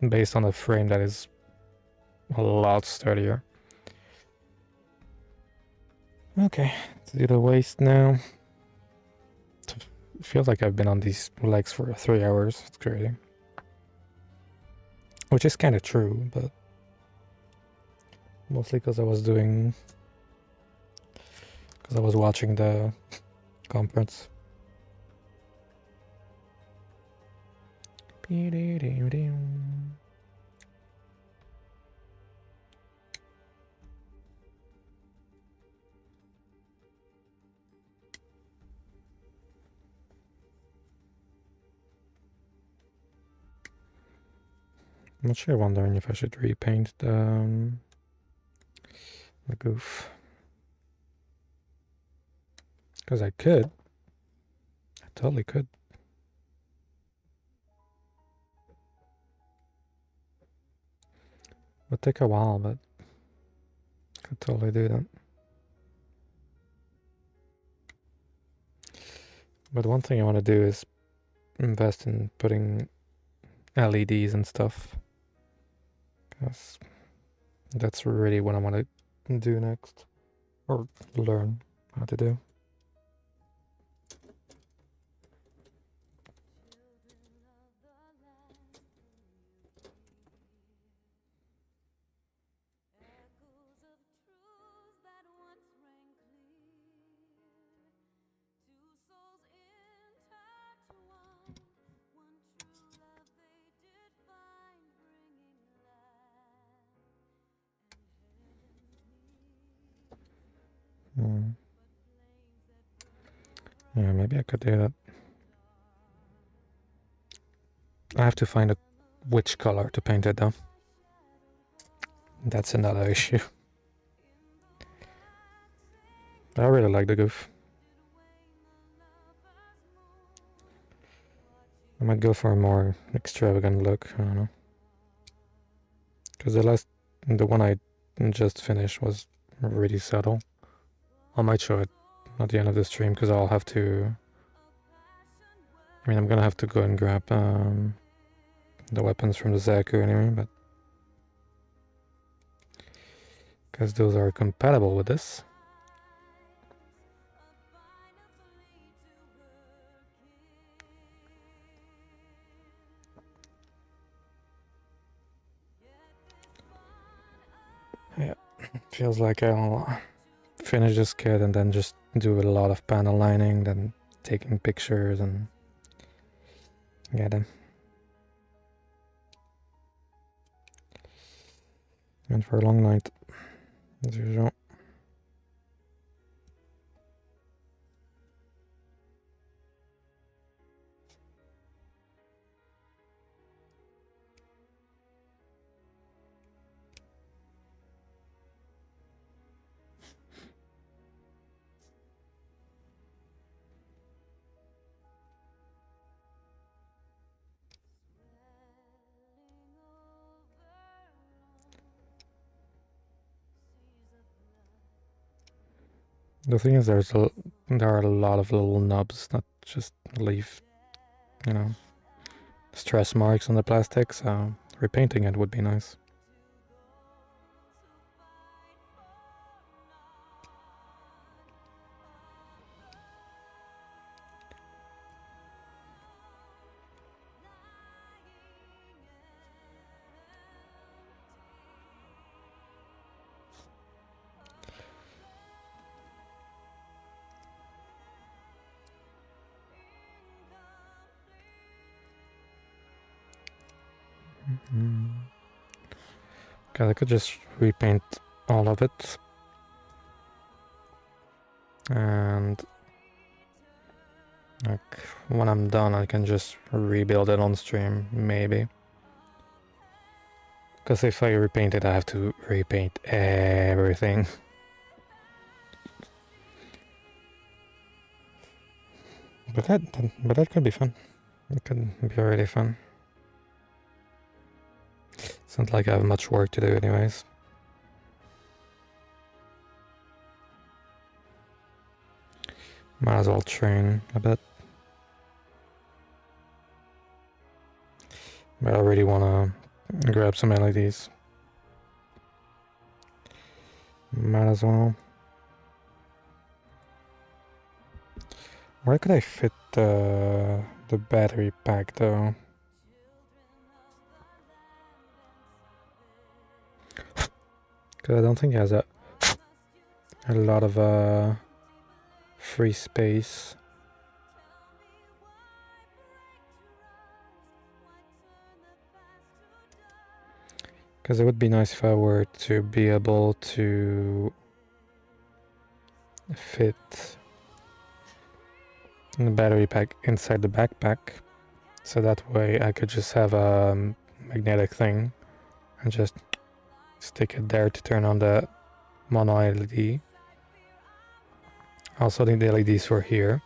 based on a frame that is a lot sturdier. Okay, let's do the waist now. It feels like I've been on these legs for 3 hours. It's crazy. Which is kind of true, but mostly because I was watching the conference. I'm actually wondering if I should repaint the Gouf. Because I could. I totally could. Would take a while, but could totally do that. But one thing I want to do is invest in putting LEDs and stuff. Because that's really what I want to do next. Or learn how to do. Yeah, maybe I could do that. I have to find which color to paint it though. That's another issue. I really like the Gouf. I might go for a more extravagant look, I don't know. Because the one I just finished was really subtle. I might show it at the end of the stream because I'll have to... I mean, I'm gonna have to go and grab the weapons from the Zaku anyway, but... because those are compatible with this. Yeah, feels like I'll finish this kit and then just do a lot of panel lining, then taking pictures and get them. And for a long night, as usual. The thing is, there are a lot of little nubs that just leave, you know, stress marks on the plastic, so repainting it would be nice. Okay, I could just repaint all of it. And like when I'm done, I can just rebuild it on stream, maybe. Because if I repaint it, I have to repaint everything. But that could be fun. It could be really fun. It's not like I have much work to do anyways. Might as well train a bit. But I really want to grab some LEDs. Might as well. Where could I fit the battery pack though? Because I don't think it has a lot of free space. Because it would be nice if I were to be able to fit the battery pack inside the backpack. So that way I could just have a magnetic thing and just stick it there to turn on the mono LED. I also need the LEDs for here.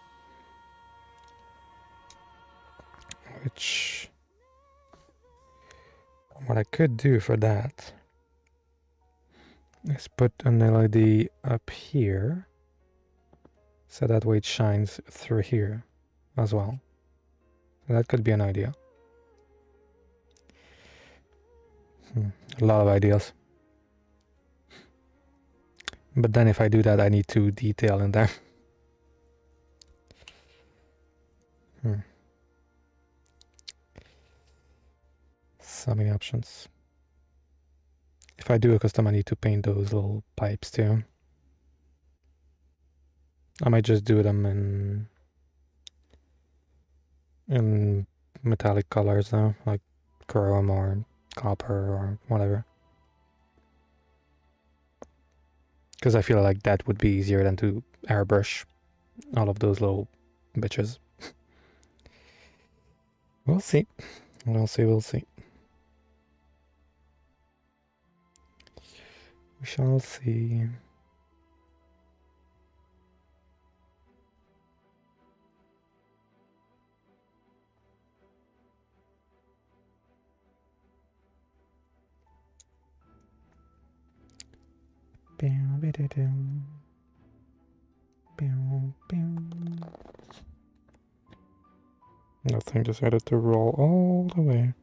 Which... what I could do for that is put an LED up here. So that way it shines through here as well. So that could be an idea. A lot of ideas. But then if I do that, I need to detail in there. So many options. If I do a custom, I need to paint those little pipes too. I might just do them in metallic colors though, like chrome or copper or whatever. Because I feel like that would be easier than to airbrush all of those little bitches. We'll see. We'll see, we'll see. We shall see. Nothing decided to roll all the way.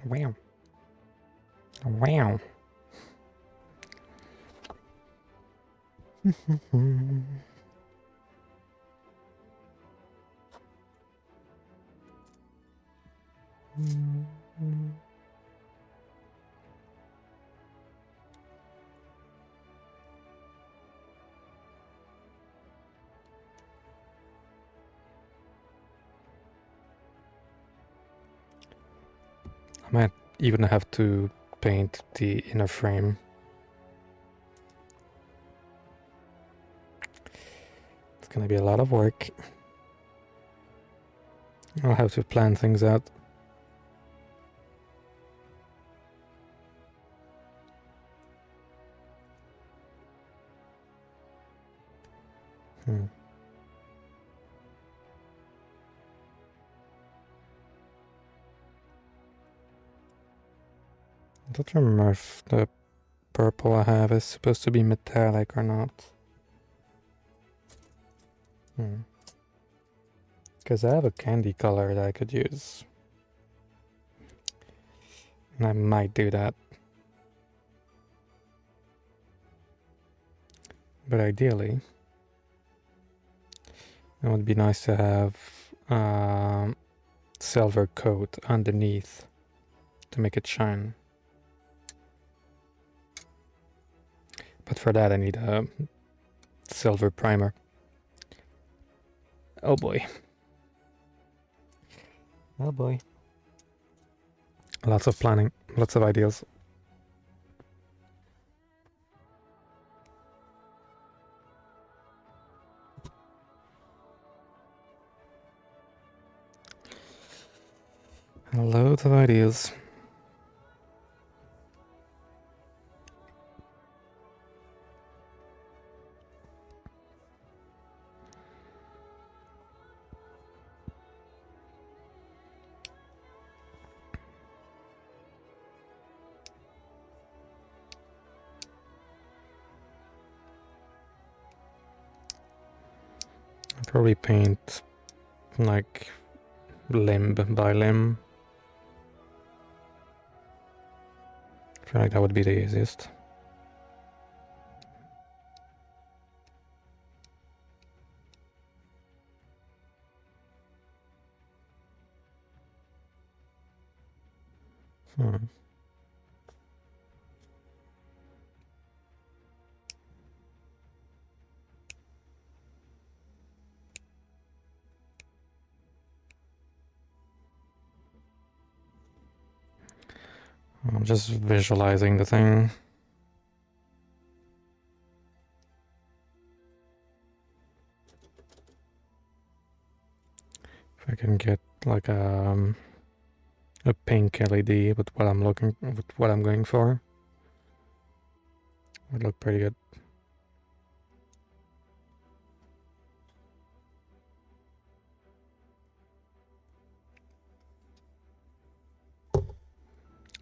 Wow. Wow. I might even have to paint the inner frame. gonna be a lot of work. I'll have to plan things out. I don't remember if the purple I have is supposed to be metallic or not. Because I have a candy color that I could use. And I might do that. But ideally, it would be nice to have silver coat underneath to make it shine. But for that I need a silver primer. Oh boy. Oh boy. Lots of planning, lots of ideas. Loads of ideas. I'll probably paint like limb by limb. I feel like that would be the easiest. I'm just visualizing the thing. If I can get like a pink LED with what I'm going for, would look pretty good.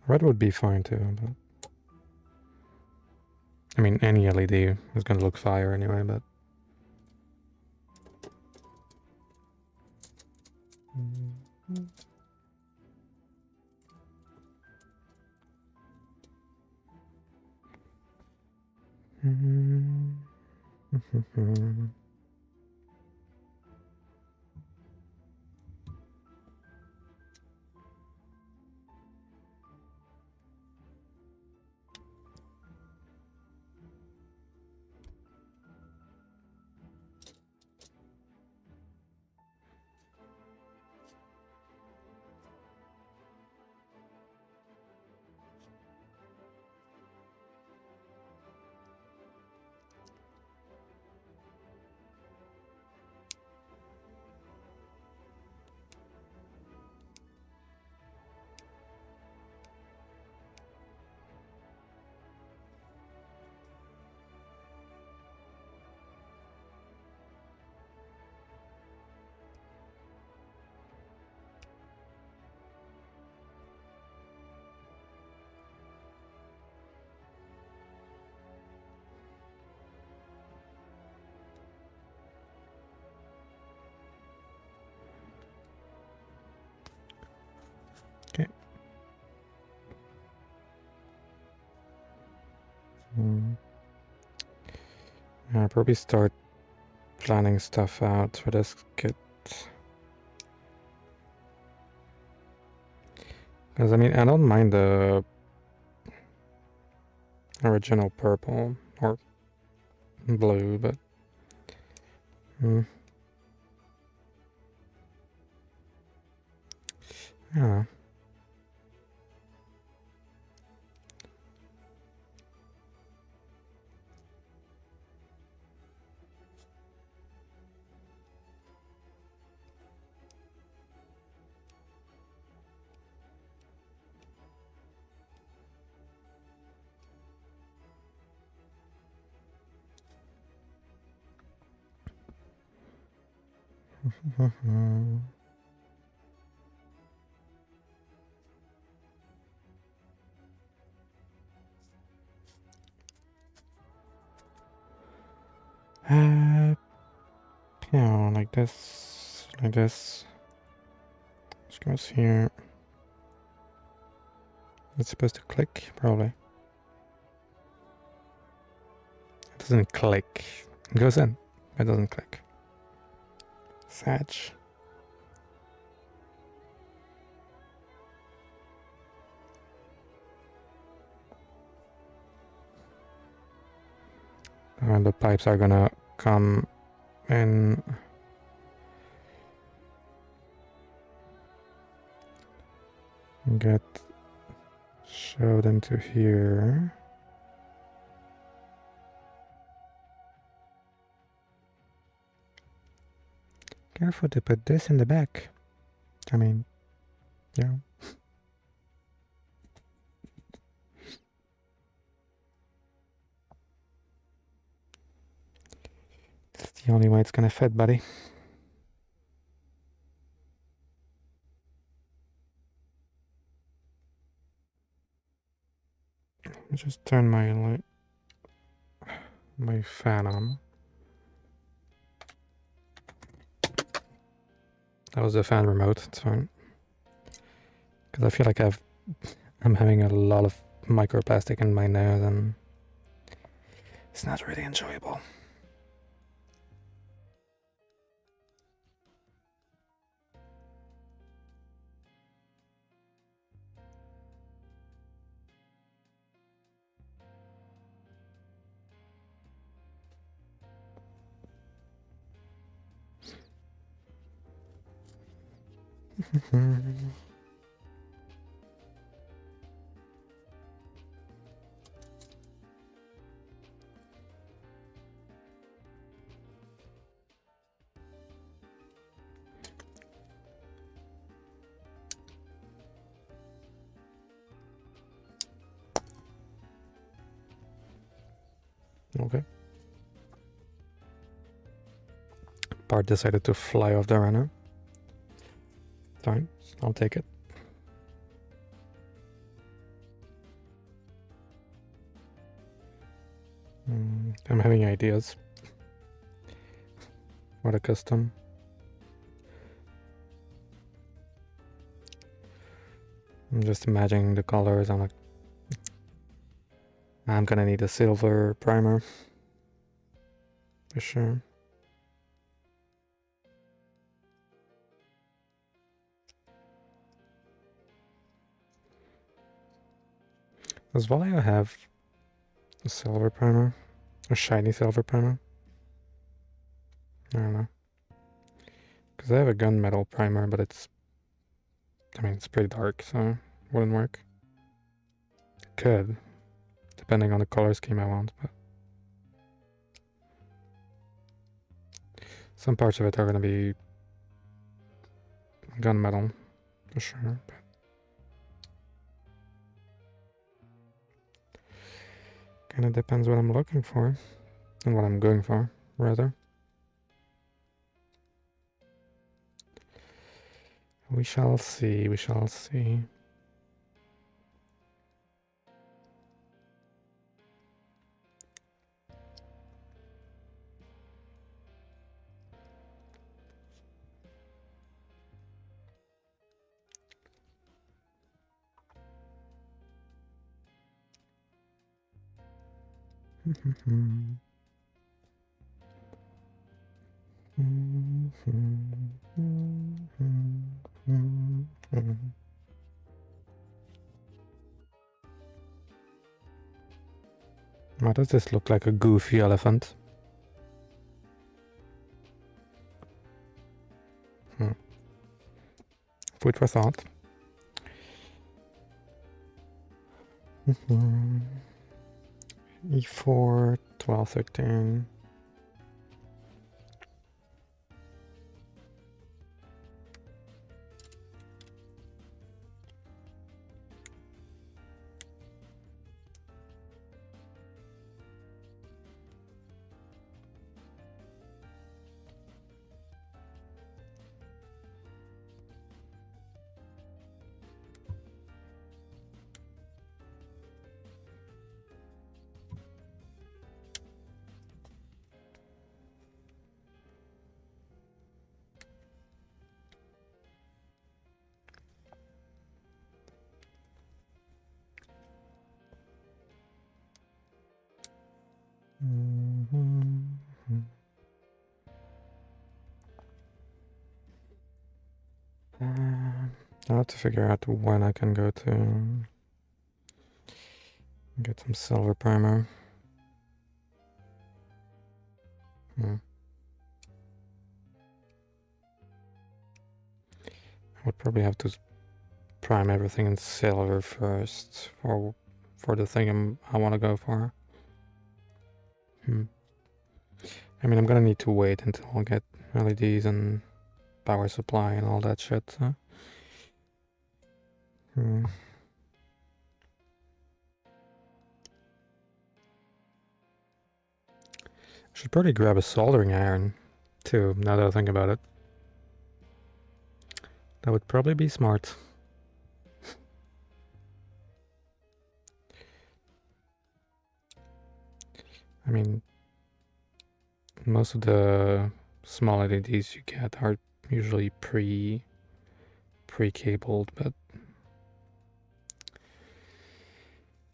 Red would be fine too, but I mean any LED is gonna look fire anyway, but okay. I'll probably start planning stuff out for this kit. Because I mean, I don't mind the original purple or blue, but yeah. Yeah, like this, like this. This goes here. It's supposed to click, probably. It doesn't click. It goes in, but it doesn't click. Sad. And the pipes are gonna come in. Get showed into here. Careful to put this in the back. I mean, yeah. It's the only way it's gonna fit, buddy. Just turn my light, my fan on. That was the fan remote. It's fine. Because I feel like I'm having a lot of microplastic in my nose, and it's not really enjoyable. Okay. Part decided to fly off the runner. Fine, I'll take it. I'm having ideas. What a custom. I'm just imagining the colors. I'm like, I'm gonna need a silver primer for sure. Does Vallejo have a silver primer? A shiny silver primer? I don't know. Because I have a gunmetal primer, but it's... I mean, it's pretty dark, so wouldn't work. Could, depending on the color scheme I want, but... Some parts of it are going to be gunmetal, for sure, but... Kind of depends what I'm looking for, and what I'm going for, rather. We shall see, we shall see. Why does this look like a goofy elephant? Food for thought. E4, 12, 13. I'll have to figure out when I can go to get some silver primer. I would probably have to prime everything in silver first for the thing I want to go for. I mean, I'm gonna need to wait until I get LEDs and power supply and all that shit. So. Should probably grab a soldering iron too, now that I think about it. That would probably be smart. I mean, most of the small LEDs you get are usually pre-cabled, but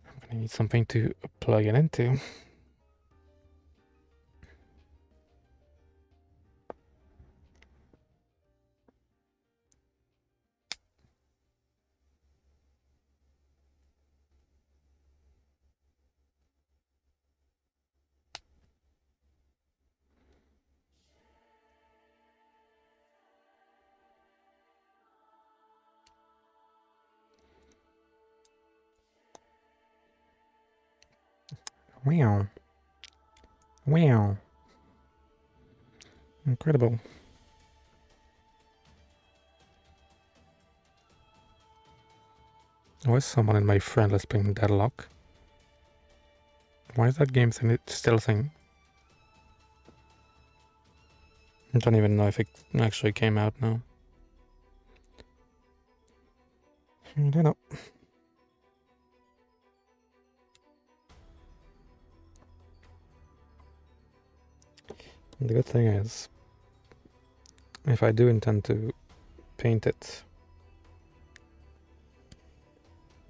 I'm gonna need something to plug it into. Wow. Wow. Incredible. Why is someone in my friend list playing Deadlock? Why is that game still a thing? I don't even know if it actually came out now. I don't know. The good thing is, if I do intend to paint it,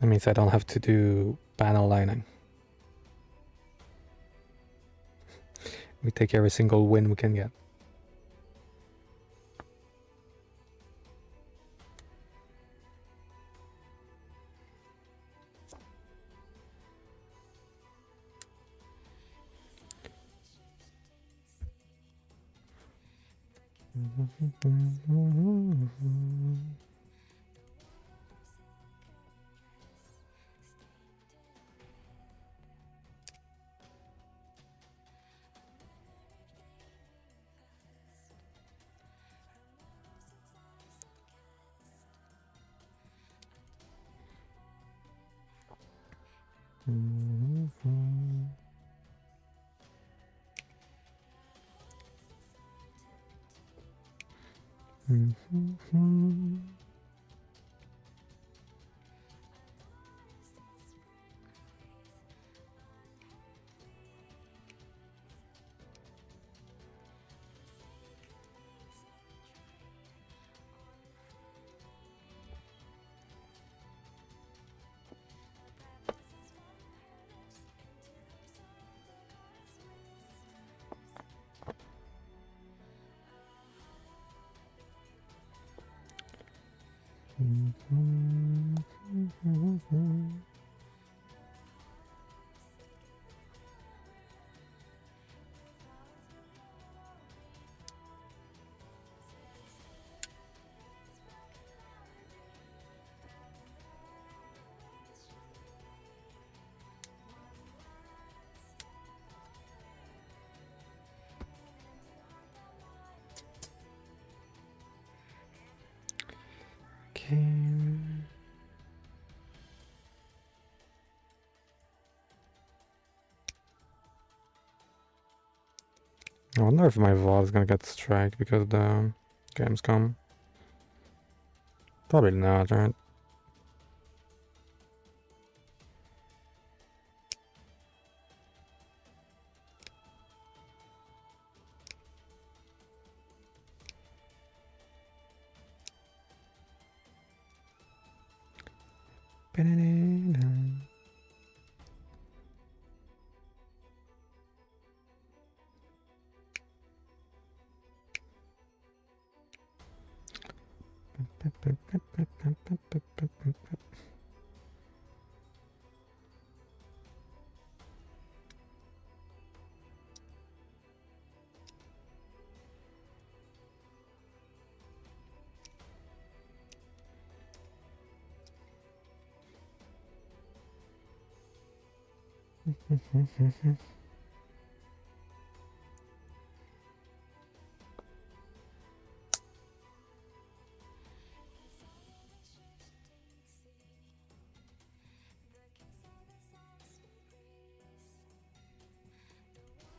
that means I don't have to do panel lining. We take every single win we can get. I wonder if my VOD is gonna get striked because the games come. Probably not, right?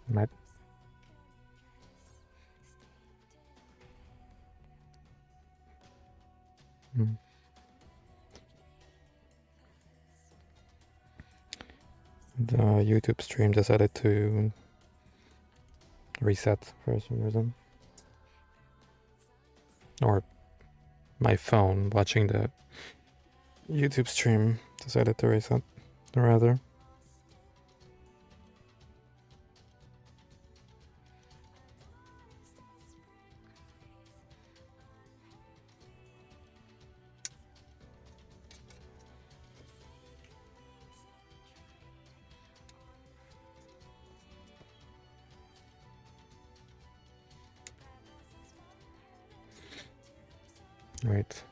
Matt. The YouTube stream decided to reset for some reason. Or my phone watching the YouTube stream decided to reset, rather. Right.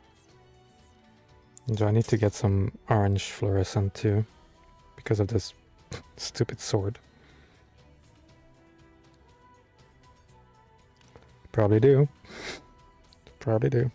Do I need to get some orange fluorescent too? Because of this stupid sword. Probably do. Probably do.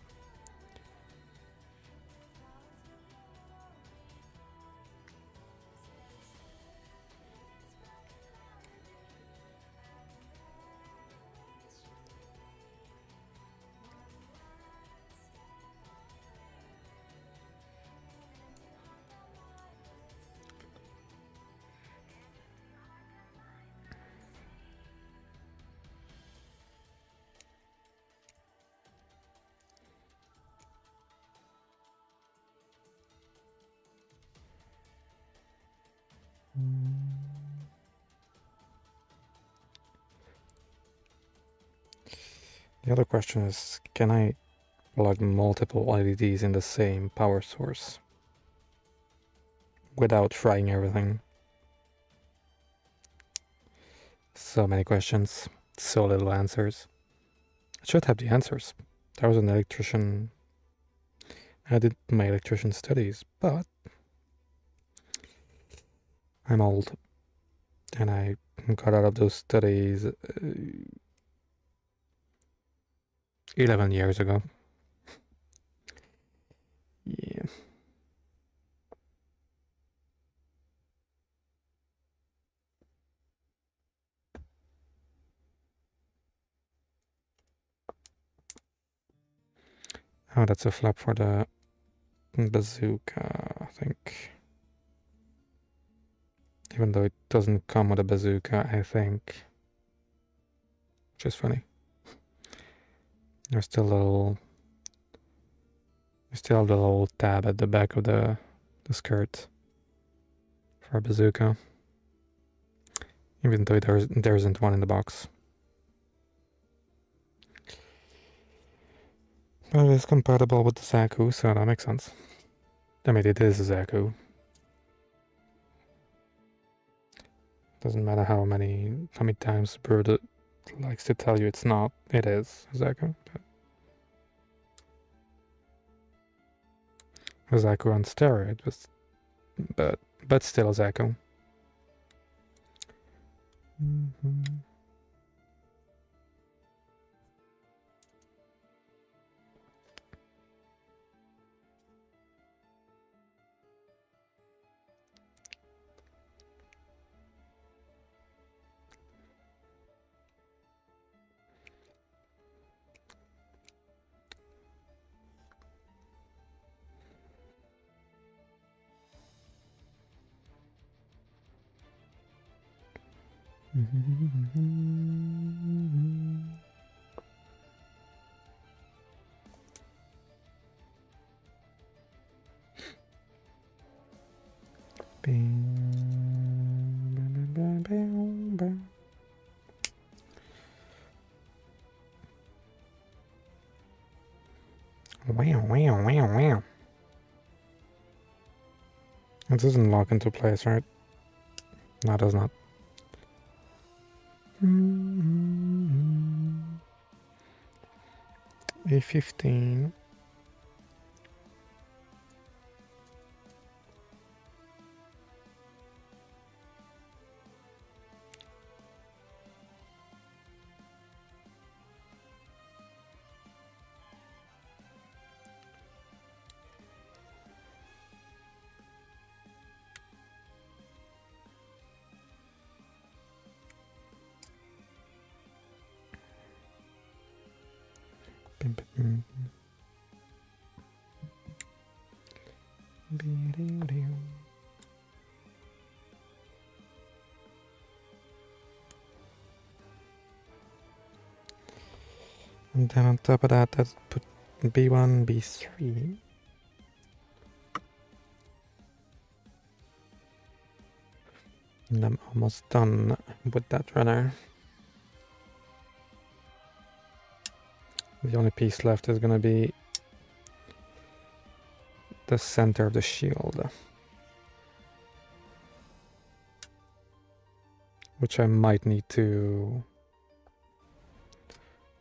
The other question is, can I plug multiple LEDs in the same power source without frying everything? So many questions, so little answers. I should have the answers. I was an electrician. I did my electrician studies, but I'm old. And I got out of those studies 11 years ago. Yeah. Oh, that's a flap for the bazooka, I think. Even though it doesn't come with a bazooka, I think. Which is funny. There's still a little... You still have the little tab at the back of the skirt for a bazooka. Even though there isn't one in the box. But it is compatible with the Zaku, so that makes sense. I mean, it is a Zaku. Doesn't matter how many times Bird likes to tell you it's not. It is a Zaku. A Zaku on steroids, but still a Zaku. Wow. It doesn't lock into place, right? No, it does not. A15. And then on top of that, let's put B1, B3. And I'm almost done with that runner. The only piece left is gonna be the center of the shield, which I might need to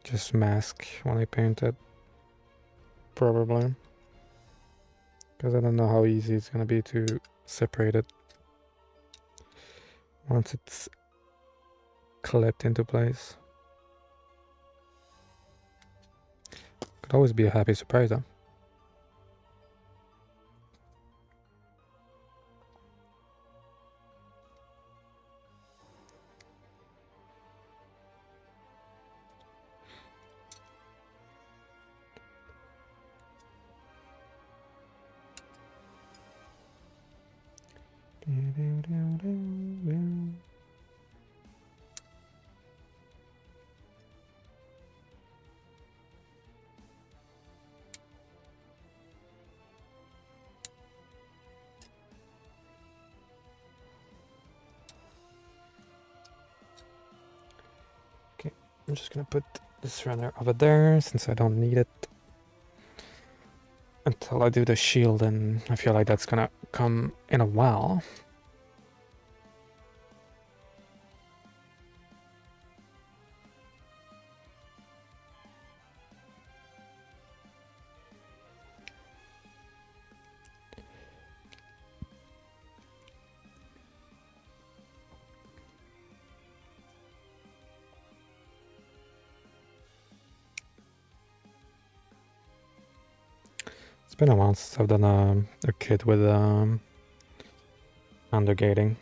just mask when I paint it, probably, because I don't know how easy it's gonna be to separate it once it's clipped into place. Could always be a happy surprise though. Okay, I'm just gonna put this runner over there since I don't need it until I do the shield, and I feel like that's gonna come in a while. It's been a while since I've done a kit with undergating.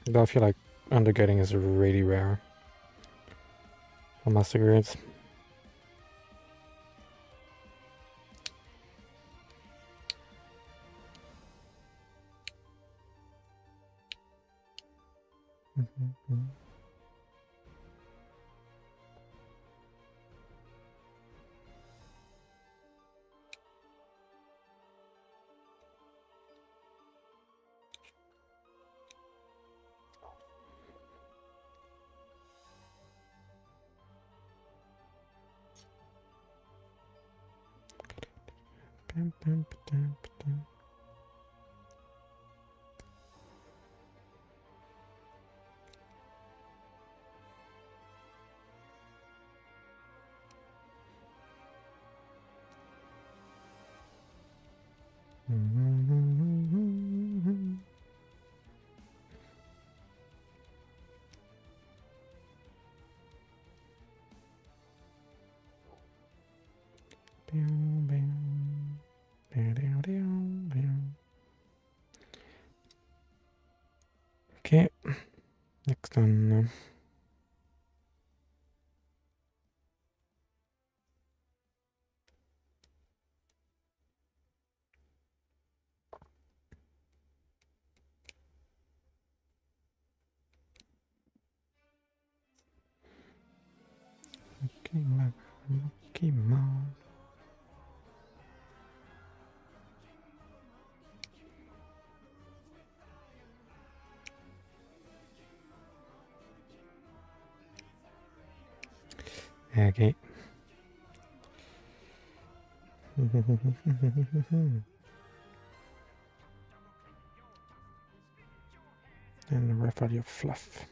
But I feel like undergating is really rare for master grades. Okay, next one. Monkey Mom. Okay. And ruffle your fluff.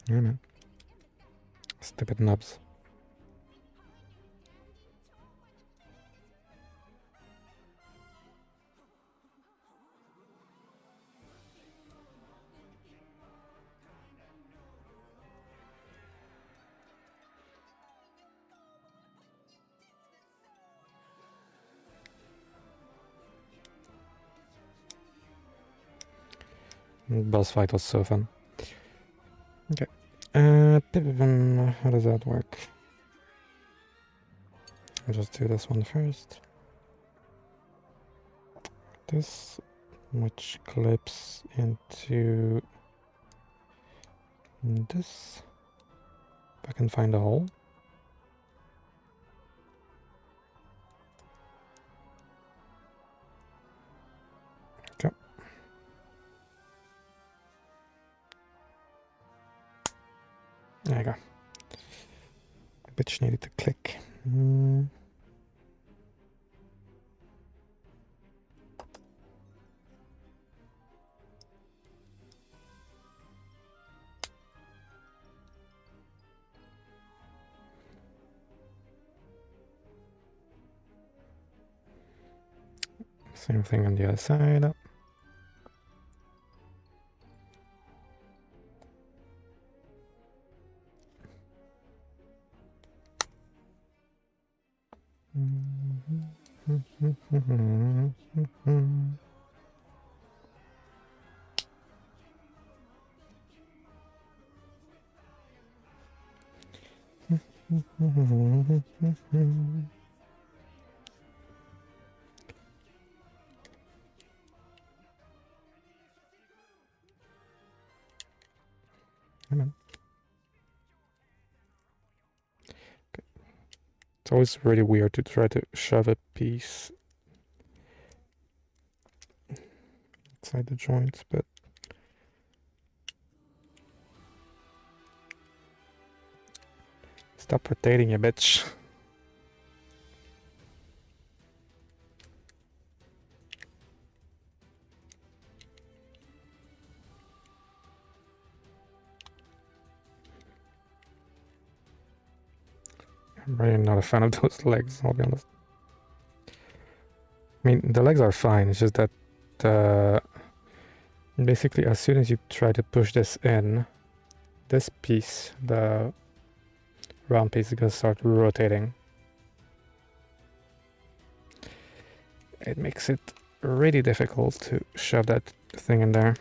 Yeah, man. Stupid nubs. Boss fight was so fun. Okay. How does that work? I'll just do this one first. This, which clips into this. If I can find a hole. Okay. There you go. Bitch needed to click. Same thing on the other side. Come on. Okay. It's always really weird to try to shove a piece inside the joints, but stop rotating, you bitch. I'm really not a fan of those legs, I'll be honest. I mean, the legs are fine, it's just that basically as soon as you try to push this in, this piece, the round piece, is going to start rotating. It makes it really difficult to shove that thing in there.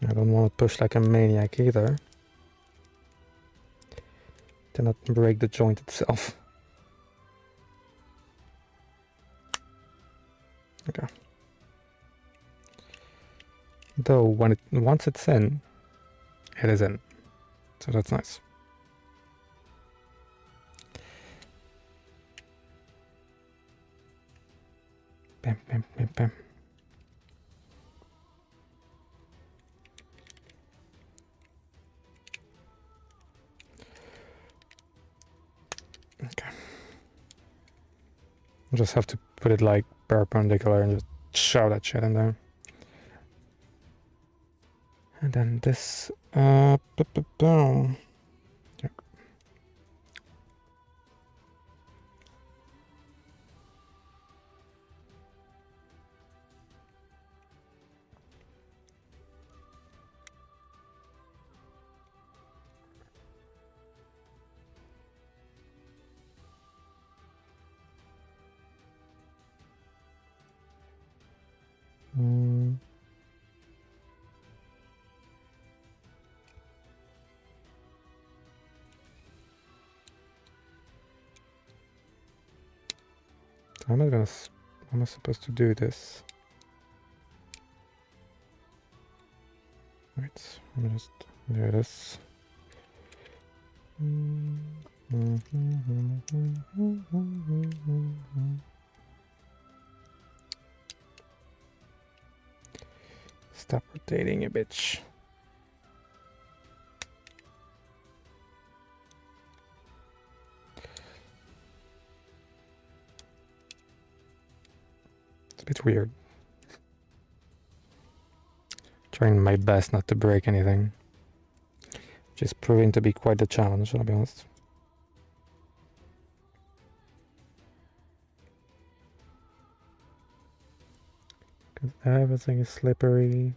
I don't want to push like a maniac either, to not break the joint itself. Okay. Though once it's in, it is in. So that's nice. Bam, bam, bam, bam. Okay. I'll just have to put it like perpendicular and just shove that shit in there. And then this, boom. Yep. How am I supposed to do this? Wait, let me just do this. Stop rotating, you bitch. It's a bit weird. Trying my best not to break anything. Which is proving to be quite a challenge, I'll be honest. Because everything is slippery.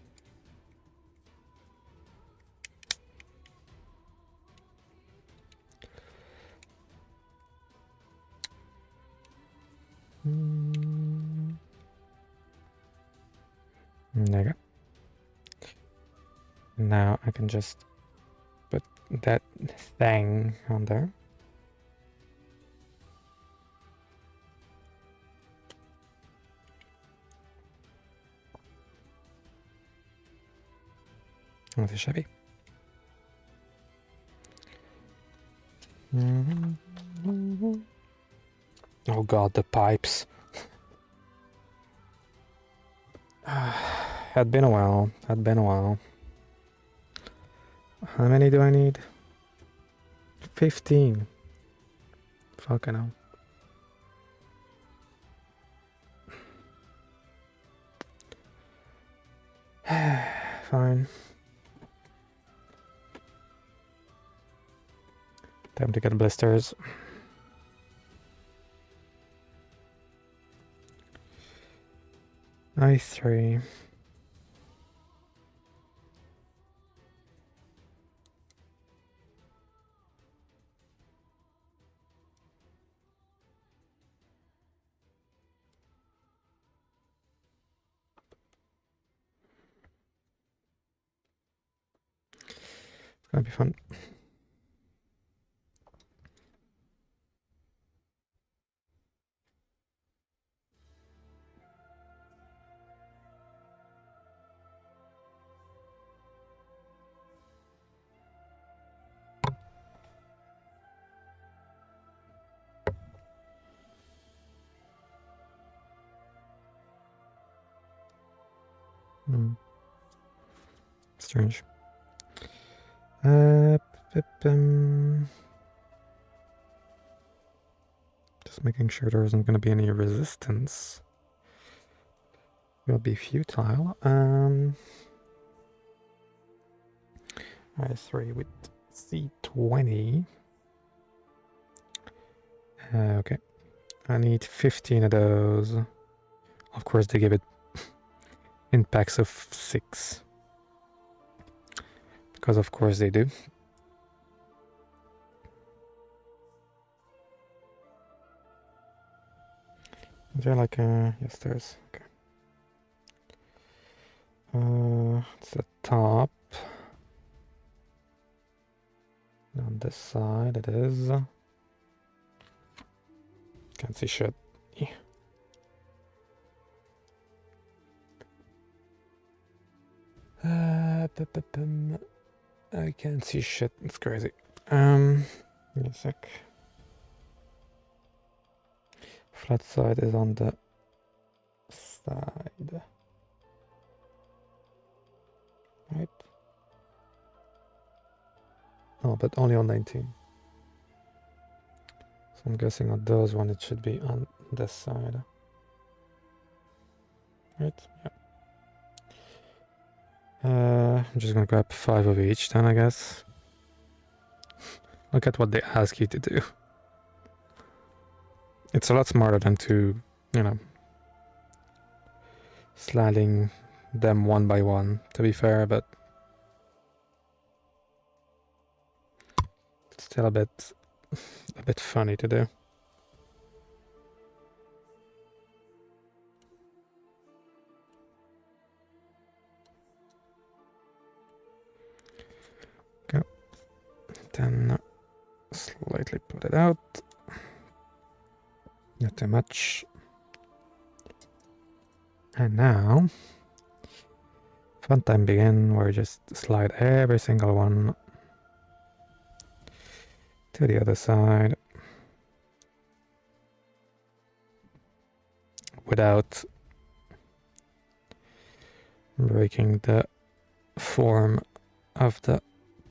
There you go. Now I can just put that thing on there. That's a Chevy. Oh god, the pipes. Had been a while. How many do I need? 15. Fucking hell. Fine. Time to get blisters. I3. It's gonna be fun. Strange. Just making sure there isn't going to be any resistance. Will be futile. I3 with C20. Okay. I need 15 of those. Of course, they give it in packs of 6. Because of course they do. Is there like a... Yes, there's. Okay. It's the top. On this side it is. Can't see shit. Yeah. I can't see shit. It's crazy. Give me a sec. Flat side is on the side. Right? Oh, but only on 19. So I'm guessing on those one it should be on this side. Right? Yeah. I'm just gonna grab 5 of each then, I guess. Look at what they ask you to do. It's a lot smarter than to, you know, sliding them one by one, to be fair, but it's still a bit funny to do. Okay. Then slightly put it out. Not too much. And now, fun time begin, where you just slide every single one to the other side without breaking the form of the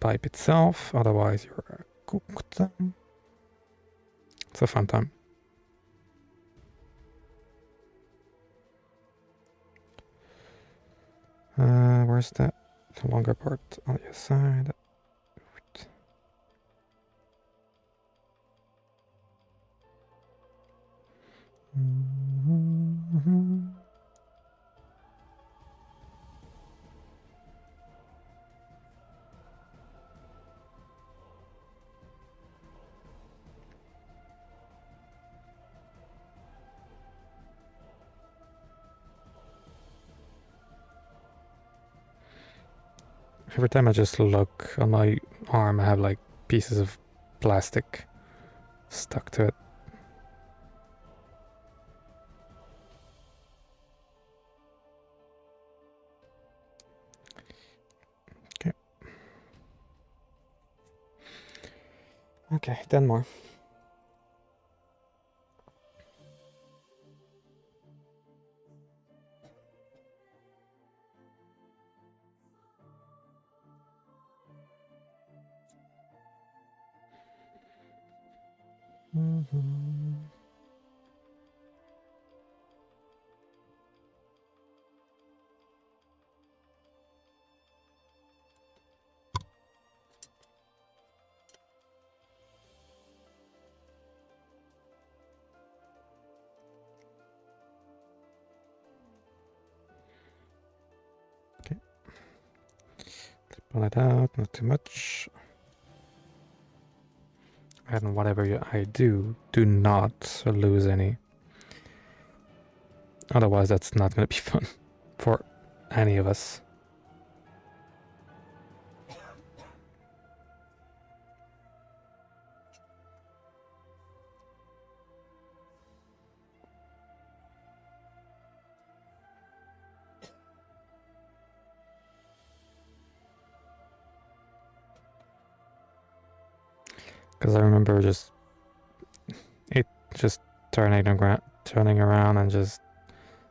pipe itself, otherwise you're cooked. It's a fun time. Where's that? the longer part on the other side. Every time I just look on my arm, I have like pieces of plastic stuck to it. Okay. Okay, 10 more. Okay. Pull it out, not too much. And whatever I do, do not lose any. Otherwise, that's not going to be fun for any of us. Because I remember just turning around and just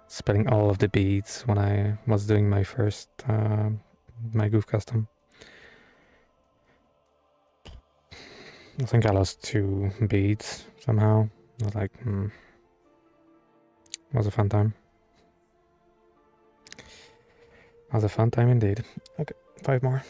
spilling all of the beads when I was doing my first my Gouf custom. I think I lost 2 beads somehow. I was like, it was a fun time. It was a fun time indeed. Okay, 5 more.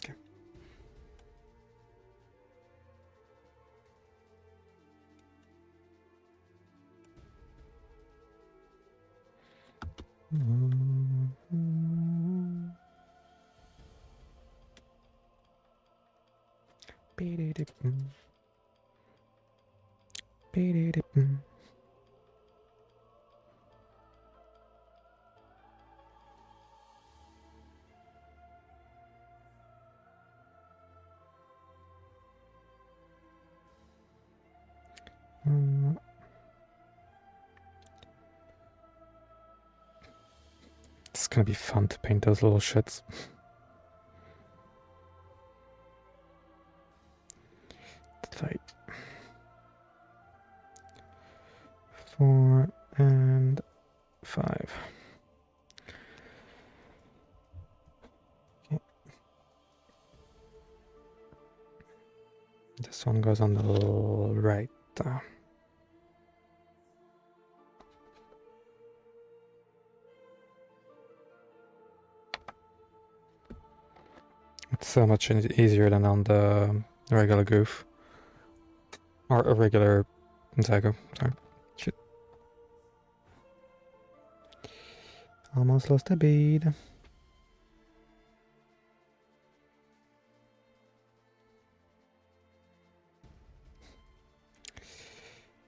Okay. It's gonna be fun to paint those little shits. 3, 4, and 5. Okay. This one goes on the right. It's so much easier than on the regular Gouf. Or a regular Zaku. Sorry. Shit. Almost lost a bead.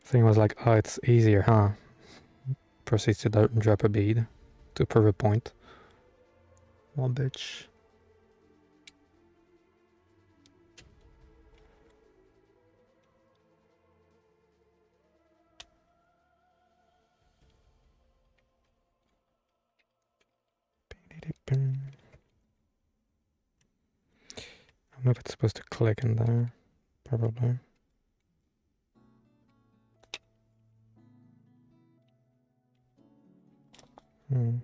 Thing was like, oh, it's easier, huh? Proceeds to drop a bead to prove a point. Well, bitch. know if it's supposed to click in there. Probably. Hmm.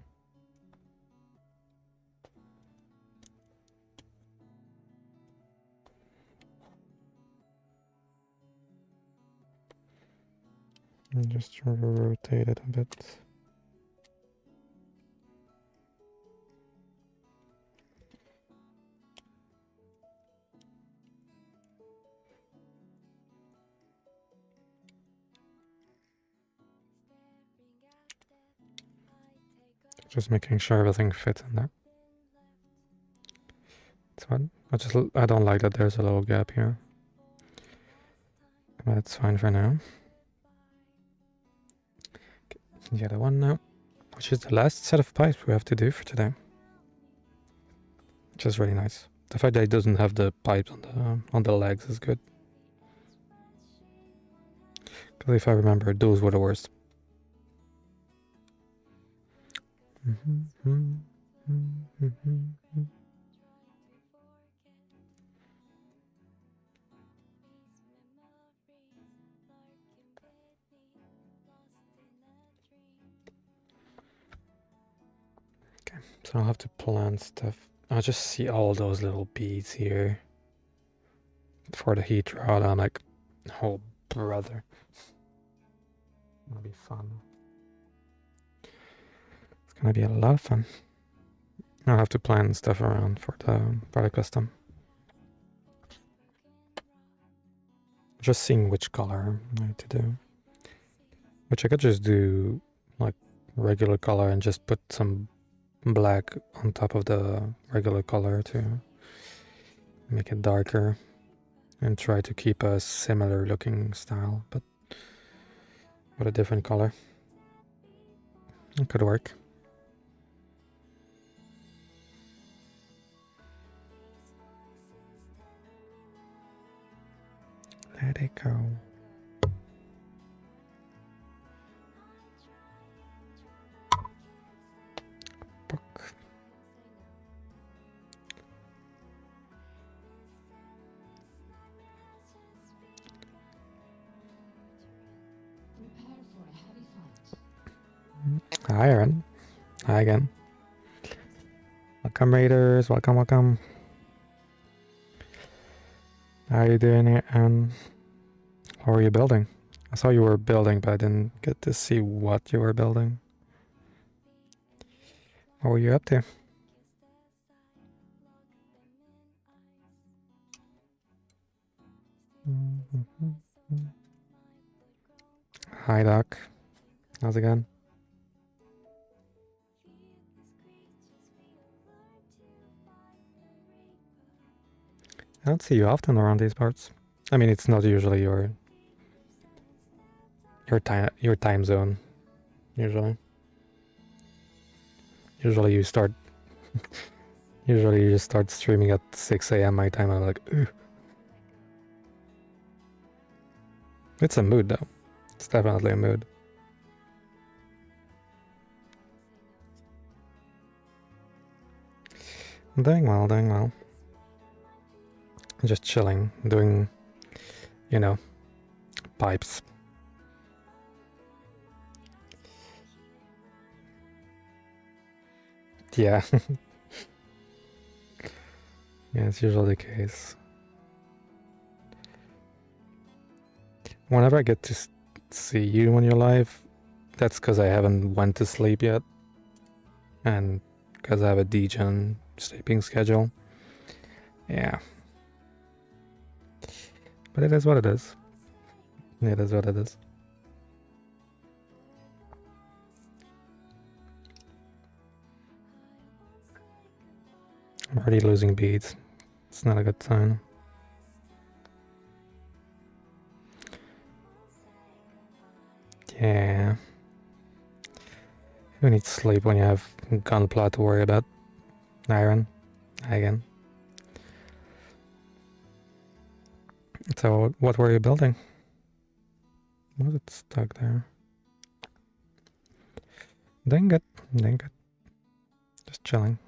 And just rotate it a bit. Just making sure everything fits in there. That's fine. I don't like that there's a little gap here. But it's fine for now. Okay, the other one now, which is the last set of pipes we have to do for today. Which is really nice. The fact that it doesn't have the pipes on the legs is good. Because if I remember, those were the worst. Okay, so I'll have to plan stuff. I just see all those little beads here for the heat rod. I'm like, oh brother, it'll be fun. It's gonna be a lot of fun. I'll have to plan stuff around for the custom. Just seeing which color I need to do. Which I could just do like regular color and just put some black on top of the regular color to make it darker and try to keep a similar looking style, but with a different color. It could work. Let it go. Book. Hi, Aaron. Hi again. Welcome, Raiders. Welcome, welcome. How are you doing here? And what are you building? I saw you were building, but I didn't get to see what you were building. What were you up to? Hi, Doc. How's it going? I don't see you often around these parts. I mean, it's not usually your time zone. Usually you start. Usually you just start streaming at 6 a.m. my time. I'm like, ugh. It's a mood though. It's definitely a mood. I'm doing well, doing well. Just chilling, doing, you know, pipes. Yeah. Yeah, it's usually the case. Whenever I get to see you when you're live, that's because I haven't went to sleep yet. And because I have a degen sleeping schedule. Yeah. But it is what it is. It is what it is. I'm already losing beads. It's not a good sign. Yeah. Who needs sleep when you have gunpla to worry about? Iron. Again. So, what were you building? Was it stuck there? Dang it. Dang it. Just chilling.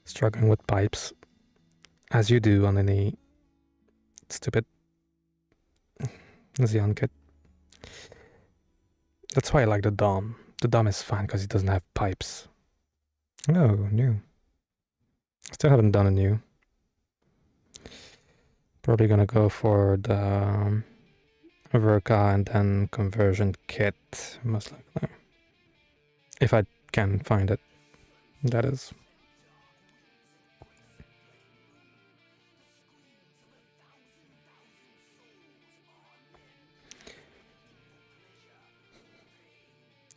Struggling with pipes. as you do on any stupid Xeon kit. That's why I like the Dom. The Dom is fine because it doesn't have pipes. No, new. Still haven't done a new. Probably gonna go for the Verka and then conversion kit, most likely. If I can find it, that is.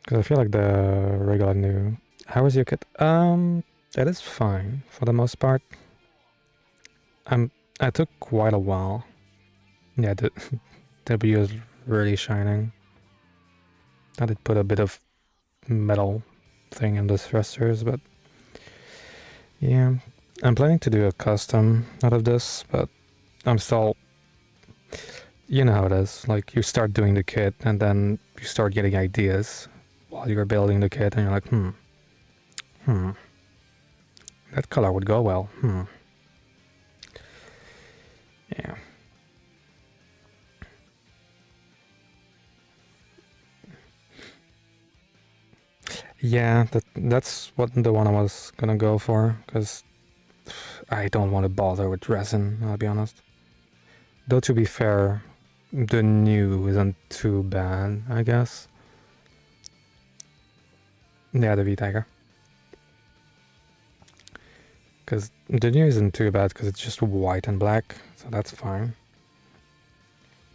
Because I feel like the regular new... How is your kit? That is fine for the most part. I took quite a while. Yeah, the W is really shining. I did put a bit of metal thing in the thrusters, but yeah, I'm planning to do a custom out of this, but I'm still... You know how it is, like you start doing the kit and then you start getting ideas while you're building the kit and you're like, that color would go well, Yeah. Yeah, that's what the one I was gonna go for, because I don't want to bother with resin, I'll be honest. Though to be fair, the new isn't too bad, I guess. Yeah, the V-Tiger. Because the new isn't too bad because it's just white and black, so that's fine.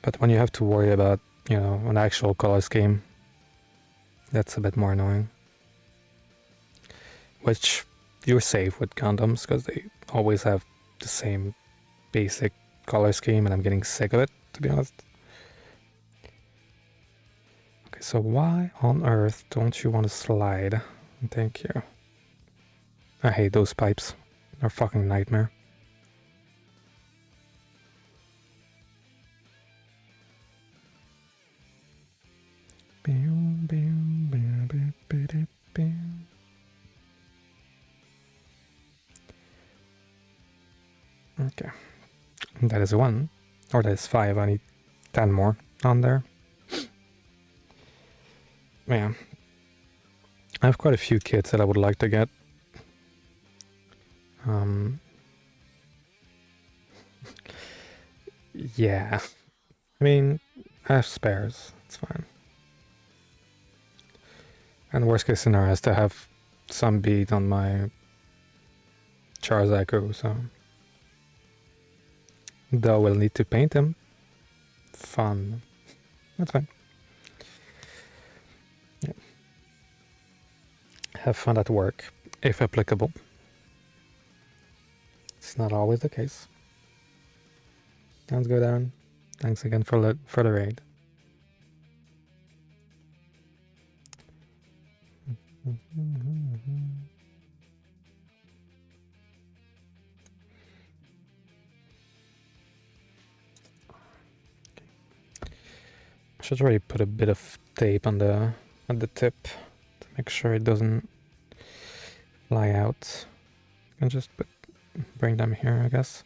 But when you have to worry about, you know, an actual color scheme, that's a bit more annoying. Which you're safe with Gundams because they always have the same basic color scheme and I'm getting sick of it, to be honest. Okay, so why on earth don't you want to slide? Thank you. I hate those pipes. They're a fucking nightmare. Okay. That is 1. Or that is 5. I need 10 more on there. Man. I have quite a few kits that I would like to get. Yeah. I mean, I have spares. It's fine. And worst case scenario is to have some bead on my Zaku, so... Though we'll need to paint him. Fun. That's fine. Yeah. Have fun at work, if applicable. It's not always the case. Let's go down. Thanks again for the raid. I should already put a bit of tape on at the tip to make sure it doesn't fly out. I can just bring them here, I guess.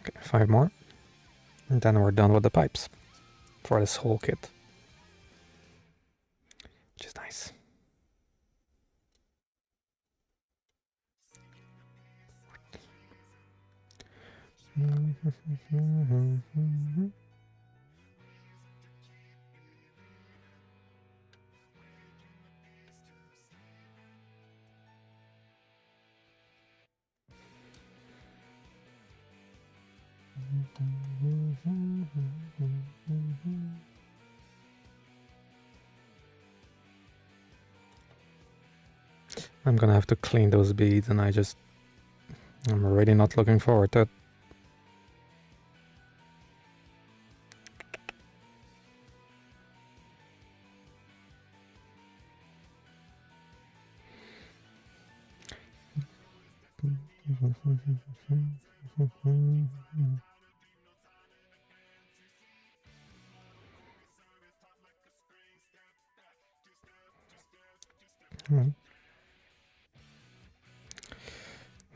Okay, 5 more. And then we're done with the pipes for this whole kit. Which is nice. I'm gonna have to clean those beads, and I'm really not looking forward to it.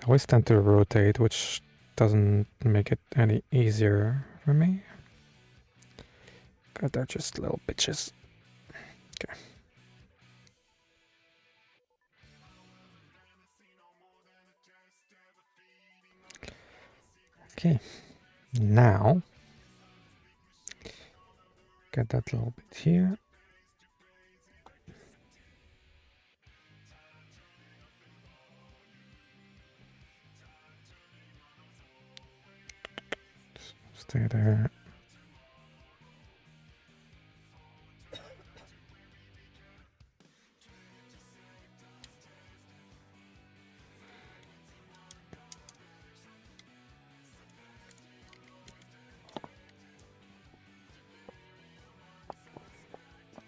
I always tend to rotate, which doesn't make it any easier for me. But they're just little bitches. Okay. Okay. Now, get that little bit here. Stay there.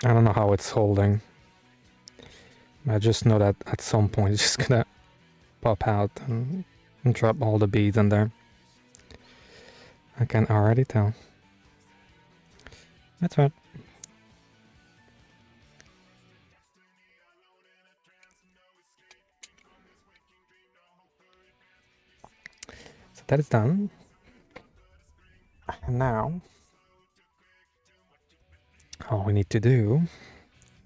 I don't know how it's holding. I just know that at some point it's just gonna pop out and drop all the beads in there. I can already tell. That's right. So that is done. And now, all we need to do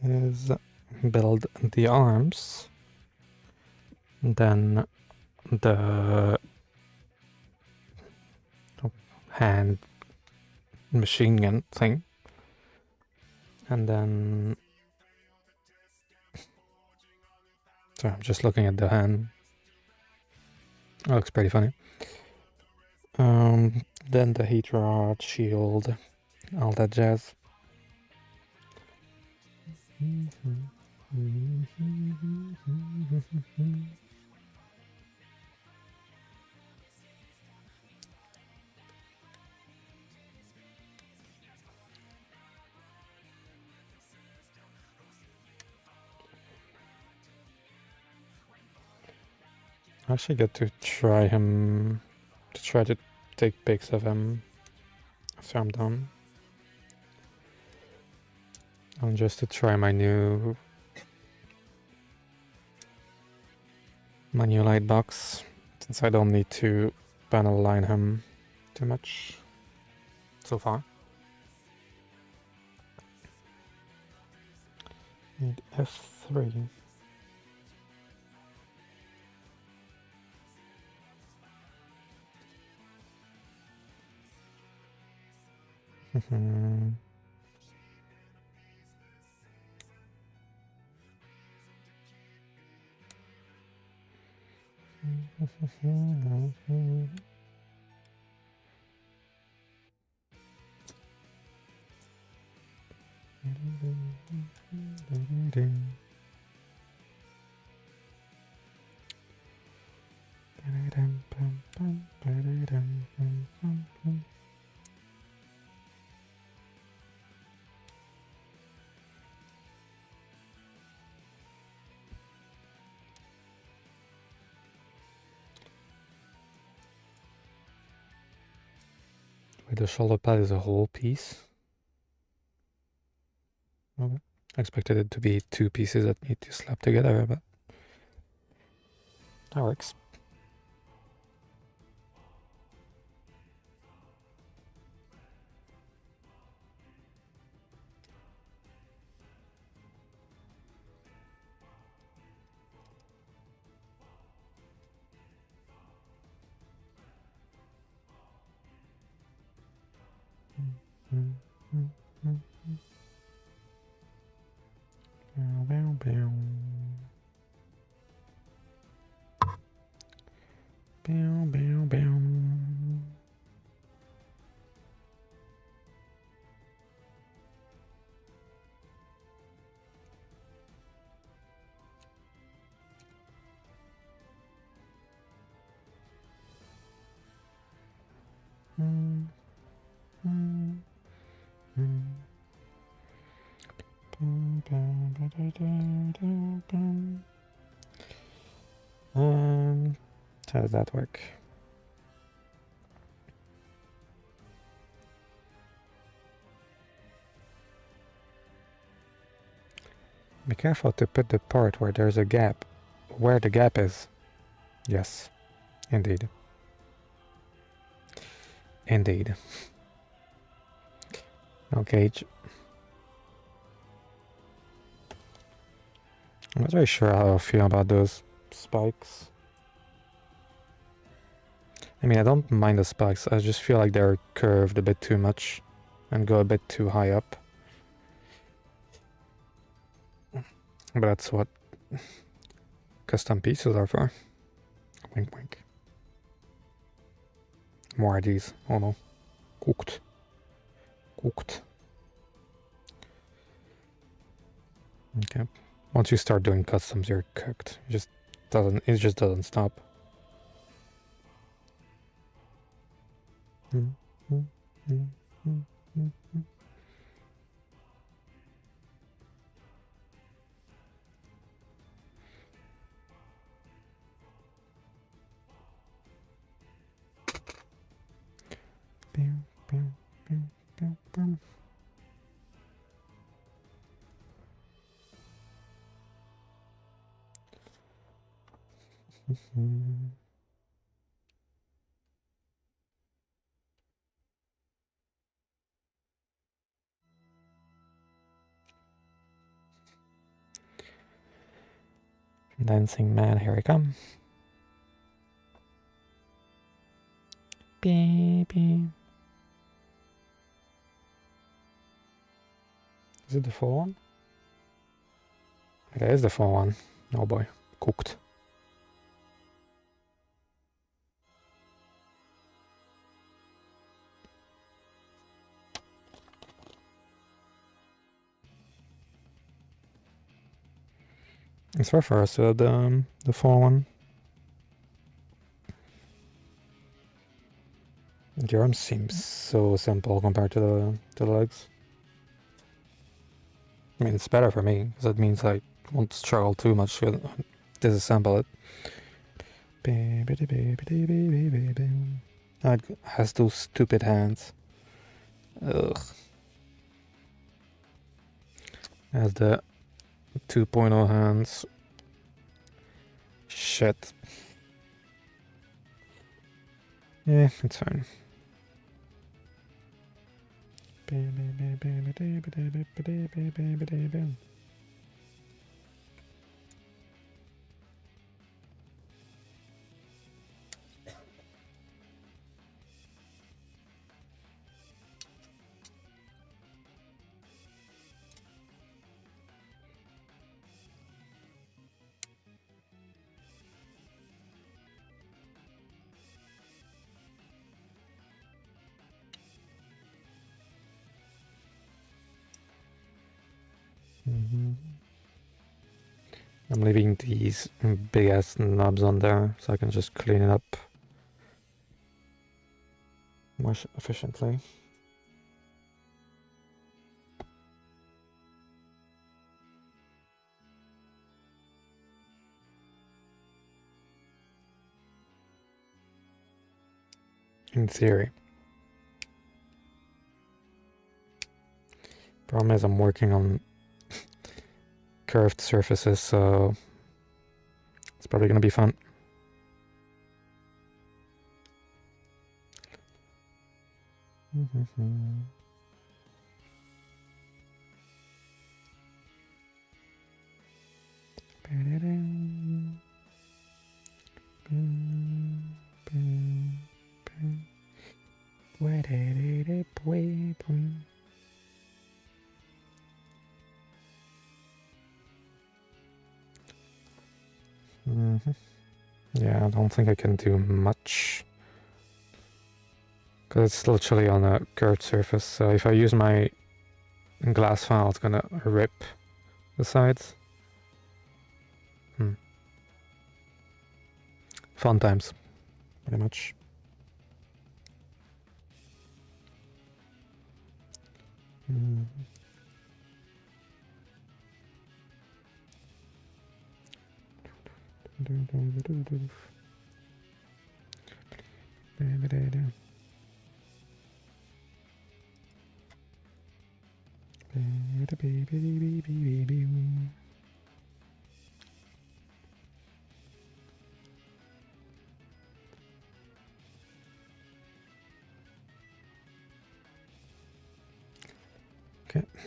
is build the arms, then the hand machine gun thing, and then sorry, I'm just looking at the hand. It looks pretty funny. Then the heat rod, shield, all that jazz. I actually get to try to take pics of him after I'm done. And just to try my new light box, since I don't need to panel line him too much so far. Need F3. Wait, the shoulder pad is a whole piece? Okay. I expected it to be two pieces that need to slap together, but that works. How does that work? Be careful to put the part where there's a gap. Where the gap is. Yes, indeed. Indeed. No cage. I'm not very sure how I feel about those spikes. I mean, I don't mind the spikes, I just feel like they're curved a bit too much and go a bit too high up. But that's what custom pieces are for. Wink wink. More of these. Oh no. Cooked. Cooked. Okay. Once you start doing customs, you're cooked. It just doesn't stop. Dancing man, here I come. Baby. Is it the full one? It is the full one. Oh boy, cooked. It's rare for us to the full one. The arm seems so simple compared to the legs. I mean, it's better for me, because that means I won't struggle too much to disassemble it. Oh, it has those stupid hands. Ugh. It has the 2.0 hands. Shit. Yeah, it's fine. I'm leaving these big ass knobs on there so I can just clean it up more efficiently. In theory. Problem is I'm working on curved surfaces, so it's probably gonna be fun. Yeah, I don't think I can do much. Because it's literally on a curved surface, so if I use my glass file, it's gonna rip the sides. Fun times, pretty much. Okay,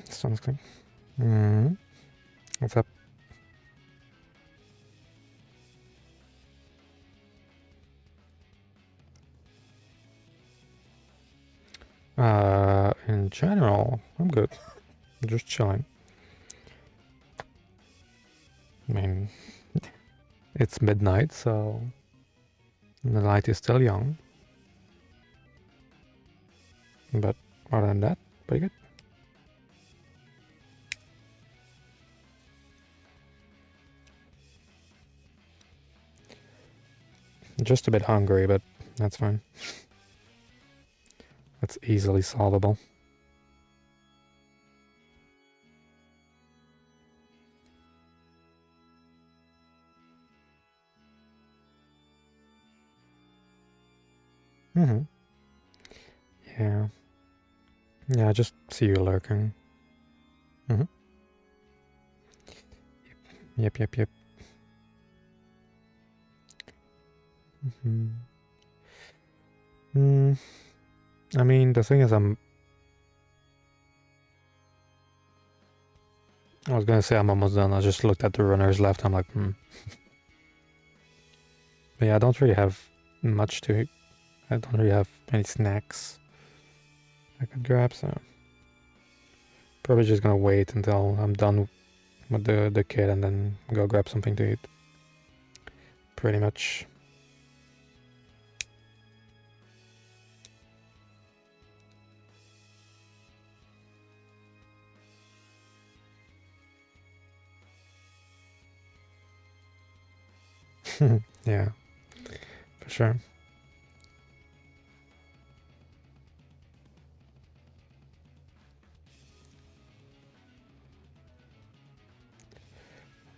sounds good. What's up? In general, I'm good. I'm just chilling. I mean, it's midnight, so the light is still young. But other than that, pretty good. Just a bit hungry, but that's fine. That's easily solvable. Yeah. Yeah, I just see you lurking. Yep. I mean, the thing is, I was gonna say I'm almost done. I just looked at the runners left. I'm like, But yeah, I don't really have much to eat. I don't really have any snacks I could grab, so probably just gonna wait until I'm done with the kid and then go grab something to eat. Pretty much. Yeah, for sure.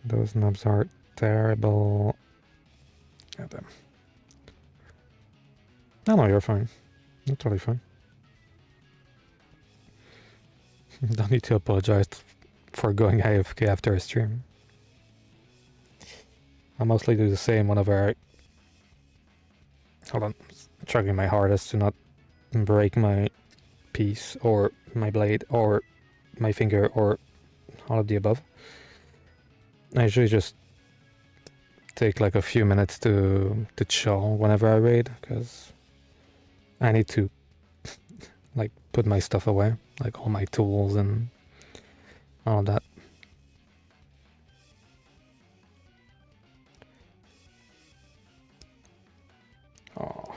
Those nubs are terrible. At them. No, you're fine. You're totally fine. Don't need to apologize for going AFK after a stream. I mostly do the same whenever I... Hold on. I'm trying my hardest to not break my piece or my blade or my finger or all of the above. I usually just take like a few minutes to chill whenever I raid, because I need to like put my stuff away, like all my tools and all of that. Oh.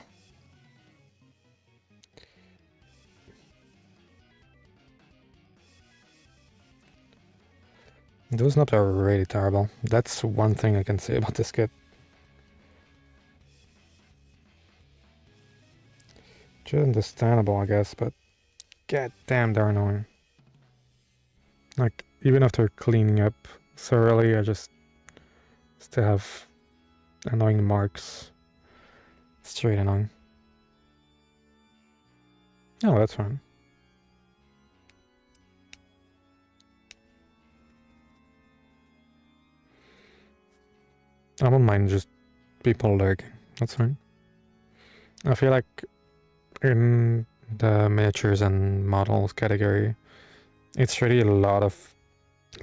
Those knobs are really terrible. That's one thing I can say about this kit. Which is understandable, I guess, but god damn, they're annoying. Like, even after cleaning up thoroughly, I just still have annoying marks. Straight annoying. Oh, that's fine. I don't mind just people lurking. That's fine. I feel like in the miniatures and models category, it's really a lot of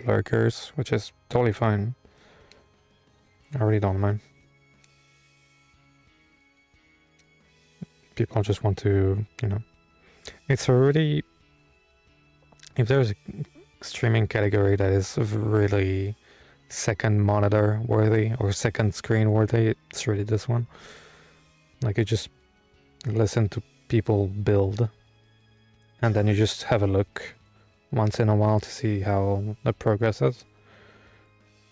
lurkers, which is totally fine. I really don't mind. People just want to, you know. It's already... If there's a streaming category that is really second monitor worthy or second screen worthy, it's really this one. Like, you just listen to people build and then you just have a look once in a while to see how the progress is,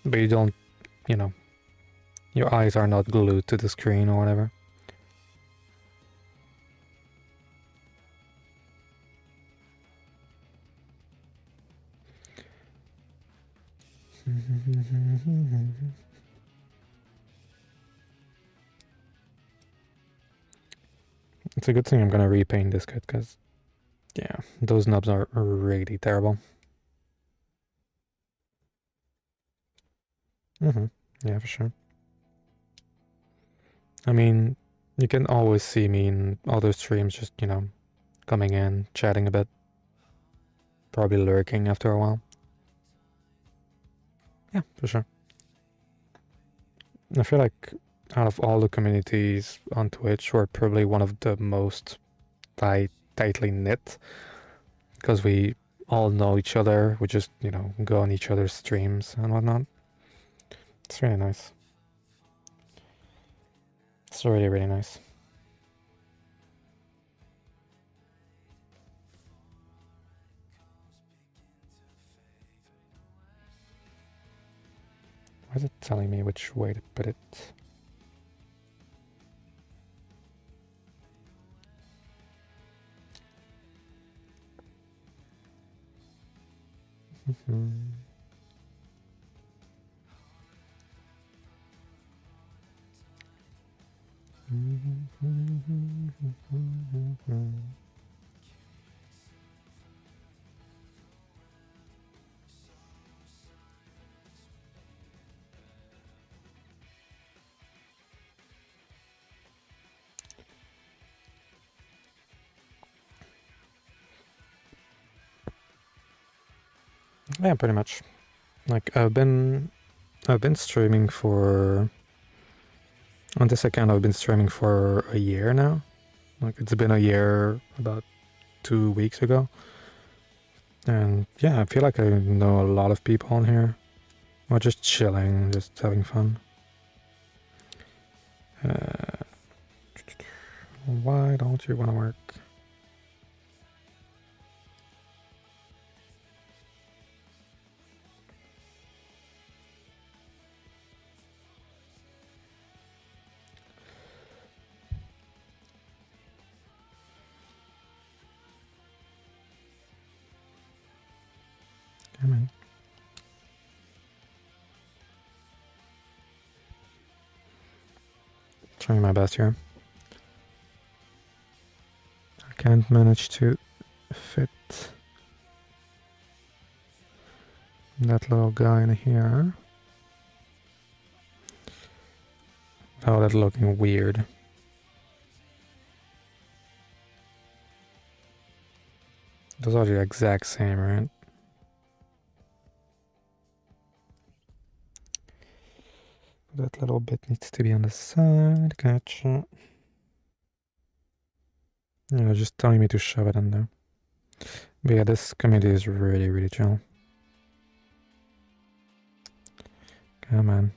but you don't, you know, your eyes are not glued to the screen or whatever. It's a good thing I'm gonna repaint this kit, because, yeah, those knobs are really terrible. Yeah, for sure. I mean, you can always see me in other streams just, you know, coming in, chatting a bit. Probably lurking after a while. Yeah, for sure. I feel like out of all the communities on Twitch, we're probably one of the most tightly knit, because we all know each other. We just, you know, go on each other's streams and whatnot. It's really nice. It's really, really nice. Why is it telling me which way to put it? Yeah, pretty much. Like, I've been streaming for, on this account I've been streaming for a year now. Like, it's been a year about 2 weeks ago. And yeah, I feel like I know a lot of people on here. We're just chilling, just having fun. Why don't you want to work? Come on. Trying my best here. I can't manage to fit that little guy in here. Oh, that's looking weird. Those are the exact same, right? That little bit needs to be on the side. Gotcha. Yeah, just telling me to shove it in there. But yeah, this community is really, really chill. Come on.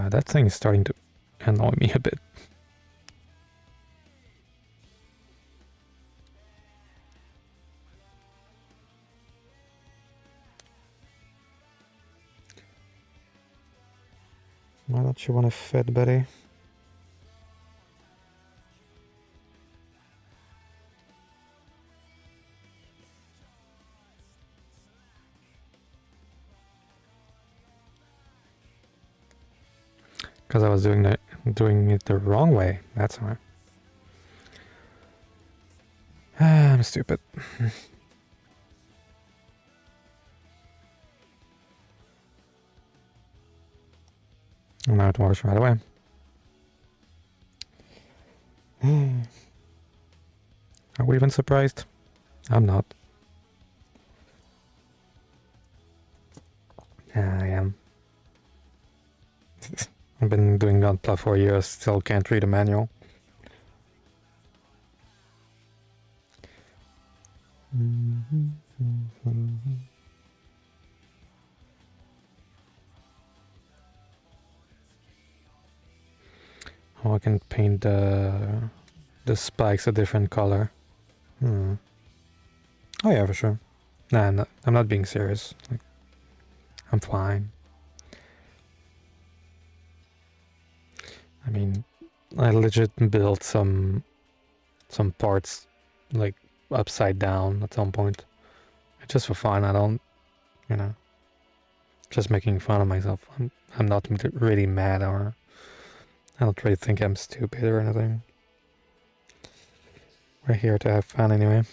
That thing is starting to annoy me a bit. Why don't you want to fit, buddy? Because I was doing it the wrong way. That's why. I'm stupid. Now it works right away. Are we even surprised? I'm not. Yeah, I am. I've been doing Gunpla for years, still can't read a manual. Oh, I can paint the spikes a different color. Oh yeah, for sure. Nah, I'm not being serious. Like, I'm fine. I mean, I legit built some parts like upside down at some point. Just for fun. I don't, you know. just making fun of myself. I'm not really mad, or I don't really think I'm stupid or anything. We're here to have fun anyway.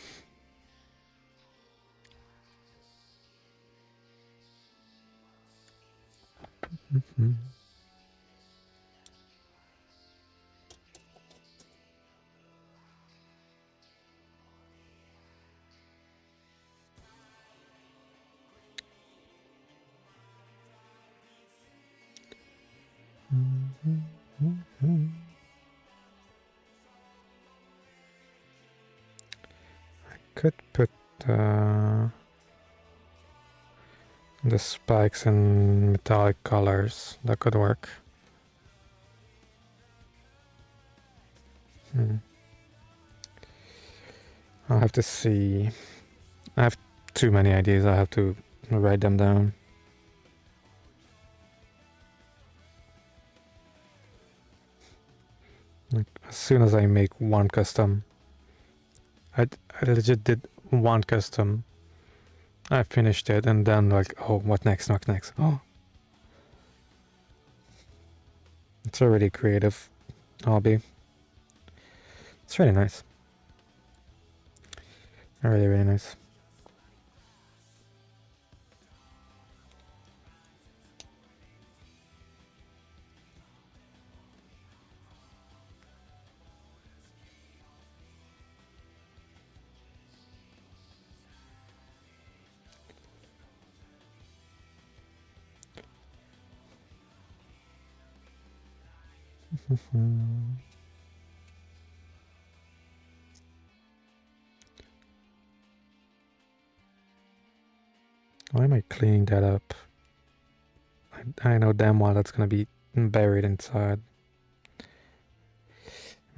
I could put the spikes in metallic colors. That could work. I'll have to see. I have too many ideas. I have to write them down. Like, as soon as I make one custom, I legit did one custom. I finished it, and then like, oh, what next? What next? Oh, it's a really creative hobby. It's really nice. Really, really nice. Why am I cleaning that up? I know damn well that's gonna be buried inside.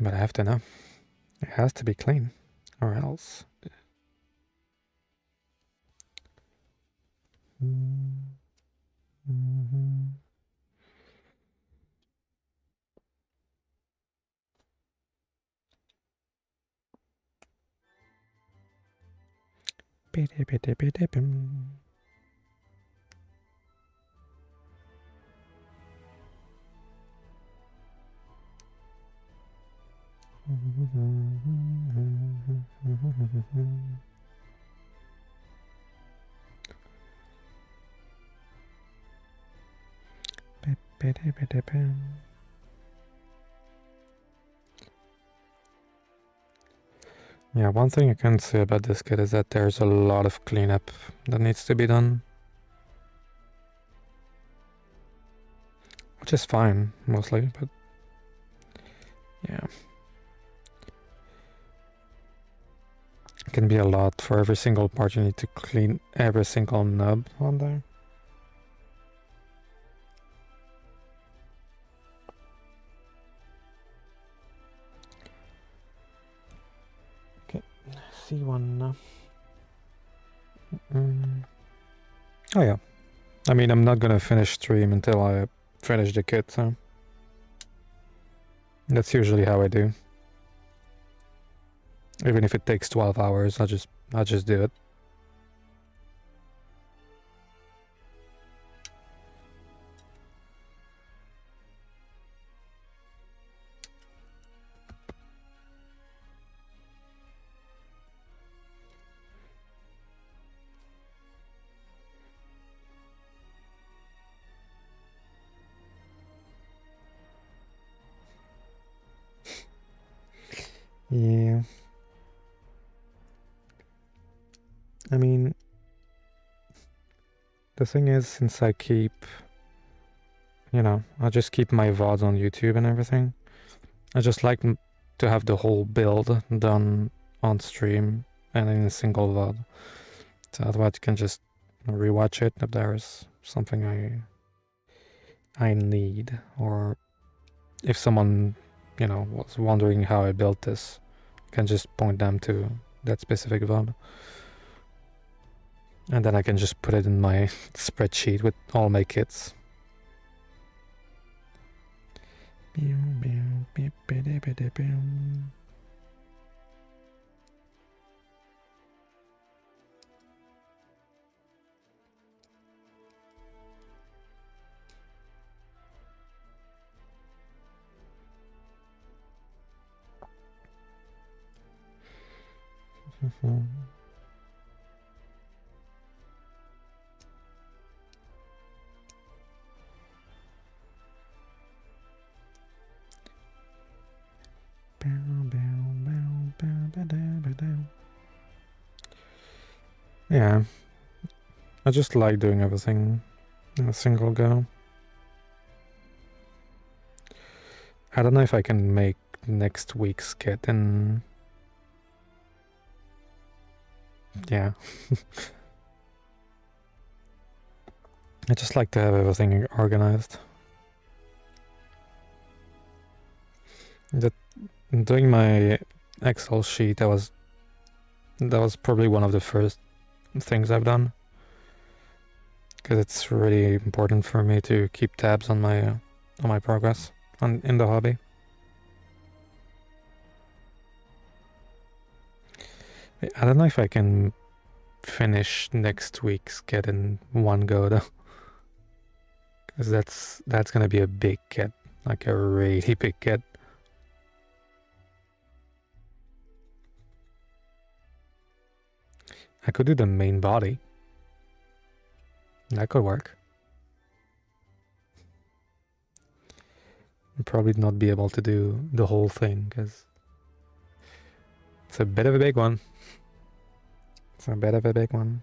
But I have to know. It has to be clean, or else. Yeah, one thing I can say about this kit is that there's a lot of cleanup that needs to be done. Which is fine, mostly, but yeah. It can be a lot. For every single part you need to clean every single nub on there. Okay, see one now. Oh yeah. I mean, I'm not gonna finish stream until I finish the kit, so that's usually how I do. Even if it takes 12 hours, I'll just do it. Yeah. I mean, the thing is, since I keep, you know, I just keep my VODs on YouTube and everything, I just like to have the whole build done on stream and in a single VOD. So otherwise you can just rewatch it if there's something I need, or if someone, you know, was wondering how I built this, I can just point them to that specific VOD. And then I can just put it in my spreadsheet with all my kits. Yeah, I just like doing everything in a single go. I don't know if I can make next week's kit in... Yeah. I just like to have everything organized. Doing my Excel sheet, that was probably one of the first things I've done, because it's really important for me to keep tabs on my progress in the hobby. I don't know if I can finish next week's kit in one go though, because that's gonna be a big kit, like a really big kit. I could do the main body. That could work. I'd probably not be able to do the whole thing because it's a bit of a big one. It's a bit of a big one.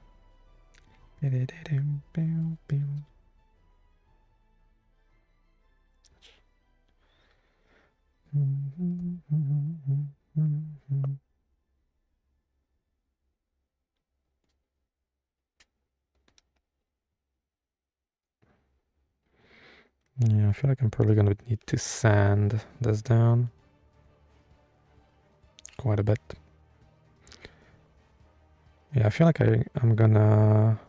Yeah, I feel like I'm probably gonna need to sand this down quite a bit. Yeah, I feel like I'm gonna...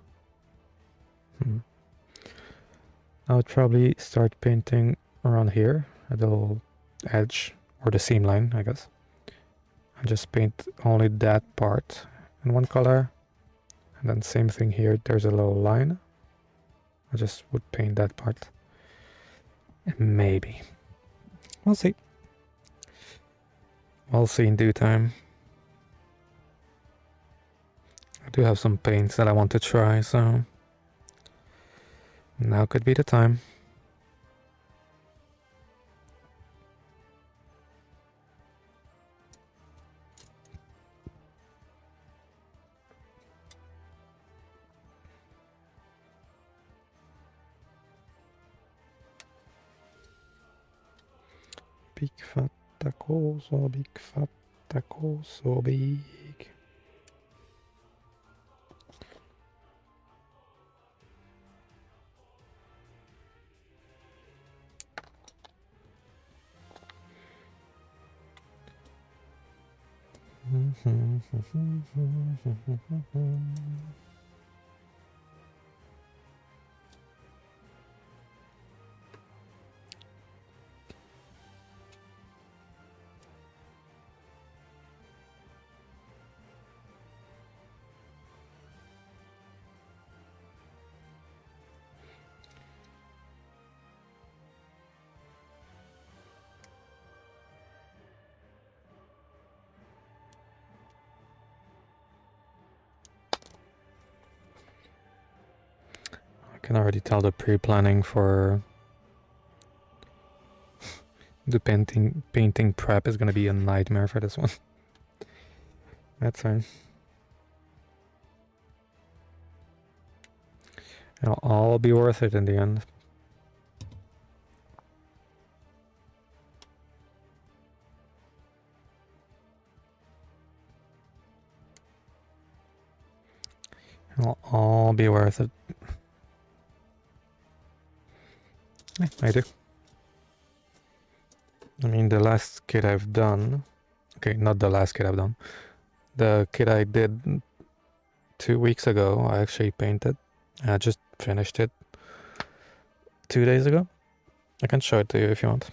I would probably start painting around here, at the little edge, or the seam line, I guess. And just paint only that part in one color. And then same thing here, there's a little line. I just would paint that part. Maybe. We'll see. We'll see in due time. I do have some paints that I want to try, so now could be the time. Big fat taco, so big fat taco, so big. I can already tell the pre-planning for the painting prep is going to be a nightmare for this one. That's fine. It'll all be worth it in the end. It'll all be worth it. Yeah, I do. I mean, the last kit I've done... Okay, not the last kit I've done. The kit I did 2 weeks ago, I actually painted. I just finished it 2 days ago. I can show it to you if you want.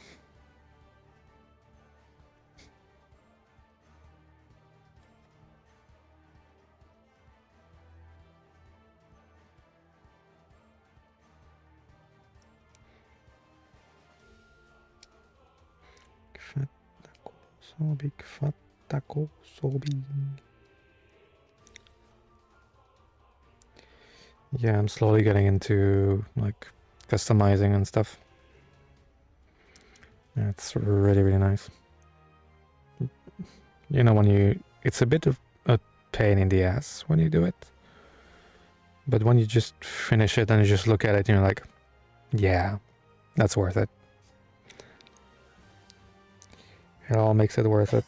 Fat taco, so big, fat taco, so big. Yeah, I'm slowly getting into like customizing and stuff. Yeah, it's really, really nice. You know, it's a bit of a pain in the ass when you do it. But when you just finish it and you just look at it and you're like, yeah, that's worth it. It all makes it worth it.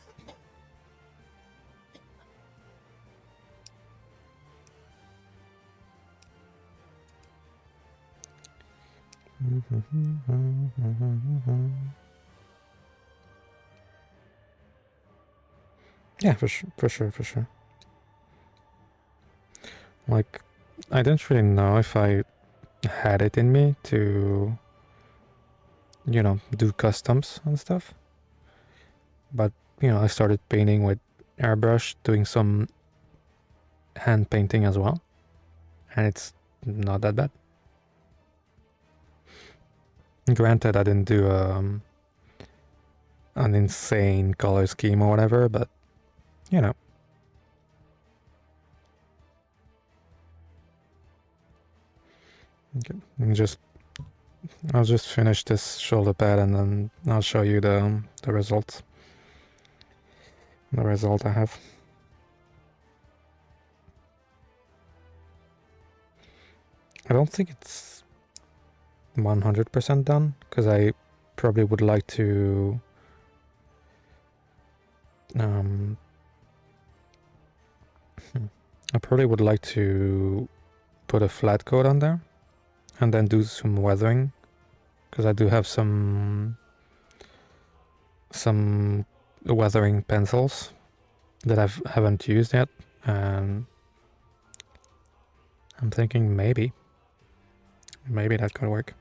Yeah, for sure. Like, I didn't really know if I had it in me to, you know, do customs and stuff. But, you know, I started painting with airbrush, doing some hand painting as well. And it's not that bad. Granted, I didn't do an insane color scheme or whatever, but, you know. Okay, I'll just finish this shoulder pad and then I'll show you the results. The result I have. I don't think it's 100% done because I probably would like to I probably would like to put a flat coat on there and then do some weathering because I do have some weathering pencils that I haven't used yet, and I'm thinking maybe that could work.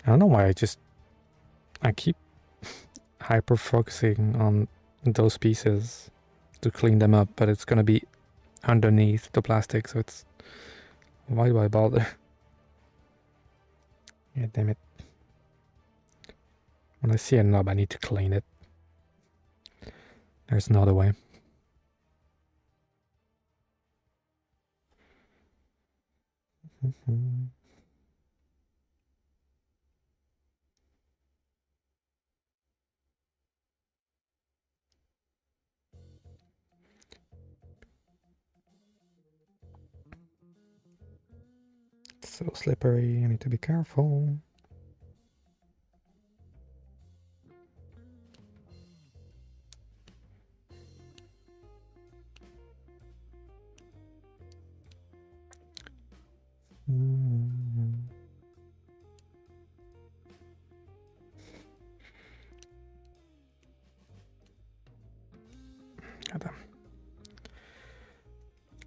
I don't know why I keep hyper focusing on those pieces to clean them up, but it's gonna be underneath the plastic, so it's why do I bother? Yeah, damn it. When I see a knob, I need to clean it. There's no other way. It's so slippery, I need to be careful.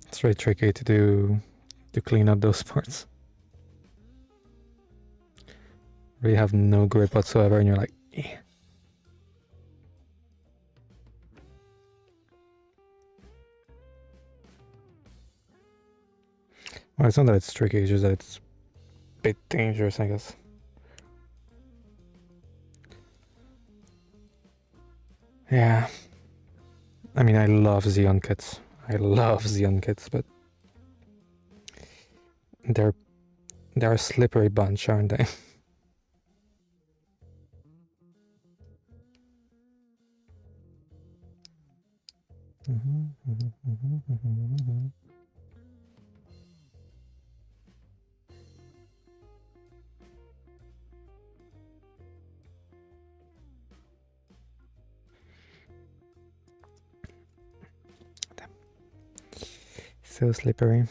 It's very tricky to clean up those parts. Really have no grip whatsoever, and you're like, eh. Well, it's not that it's tricky, it's just that it's a bit dangerous, I guess. Yeah. I mean, I love Xeon kits. But they're a slippery bunch, aren't they? So slippery.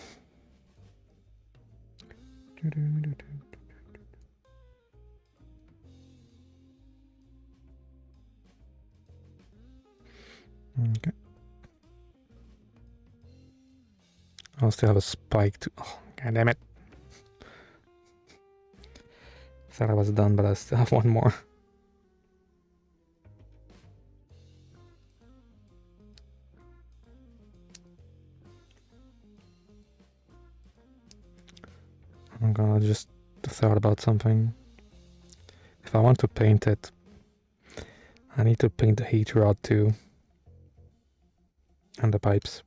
Okay. I'll still have a spike to. Oh, god damn it. Thought I was done, but I still have one more. I'm gonna just thought about something. If I want to paint it, I need to paint the heat rod too. And the pipes.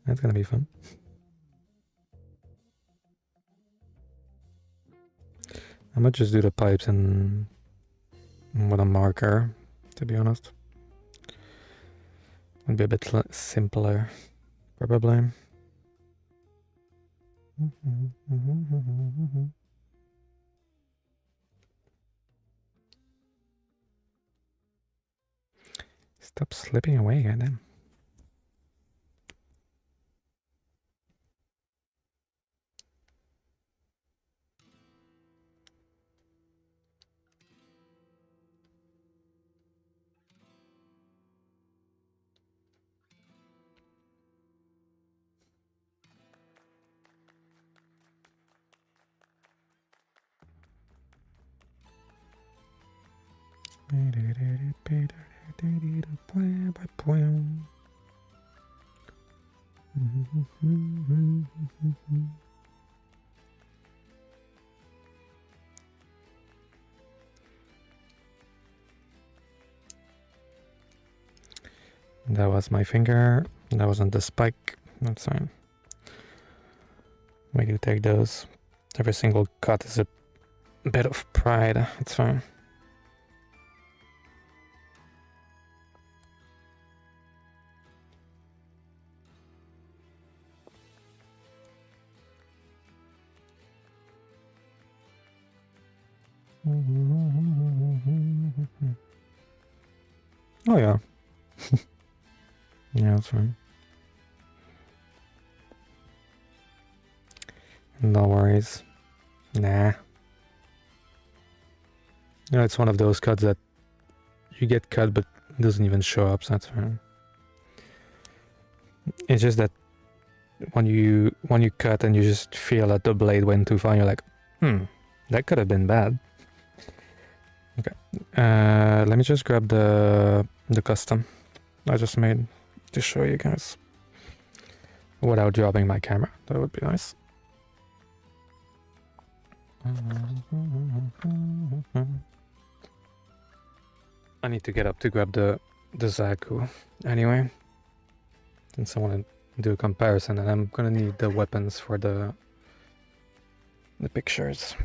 That's gonna be fun. I might just do the pipes and with a marker, to be honest. Would be a bit simpler, probably. Stop slipping away, goddamn. That was my finger. That wasn't the spike. That's fine. We do take those. Every single cut is a bit of pride. It's fine. Oh yeah. Yeah, that's fine. No worries. Nah. You know, it's one of those cuts that you get cut but it doesn't even show up, so that's fine. It's just that when you cut and you just feel that the blade went too far, you're like, that could have been bad. Okay. Let me just grab the custom I just made to show you guys without dropping my camera. That would be nice. I need to get up to grab the Zaku anyway. Since I want to do a comparison, and I'm gonna need the weapons for the pictures.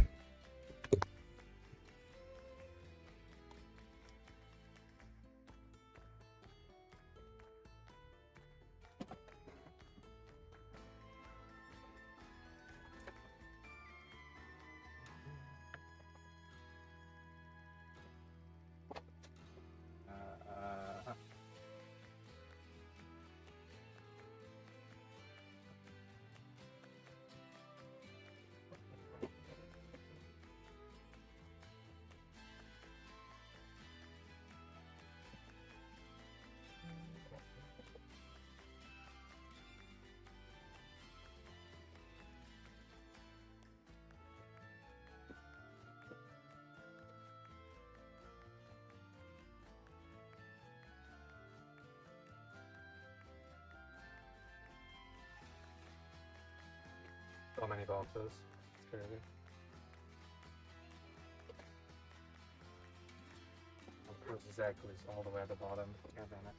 So many boxes. It's crazy. Of course, Zaku is all the way at the bottom. God damn it.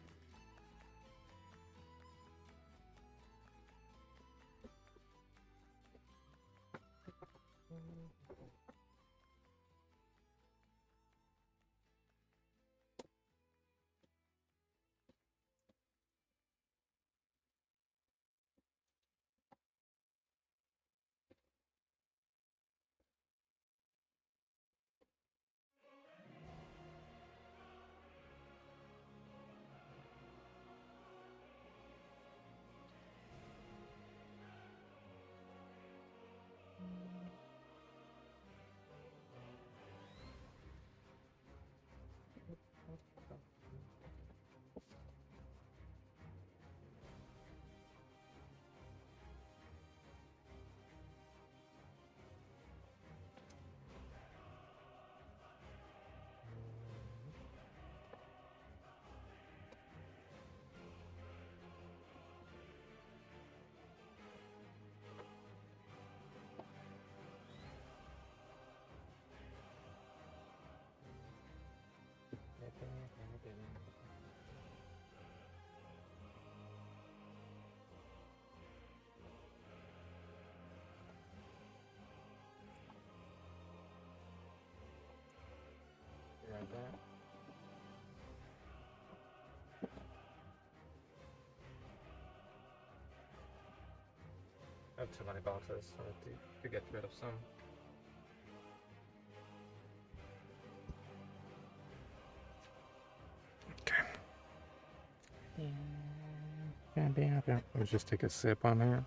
there. I have too many boxes, so I have to get rid of some. Okay. Let me just take a sip on here.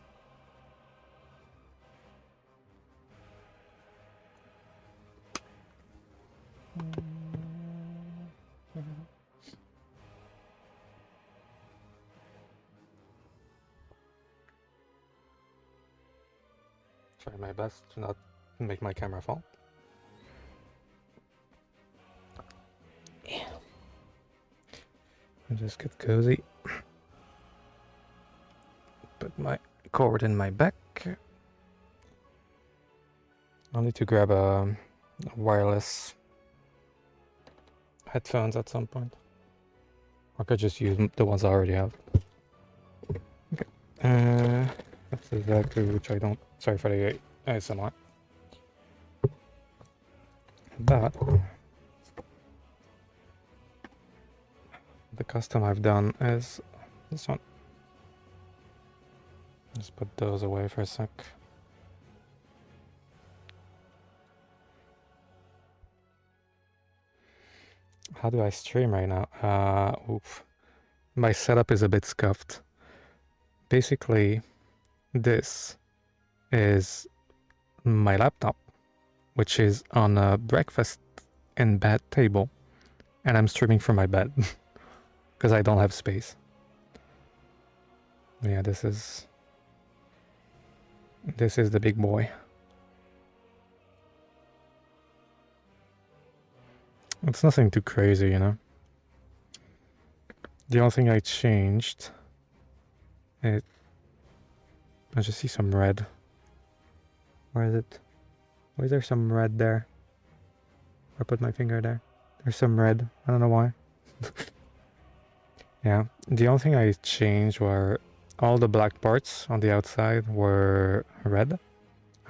Try my best to not make my camera fall. Yeah. Just get cozy. Put my cord in my back. I'll need to grab a wireless headphones at some point. I could just use the ones I already have. Okay. That's the Zaku, which I don't. Sorry for the ASMR. But the custom I've done is this one. Just put those away for a sec. How do I stream right now? Oof. My setup is a bit scuffed. Basically, this is my laptop, which is on a breakfast in bed table, and I'm streaming from my bed because I don't have space. Yeah, this is the big boy. It's nothing too crazy, you know. The only thing I changed, I just see some red. Where is it? Why is there some red there? I put my finger there. There's some red. I don't know why. Yeah, the only thing I changed were all the black parts on the outside were red.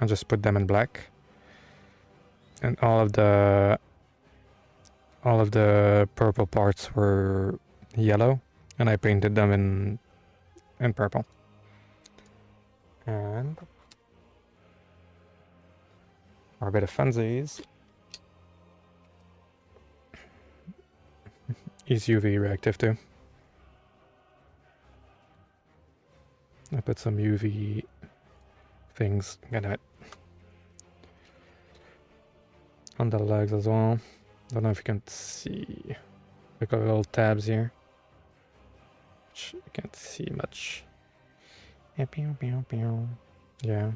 I just put them in black. And all of the purple parts were yellow, and I painted them in purple. And for a bit of funsies, is UV reactive too. I put some UV things, get it, on the legs as well. Don't know if you can see. We got little tabs here. You can't see much. Yeah.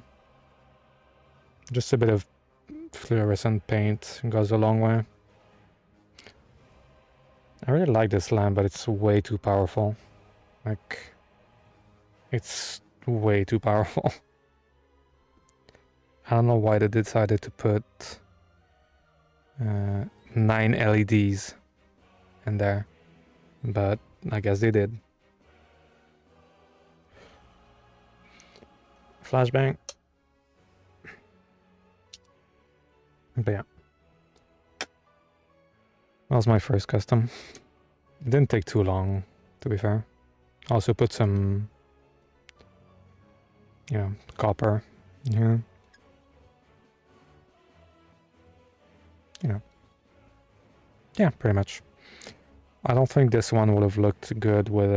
Just a bit of fluorescent paint goes a long way. I really like this lamp, but it's way too powerful. Like, it's way too powerful. I don't know why they decided to put 9 LEDs in there, but I guess they did. Flashbang. But yeah, that was my first custom. It didn't take too long, to be fair. Also put some, you know, copper in here. You know, yeah, pretty much. I don't think this one would have looked good with.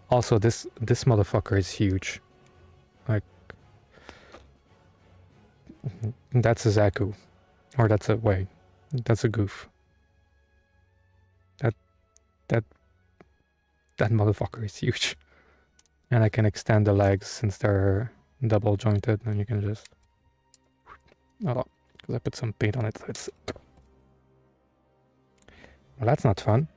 Also, this motherfucker is huge. Like, that's a Zaku, or that's a Gouf. That motherfucker is huge, and I can extend the legs since they're double jointed, and you can just. Oh, because I put some paint on it, so it's. Well, that's not fun.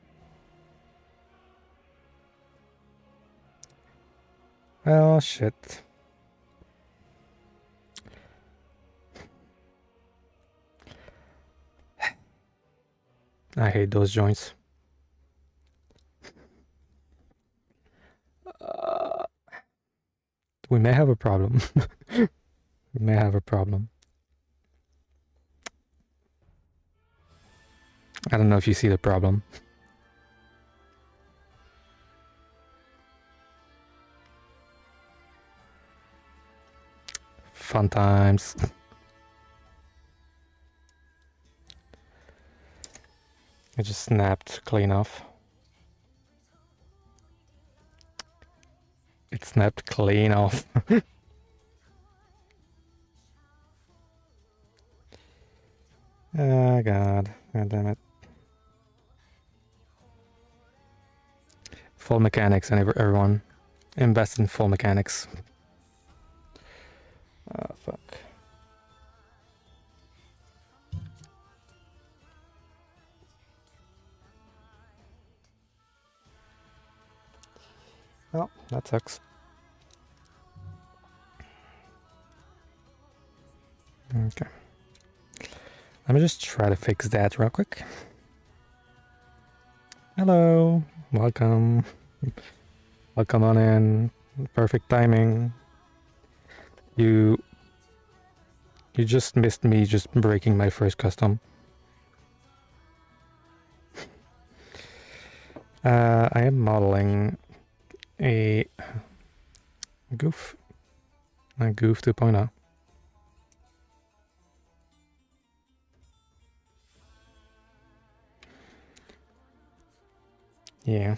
Oh shit. I hate those joints. We may have a problem. We may have a problem. I don't know if you see the problem. Fun times. It just snapped clean off. It snapped clean off. Oh god. God damn it. Full mechanics, and everyone. Invest in full mechanics. Oh fuck. Oh, that sucks. Okay. Let me just try to fix that real quick. Hello. Welcome. Welcome on in. Perfect timing. You just missed me just breaking my first custom. I am modeling a Gouf 2.0. Yeah.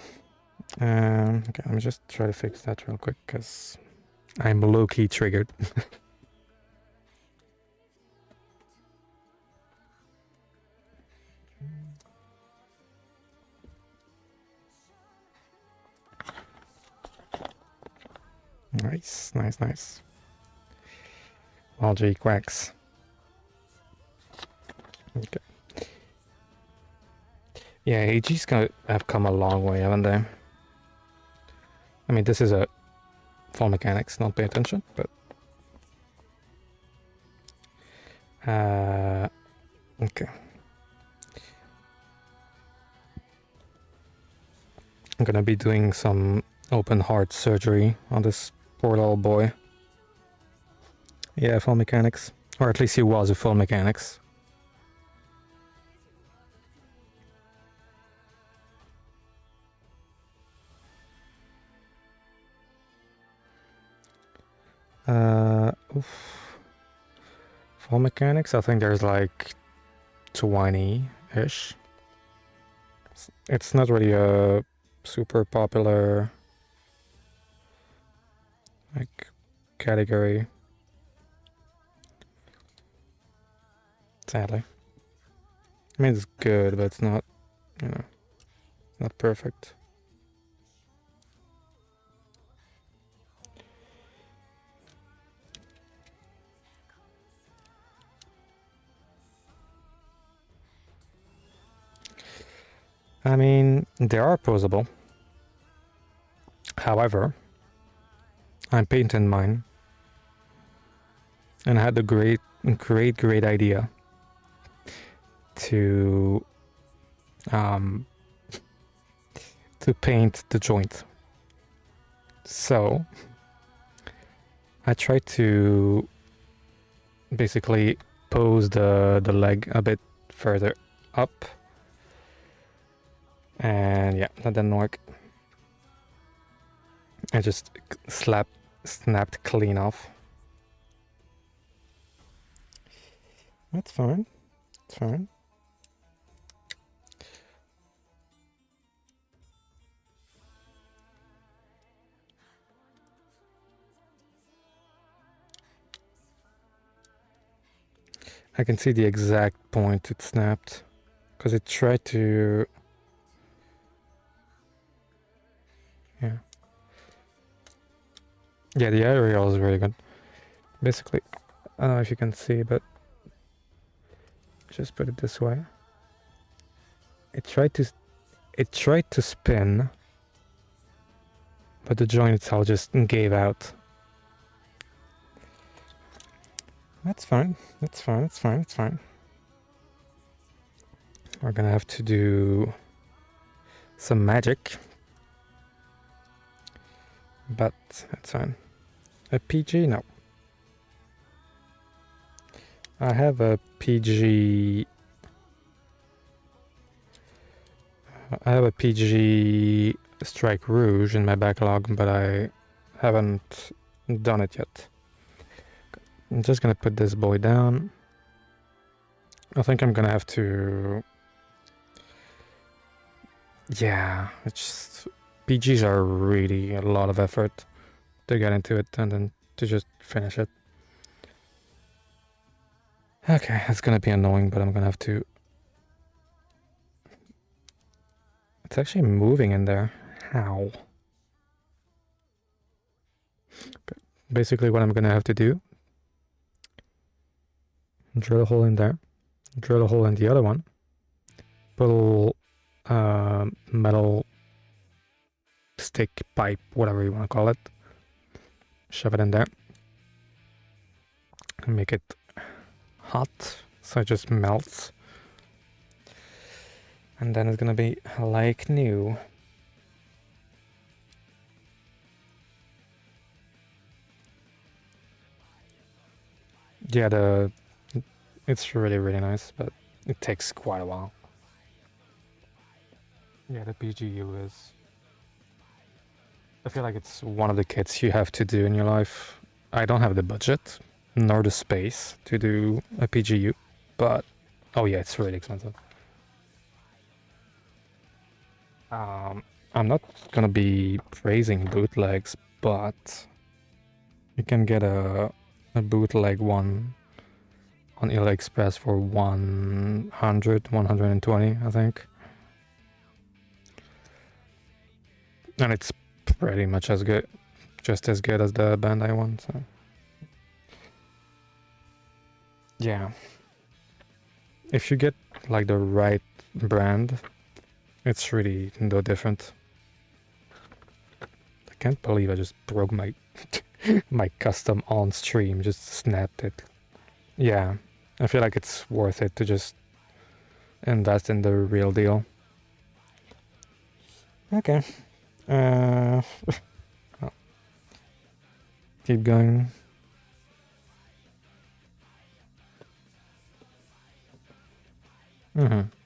Okay, let me just try to fix that real quick, because I'm low-key triggered. Nice, nice, nice. All G quacks. Okay. Yeah, AG's have come a long way, haven't they? I mean, this is a full mechanics, not pay attention, but okay. I'm gonna be doing some open heart surgery on this poor little boy. Yeah, full mechanics. Or at least he was a full mechanics. Oof. Full mechanics, I think there's like 20-ish. It's not really a super popular like category, sadly. I mean, it's good, but it's not, you know, not perfect. I mean, they are posable. However, I'm painting mine, and I had a great idea to paint the joint. So I tried to basically pose the leg a bit further up, and yeah, that didn't work. I just snapped clean off. That's fine. It's fine. I can see the exact point it snapped, because it tried to... Yeah. Yeah, the aerial is really good. Basically, I don't know if you can see, but just put it this way. It tried to spin, but the joint itself just gave out. That's fine. That's fine. It's fine. It's fine. We're gonna have to do some magic, but that's fine. A PG? No. I have a PG I have a PG Strike Rouge in my backlog, but I haven't done it yet. I'm just gonna put this boy down. I think I'm gonna have to... Yeah, it's just... PGs are really a lot of effort to get into it and then to just finish it. Okay, it's gonna be annoying, but I'm gonna have to... It's actually moving in there. How? Basically what I'm gonna have to do, drill a hole in there, drill a hole in the other one, put a little metal stick, pipe, whatever you want to call it, shove it in there, and make it hot so it just melts, and then it's gonna be like new. Yeah, it's really nice, but it takes quite a while. Yeah, the PGU is... I feel like it's one of the kits you have to do in your life. I don't have the budget, nor the space to do a PGU, but... Oh yeah, it's really expensive. I'm not gonna be praising bootlegs, but... You can get a bootleg one on AliExpress for 100, 120, I think. And it's pretty much as good, just as good as the Bandai one, so... Yeah. If you get, like, the right brand, it's really no different. I can't believe I just broke my my custom on stream, just snapped it. Yeah, I feel like it's worth it to just invest in the real deal. Okay. Oh. Keep going.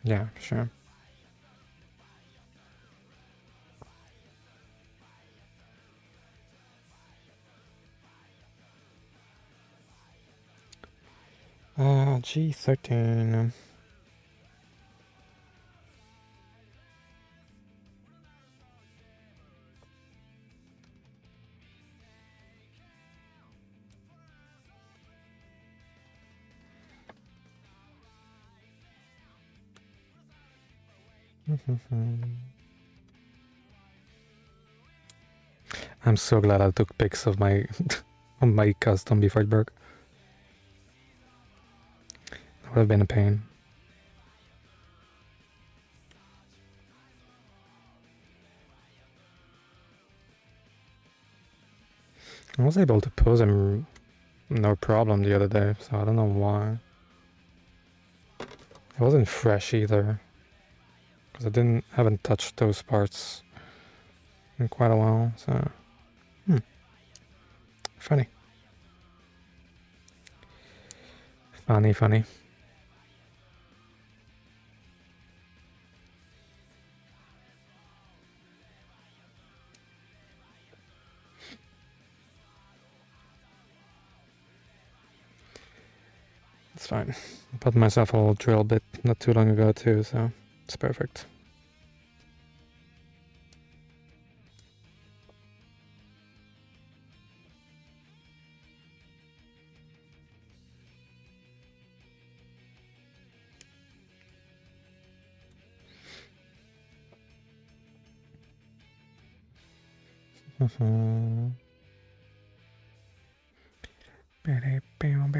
Yeah, sure. G13. I'm so glad I took pics of my of my custom before it broke. That would have been a pain. I was able to pose him no problem the other day, so I don't know why. It wasn't fresh either, because I haven't touched those parts in quite a while, so... Funny. Funny. It's fine. I put myself a little drill bit not too long ago too, so it's perfect. Bam.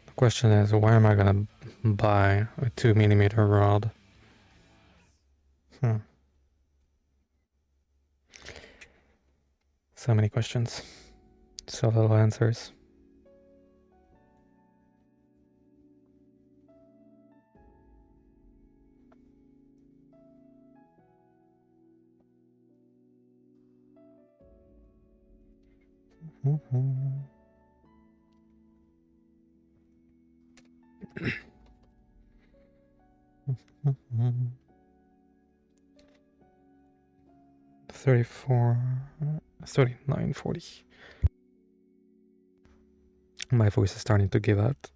The question is, why am I gonna buy a 2mm rod? So many questions, so little answers. Mm-hmm. Mm-hmm. 34, 39, 40. My voice is starting to give out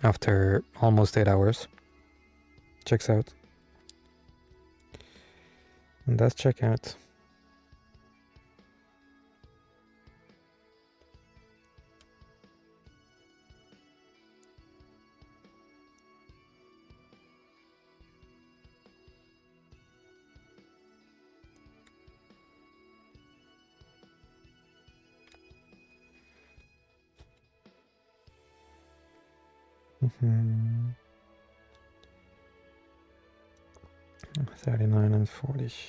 after almost 8 hours. Checks out. And that's check out. Mm-hmm. 39 and 40. It's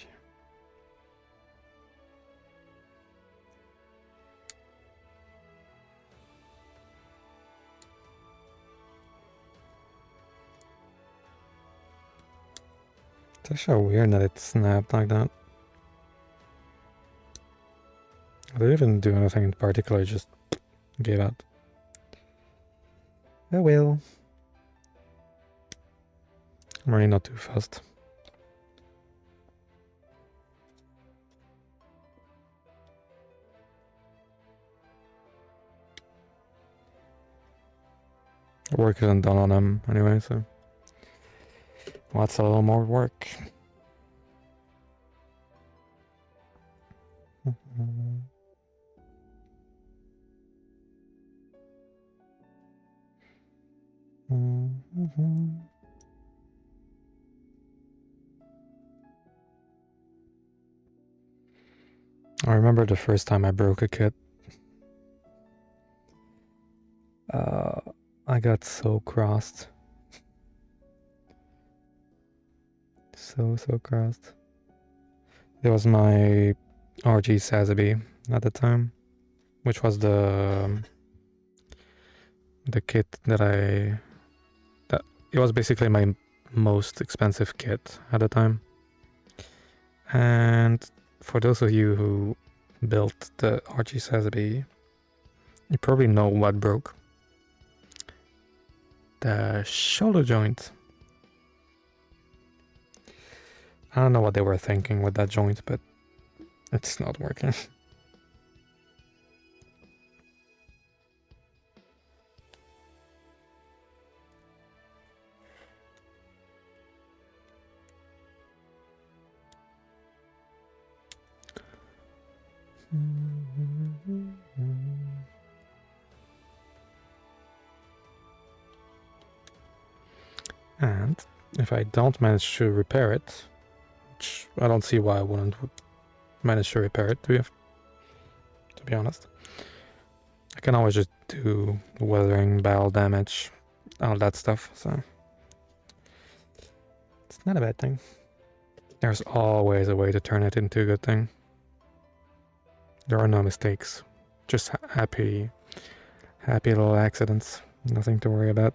actually weird that it snapped like that. I didn't even do anything in particular, it just gave out. Oh well. I'm really not too fast. Work isn't done on them anyway, so what's a little more work? Mm-hmm. Mm-hmm. I remember the first time I broke a kit. I got so crossed. So crossed. It was my RG Sazabi at the time, which was the kit that it was basically my most expensive kit at the time. And for those of you who built the RG Sazabi, you probably know what broke. The shoulder joint. I don't know what they were thinking with that joint, but it's not working. And if I don't manage to repair it, which I don't see why I wouldn't manage to repair it, to be honest, I can always just do weathering, battle damage, all that stuff, so it's not a bad thing. There's always a way to turn it into a good thing. There are no mistakes, just happy little accidents, nothing to worry about.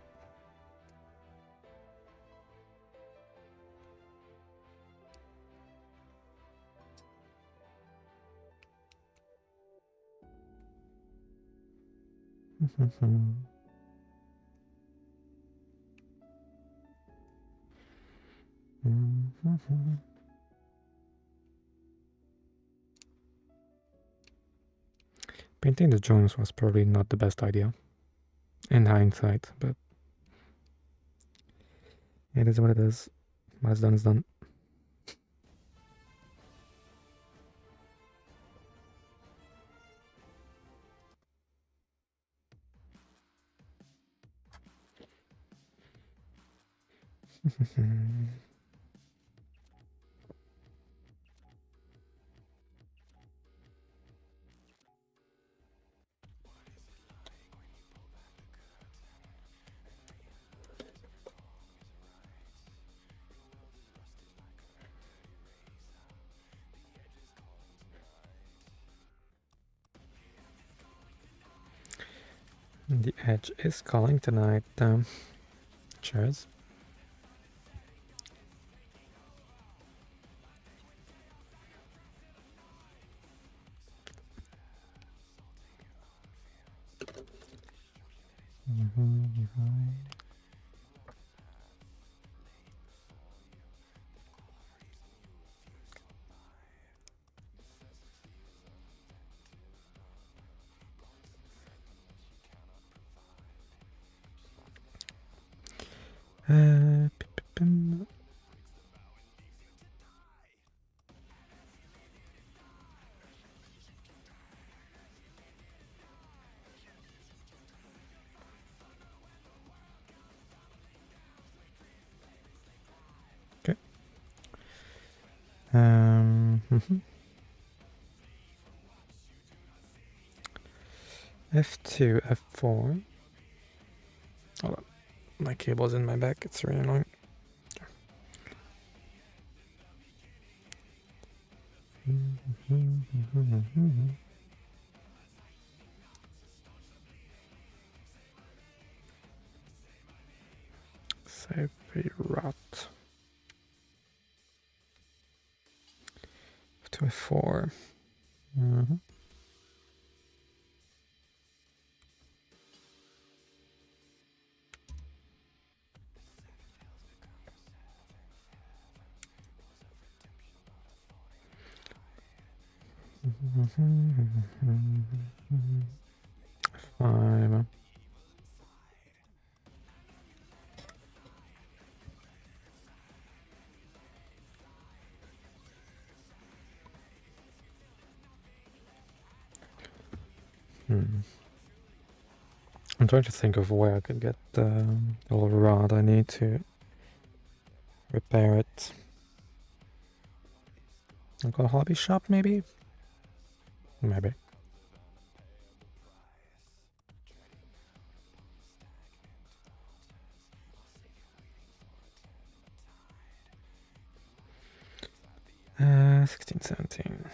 Painting the joints was probably not the best idea in hindsight, but it is what it is. What's done is done. The edge is calling tonight. Cheers. Okay. F2, F4. Hold on. My cable's in my back. It's really annoying. Save a rot. To a 4. Five. I'm trying to think of where I could get the little rod I need to repair it. I'll go to a hobby shop, maybe? Maybe. Uh, 16, 17.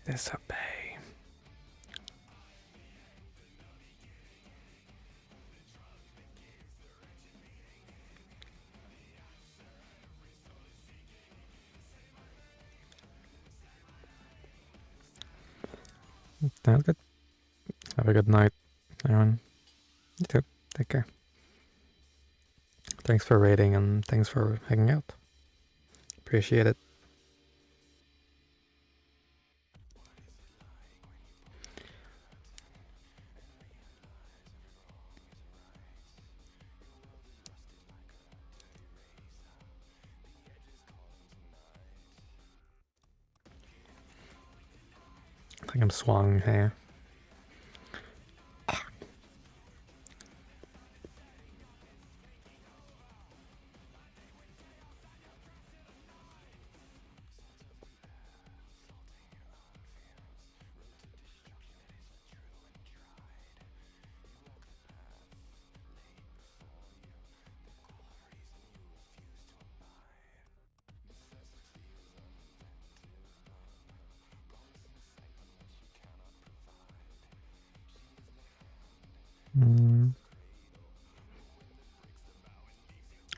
Disobey. Sounds good. Have a good night, everyone. You too. Take care. Thanks for rating and thanks for hanging out. Appreciate it. I think I'm swung here.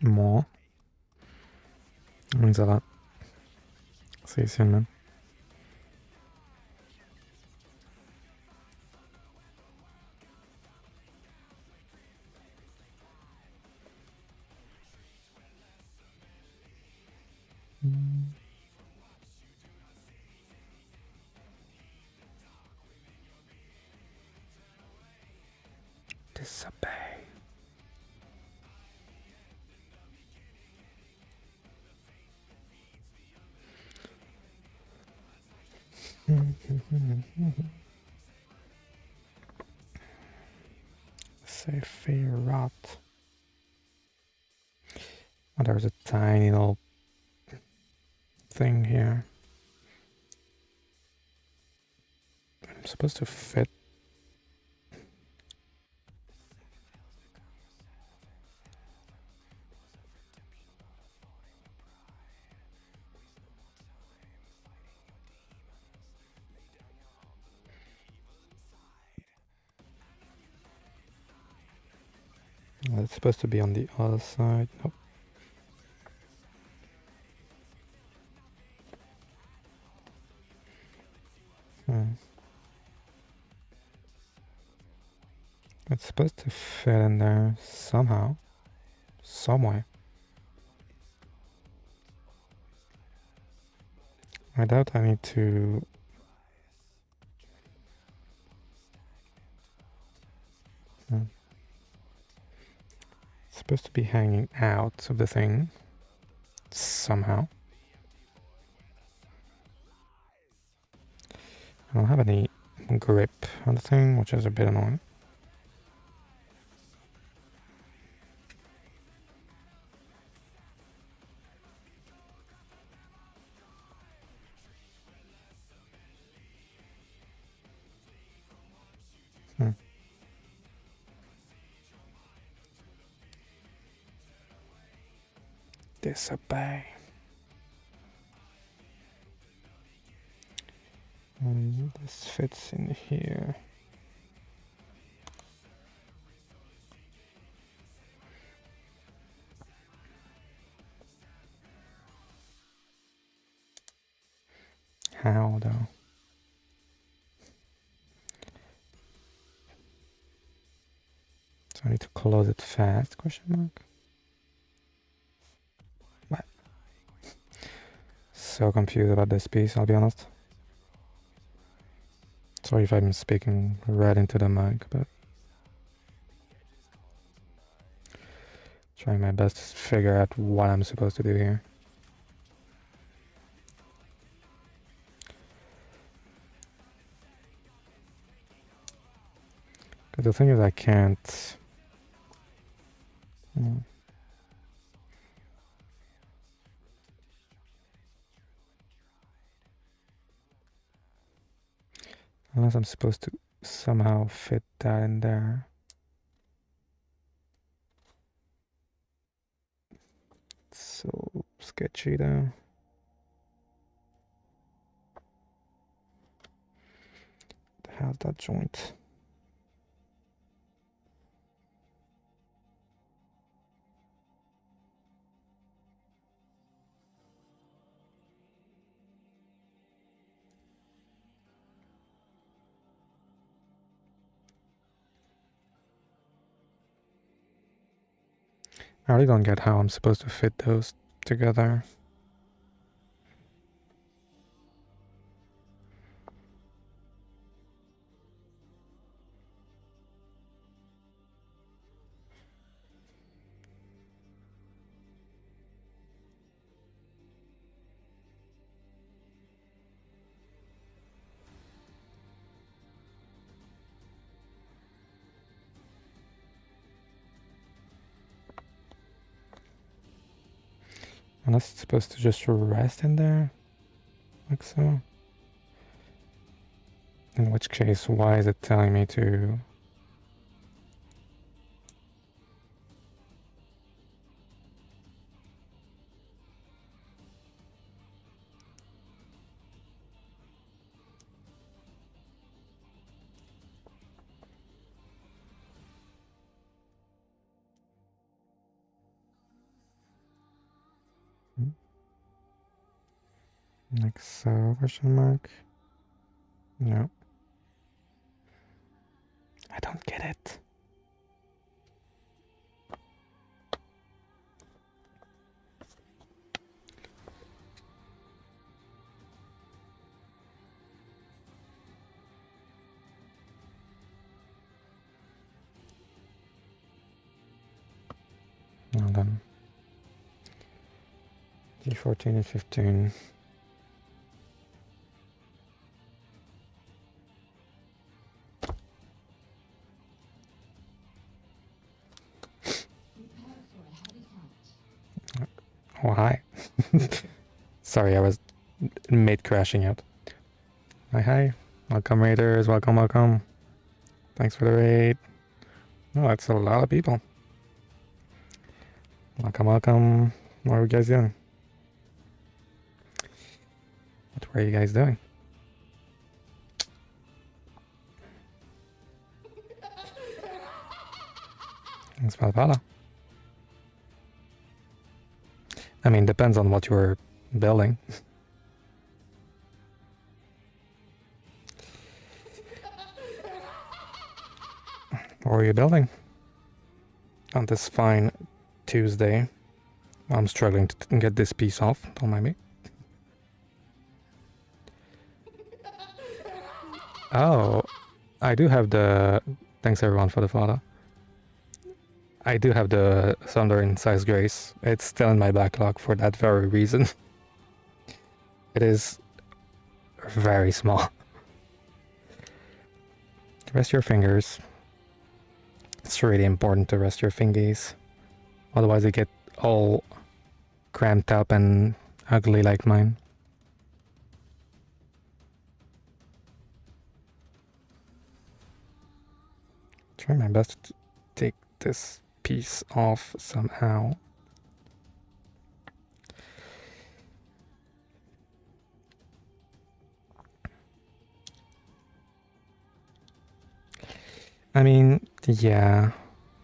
More. Means a lot. See you soon, man. Disobey. Say fair rot. Oh, there's a tiny little thing here. I'm supposed to fit. It's supposed to be on the other side. Nope. It's supposed to fit in there somehow. Somewhere. I doubt I need to... It's supposed to be hanging out of the thing. Somehow. I don't have any grip on the thing, which is a bit annoying. Disobey. And this fits in here. How though? So I need to close it fast, question mark? What? So confused about this piece, I'll be honest. Sorry if I'm speaking right into the mic, but trying my best to figure out what I'm supposed to do here. Because the thing is I can't... Unless I'm supposed to somehow fit that in there. It's so sketchy though. How's that joint? I really don't get how I'm supposed to fit those together. Unless it's supposed to just rest in there, like so. In which case, why is it telling me to... Like so, question mark? No. I don't get it. Well done. G14 and 15. Sorry, I was mid crashing out. Hi. Welcome, raiders. Welcome. Thanks for the raid. Oh, that's a lot of people. Welcome. What are you guys doing? What were you guys doing? Thanks for the follow. I mean, depends on what you're building. What are you building? On this fine Tuesday. I'm struggling to get this piece off, don't mind me. Oh, I do have the... Thanks everyone for the follow. I do have the Thunder in Size Grace. It's still in my backlog for that very reason. It is very small. Rest your fingers. It's really important to rest your fingies. Otherwise they get all cramped up and ugly like mine. Try my best to take this piece off somehow. I mean, yeah,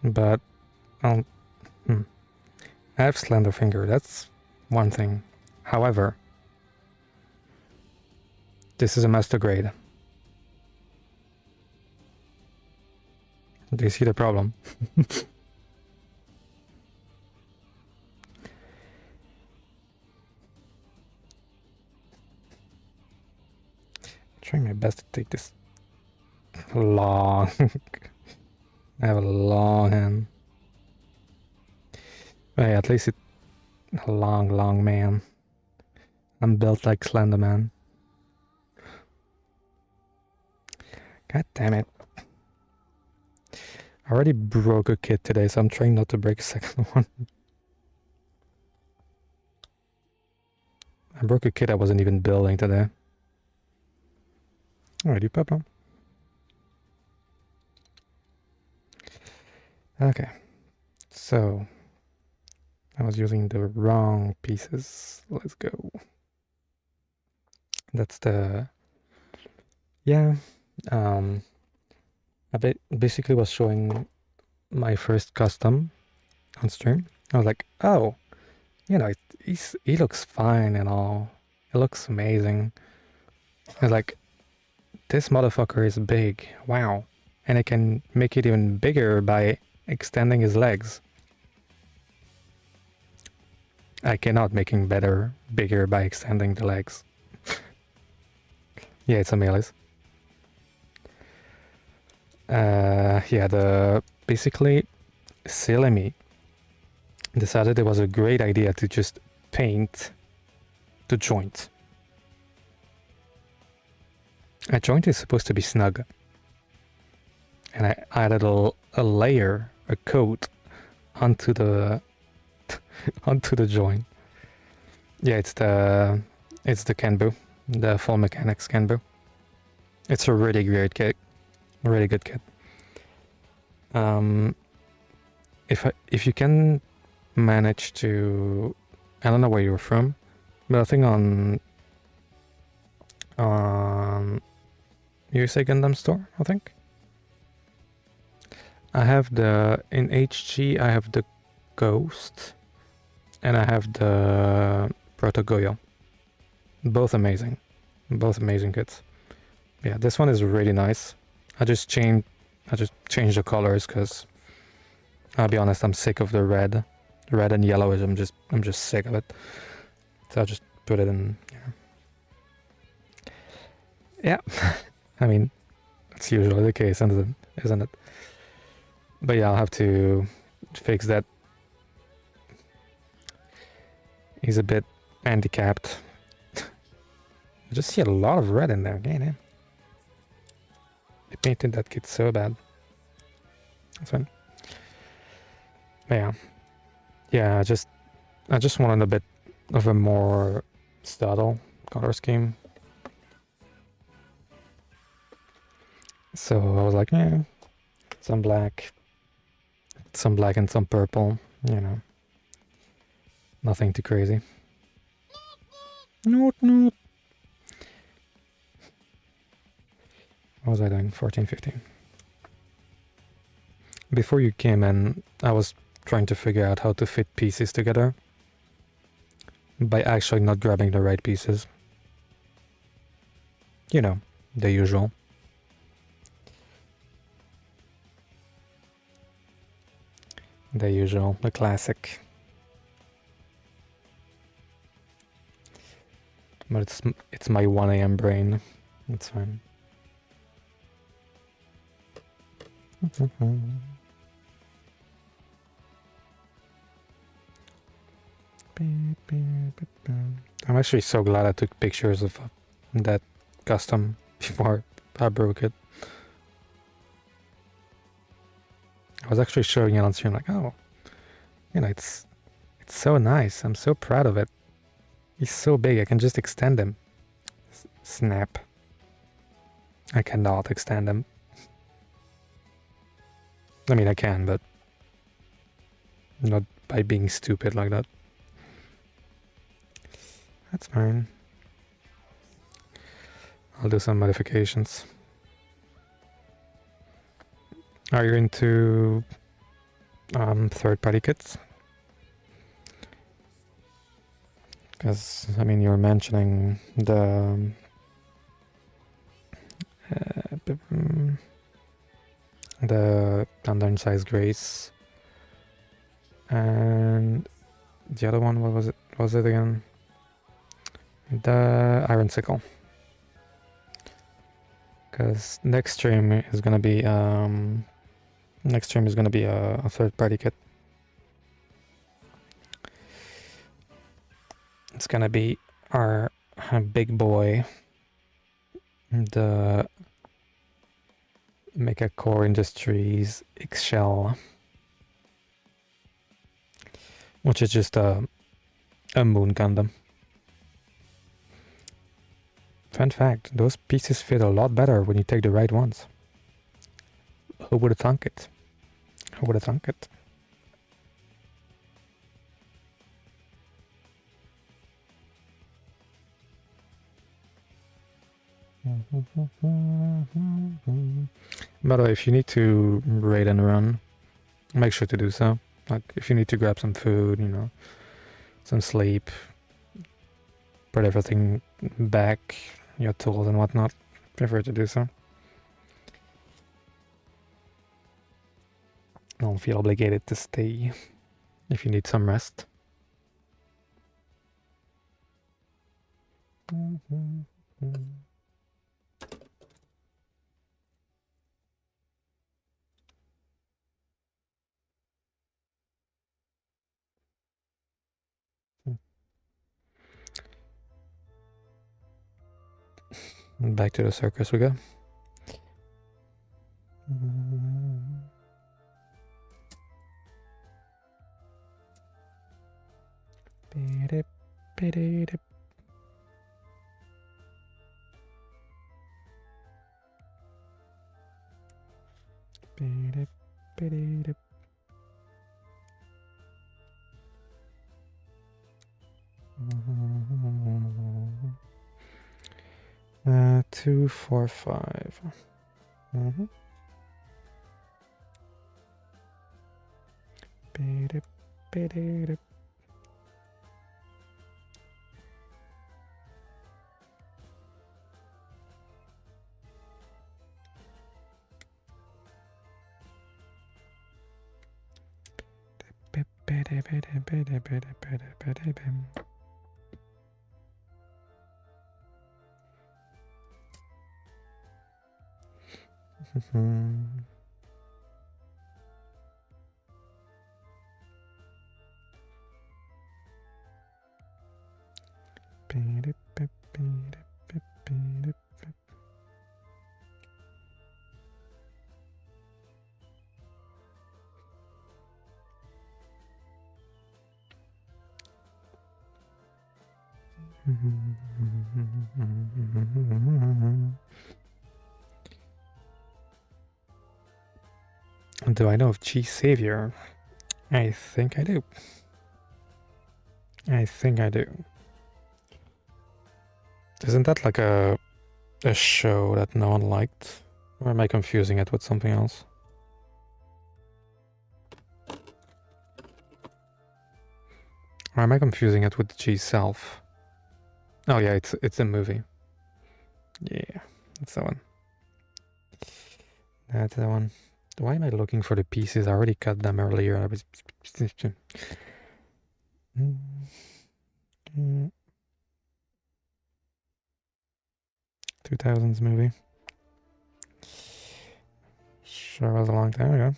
but I have slender finger, that's one thing. However, this is a master grade. Do you see the problem? Trying my best to take this long. I have a long hand. Hey, at least it's a long man. I'm built like Slender Man. God damn it. I already broke a kit today, so I'm trying not to break a second one. I broke a kit I wasn't even building today. Alrighty, Papa. Okay, so I was using the wrong pieces. Let's go. That's the... Yeah, I basically was showing my first custom on stream. I was like, oh, you know, he looks fine and all. It looks amazing. I was like, this motherfucker is big. Wow. And I can make it even bigger by extending his legs. I cannot make him bigger by extending the legs. Yeah, it's a melees. Yeah, basically Silemi decided it was a great idea to just paint the joint. A joint is supposed to be snug. And I added a layer, a coat onto the onto the joint. Yeah, it's the Kenbu, the Full Mechanics Kenbu. It's a really great kit, really good kit. If you can manage to, I don't know where you're from, but I think on USA Gundam Store, I think. I have in HG I have the Ghost and I have the Proto Goyo. Both amazing kits. Yeah, this one is really nice. I just changed the colors because I'll be honest, I'm sick of the red. The red and yellowish, I'm just sick of it. So I just put it in here. Yeah. I mean, that's usually the case, isn't it? But yeah, I'll have to fix that. He's a bit handicapped. I just see a lot of red in there again, eh? They painted that kid so bad. That's fine. But yeah. Yeah, I just wanted a bit of a more subtle color scheme. So I was like, yeah, some black and some purple, you know. Nothing too crazy. Noot, noot. What was I doing? 14, 15. Before you came in, I was trying to figure out how to fit pieces together by actually not grabbing the right pieces. You know, the usual. The usual, the classic. But it's my 1 AM brain. It's fine. I'm actually so glad I took pictures of that custom before I broke it. I was actually showing it on stream like, oh, you know, it's so nice. I'm so proud of it. He's so big, I can just extend him. Snap. I cannot extend him. I mean, I can, but not by being stupid like that. That's fine. I'll do some modifications. Are you into third-party kits? Because, I mean, you're mentioning the Thunder Size Grace, and the other one, what was it? Was it again? The Iron Sickle. Because next stream is gonna be a third-party kit. It's gonna be our big boy, the Mecha Core Industries X-Shell, which is just a Moon Gundam. Fun fact, those pieces fit a lot better when you take the right ones. Who would have thunk it? Who would have thunk it? By the way, if you need to raid and run, make sure to do so. Like, if you need to grab some food, you know, some sleep, put everything back, your tools and whatnot, prefer to do so. Don't feel obligated to stay if you need some rest. Back to the circus we go. Uh, 2, 4, 5. Do I know of G Savior? I think I do. I think I do. Isn't that like a show that no one liked? Or am I confusing it with something else? Or am I confusing it with G Self? Oh yeah, it's a movie. Yeah, that's the one. That's the one. Why am I looking for the pieces? I already cut them earlier. I was 2000s movie. Sure was a long time ago.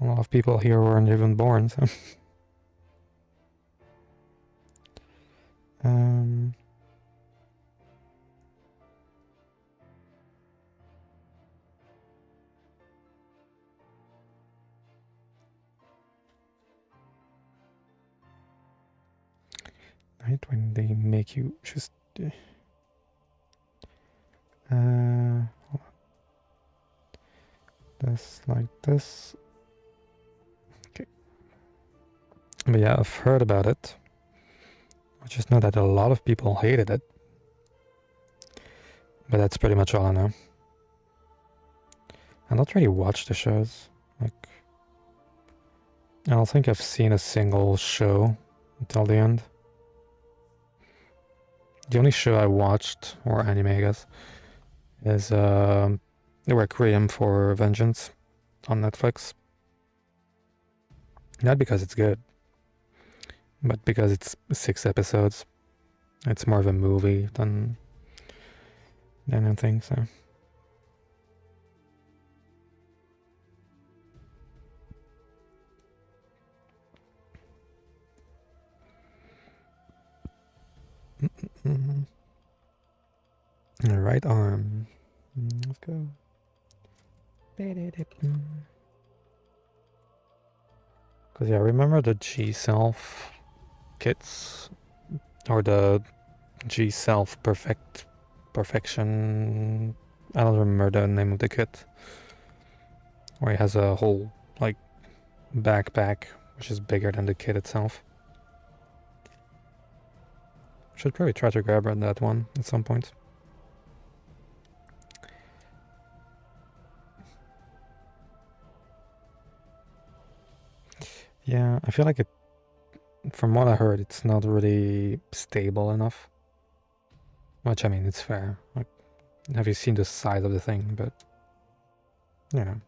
A lot of people here weren't even born, so. Right when they make you just this like this. Okay. But yeah, I've heard about it. I just know that a lot of people hated it. But that's pretty much all I know. I don't really watch the shows. Like, I don't think I've seen a single show until the end. The only show I watched, or anime I guess, is The Requiem for Vengeance on Netflix. Not because it's good, but because it's 6 episodes. It's more of a movie than anything, so. Right arm. Let's go. Because yeah, remember the G-Self kits? Or the G-Self Perfection... I don't remember the name of the kit. Where he has a whole, like, backpack, which is bigger than the kit itself. Should probably try to grab that one at some point. Yeah, I feel like it, from what I heard, it's not really stable enough. Which, I mean, it's fair. Like, have you seen the size of the thing? But, you know.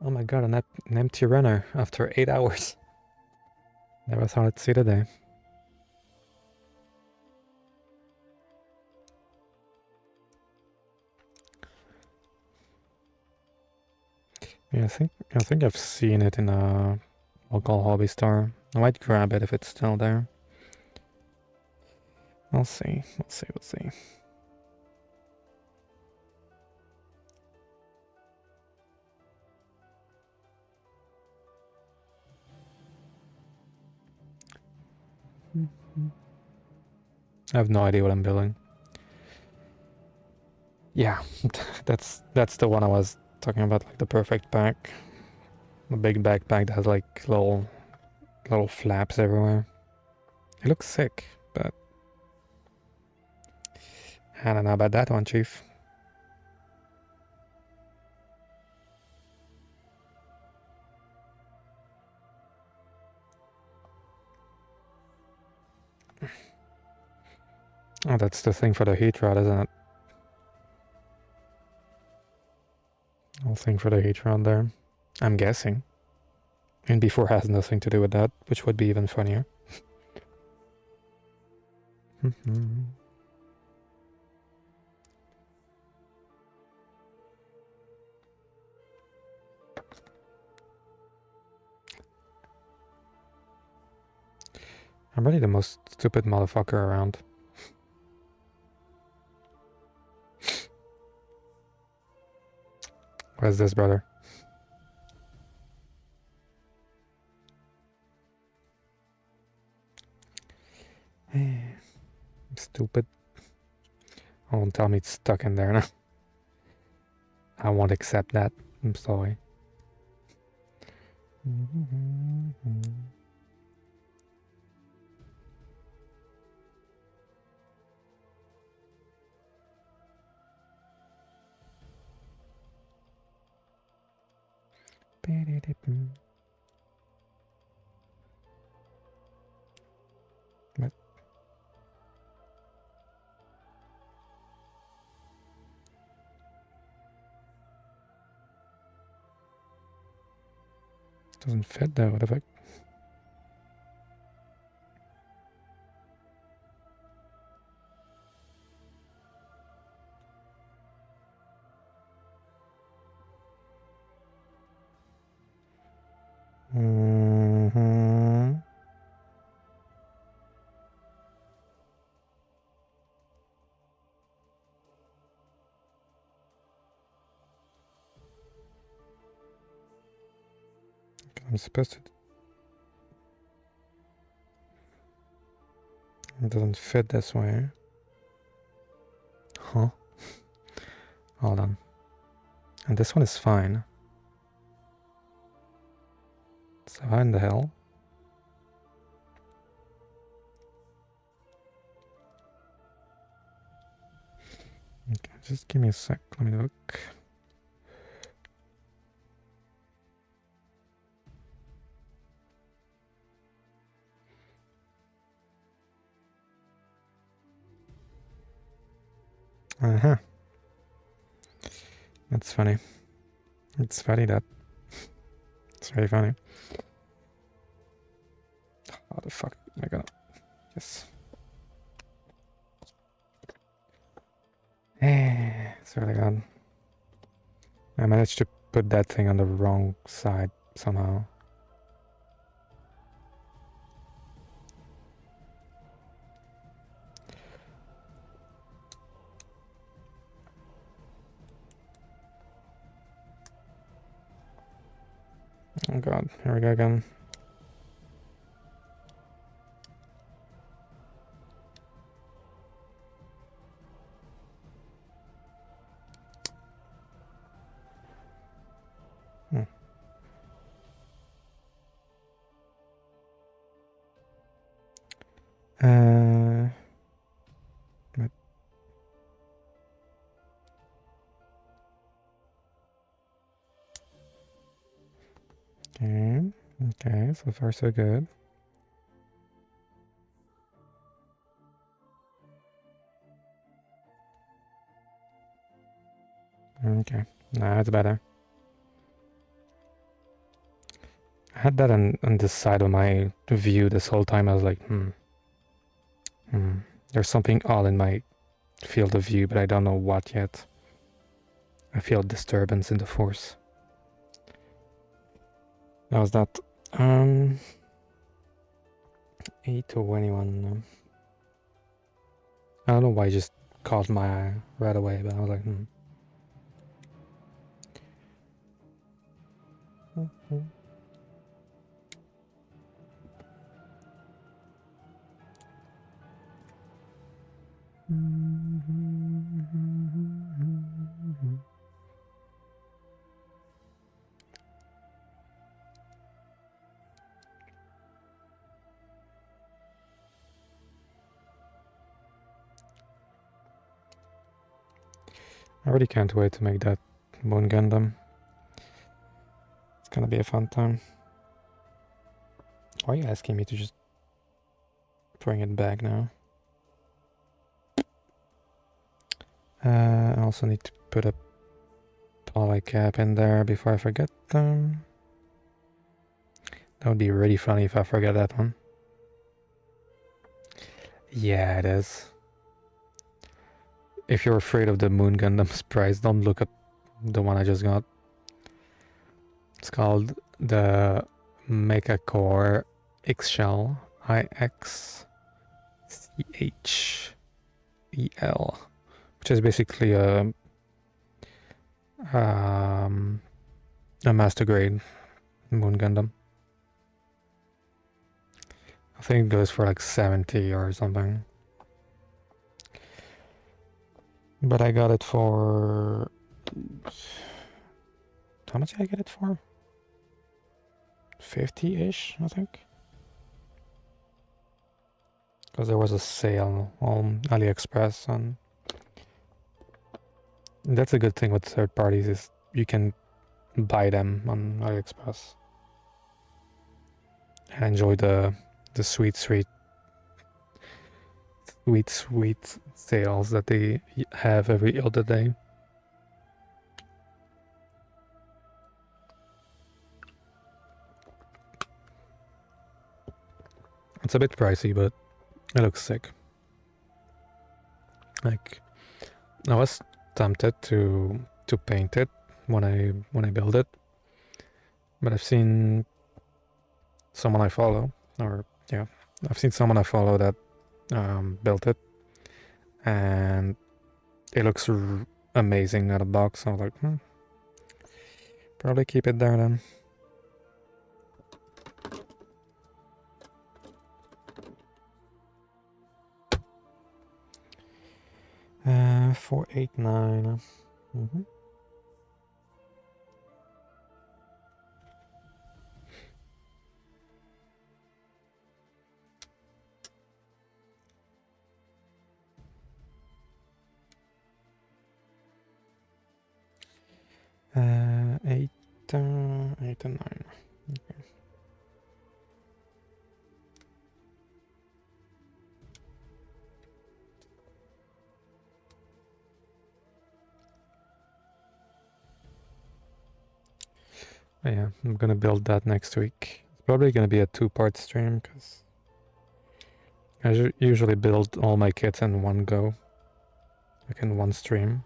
Oh my god, an empty runner after 8 hours. Never thought I'd see the day. Yeah, I think I've seen it in a local hobby store. I might grab it if it's still there. We'll see. We'll see. We'll see. I have no idea what I'm building. Yeah, that's the one I was talking about, like the perfect pack. The big backpack that has like little flaps everywhere. It looks sick, but I don't know about that one, Chief. Oh, that's the thing for the heat rod, isn't it? Whole thing for the heat rod there. I'm guessing. And before has nothing to do with that, which would be even funnier. I'm really the most stupid motherfucker around. What is this, brother? Don't tell me it's stuck in there now. I won't accept that. I'm sorry. What? Doesn't fit though, what the fuck? I'm supposed to. It doesn't fit this way. Huh? Hold on. And this one is fine. So how in the hell? Okay, just give me a sec. Let me look. Uh-huh. That's funny. It's funny that. It's very funny. How the fuck am I gonna... Yes. It's really good. I managed to put that thing on the wrong side somehow. Oh god, here we go again. But okay, so far so good. Okay, nah, it's better. I had that on this side of my view this whole time. I was like, there's something odd in my field of view, but I don't know what yet. I feel disturbance in the force. That was that. 821. I don't know why it just caught my eye right away, but I was like, I really can't wait to make that Moon Gundam. It's gonna be a fun time. Why are you asking me to just bring it back now? I also need to put a poly cap in there before I forget them. That would be really funny if I forget that one. Yeah, it is. If you're afraid of the Moon Gundam's price, don't look at the one I just got. It's called the Mecha Core X-Shell IXCHEL, which is basically a master grade Moon Gundam. I think it goes for like 70 or something. But I got it for... How much did I get it for? 50-ish, I think. Because there was a sale on AliExpress, and that's a good thing with third parties is you can buy them on AliExpress and enjoy the sweet sales that they have every other day. It's a bit pricey, but it looks sick. Like, I was tempted to paint it when I build it, but I've seen someone I follow, or yeah, I've seen someone I follow that built it, and it looks amazing out of box. So I was like, probably keep it there then. 489. Mm-hmm. Eight and 9. Okay. Yeah, I'm gonna build that next week. It's probably gonna be a 2-part stream because I usually build all my kits in one go, like in one stream.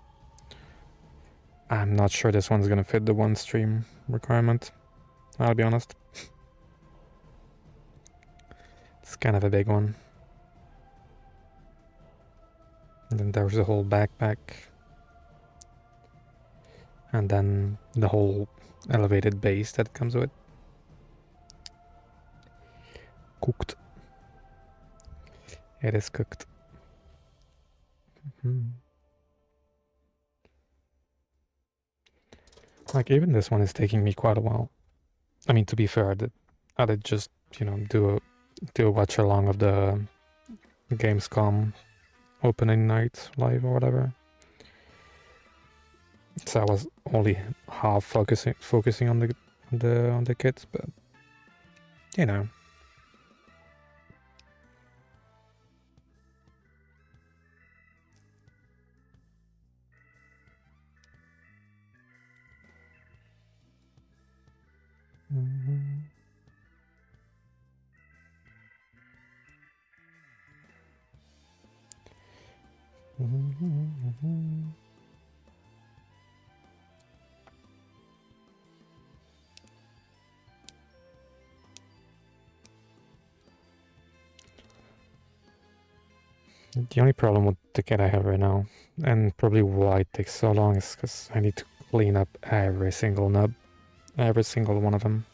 I'm not sure this one's gonna fit the one stream requirement, I'll be honest. It's kind of a big one. And then there's the whole backpack. And then the whole elevated base that comes with. Cooked. It is cooked. Like, even this one is taking me quite a while. I mean, to be fair, I did just, do a watch along of the Gamescom opening night live or whatever. So I was only half focusing on the kits, but you know. The only problem with the kit I have right now, and probably why it takes so long, is because I need to clean up every single nub, every single one of them.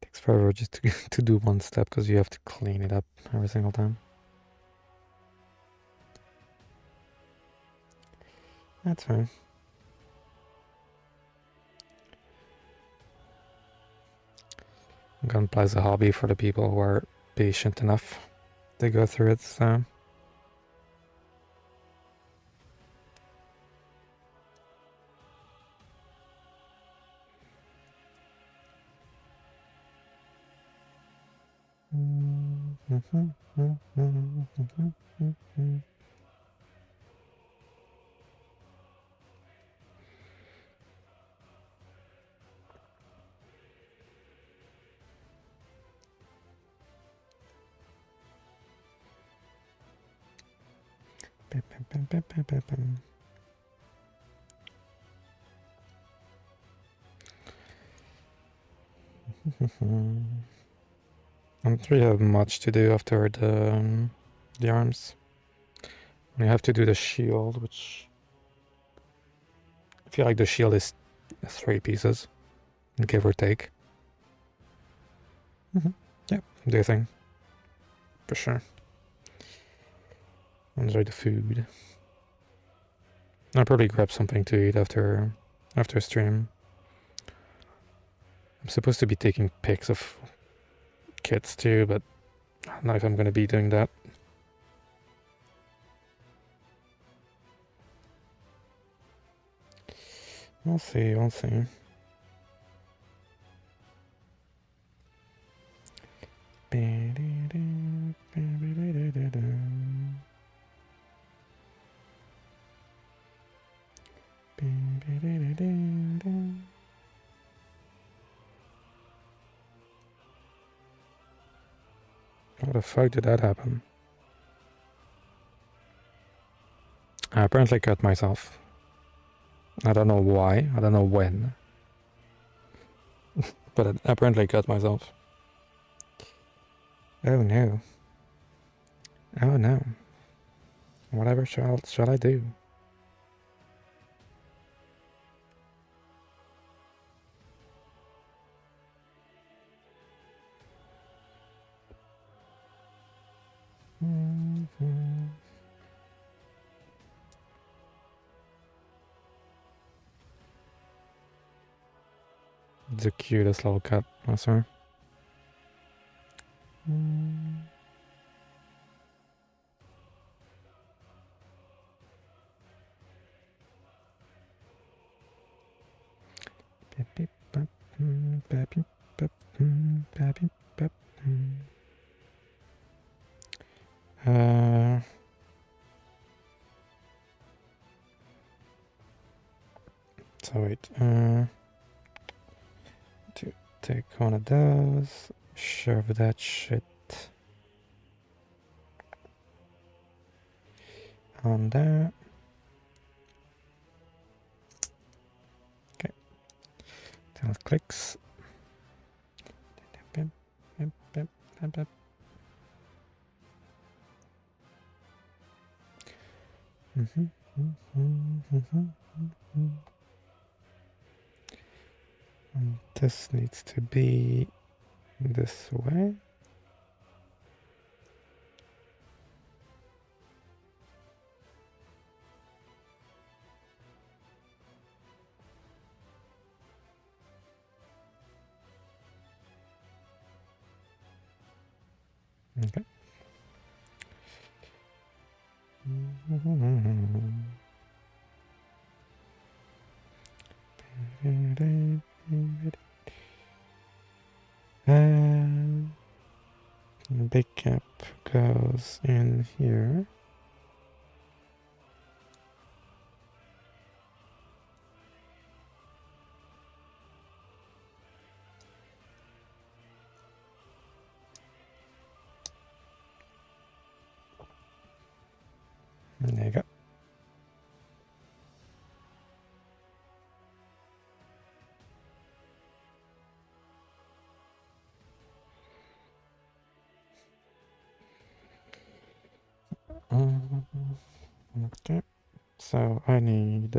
Takes forever just to do one step because you have to clean it up every single time. That's fine. Gunplay is a hobby for the people who are patient enough to go through it, so... I don't really have much to do after the arms. We have to do the shield, which I feel like the shield is 3 pieces, give or take. Yeah, do your thing. For sure. Enjoy the food. I'll probably grab something to eat after stream. I'm supposed to be taking pics of kids too, but I don't know if I'm gonna be doing that. We'll see, we'll see. How the fuck did that happen? I apparently cut myself. I don't know why, I don't know when. But I apparently cut myself. Oh no. Oh no. Whatever shall I do? The cutest little cat, I swear. So wait, to take one of those, shove that shit on there. Okay, 10 clicks. And this needs to be this way. Okay. And the big cap goes in here. And there you go. Okay, so I need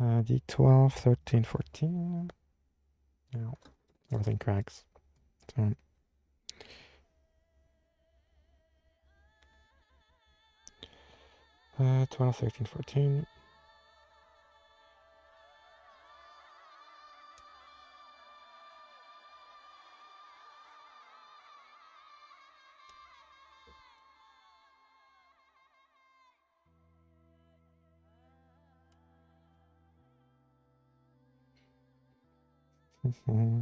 D12, 13, 14. No, everything cracks. So 12, 13, 14. Mm-hmm.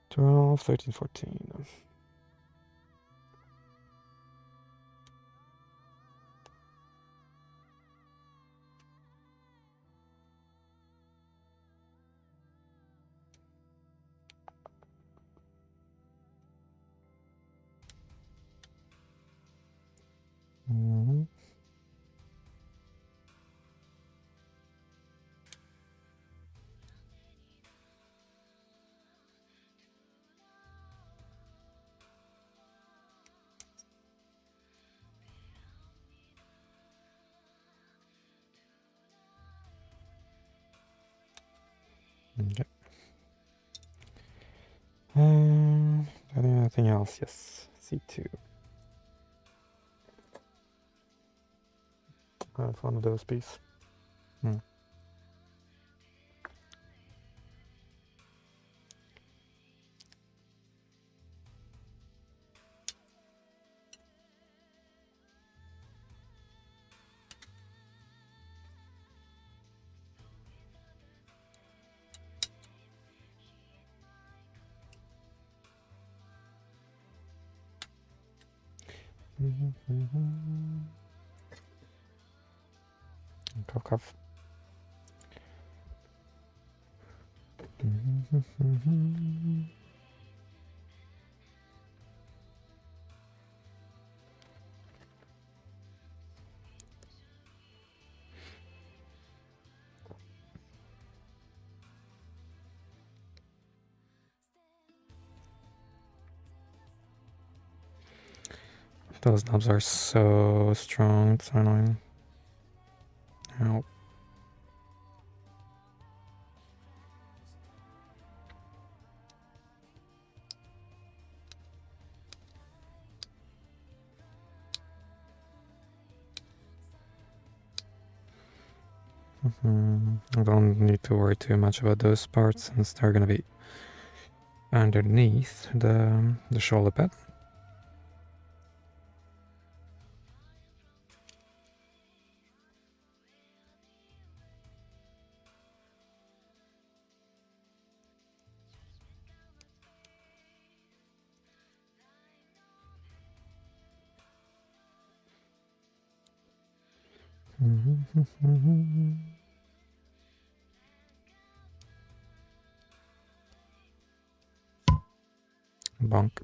12, 13, 14. Anything else? Yes. C2. I have one of those pieces. Cough, cough. Those knobs are so strong, it's so annoying. Ow. I don't need to worry too much about those parts since they're gonna be underneath the shoulder pad. Bonk.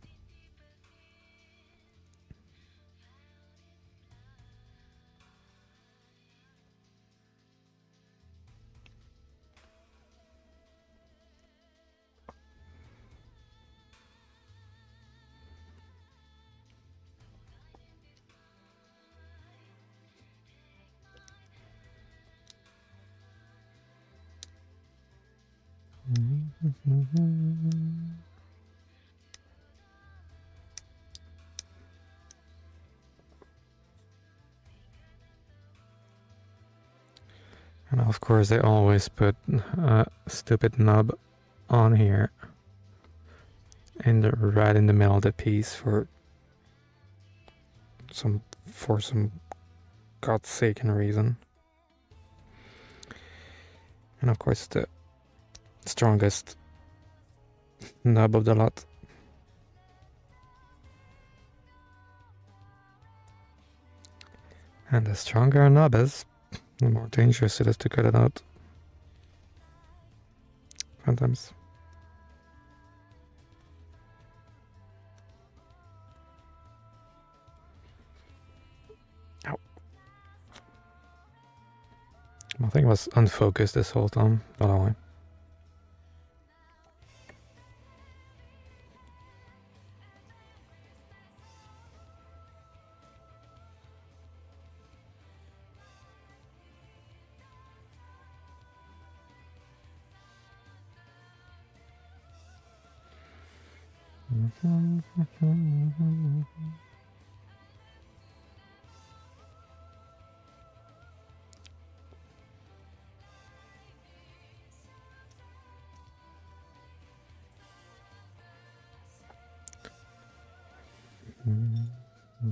And of course they always put a stupid knob on here right in the middle of the piece for some God's sake reason. And of course the strongest knob of the lot. And the stronger a knob is, the more dangerous it is to cut it out. Sometimes. Ow. I think it was unfocused this whole time, not only.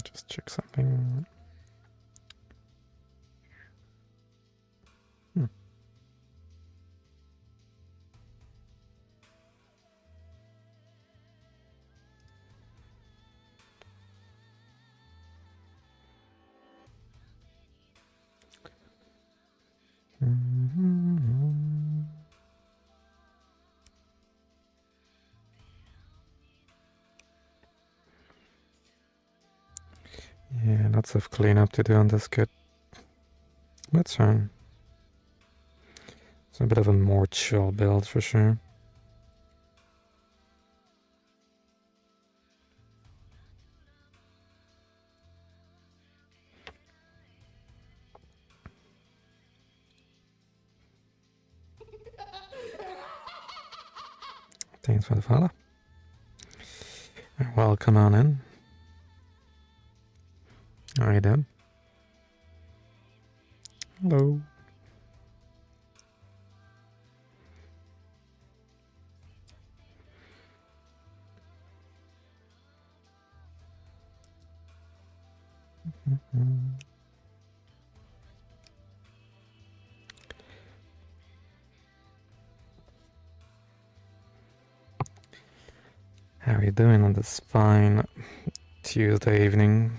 Just check something. Yeah, lots of cleanup to do on this kit. That's fine. It's a bit of a more chill build for sure. Thanks for the follow. Welcome on in. How you doing? Hello. How are you doing on this fine Tuesday evening?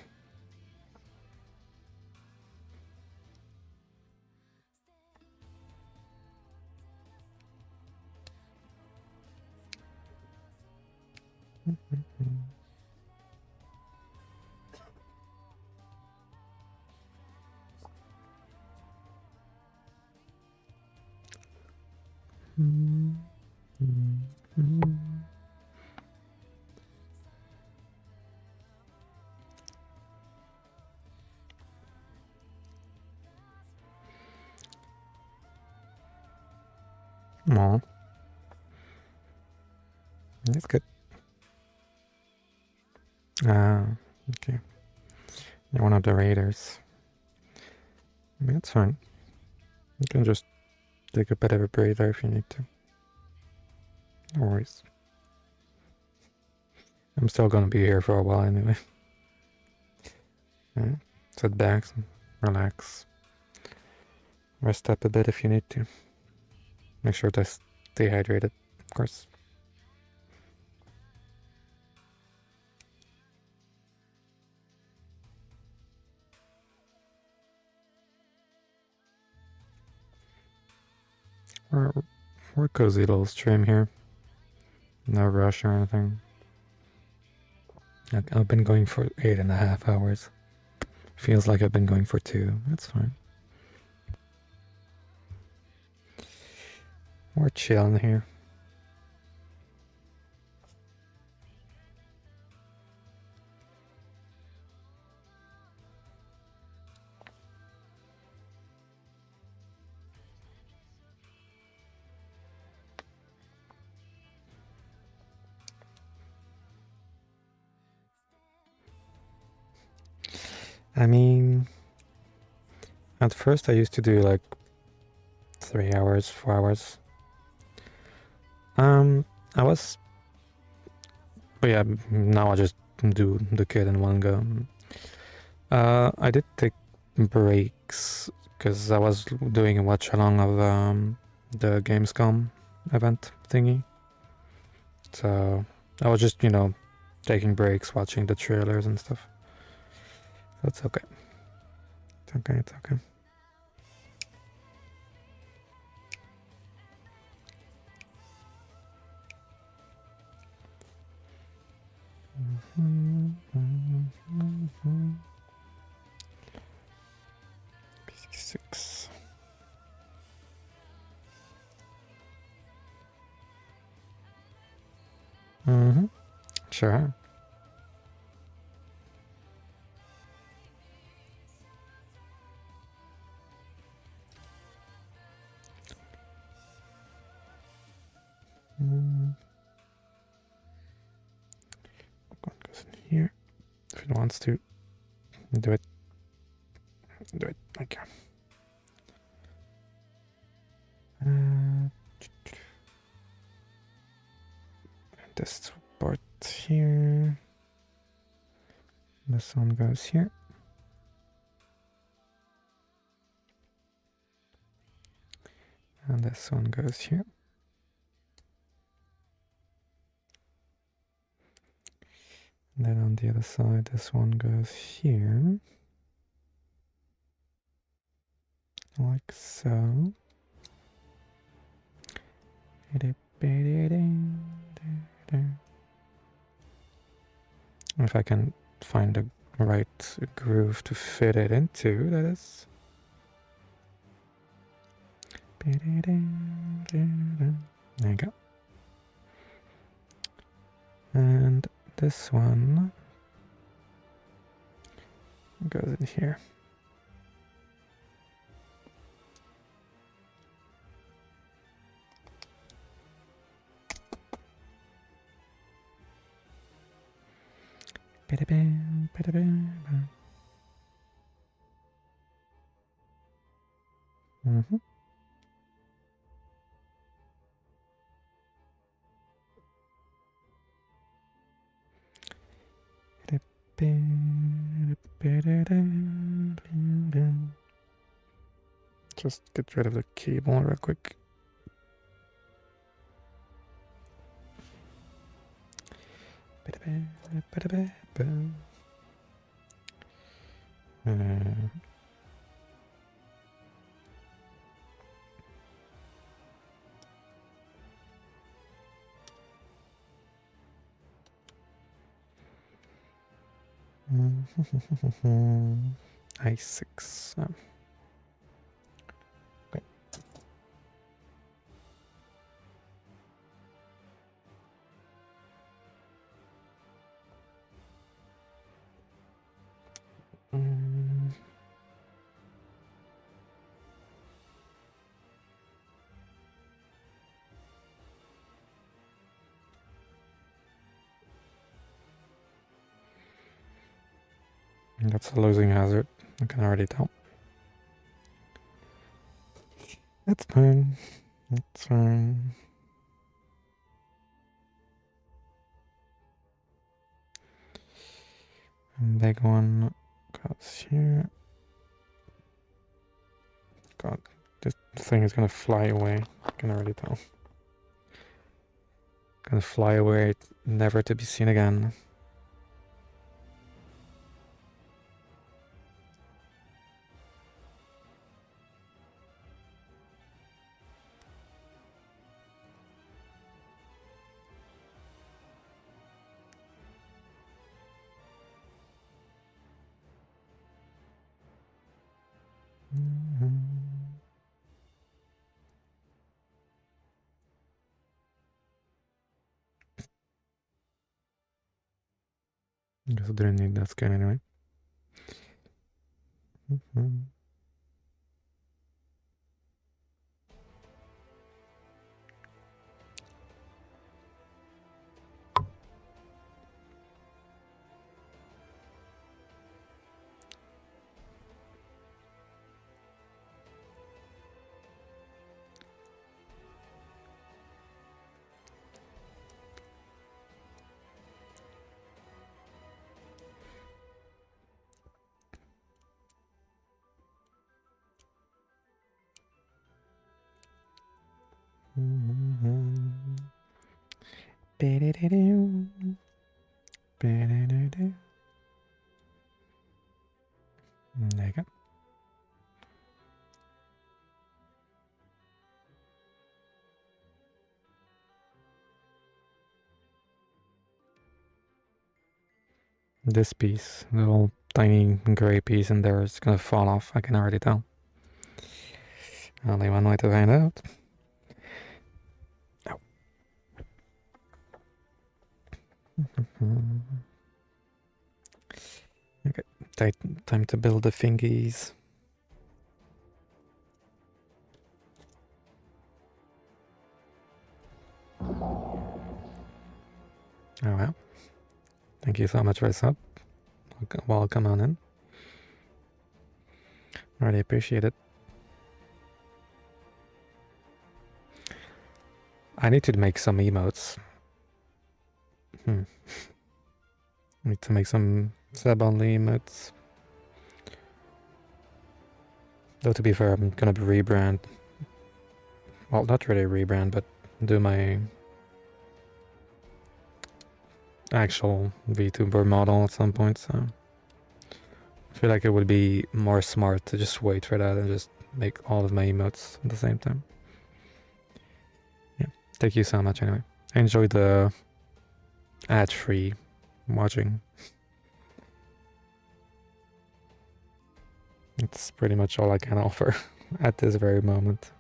Aw. That's good. Okay. You're one of the raiders. I mean, that's fine. You can just take a bit of a breather if you need to. No worries. I'm still gonna be here for a while anyway. Yeah. Sit back, relax. Rest up a bit if you need to. Make sure to stay hydrated, of course. We're cozy little stream here. No rush or anything. I've been going for 8.5 hours. Feels like I've been going for 2. That's fine. We're chilling here. I mean, at first I used to do like 3 hours, 4 hours. I was, but yeah, now I just do the kid in one go. I did take breaks because I was doing a watch along of the Gamescom event thingy. So I was just, taking breaks, watching the trailers and stuff. That's okay. It's okay, it's okay. Six. Sure. One goes in here. If it wants to, do it. Do it. Okay. This part here. This one goes here. And this one goes here. And then on the other side, this one goes here. Like so. If I can find the right groove to fit it into, that is. There you go. And this one goes in here. Mm-hmm. Just get rid of the cable real quick. I6. Okay. That's a losing hazard. I can already tell. That's fine. That's fine. Big one goes here. God, this thing is gonna fly away. I can already tell. Gonna fly away, never to be seen again. Guess I didn't need that scan anyway. There you go. This piece, little tiny gray piece in there is gonna fall off, I can already tell. Only one way to find out. Okay, time to build the thingies. Oh well. Thank you so much for the sub. Welcome on in. Really appreciate it. I need to make some emotes. Need to make some sub-only emotes. Though to be fair, I'm gonna rebrand. Well, not really rebrand, but do my actual VTuber model at some point, so I feel like it would be more smart to just wait for that and just make all of my emotes at the same time. Yeah, thank you so much anyway. I enjoyed the ad-free watching. It's pretty much all I can offer at this very moment.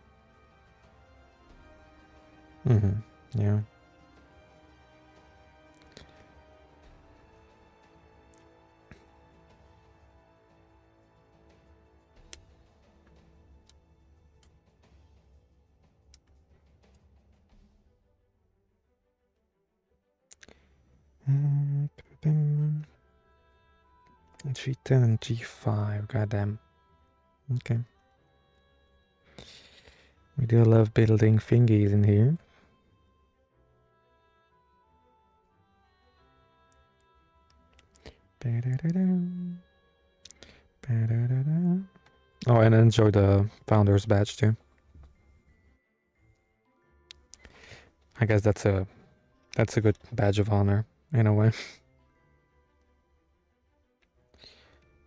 Yeah. G10 and G5, goddamn. Okay. We do love building thingies in here. Oh, and enjoy the Founder's Badge too. I guess that's a good badge of honor in a way.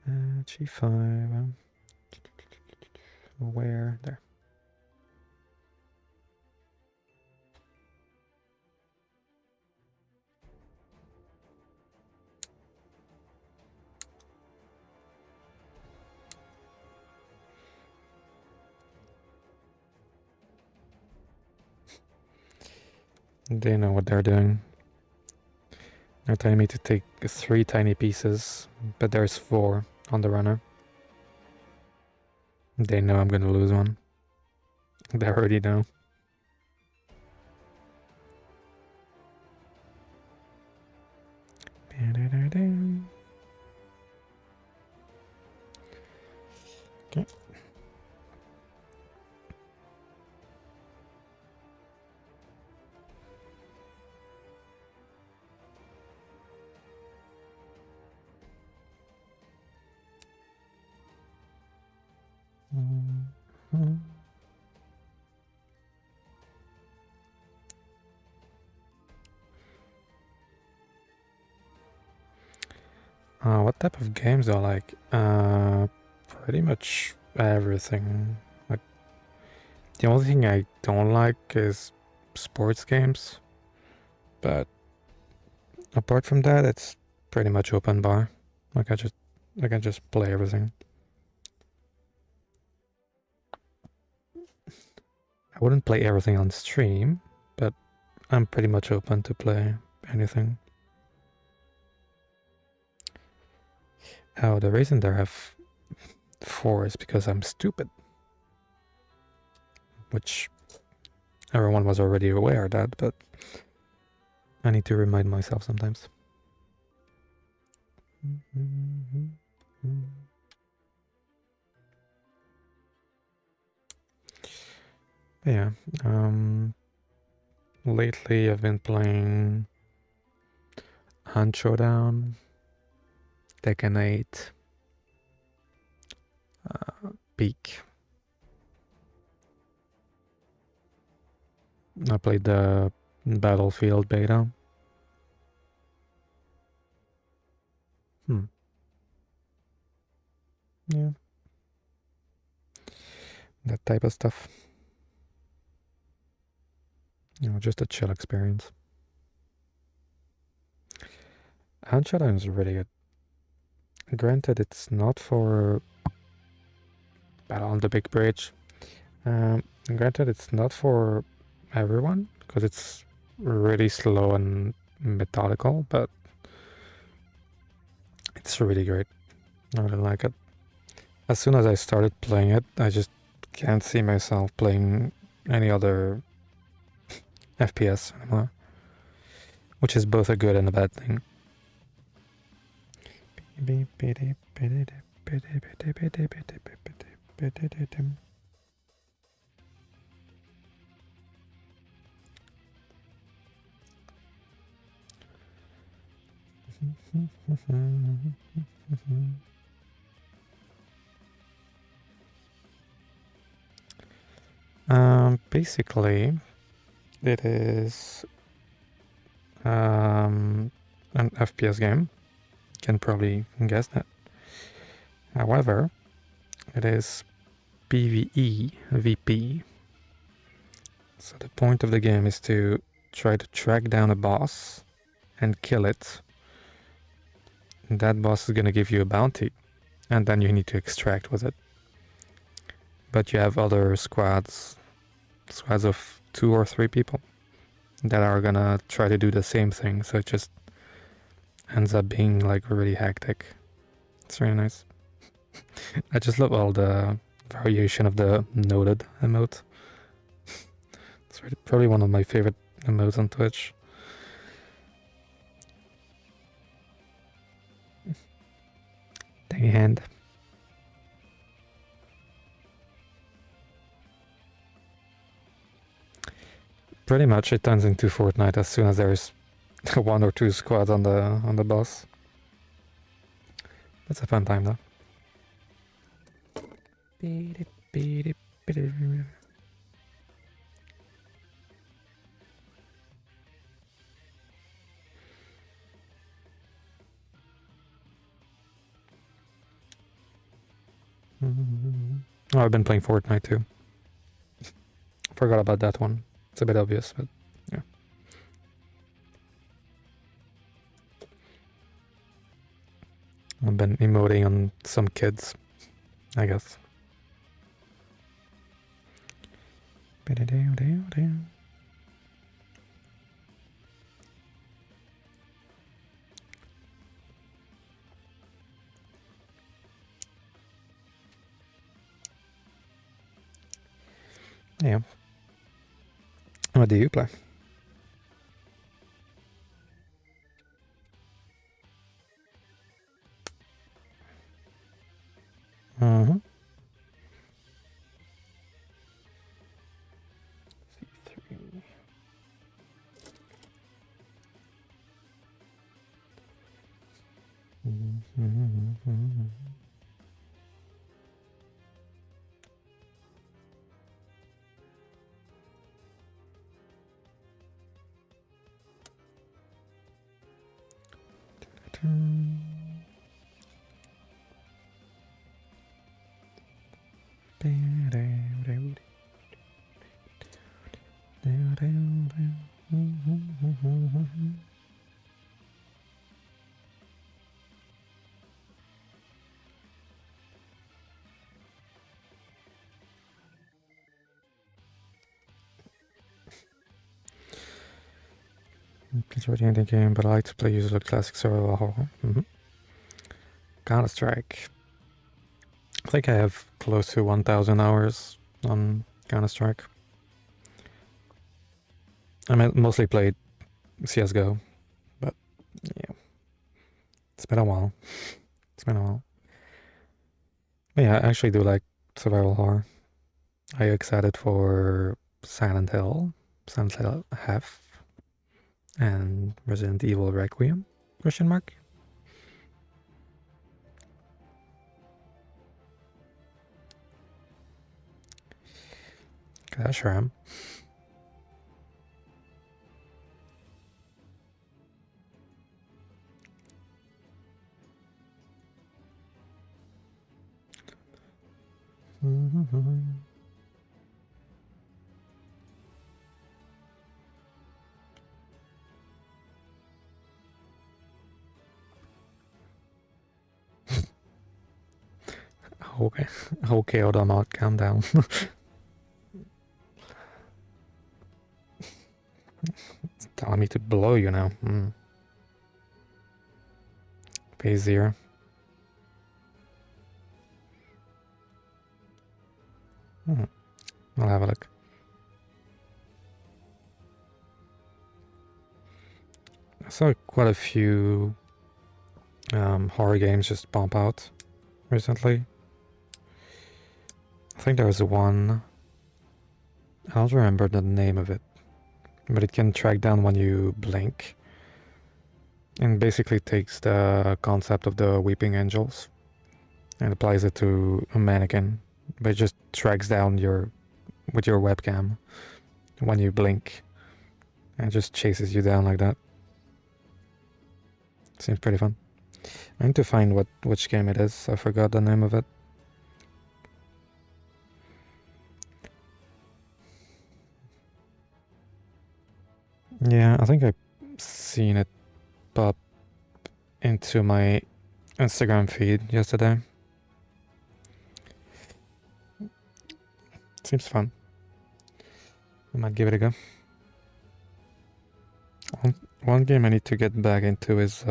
G5. Where? There. They know what they're doing. They're telling me to take 3 tiny pieces, but there's 4 on the runner. They know I'm gonna lose one. They already know. Okay. What type of games do I like? Pretty much everything. Like, the only thing I don't like is sports games, but apart from that, it's pretty much open bar. Like I can just play everything. I wouldn't play everything on stream, but I'm pretty much open to play anything. Oh, the reason there have 4 is because I'm stupid. Which everyone was already aware of that, but I need to remind myself sometimes. Yeah, lately I've been playing Hunt Showdown, Tekken 8, Peak. I played the Battlefield beta. Yeah. That type of stuff. You know, just a chill experience. Hunt Showdown is really good. Granted, it's not for Battle on the Big Bridge. Granted, it's not for everyone, because it's really slow and methodical, but it's really great. I really like it. As soon as I started playing it, I just can't see myself playing any other FPS anymore, which is both a good and a bad thing. Basically, it is an FPS game. You can probably guess that. However, it is PvE VP. So the point of the game is to try to track down a boss and kill it. And that boss is going to give you a bounty, and then you need to extract with it. But you have other squads of 2 or 3 people that are gonna try to do the same thing, so it just ends up being like really hectic. It's really nice. I just love all the variation of the noted emote. It's really, probably one of my favorite emotes on Twitch. And pretty much it turns into Fortnite as soon as there's one or two squads on the bus. That's a fun time though. Oh, I've been playing Fortnite too. Forgot about that one. It's a bit obvious, but yeah. I've been emoting on some kids, I guess. Yeah. What do you play? Mm-hmm. Enjoying the game, but I like to play usually classic survival horror. Counter-Strike. I think I have close to 1,000 hours on Counter-Strike. I mostly played CSGO, but yeah, it's been a while. It's been a while. But yeah, I actually do like survival horror. Are you excited for Silent Hill Half, and Resident Evil Requiem? Question mark. I sure am. Okay, okay, Odomot, calm down. It's telling me to blow you now. Phase 0. I'll have a look. I saw quite a few horror games just pop out recently. I think there was one, I don't remember the name of it, but it can track down when you blink, and basically takes the concept of the weeping angels and applies it to a mannequin, but it just tracks down with your webcam when you blink, and it just chases you down like that. Seems pretty fun. I need to find which game it is. I forgot the name of it. Yeah, I think I've seen it pop into my Instagram feed yesterday. Seems fun. I might give it a go. One game I need to get back into is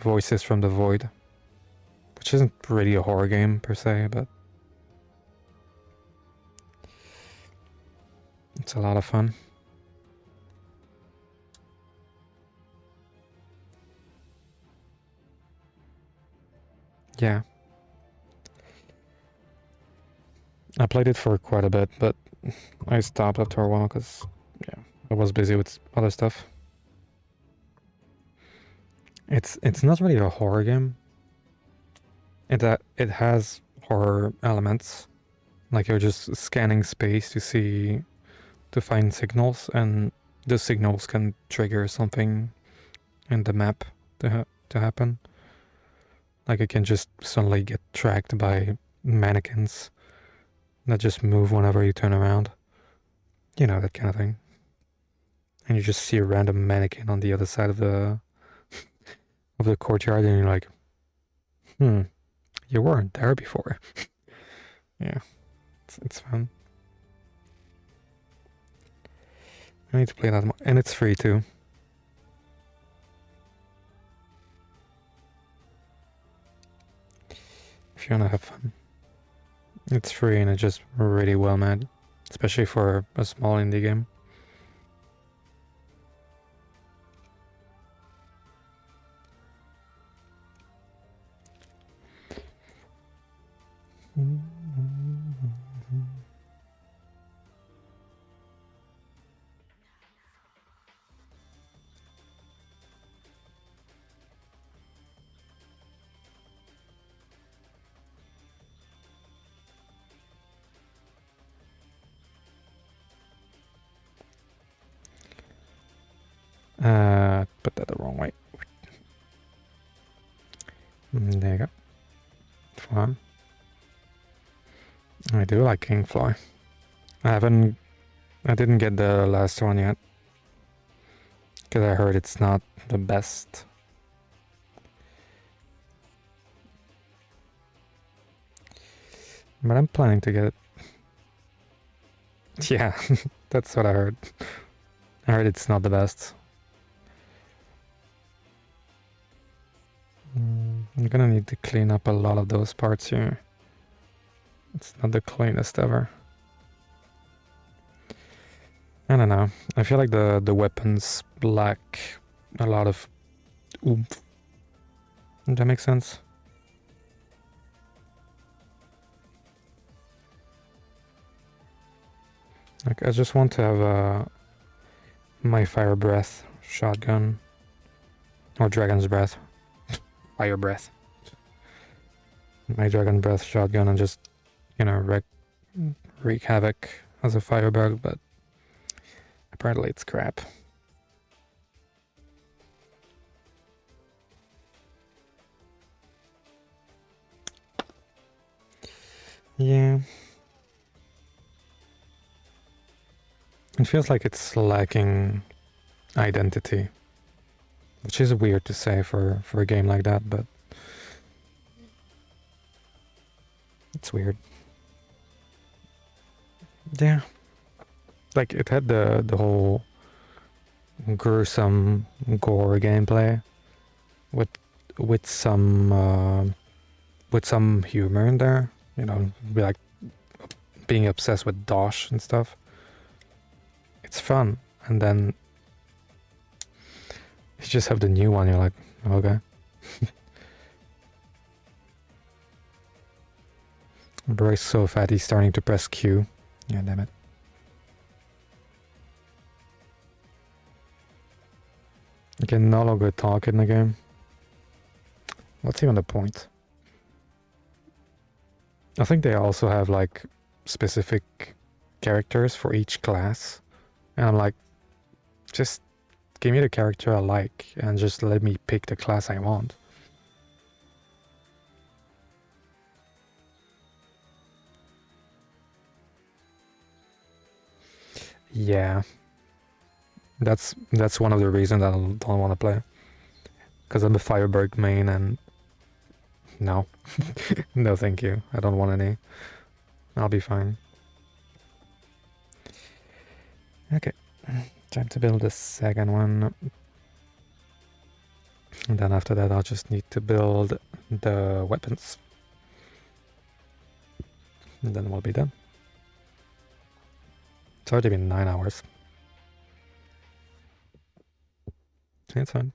Voices from the Void, which isn't really a horror game per se, but it's a lot of fun. Yeah, I played it for quite a bit, but I stopped after a while because, yeah, I was busy with other stuff. It's not really a horror game. It has horror elements, like you're just scanning space to find signals, and the signals can trigger something in the map to happen. Like it can just suddenly get tracked by mannequins that just move whenever you turn around. You know, that kind of thing. And you just see a random mannequin on the other side of the courtyard, and you're like, you weren't there before. Yeah, it's fun. I need to play that more, and it's free too. If you wanna have fun, it's free and it's just really well made, especially for a small indie game. Put that the wrong way. There you go. Fun. I do like Kingfly. I didn't get the last one yet, because I heard it's not the best. But I'm planning to get it. Yeah, that's what I heard. I heard it's not the best. I'm gonna need to clean up a lot of those parts here. It's not the cleanest ever. I don't know. I feel like the weapons lack a lot of oomph. Does that make sense? Like, I just want to have my fire breath shotgun. Or dragon's breath. Fire breath. My dragon breath shotgun and just, you know, wreak havoc as a firebug, but apparently it's crap. Yeah. It feels like it's lacking identity, which is weird to say for a game like that, but it's weird. Yeah. Like, it had the whole gruesome gore gameplay with some humor in there, you know, be like being obsessed with Dosh and stuff. It's fun, and then you just have the new one, you're like, okay. Bryce so fat he's starting to press Q. Yeah, damn it. You can no longer talk in the game. What's even the point? I think they also have like specific characters for each class. And I'm like, just give me the character I like and just let me pick the class I want. Yeah. That's one of the reasons I don't want to play. Because I'm a Firebird main and no. No thank you. I don't want any. I'll be fine. Okay. Time to build the second one. And then after that I'll just need to build the weapons. And then we'll be done. It's already been 9 hours. It's fine.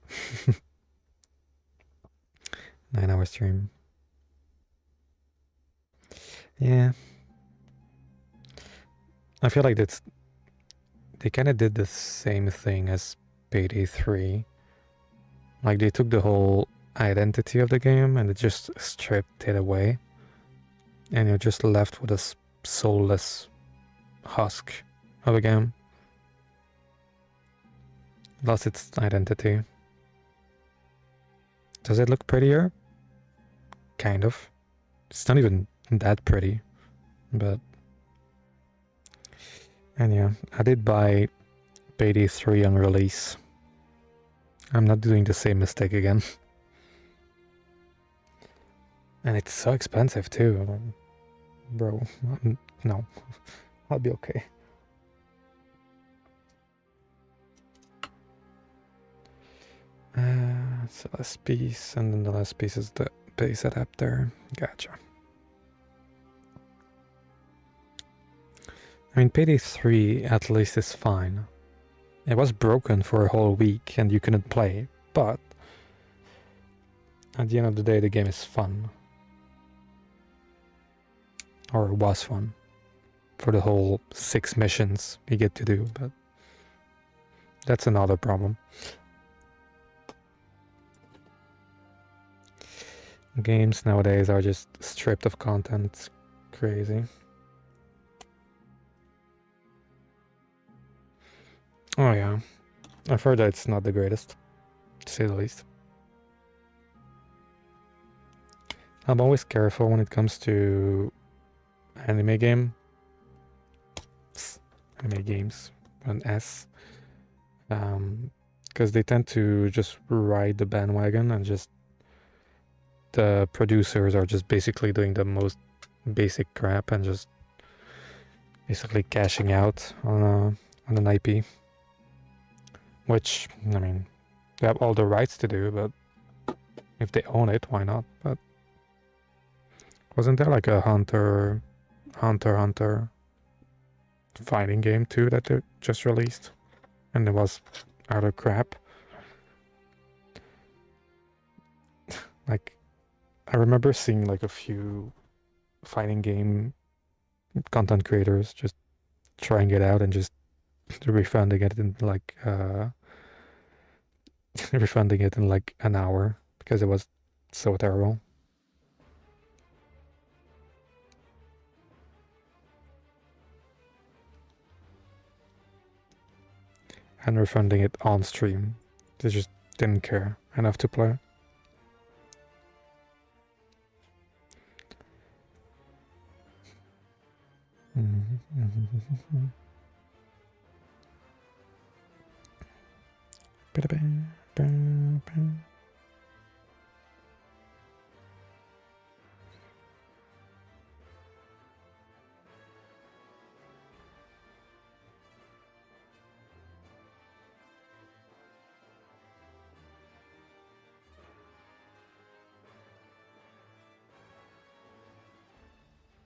9 hour stream. Yeah. I feel like they kind of did the same thing as Payday 3. Like they took the whole identity of the game and they just stripped it away. And you're just left with a soulless husk of a game. Lost its identity. Does it look prettier? Kind of. It's not even that pretty, but... And yeah, I did buy Payday 3 on release. I'm not doing the same mistake again. And it's so expensive too. Bro, no. I'll be okay. So last piece, and then the last piece is the base adapter. Gotcha. I mean, Payday 3 at least is fine. It was broken for a whole week and you couldn't play, but at the end of the day, the game is fun. Or it was fun. For the whole 6 missions you get to do, but that's another problem. Games nowadays are just stripped of content. It's crazy. Oh yeah, I've heard that it's not the greatest, to say the least. I'm always careful when it comes to anime games, an S, because they tend to just ride the bandwagon and just the producers are just basically doing the most basic crap and just basically cashing out on an IP, which, I mean, they have all the rights to do, but if they own it, why not? But wasn't there like a Hunter fighting game too that they just released? And it was utter crap. Like, I remember seeing like a few fighting game content creators just trying it out and just refunding it in like refunding it in like an hour because it was so terrible. And refunding it on stream. They just didn't care enough to play.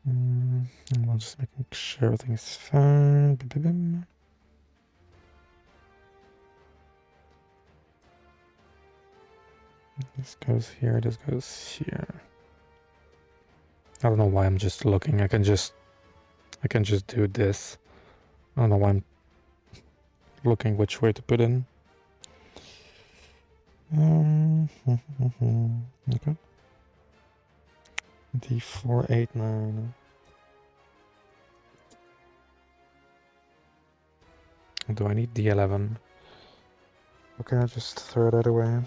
I'm just making sure everything's fine. This goes here, this goes here. I don't know why I'm just looking. I can just do this. I don't know why I'm looking which way to put in. Okay. D489. Do I need D11? Okay, I'll just throw that away.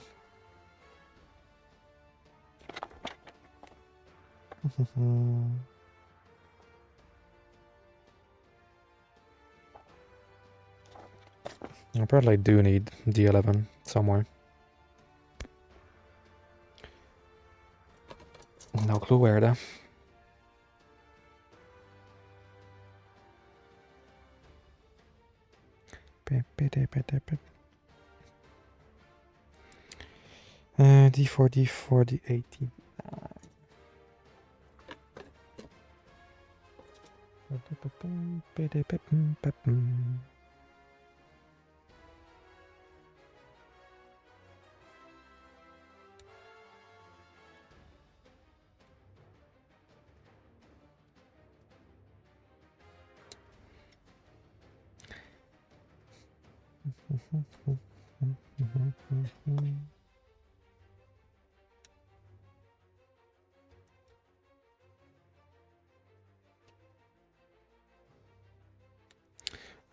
I probably do need D11 somewhere. No clue where though. D4, D4, D18.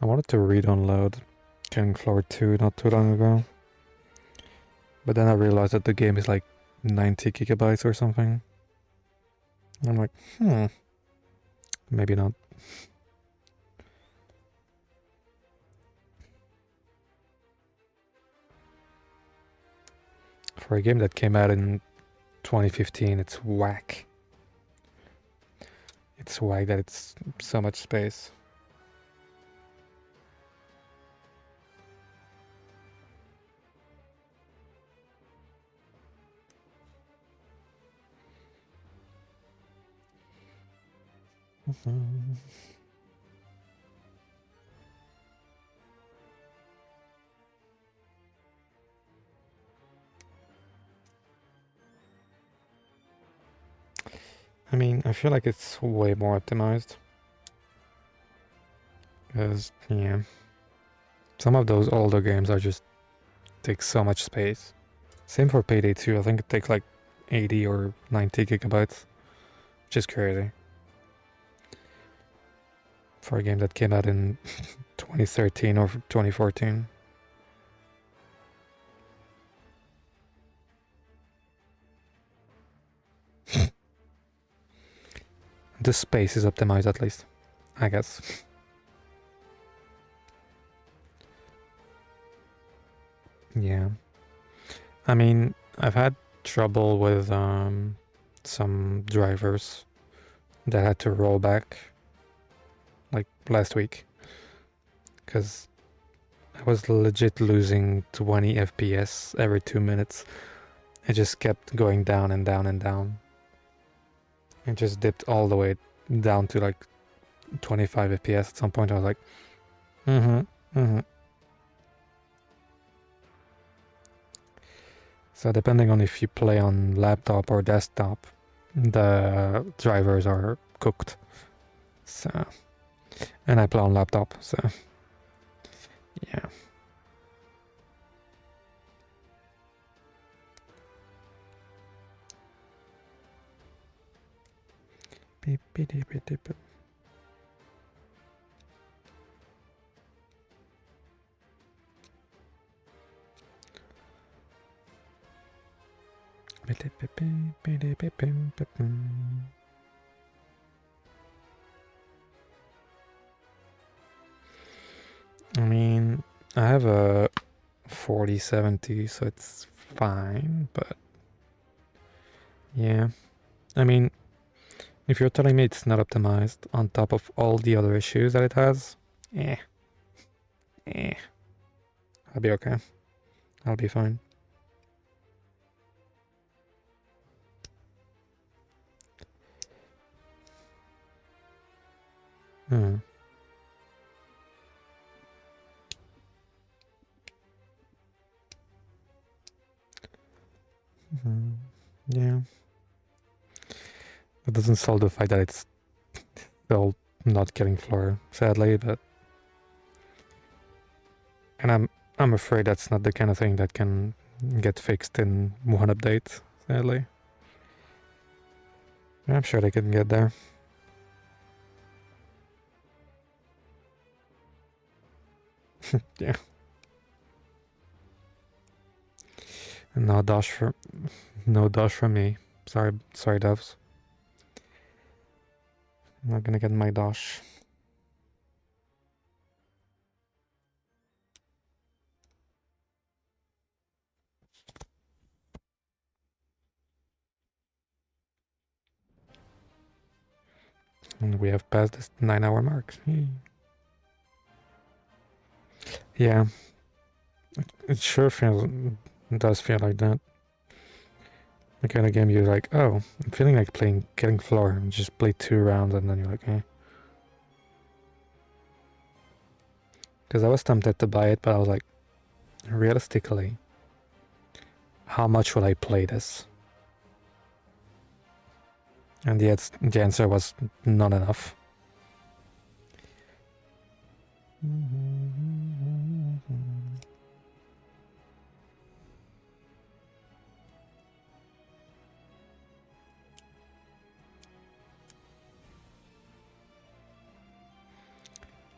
I wanted to re-download Killing Floor 2 not too long ago. But then I realized that the game is like 90 gigabytes or something. I'm like, maybe not. For a game that came out in 2015, it's whack. It's whack that it's so much space. I mean, I feel like it's way more optimized. Because, yeah, some of those older games are just take so much space. Same for Payday 2, I think it takes like 80 or 90 gigabytes, which is crazy. For a game that came out in 2013 or 2014. The space is optimized at least, I guess. Yeah. I mean, I've had trouble with some drivers that had to roll back like last week because I was legit losing 20 FPS every 2 minutes. It just kept going down and down and down. It just dipped all the way down to like 25 FPS. At some point I was like, So depending on if you play on laptop or desktop, the drivers are cooked. So, and I play on laptop, so yeah. Beep, beep, beep, beep, beep. I mean, I have a 4070, so it's fine, but yeah. I mean, if you're telling me it's not optimized on top of all the other issues that it has, I'll be okay. I'll be fine. Hmm. Yeah. That doesn't solve the fact that it's still not Killing Floor, sadly, but and I'm afraid that's not the kind of thing that can get fixed in one update, sadly. I'm sure they can get there. Yeah. And no dash from me. Sorry, devs. I'm not gonna get my dash. And we have passed this 9-hour mark. Yeah. It sure does feel like that. The kind of game you're like, oh, I'm feeling like playing Killing Floor, and just play 2 rounds and then you're like, eh. Because I was tempted to buy it, but I was like, realistically, how much will I play this? And the answer was not enough.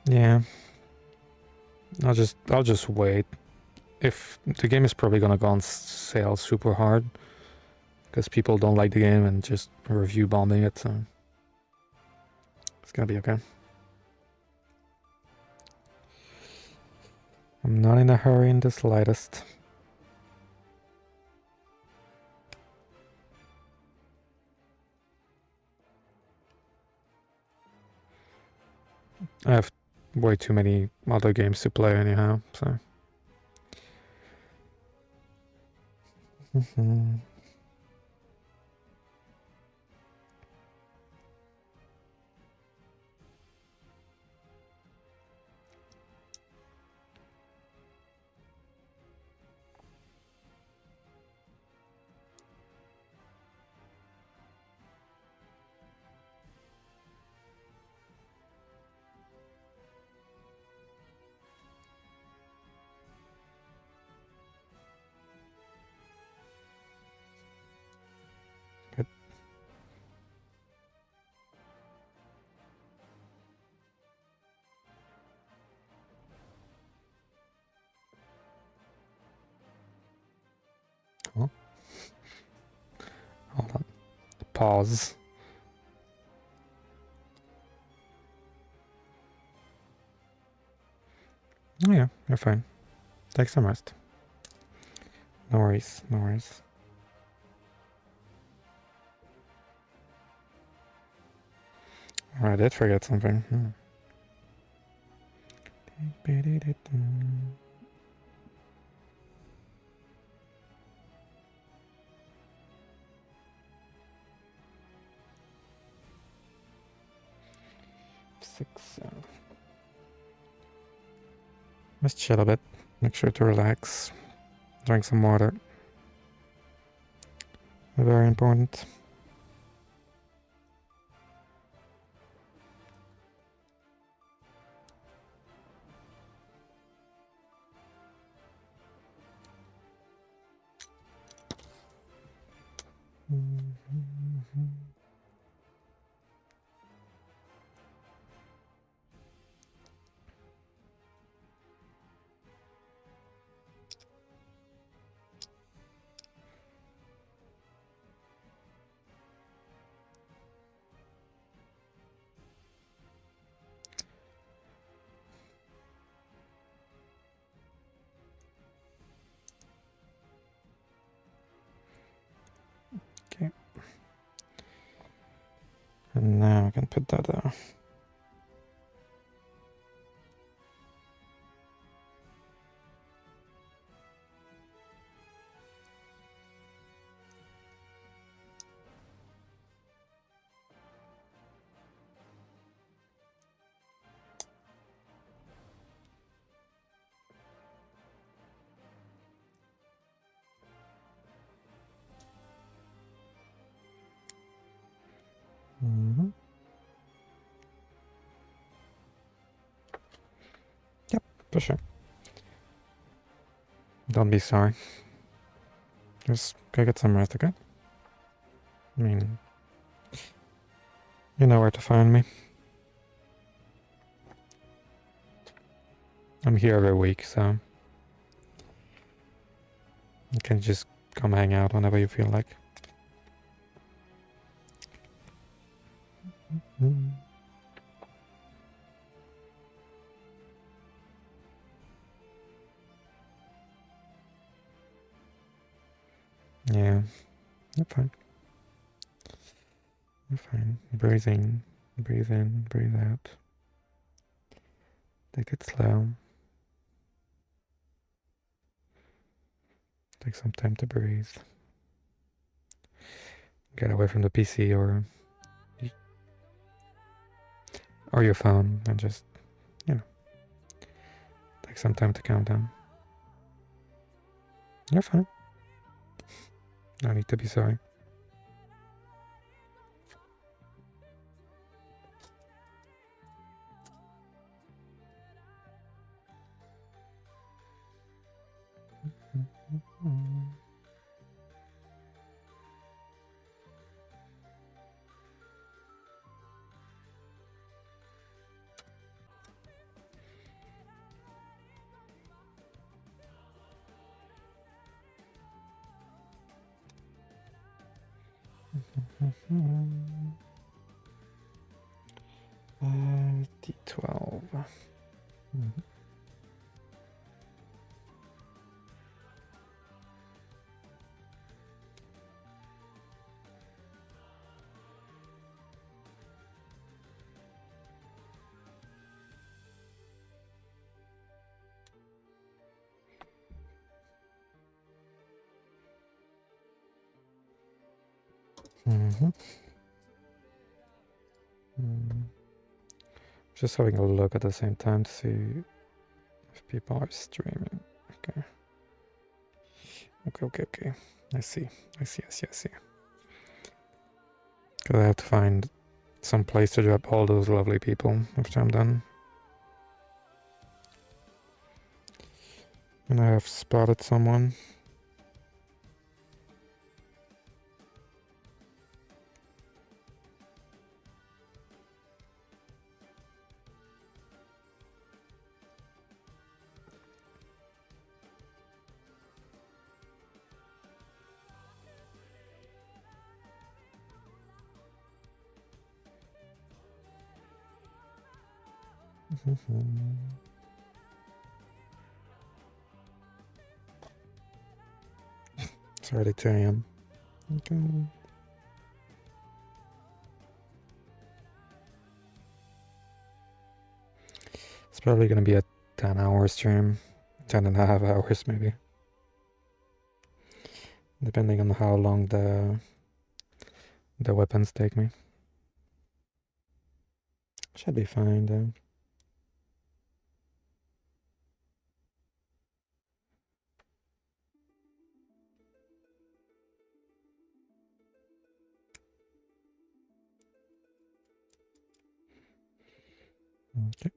Yeah. I'll just wait. If the game is probably gonna go on sale super hard because people don't like the game and just review bombing it, so it's gonna be okay. I'm not in a hurry in the slightest. I have way too many other games to play anyhow, so. Good. Oh. Hold on. Pause. Oh yeah, you're fine. Take some rest. No worries, no worries. Oh, I did forget something. Six. Just chill a bit. Make sure to relax. Drink some water. Very important. Okay. And now I can put that there. Yep, for sure. Don't be sorry. Just go get some rest, okay? I mean, you know where to find me. I'm here every week, so you can just come hang out whenever you feel like. Yeah, you're fine. You're fine. Breathe in, breathe out. Take it slow. Take some time to breathe. Get away from the PC or your phone and just, you know, take some time to calm down. You're fine. No need to be sorry. D12. Mhm. Mm-hmm. Just having a look at the same time to see if people are streaming. Okay. Okay. I see. I see. Because I have to find some place to drop all those lovely people after I'm done. And I have spotted someone. It's already 2 a.m. Okay. It's probably going to be a 10-hour stream. 10.5 hours maybe. Depending on how long the weapons take me. Should be fine though. Okay.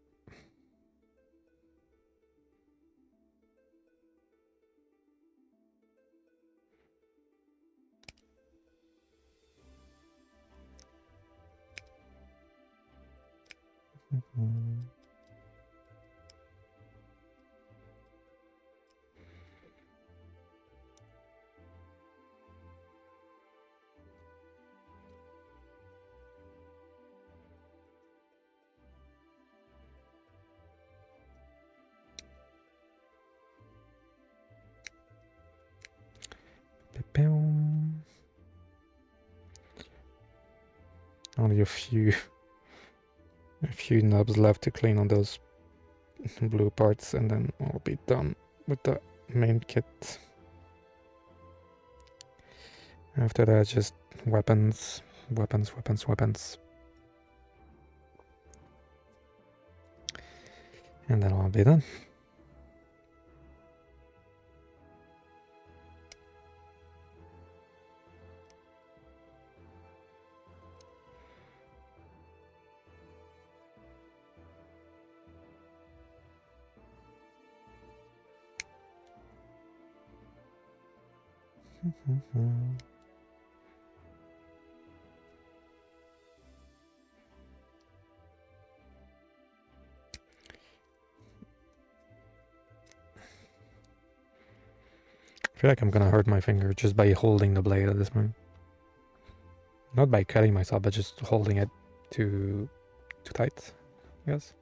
Only a few knobs left to clean on those blue parts, and then I'll be done with the main kit. After that, just weapons. And then I'll be done. I feel like I'm gonna hurt my finger just by holding the blade at this point. Not by cutting myself, but just holding it too tight, I guess.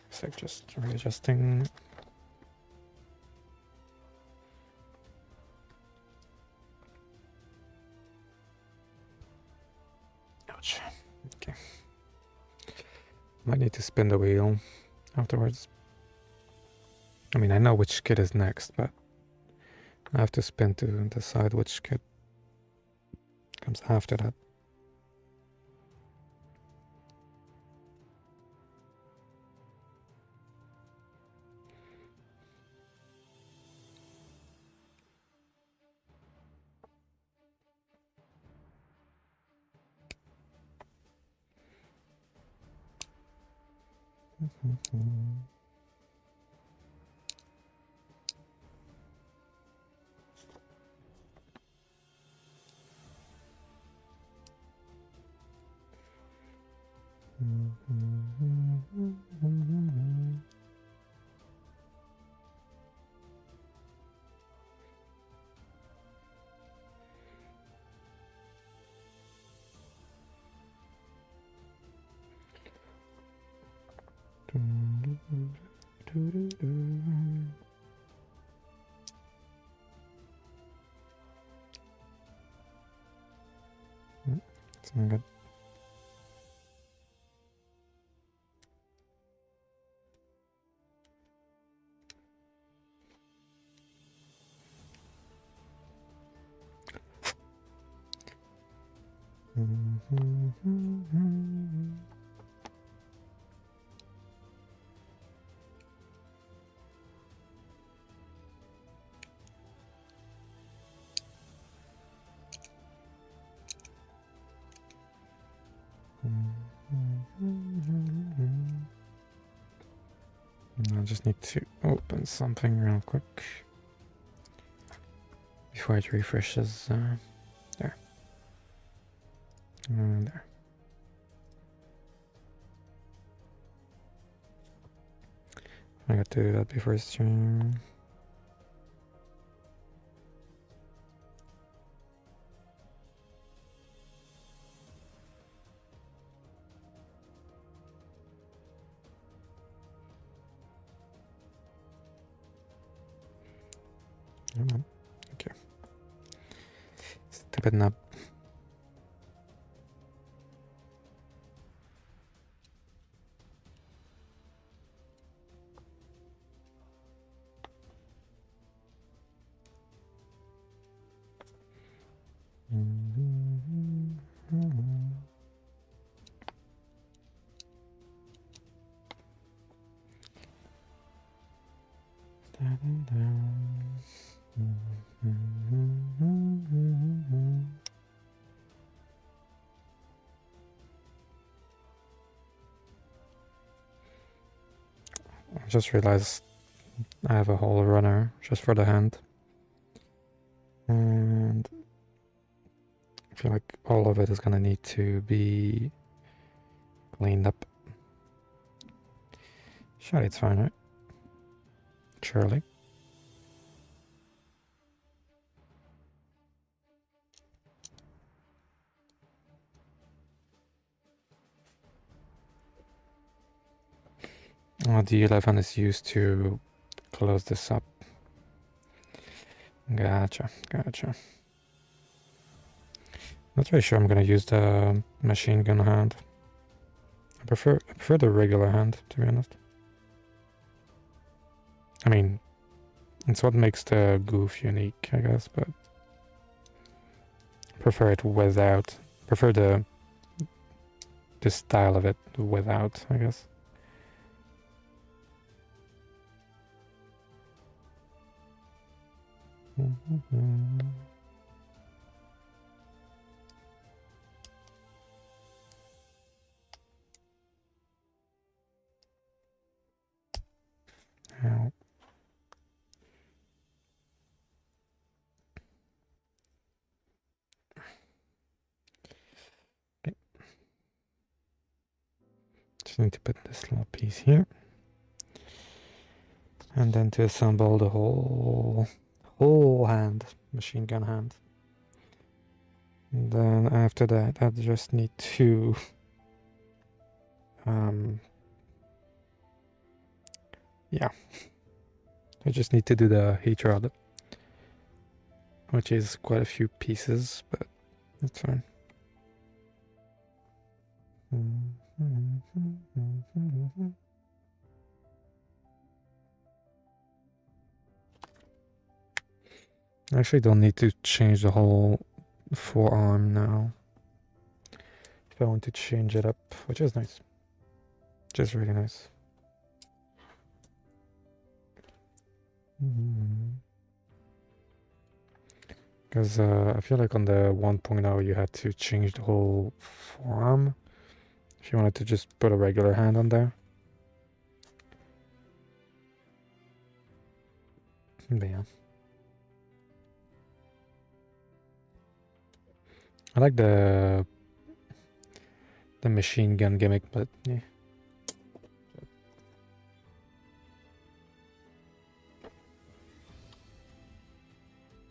It's like just readjusting. Might need to spin the wheel afterwards. I mean, I know which kit is next, but I have to spin to decide which kit comes after that. It's not good. I just need to open something real quick before it refreshes. There. And there. I got to do that before stream. Come on. Okay. Stupid nub. I just realized I have a whole runner just for the hand. And I feel like all of it is gonna need to be cleaned up. Sure, it's fine, right? Surely. The 11 is used to close this up. Gotcha. Not really sure I'm gonna use the machine gun hand. I prefer the regular hand, to be honest. I mean, it's what makes the Gouf unique, I guess, but prefer it without. Prefer the style of it without, I guess. Ow. Okay. Just need to put this little piece here. And then to assemble the whole hand, machine gun hand. And then after that, I just need to yeah, I just need to do the heat rod, which is quite a few pieces, but it's fine. I actually don't need to change the whole forearm now. If I want to change it up, which is nice. Just really nice. Because I feel like on the 1.0 you had to change the whole forearm if you wanted to just put a regular hand on there. But yeah. I like the machine gun gimmick, but yeah.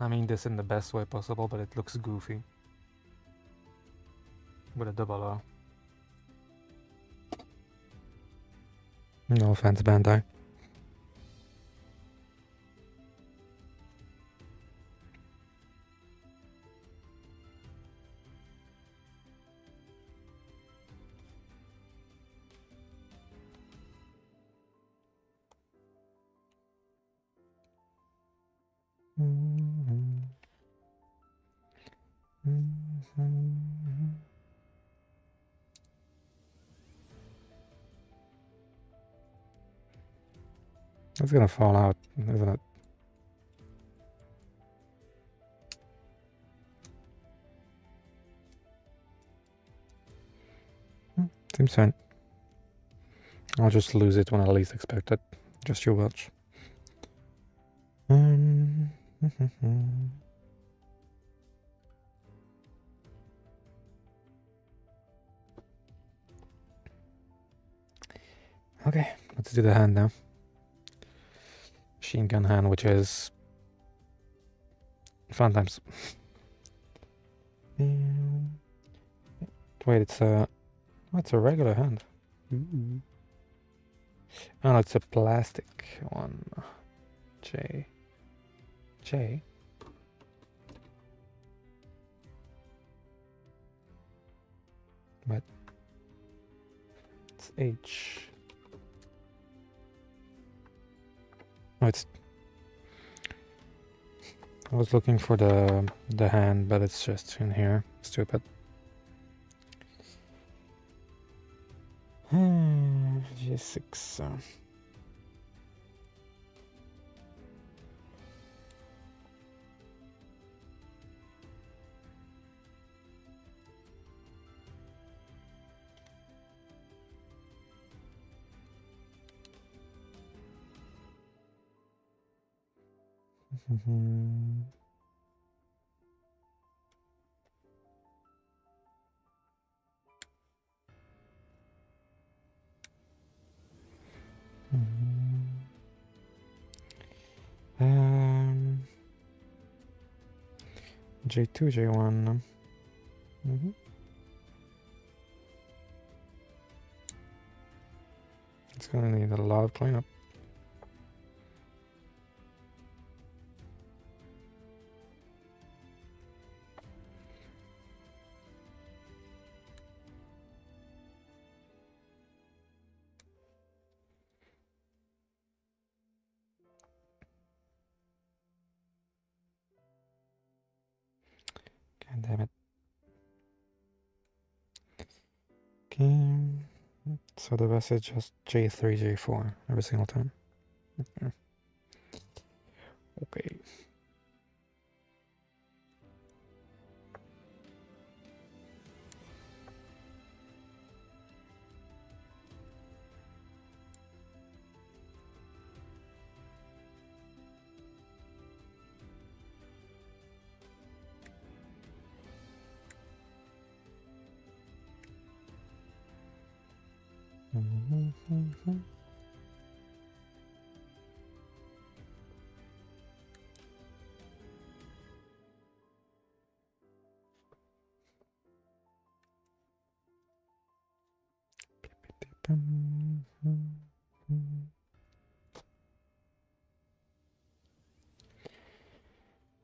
I mean this in the best way possible, but it looks goofy. With a double O. No offense, Bandai. It's gonna fall out, isn't it? Seems fine. I'll just lose it when I least expect it. Just you watch. Okay, let's do the hand now. Machine gun hand, which is fun times. Wait, it's a regular hand. Ooh. Oh no, it's a plastic one. J. But it's H. Oh, it's. I was looking for the hand, but it's just in here. Stupid. G6. J2, J1. It's gonna need a lot of cleanup. God damn it. Okay. So the rest is just J3, J4 every single time. Okay.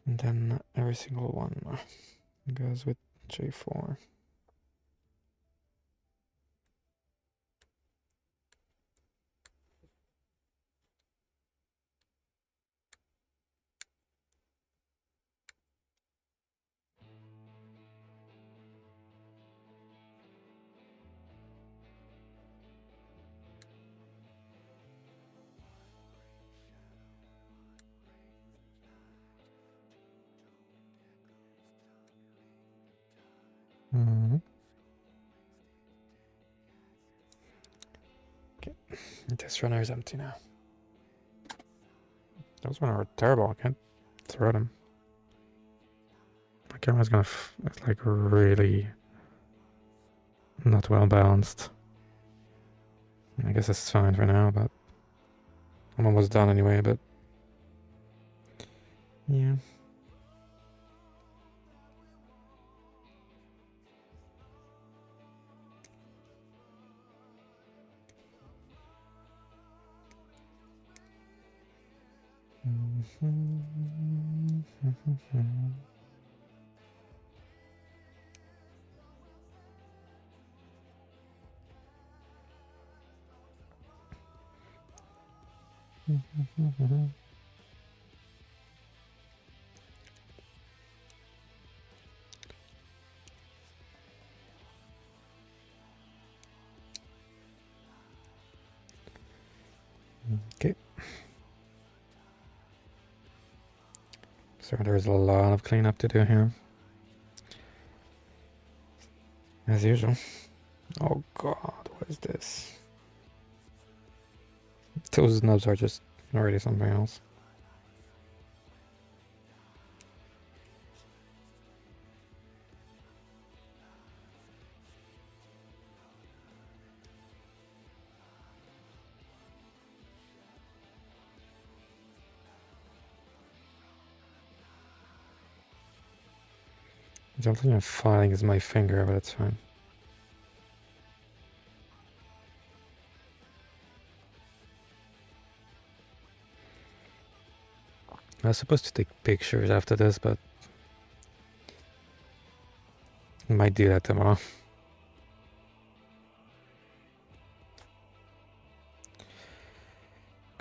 And then every single one goes with J4. This runner is empty now. Those ones are terrible. I can't throw them. My camera's gonna it's like really not well balanced. I guess it's fine for now, but I'm almost done anyway, but yeah. Okay. So there's a lot of cleanup to do here. As usual. Oh god, what is this? Those nubs are just already something else. I don't think I'm filing is my finger, but it's fine. I was supposed to take pictures after this, but I might do that tomorrow.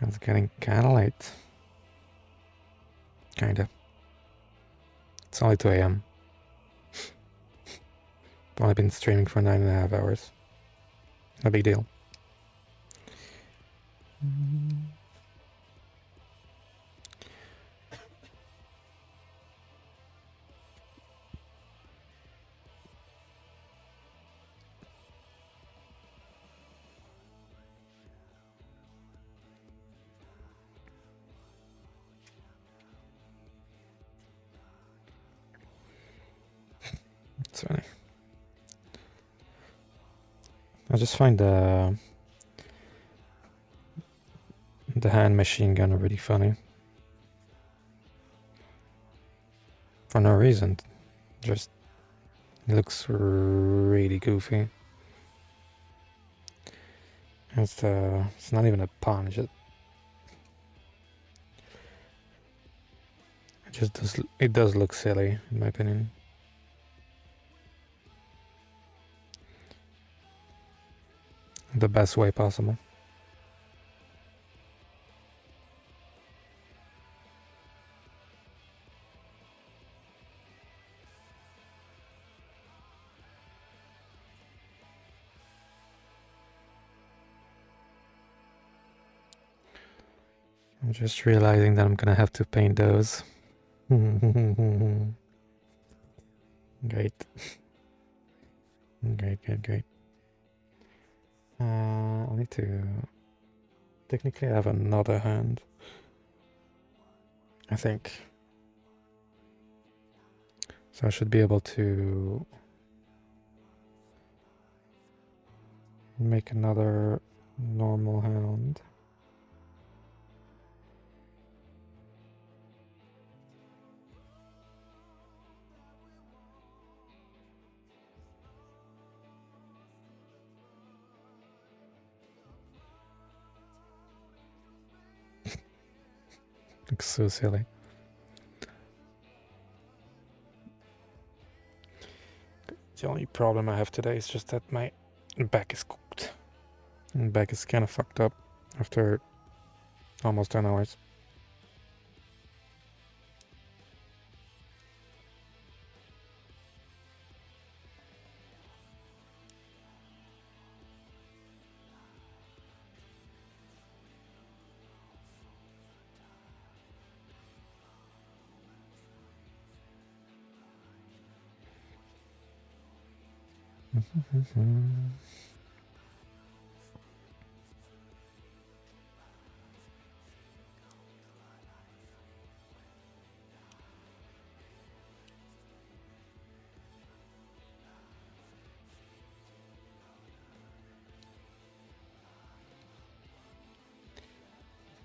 It's getting kinda late. Kinda. It's only 2 AM. I've only been streaming for 9.5 hours. No big deal. It's funny. I just find the hand machine gun really funny. For no reason. Just it looks really goofy. It's not even a pun, it does look silly in my opinion. The best way possible. I'm just realizing that I'm gonna have to paint those. Great. Great. I need to technically have another hand, I think. So I should be able to make another normal hand. Looks so silly. The only problem I have today is just that my back is cooked. And back is kind of fucked up after almost 10 hours.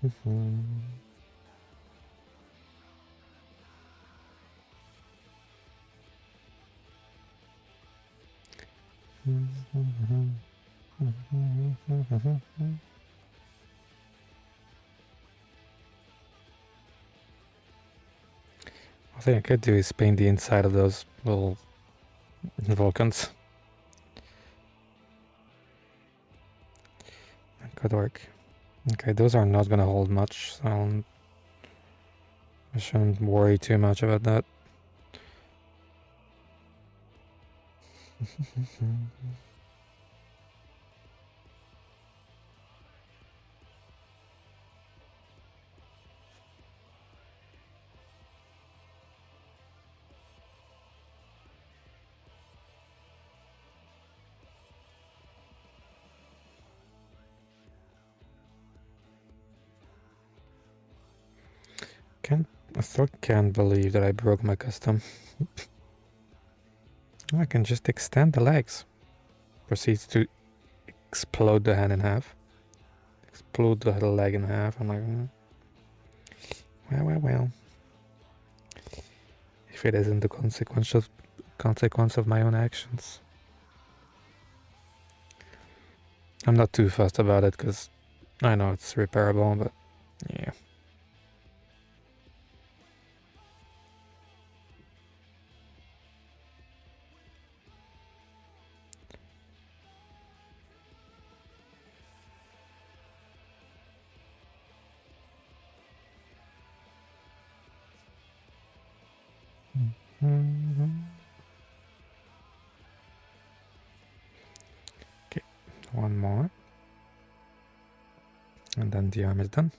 I think I could do is paint the inside of those little Vulcans. That could work. Okay, those are not gonna hold much, so I shouldn't worry too much about that. I still can't believe that I broke my custom. I can just extend the legs. Proceeds to explode the hand in half. Explode the leg in half. I'm like, well. If it isn't the consequence of my own actions. I'm not too fussed about it because I know it's repairable, but yeah. Okay, one more. And then the arm is done.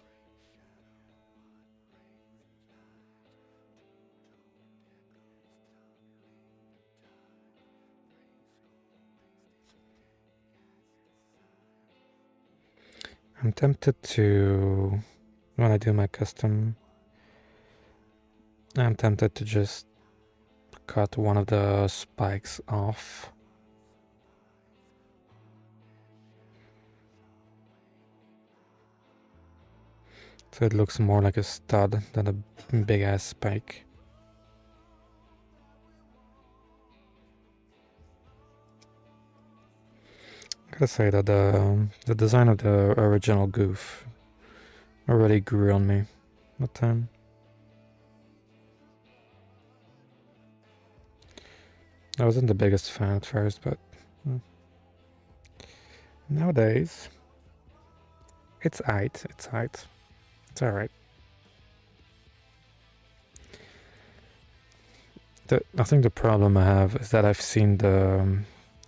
I'm tempted to, when I do my custom, I'm tempted to just cut one of the spikes off. So it looks more like a stud than a big ass spike. I gotta say that the design of the original Gouf already grew on me. But I wasn't the biggest fan at first, but nowadays it's aight. It's alright. I think the problem I have is that I've seen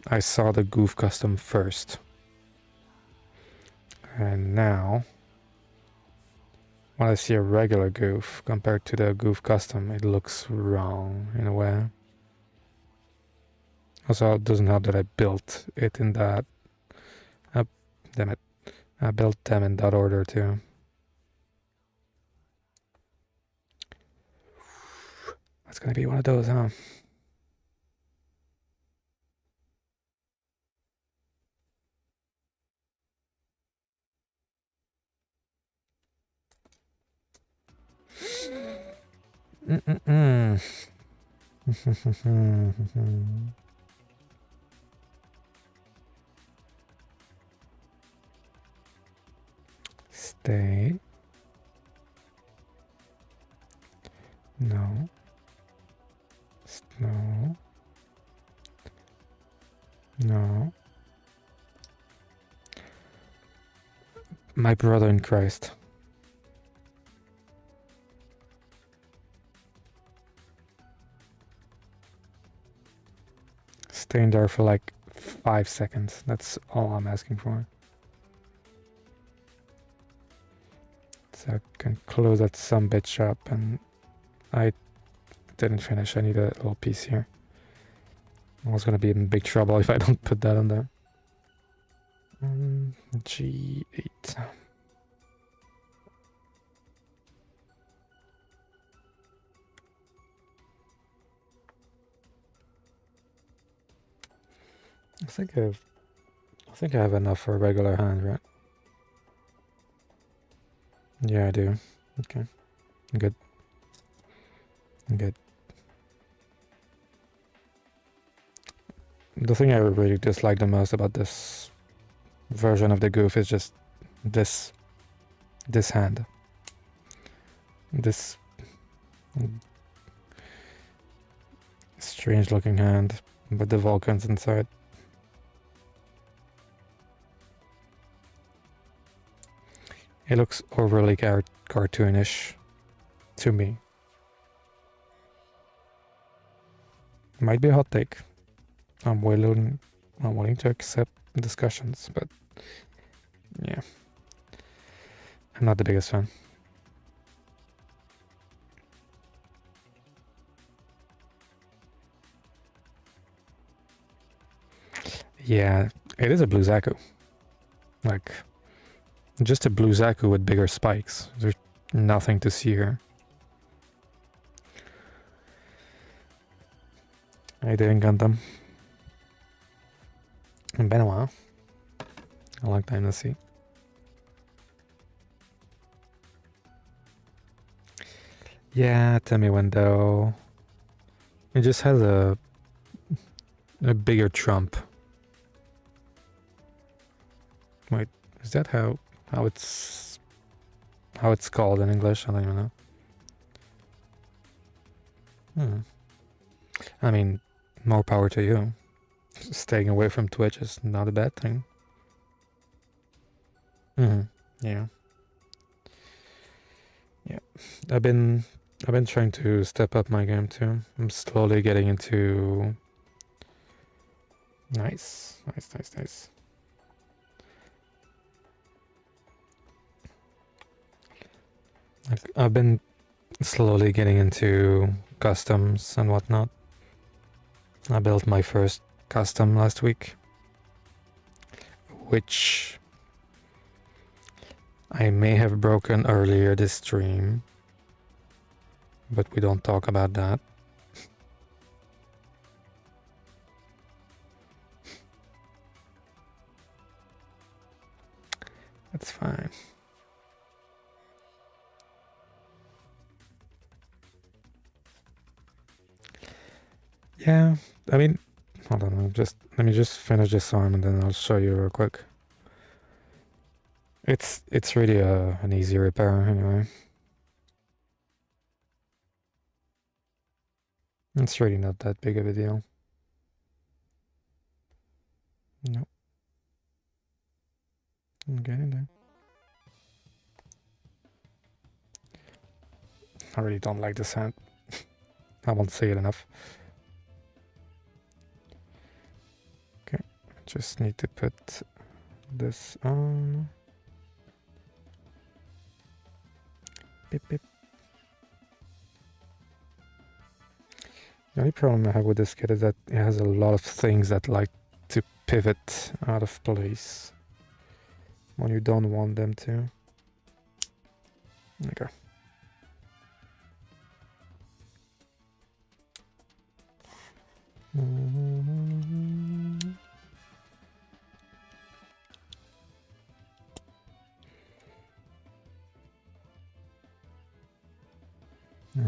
I saw the Gouf custom first. And now, when I see a regular Gouf compared to the Gouf custom, it looks wrong in a way. Also, it doesn't help that I built it in that... damn it. I built them in that order too. That's gonna be one of those, huh? Stay. No. No. No. My brother in Christ. Stay in there for like 5 seconds. That's all I'm asking for. So I can close that some bitch up, and I didn't finish. I need a little piece here. I was gonna be in big trouble if I don't put that on there. G8. I think I have enough for a regular hand, right? Yeah, I do. Okay. Good. Good. The thing I really dislike the most about this version of the Gouf is just this hand. This strange looking hand with the Vulcans inside. It looks overly cartoonish to me. Might be a hot take. I'm willing to accept discussions, but yeah, I'm not the biggest fan. Yeah, it is a blue Zaku. Like, just a blue Zaku with bigger spikes. There's nothing to see here. I didn't get them. It's been a while. A long time to see. Yeah, tell me when though. It just has a bigger trump. Wait, is that how it's called in English? I don't even know. I mean, more power to you. Staying away from Twitch is not a bad thing. Yeah. Yeah. I've been trying to step up my game too. I'm slowly getting into nice. I've been slowly getting into customs and whatnot. I built my first custom last week, which I may have broken earlier this stream, but we don't talk about that. That's fine. Yeah, I mean, hold on, let me just finish this song and then I'll show you real quick. It's really an easy repair anyway. It's really not that big of a deal. Nope. I'm getting there. I really don't like this hand. I won't say it enough. Okay, just need to put this on. Beep, beep. The only problem I have with this kit is that it has a lot of things that like to pivot out of place when you don't want them to. Okay.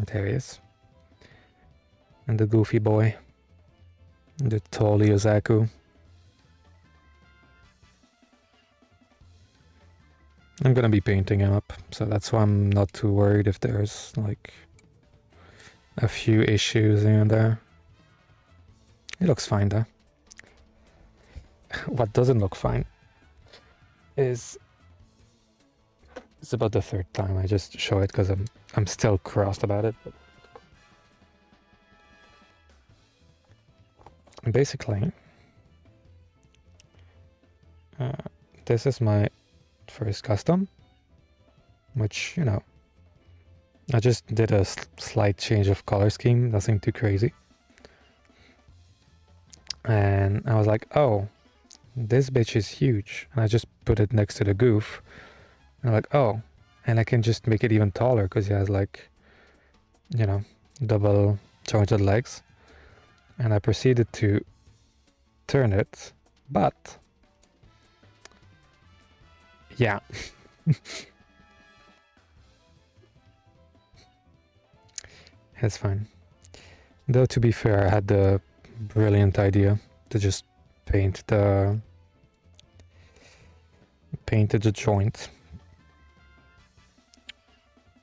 There he is. And the goofy boy. The tall Zaku. I'm gonna be painting him up, so that's why I'm not too worried if there's like a few issues here and there. It looks fine though. What doesn't look fine is it's about the third time I just show it because I'm still crossed about it. But basically, this is my first custom, which, you know, I just did a slight change of color scheme, nothing too crazy. And I was like, oh, this bitch is huge. And I just put it next to the Gouf. And I'm like, oh, and I can just make it even taller because he has like, you know, double jointed legs. And I proceeded to turn it, but yeah. It's fine. Though to be fair, I had the brilliant idea to just paint the joint,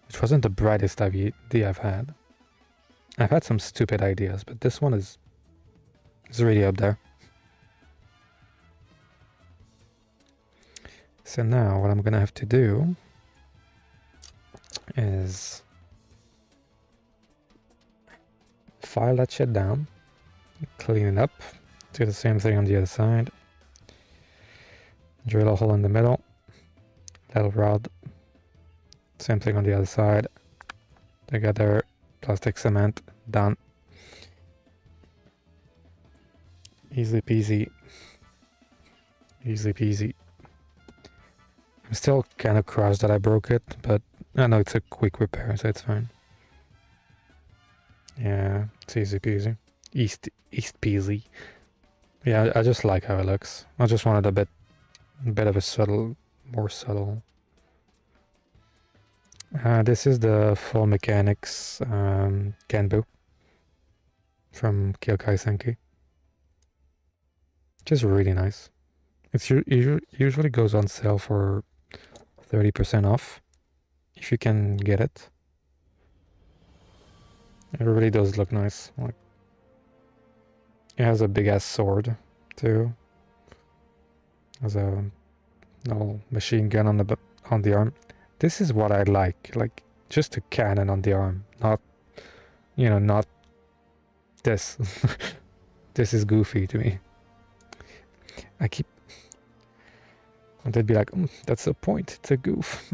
which wasn't the brightest idea I've had. I've had some stupid ideas, but this one is really up there. So now what I'm gonna have to do is file that shit down, clean it up, do the same thing on the other side, drill a hole in the middle, little rod, same thing on the other side, together, plastic cement, done. Easy peasy. Easy peasy. I'm still kind of crossed that I broke it, but I know it's a quick repair, so it's fine. Yeah, it's easy peasy. East peasy. Yeah, I just like how it looks. I just wanted a bit of a more subtle. This is the Full Mechanics Kenbu from Kyokai Senki. Which is really nice. It usually goes on sale for 30% off if you can get it. It really does look nice. Like, it has a big ass sword too. Has a little machine gun on the arm. This is what I like just a cannon on the arm, not not this. This is goofy to me. And they'd be like, that's the point, it's a goof.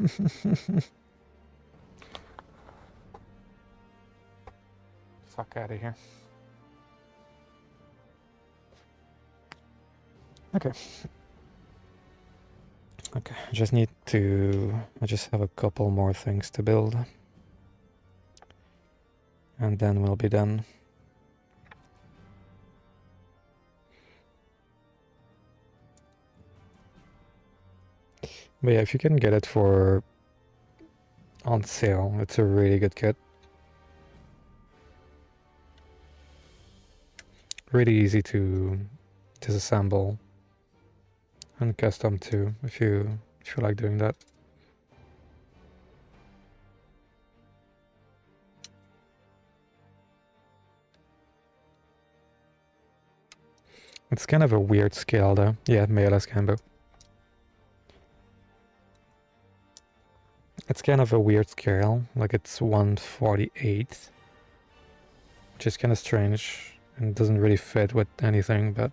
Fuck out of here. Okay. Okay, I just have a couple more things to build. And then we'll be done. But yeah, if you can get it for on sale, it's a really good kit. Really easy to disassemble and custom too, if you like doing that. It's kind of a weird scale though. Yeah, Mealas Kambo. It's kind of a weird scale, like it's 1/48, which is kind of strange and doesn't really fit with anything, but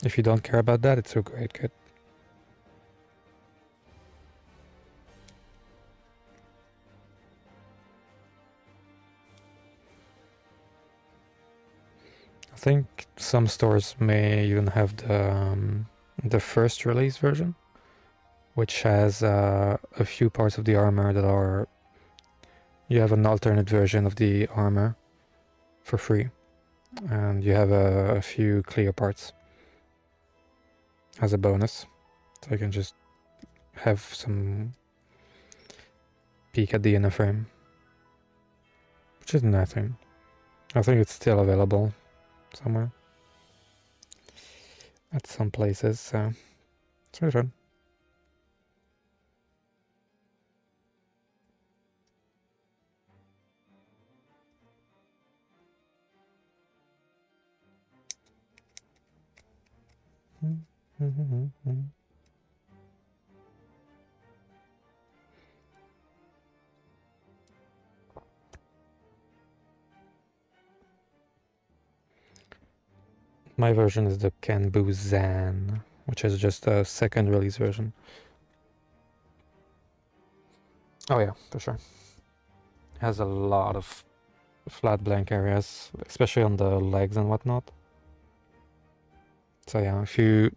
if you don't care about that, it's a great kit. I think some stores may even have the first release version, which has a few parts of the armor that are... You have an alternate version of the armor for free, and you have a few clear parts as a bonus, so you can just have some peek at the inner frame, which is nothing. I think it's still available somewhere at some places, so it's really fun. My version is the Kenbu Zan, which is just a second release version. Oh yeah, for sure. It has a lot of flat blank areas, especially on the legs and whatnot. So yeah, if you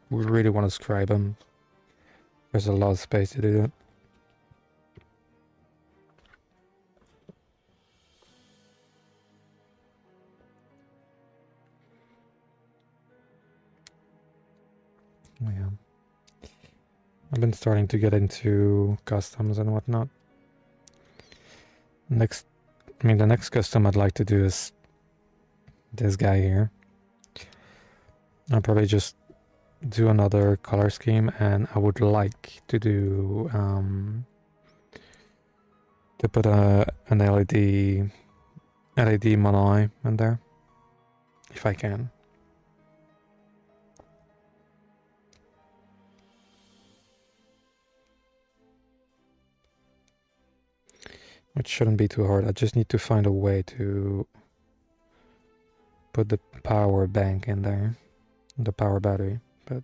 really want to scribe them, there's a lot of space to do that. Oh, yeah. I've been starting to get into customs and whatnot. Next, I mean, the next custom I'd like to do is this guy here. I'll probably just do another color scheme, and I would like to do to put an LED mono eye in there, if I can. Which shouldn't be too hard. I just need to find a way to put the power bank in there, the power battery, but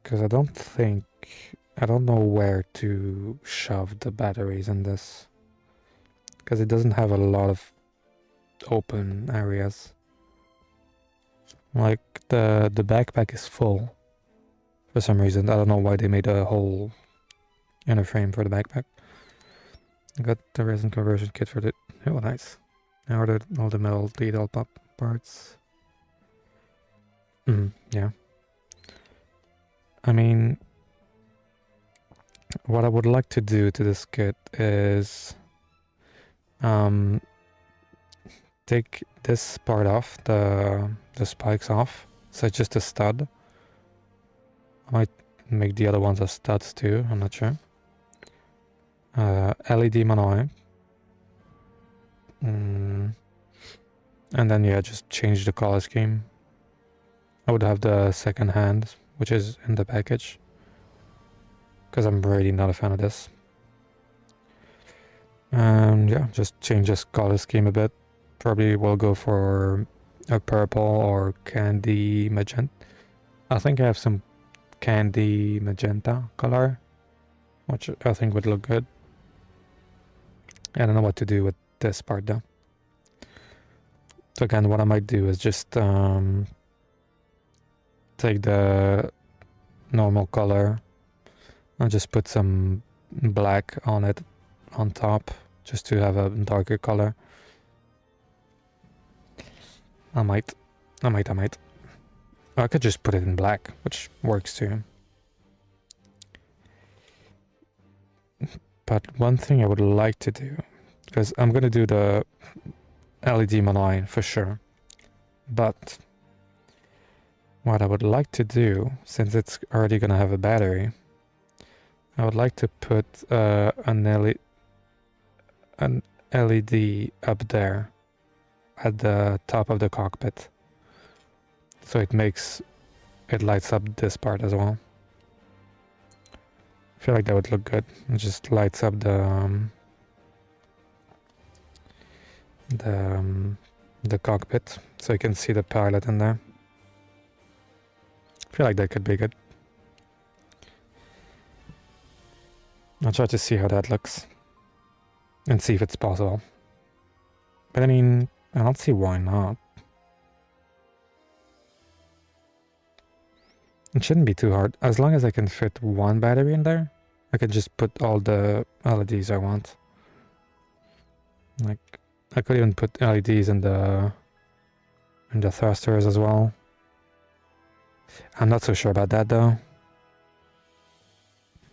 because I don't know where to shove the batteries in this, because it doesn't have a lot of open areas. Like the backpack is full for some reason. I don't know why they made a whole inner frame for the backpack. I got the resin conversion kit for the... Oh, nice. I ordered all the metal detail pop parts. Yeah. I mean, what I would like to do to this kit is take this part off, the spikes off, so it's just a stud. I might make the other ones as studs too, I'm not sure. LED mono. And then yeah, just change the color scheme. I would have the second hand, which is in the package, because I'm really not a fan of this. And yeah, just change this color scheme a bit. Probably will go for a purple or candy magenta. I think I have some candy magenta color, which I think would look good. I don't know what to do with this part though. So again, what I might do is just take the normal color and just put some black on it on top, just to have a darker color. I might. I could just put it in black, which works too. But one thing I would like to do, because I'm gonna do the LED mono for sure, but what I would like to do, since it's already gonna have a battery, I would like to put an LED up there at the top of the cockpit, so it lights up this part as well. I feel like that would look good. It just lights up the cockpit, so you can see the pilot in there. I feel like that could be good. I'll try to see how that looks and see if it's possible. But I mean, I don't see why not. It shouldn't be too hard. As long as I can fit one battery in there, I can just put all the LEDs I want. Like, I could even put LEDs in the thrusters as well. I'm not so sure about that though.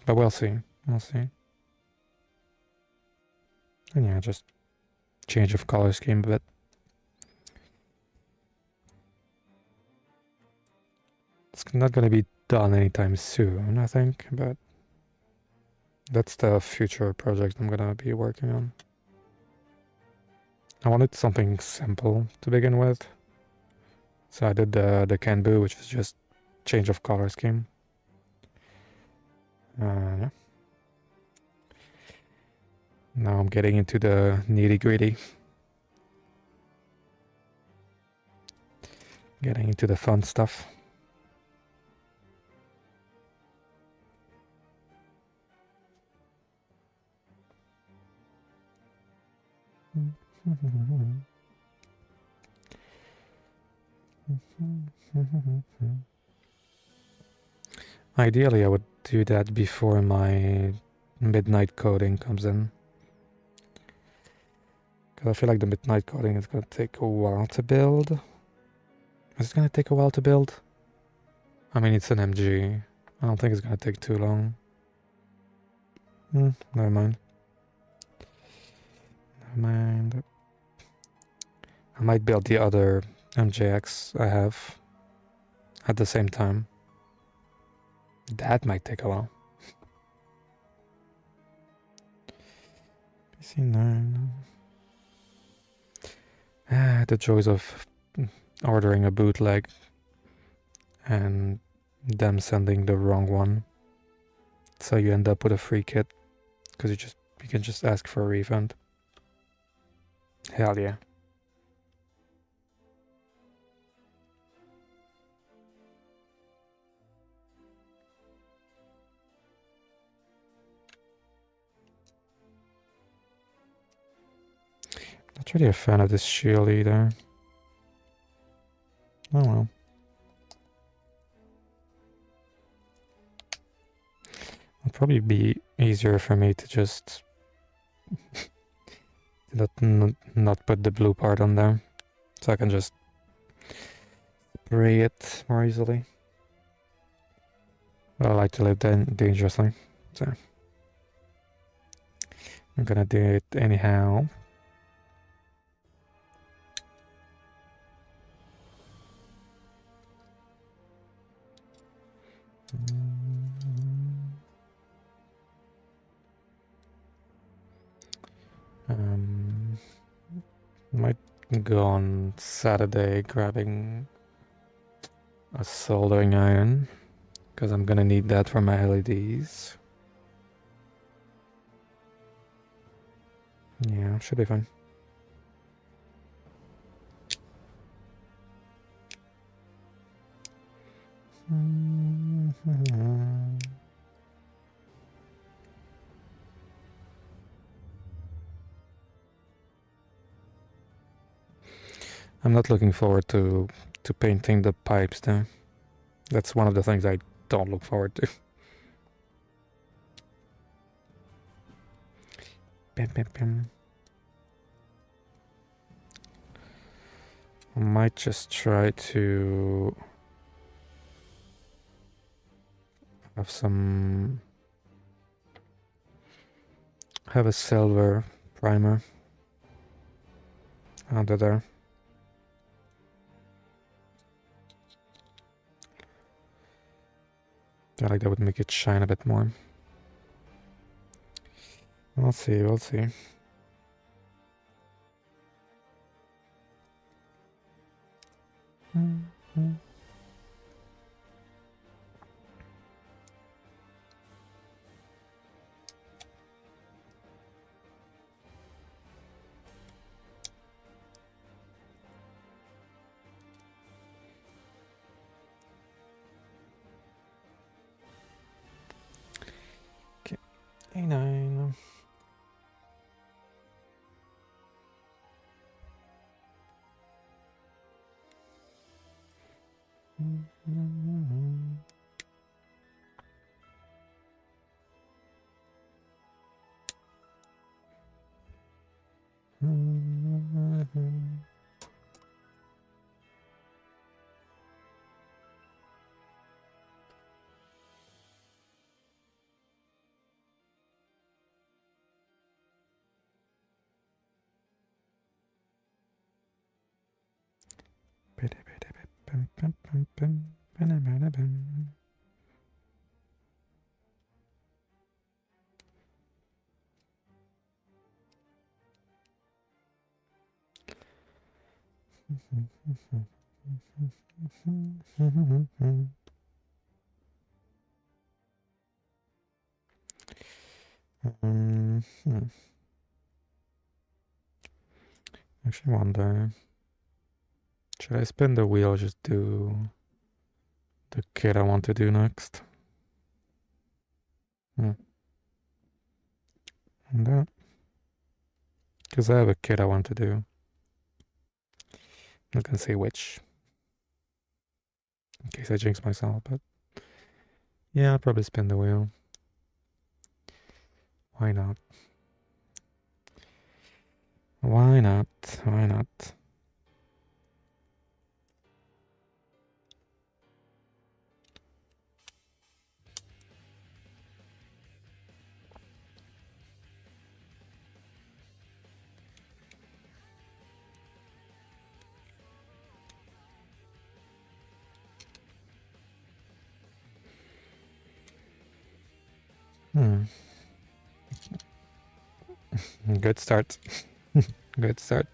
But we'll see. We'll see. And yeah, just change of color scheme a bit. It's not going to be done anytime soon, I think, but that's the future project I'm going to be working on. I wanted something simple to begin with, so I did the Kanbu, which is just change of color scheme. Yeah. Now I'm getting into the nitty-gritty. Getting into the fun stuff. Ideally, I would do that before my midnight coding comes in. Because I feel like the midnight coding is going to take a while to build. Is it going to take a while to build? I mean, it's an MG. I don't think it's gonna take too long. Never mind. Never mind. I might build the other MJX I have at the same time. That might take a while. PC9. The joys of ordering a bootleg and them sending the wrong one. So you end up with a free kit because you can just ask for a refund. Hell yeah. Not really a fan of this shield either. Oh well. It'll probably be easier for me to just not put the blue part on there. So I can just spray it more easily. But I like to live dangerously, so I'm gonna do it anyhow. Might go on Saturday grabbing a soldering iron because I'm gonna need that for my LEDs. Yeah, should be fine. I'm not looking forward to painting the pipes though. That's one of the things I don't look forward to. I might just try to have a silver primer under there. I like that would make it shine a bit more. We'll see, we'll see. Okay, A9. Actually wonder, should I spin the wheel or just do the kit I want to do next? Wonder. Because I have a kit I want to do. I'm not gonna say which. In case I jinx myself, but yeah, I'll probably spin the wheel. Why not? Why not? Why not? Good start. Good start.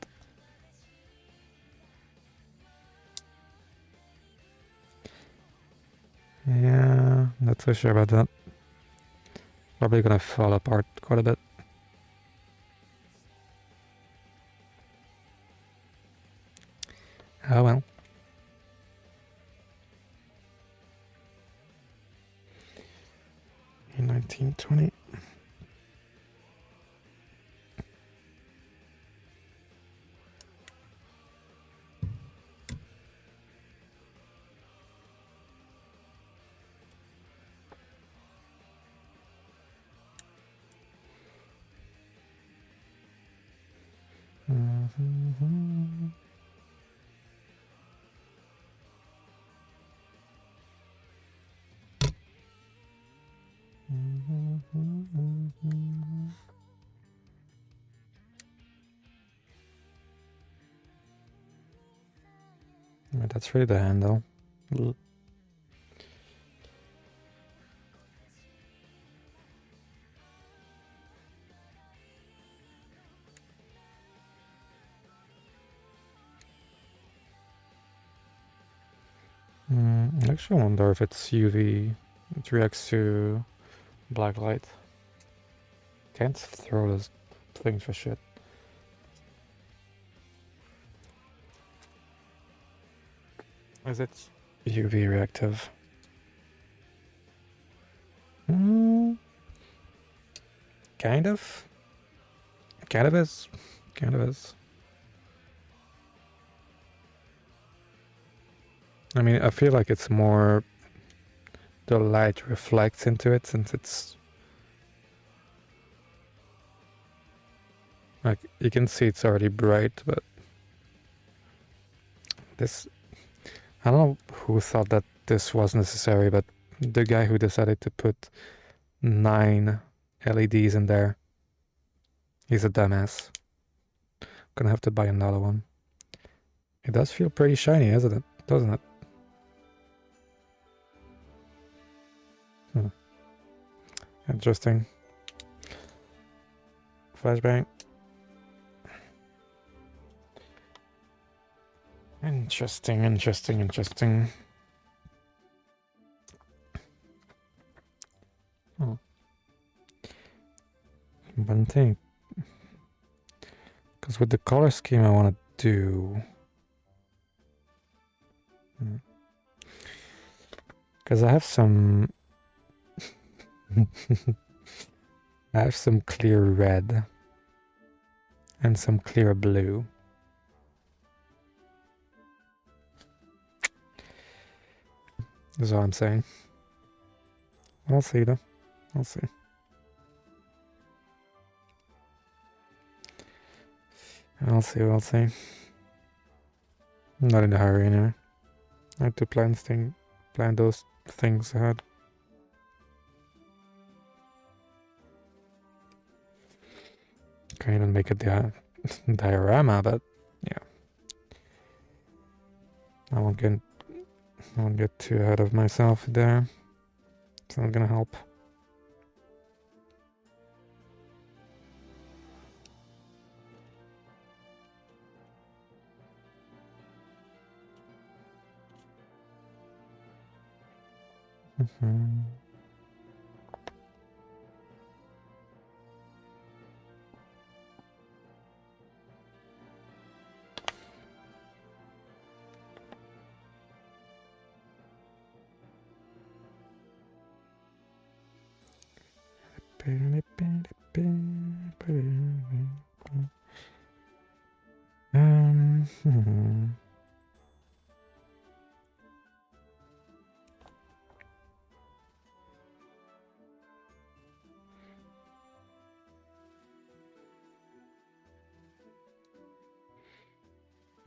Yeah, not so sure about that. Probably gonna fall apart quite a bit. Oh well. In 1920. That's really the handle. I actually wonder if it's UV. It reacts to black light. Can't throw those things for shit. Is it UV reactive? Kind of. Kind of is. Kind of is. I mean, I feel like it's more the light reflects into it since it's like you can see it's already bright, but this I don't know who thought that this was necessary, but the guy who decided to put 9 LEDs in there, he's a dumbass. Gonna have to buy another one. It does feel pretty shiny, isn't it? Doesn't it? Interesting. Flashbang. Interesting. Oh. One thing. Because with the color scheme I want to do... Because I have some... I have some clear red. And some clear blue. Is what I'm saying. I'll see though. I'll see. I'll see. I'm not in a hurry anyway. I had to plan those things ahead. Can't even make a diorama, but yeah. I won't get too ahead of myself there. It's not gonna help.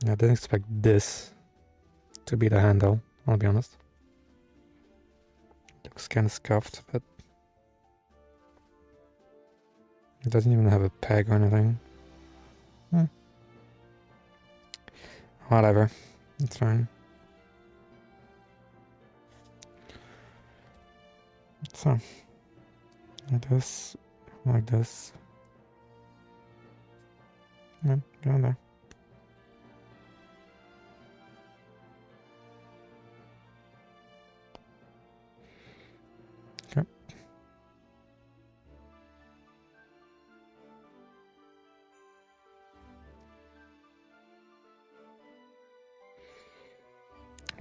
I didn't expect this to be the handle, I'll be honest. Looks kind of scuffed, but it doesn't even have a peg or anything. Whatever, it's fine. So, Like this. Like this. Yeah, go on there. Okay.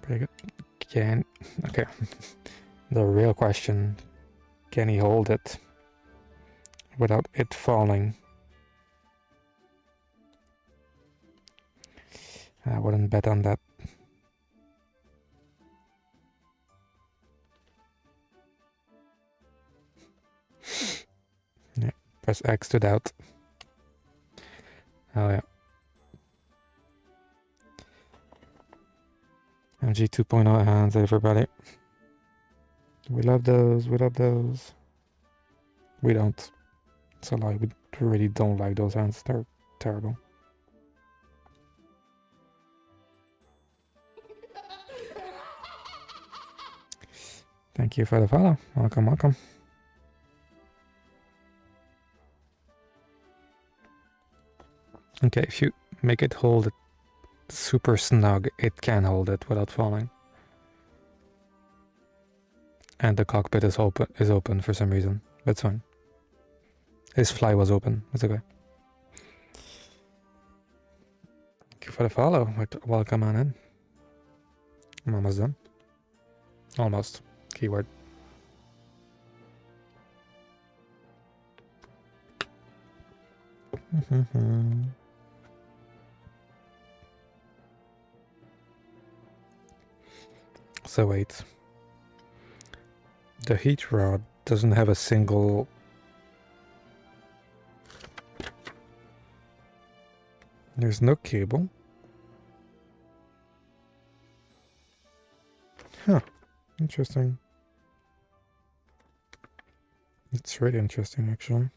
Pretty good. Okay. The real question, can he hold it without it falling? I wouldn't bet on that. Yeah, press X to doubt. Oh yeah. MG 2.0 hands, everybody. We love those, we love those. We don't. It's a lie, we really don't like those hands, they're terrible. Thank you for the follow. Welcome, welcome. Okay, if you make it hold it super snug, it can hold it without falling. And the cockpit is open for some reason. That's fine. His fly was open. That's okay. Thank you for the follow. Welcome on in. I'm almost done. Almost. Keyword. So wait. The heat rod doesn't have a single... There's no cable. Huh. Interesting. It's really interesting, actually.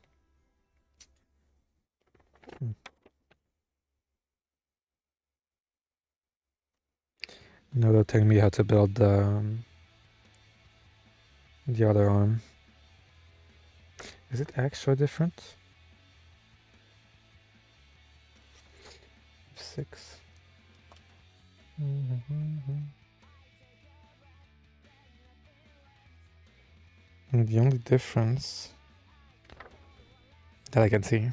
Now they're telling me how to build the other arm. Is it actually different? 6. And the only difference that I can see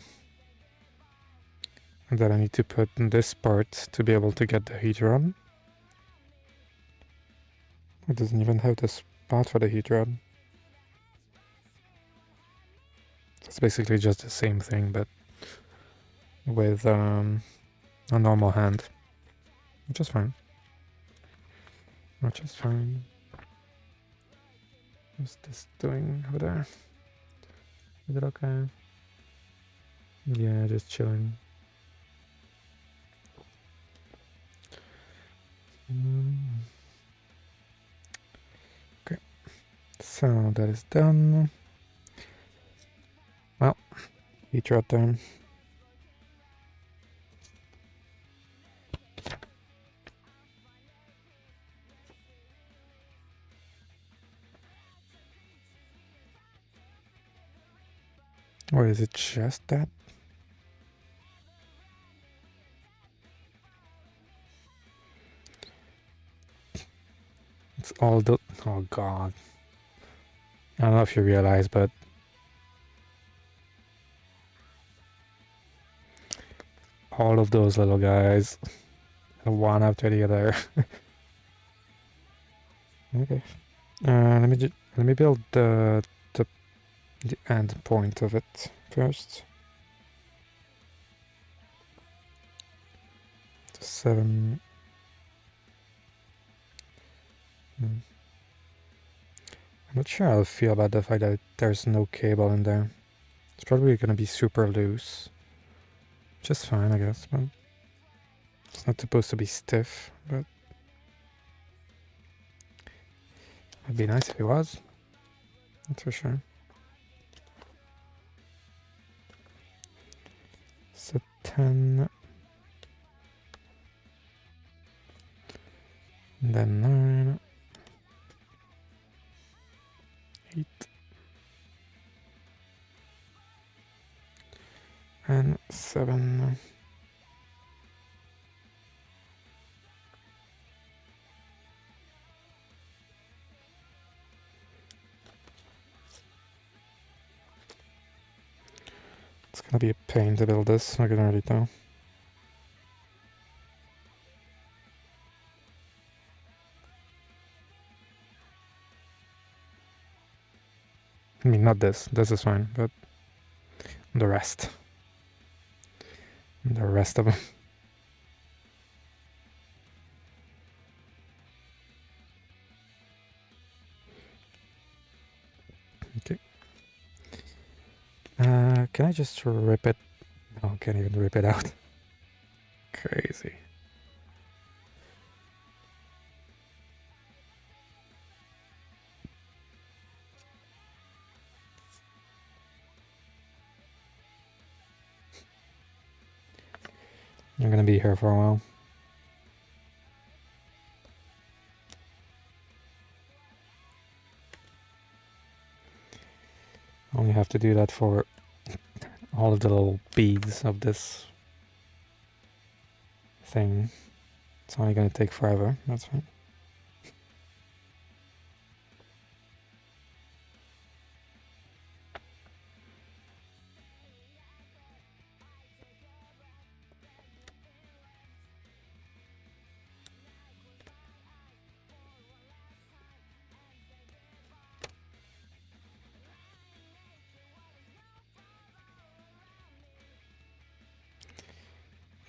is that I need to put in this part to be able to get the heat rod. It doesn't even have the spot for the heat rod. It's basically just the same thing, but with a normal hand, which is fine. Which is fine. What's this doing over there? Is it okay? Yeah, just chilling. Okay, so that is done. Well, heat rod time. Or is it just that? It's all the... Oh god. I don't know if you realize, but... all of those little guys. One after the other. Okay. Let me build the end point of it first. 7. I'm not sure how I feel about the fact that there's no cable in there. It's probably gonna be super loose. Just fine, I guess, but it's not supposed to be stiff, but it'd be nice if it was. That's for sure. So 10. And then 9. 8. 7. It's gonna be a pain to build this, I can already tell. I mean, not this. This is fine, but the rest. The rest of them. Okay. Can I just rip it? No, can't even rip it out. Crazy. I'm gonna be here for a while. Only have to do that for all of the little beads of this thing. It's only gonna take forever, that's fine.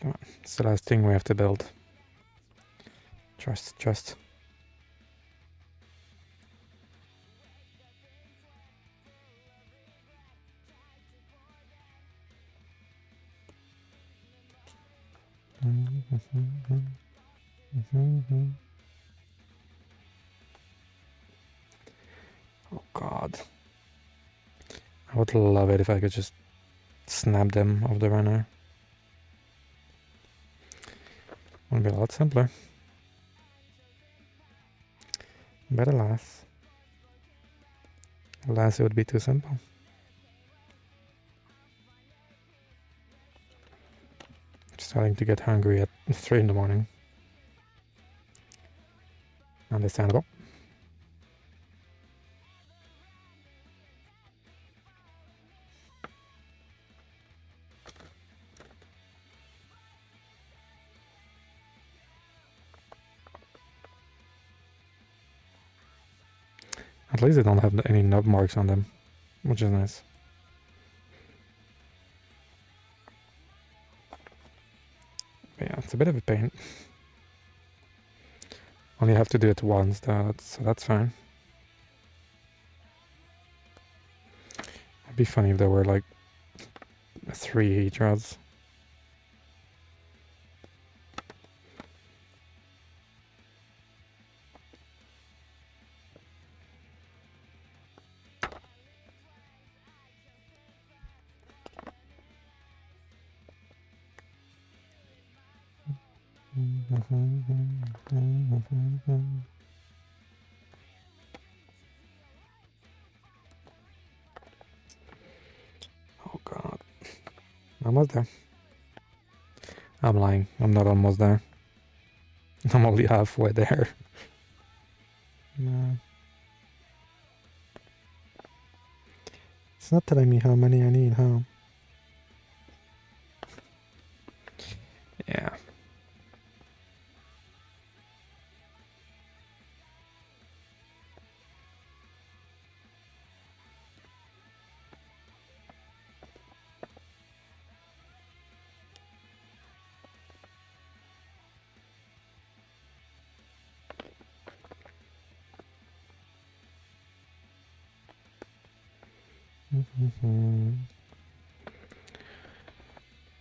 Come on, it's the last thing we have to build. Trust. Oh god. I would love it if I could just snap them off the runner. Would be a lot simpler. But alas, it would be too simple. Starting to get hungry at 3 in the morning. Understandable. At least they don't have any nub marks on them, which is nice. But yeah, it's a bit of a pain. Only have to do it once, though, so that's fine. It'd be funny if there were like 3 heat rods. Oh god. Almost there. I'm lying. I'm not almost there. I'm only halfway there. No. It's not telling me how many I need, huh? Yeah.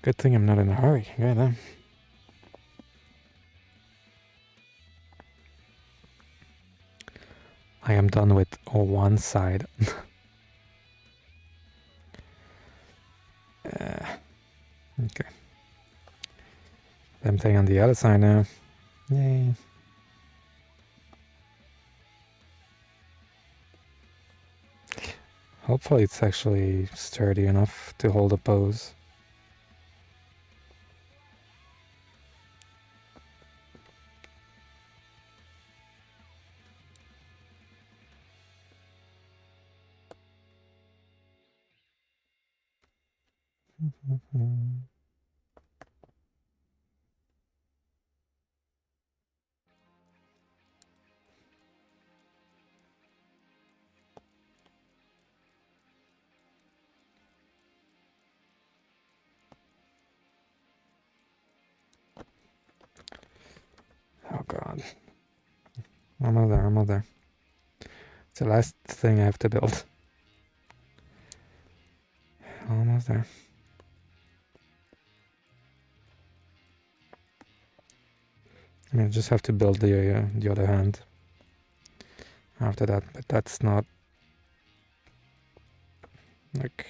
Good thing I'm not in a hurry. Okay, then. I am done with one side. Okay. Same thing on the other side now. Yay. Hopefully it's actually sturdy enough to hold a pose. Oh god. Almost there, almost there. It's the last thing I have to build. Almost there. I mean, I just have to build the other hand after that, but that's not like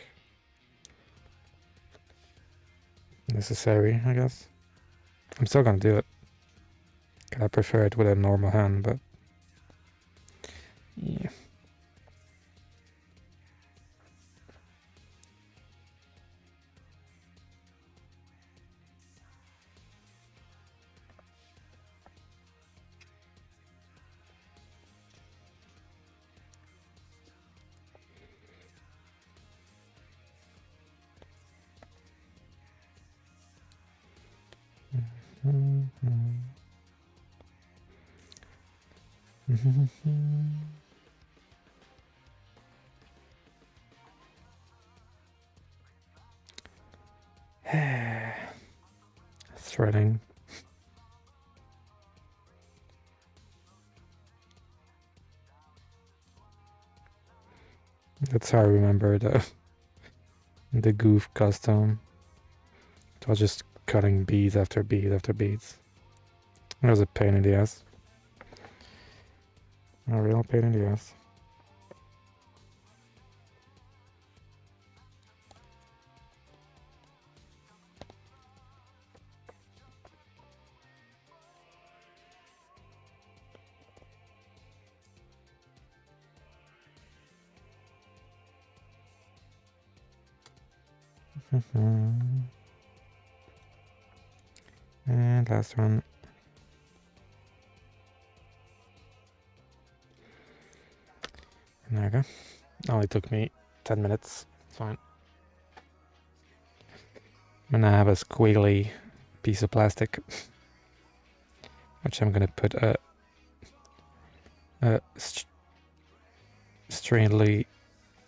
necessary, I guess. I'm still gonna do it. I prefer it with a normal hand, but yeah. Threading. That's how I remember the Gouf custom. It was just cutting beads after bead after beads. It was a pain in the ass. A real pain in the ass. And last one. There we go. Only took me 10 minutes. It's fine. I'm gonna have a squiggly piece of plastic, which I'm gonna put a strangely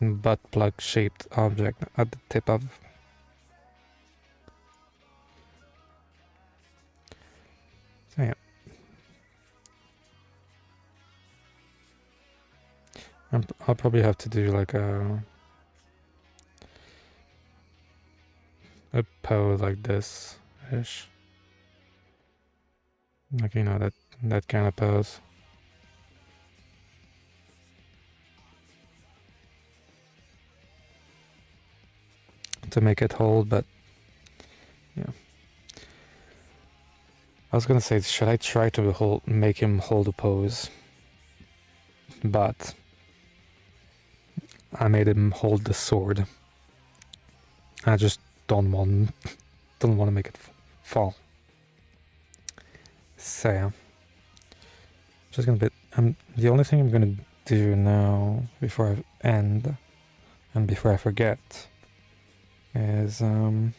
butt plug shaped object at the tip of. So yeah. I'll probably have to do like a pose like this ish. Like, you know, that kind of pose. To make it hold, but yeah. I was gonna say, should I try to make him hold a pose? But I made him hold the sword. I just don't want to make it fall. So yeah. Just gonna be. The only thing I'm gonna do now before I end and before I forget is I'm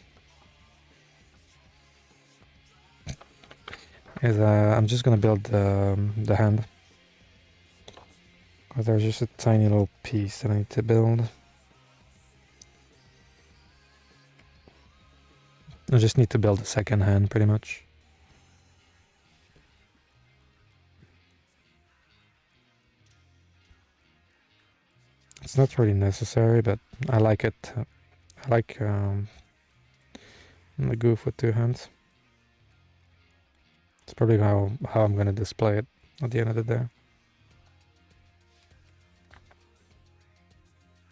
just gonna build the hand, because there's just a tiny little piece that I need to build. I just need to build a second hand, pretty much. It's not really necessary, but I like it. I like the Gouf with 2 hands. It's probably how I'm gonna display it at the end of the day.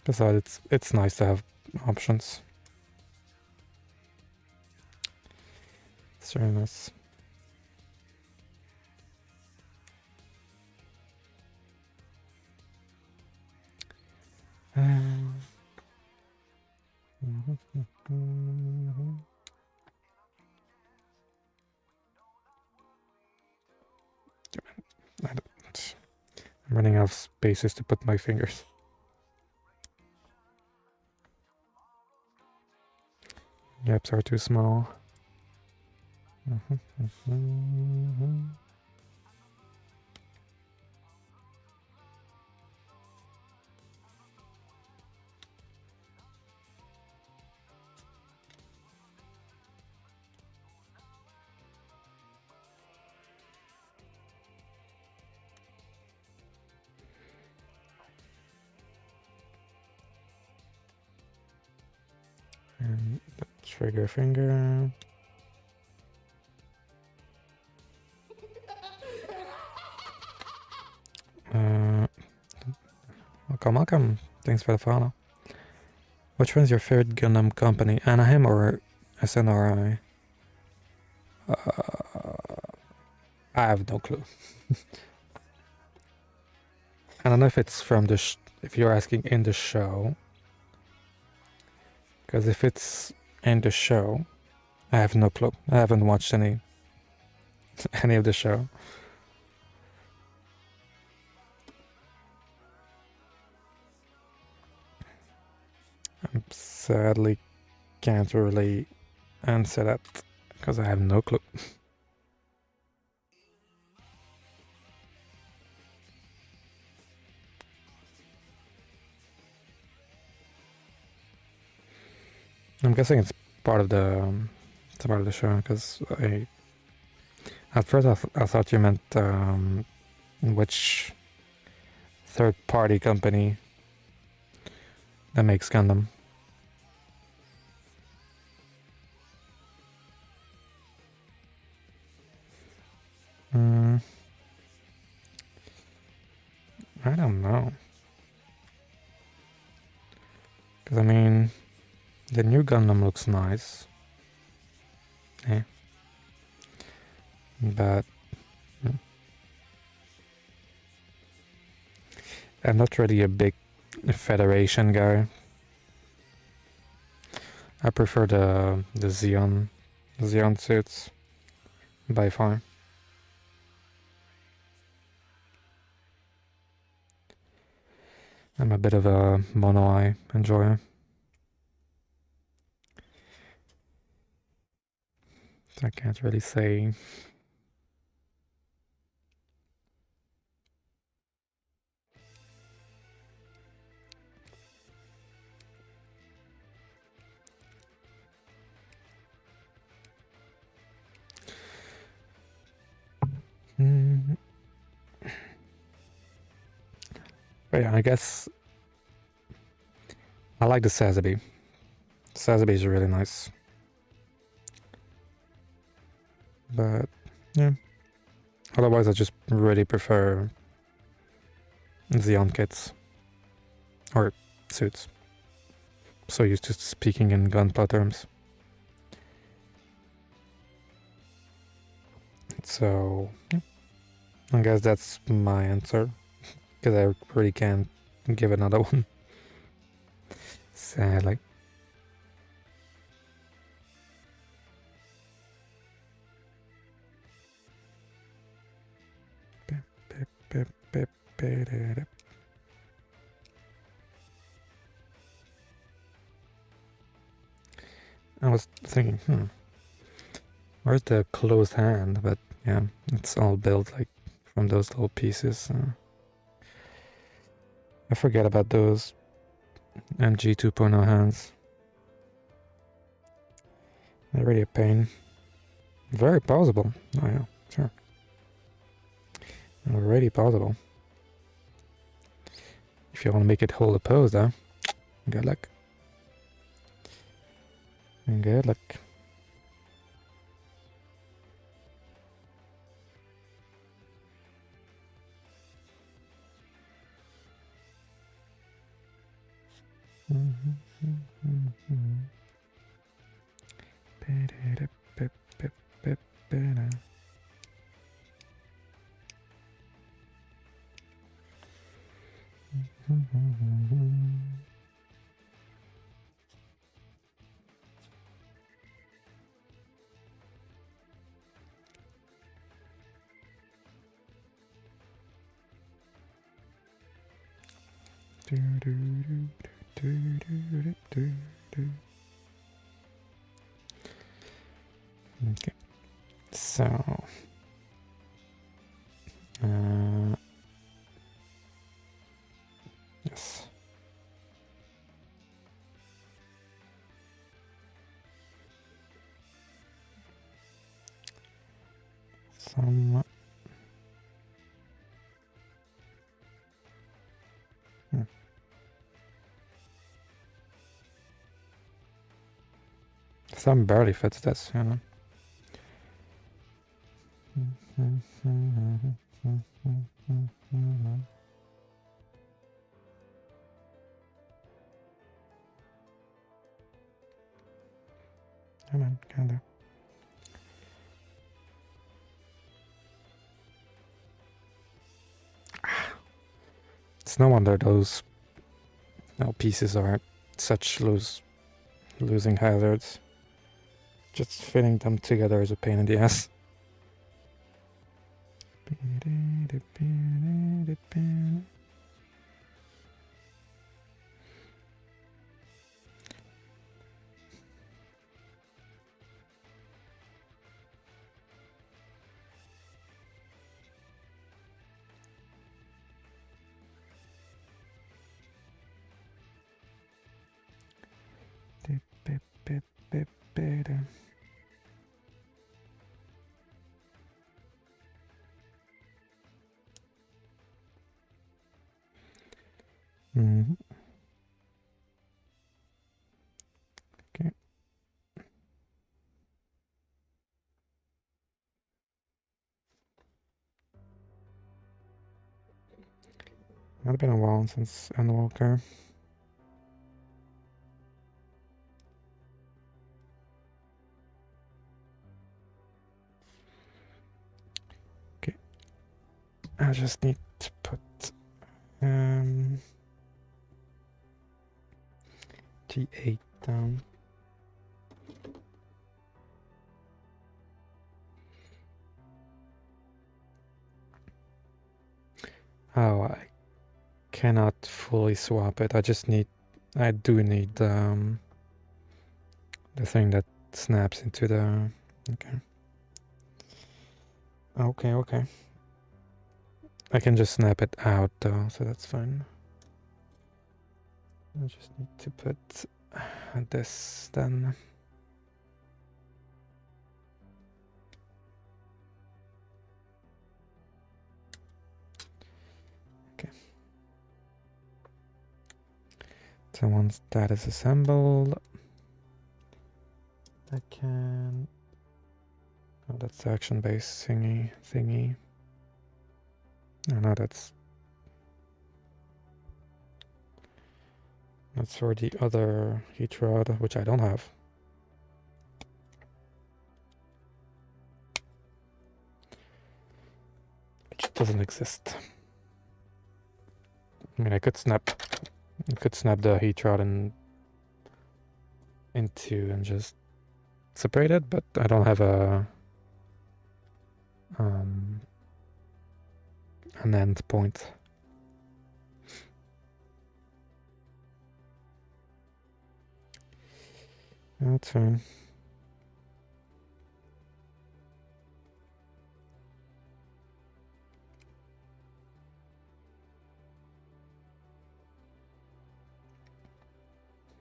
Besides, it's nice to have options. It's very nice. I'm running out of spaces to put my fingers. Gaps are too small. And the trigger finger. Welcome. Thanks for the follow. Which one's your favorite Gundam company? Anaheim or SNRI? I have no clue. I don't know if it's from the if you're asking in the show, because if it's in the show, I have no clue. I haven't watched any of the show. I sadly can't really answer that because I have no clue. I'm guessing it's part of the show because at first I thought you meant which third-party company that makes Gundam. I don't know. Because, I mean, the new Gundam looks nice. Yeah. But I'm not really a big Federation guy. I prefer the Xeon suits by far. I'm a bit of a mono-eye enjoyer. So I can't really say. But yeah, I guess I like the Sazabi. Sazabi is really nice. But yeah. Otherwise I just really prefer Xeon kits. Or suits. So used to speaking in gunpla terms. So yeah. I guess that's my answer. Because I really can't give another one. Sadly. I was thinking, where's the closed hand? But yeah, it's all built like from those little pieces. I forget about those MG 2.0 hands. They're really a pain. Very pausable. Oh yeah, sure. Already pausable. If you want to make it hold a pose though, good luck. Good luck. Okay, so yes. Some some barely fits this, you know. Come on, kinda. It's no wonder those pieces are such losing hazards. Just fitting them together is a pain in the ass. Mm-hmm. Okay. It's been a while since Endwalker. Okay. I just need to put T8 down. Oh, I cannot fully swap it. I do need the thing that snaps into the. Okay. I can just snap it out though, so that's fine. I just need to put this then. Okay. So once that is assembled, I can. Oh, that's action-based thingy. No, that's for the other heat rod, which I don't have. Which doesn't exist. I mean, I could snap the heat rod into and just separate it, but I don't have an end point. That's fine.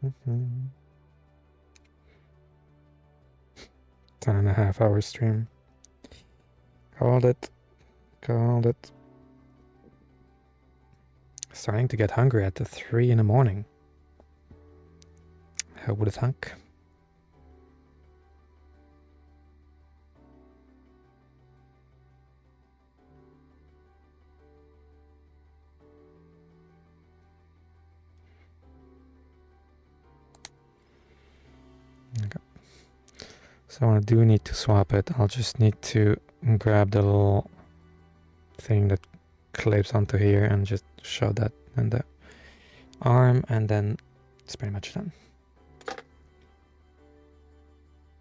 Mm-hmm. 10.5 hour stream. Called it. Starting to get hungry at 3 in the morning. Who would have thunk? Okay. So I do need to swap it. I'll just need to grab the little thing that clips onto here and just shove that in the arm, and then it's pretty much done.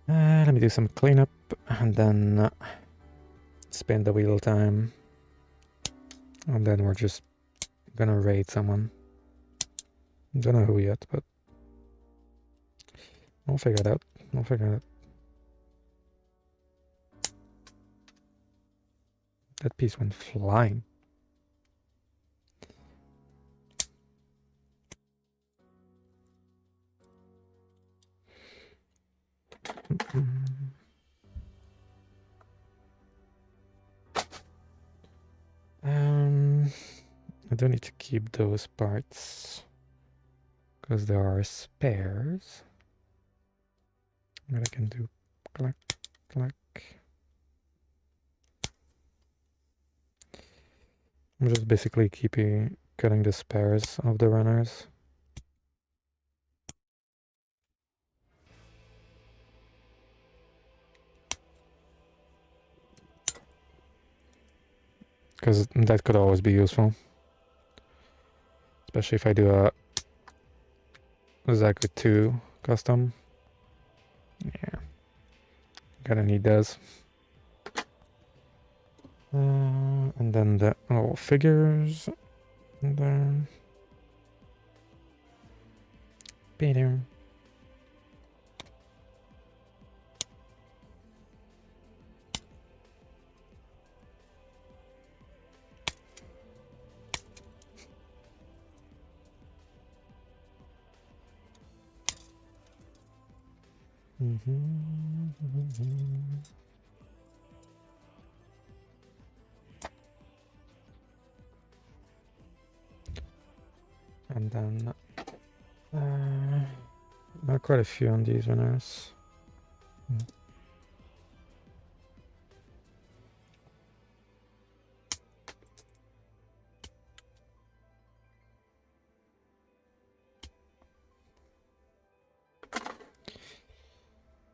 Let me do some cleanup and then spin the wheel time, and then we're just gonna raid someone. Don't know who yet, but we'll figure it out. That piece went flying. I don't need to keep those parts because there are spares. What I can do, clack, clack. I'm just basically cutting the spares of the runners. Because that could always be useful. Especially if I do a Zaku 2 custom. Yeah. Gonna need those. And then the little figures. And then... Peter. And then quite a few on these runners.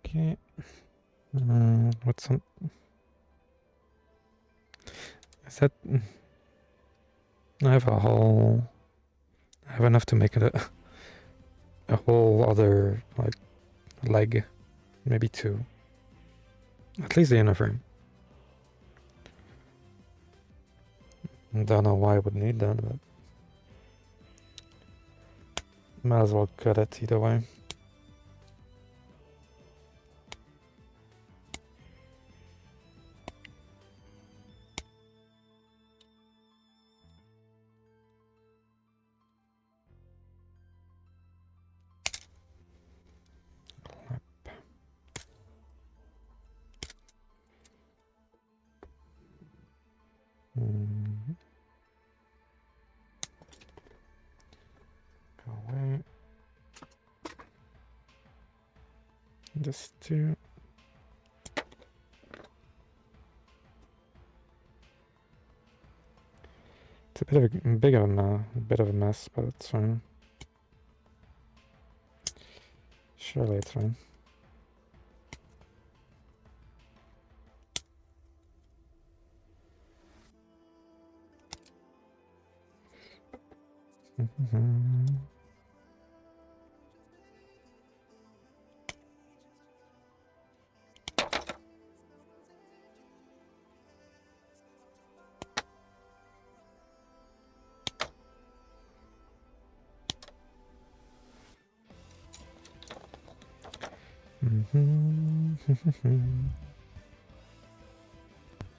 Okay. What's some? Is that? I have a whole. I have enough to make it a whole other like leg, maybe two. At least the inner frame. Don't know why I would need that, but might as well cut it either way. Go away. Just two. It's a bit of a mess, but it's fine. Surely it's fine.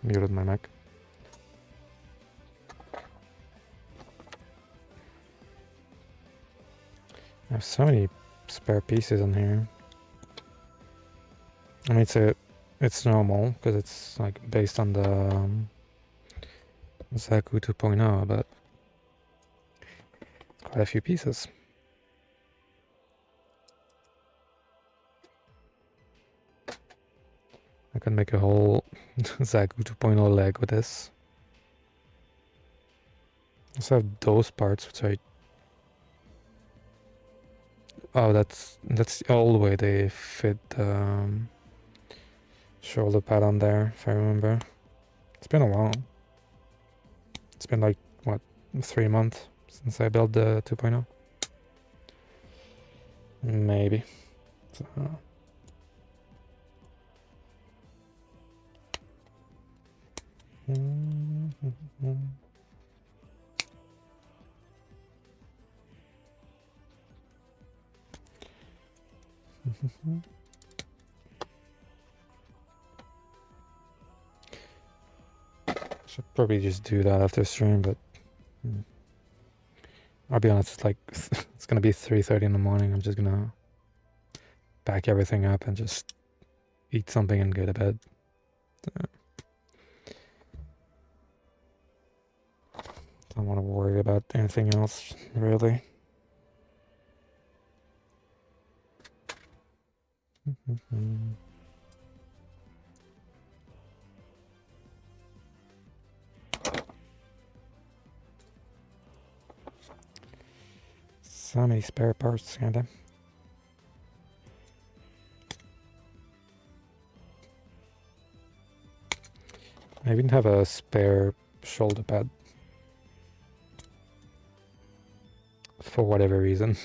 Muted my mic. I have so many spare pieces in here. I mean, it's normal because it's like based on the Zaku 2.0, but it's quite a few pieces. I can make a whole Zaku 2.0 leg with this. I also have those parts, which I... Oh, that's the old way they fit the shoulder pad on there, if I remember. It's been a while. It's been like, what, 3 months since I built the 2.0? Maybe. So, Should probably just do that after stream, but I'll be honest, it's like it's gonna be 3:30 in the morning. I'm just gonna pack everything up and just eat something and go to bed. Don't want to worry about anything else, really. So many spare parts, kinda. I even have a spare shoulder pad. For whatever reason.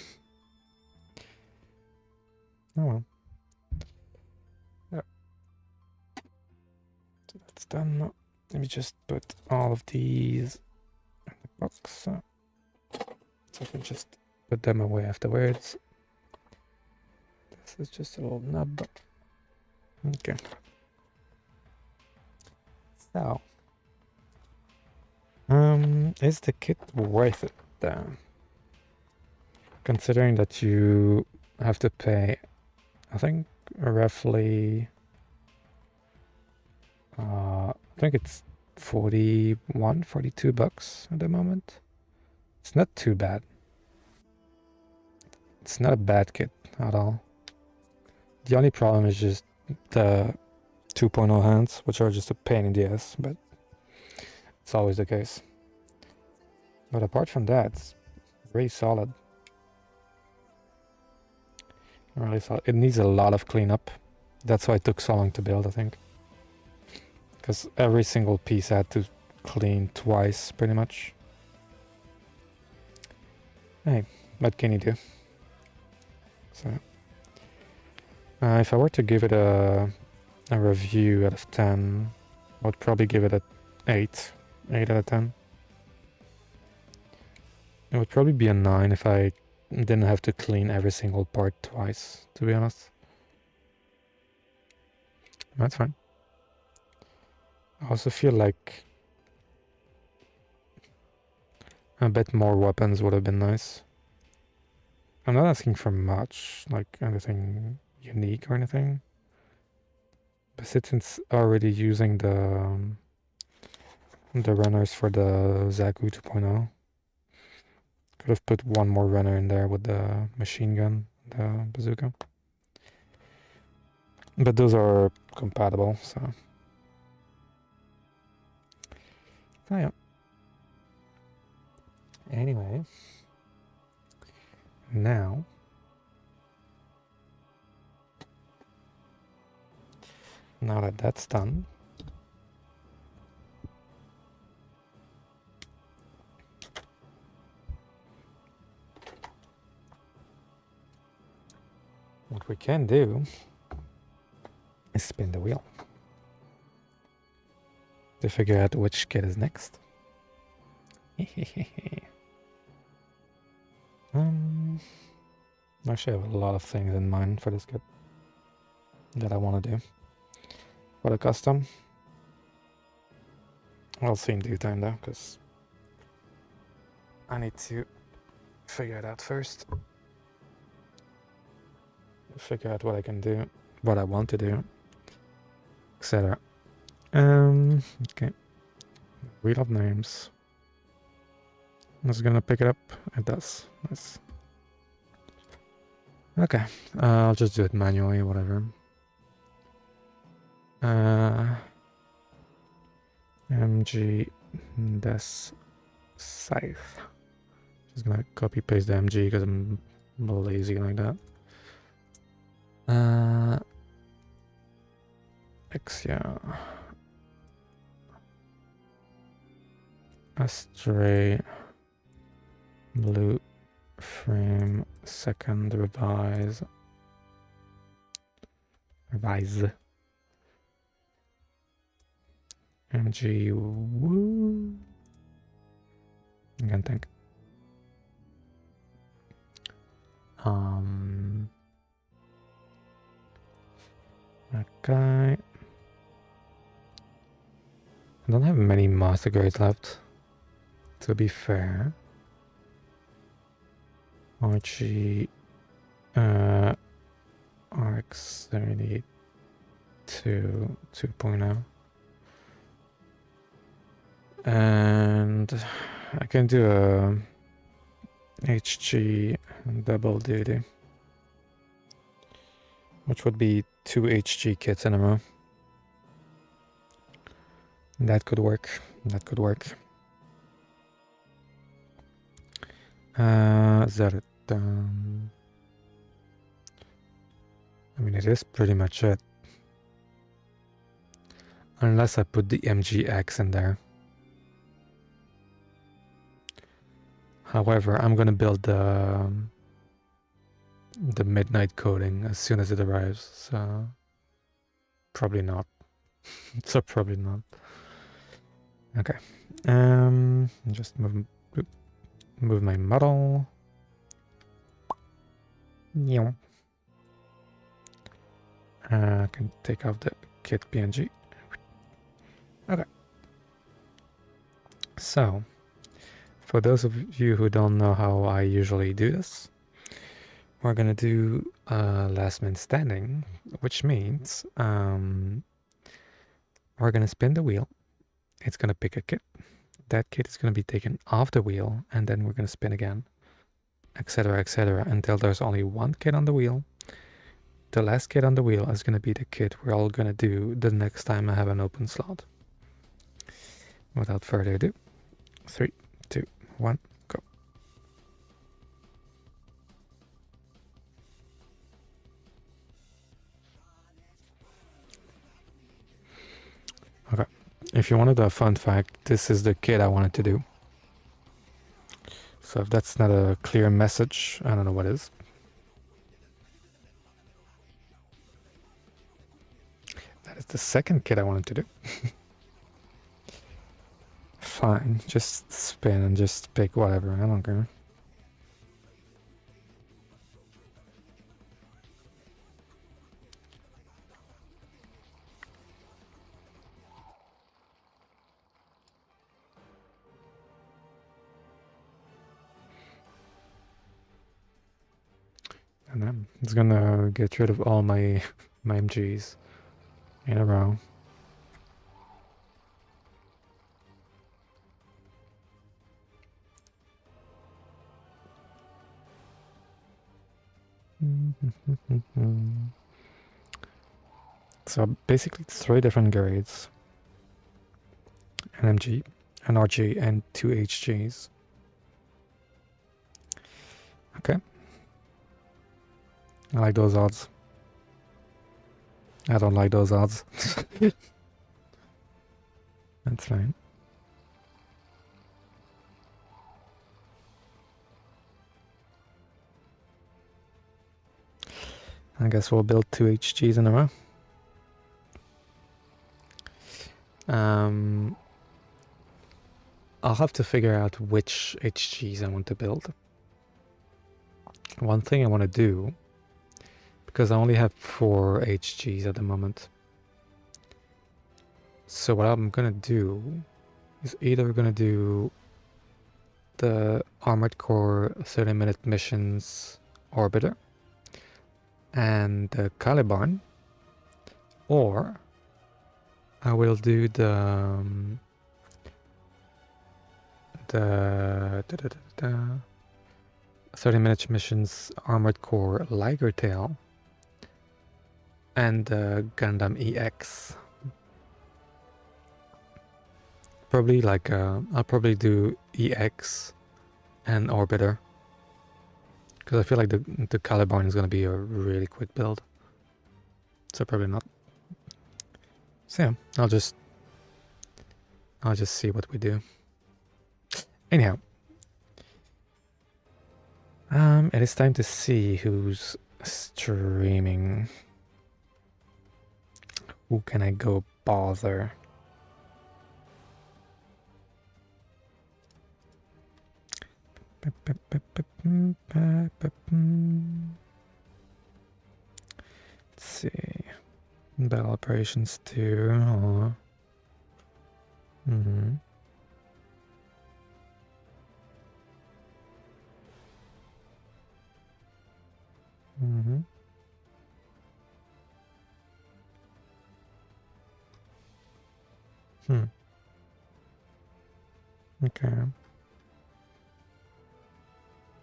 Oh well. Yep. So that's done. Let me just put all of these in the box. So I can just put them away afterwards. This is just a little nub. Okay. So, is the kit worth it then? Considering that you have to pay, I think roughly, I think it's 41, 42 bucks at the moment. It's not too bad. It's not a bad kit at all. The only problem is just the 2.0 hands, which are just a pain in the ass, but it's always the case. But apart from that, it's really solid. Really solid. It needs a lot of cleanup. That's why it took so long to build, I think. Because every single piece had to clean twice, pretty much. Hey, what can you do? So, if I were to give it a review out of 10, I would probably give it a 8 out of 10. It would probably be a 9 if I didn't have to clean every single part twice, to be honest. That's fine. I also feel like a bit more weapons would have been nice. I'm not asking for much, like anything unique or anything. But since it's already using the runners for the Zaku 2.0, could have put one more runner in there with the machine gun, the bazooka. But those are compatible, so. Oh yeah. Anyway. Now. Now that that's done. What we can do is spin the wheel to figure out which kid is next. Actually, I have a lot of things in mind for this kit that I want to do. For the custom, I'll see in due time though, because I need to figure it out first. Figure out what I can do, what I want to do, etc. Okay. Wheel of names. I was gonna pick it up. It does. Nice. Okay. I'll just do it manually, whatever. MG des scythe. Just gonna copy paste the MG because I'm lazy like that. Xia. Astray. Blue frame. Second revise. MG. Woo. I can't think. Okay. I don't have many master grades left, to be fair. RG RX 72 2.0. And I can do a HG double duty, which would be 2 HG kits in a row. That could work. That could work. Is that it? I mean, it is pretty much it. Unless I put the MGX in there. However, I'm gonna build the midnight coding as soon as it arrives, so probably not. So probably not. Okay. Just move my model. Yeah. I can take off the kit PNG. Okay. So, for those of you who don't know how I usually do this, we're gonna do last man standing, which means we're gonna spin the wheel. It's gonna pick a kit. That kit is gonna be taken off the wheel, and then we're gonna spin again, etc., until there's only one kit on the wheel. The last kit on the wheel is gonna be the kit we're all gonna do the next time I have an open slot. Without further ado, 3, 2, 1, go. Okay, if you wanted a fun fact, this is the kit I wanted to do. So if that's not a clear message, I don't know what is. That is the second kit I wanted to do. Fine, just spin and just pick whatever, I don't care. And then it's gonna get rid of all my MGs in a row. So basically it's 3 different grades. An MG, an RG, and 2 HGs. Okay. I like those odds. I don't like those odds. That's fine. I guess we'll build 2 HGs in a row. I'll have to figure out which HGs I want to build. One thing I want to do, because I only have 4 HGs at the moment. So what I'm gonna do is either gonna do the Armored Core 30-minute missions Orbiter and the Caliban, or I will do the 30-minute missions Armored Core Liger Tail and the Gundam EX. Probably like I'll probably do EX and Orbiter, because I feel like the Caliban is gonna be a really quick build. So probably not. So yeah, I'll just see what we do. Anyhow, it is time to see who's streaming. Who can I go bother? Let's see. Battle Operations 2. Mm-hmm. Mm-hmm. Hmm. Okay.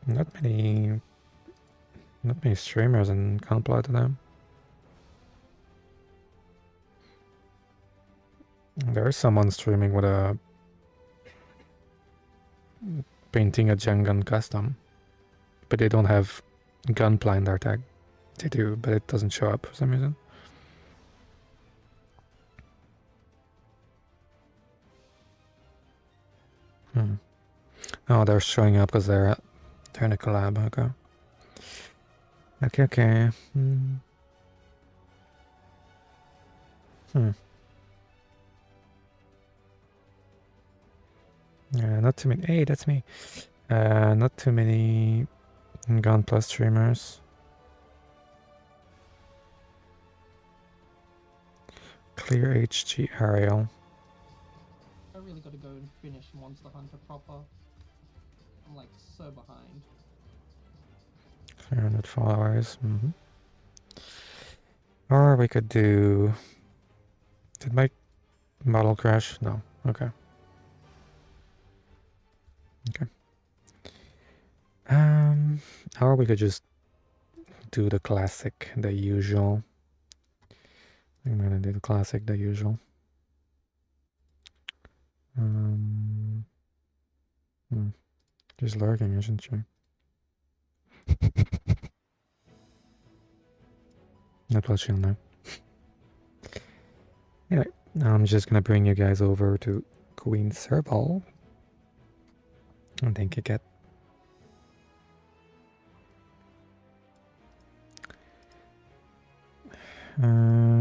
Not many streamers in Gunpla to them. There's someone streaming with a painting a Gen gun custom, but they don't have Gunpla in their tag. They do, but it doesn't show up for some reason. Hmm. Oh, they're showing up because they're in a collab. Okay. Okay. Hmm. Not too many. Hey, that's me. Not too many Gunpla streamers. Clear HG Ariel.
I really gotta go and finish Monster Hunter proper. I'm like so behind.
300 followers. Mm-hmm. Or we could do. Did my model crash? No. Okay. Okay. Or we could just do the classic, the usual. I'm gonna do the classic, the usual. She's lurking, isn't she? Not what she'll know. Anyway, I'm just gonna bring you guys over to Queen Serval. And thank you, Cat.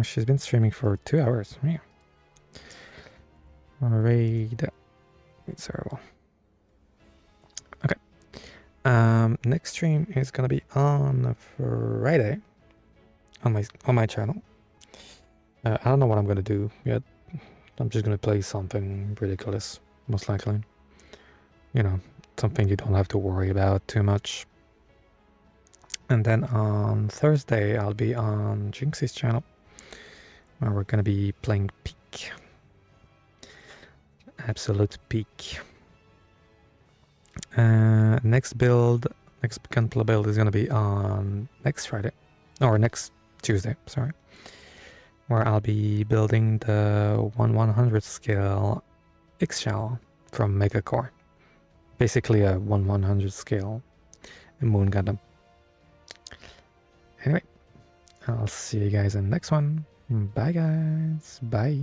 She's been streaming for 2 hours. Yeah. Raid Queen Serval. Okay. Next stream is gonna be on Friday on my channel. I don't know what I'm gonna do yet. I'm just gonna play something ridiculous, most likely. You know, something you don't have to worry about too much. And then on Thursday, I'll be on Jinxie's channel, where we're gonna be playing Peak. Absolute Peak. Next Gunpla build is gonna be on next Friday, or next Tuesday, sorry, where I'll be building the 1/100 scale X-Shell from Mega Core. Basically a 1/100 scale Moon Gundam. Anyway, I'll see you guys in the next one. Bye guys. Bye.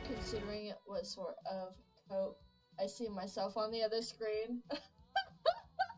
Considering it was sort of cope, I see myself on the other screen.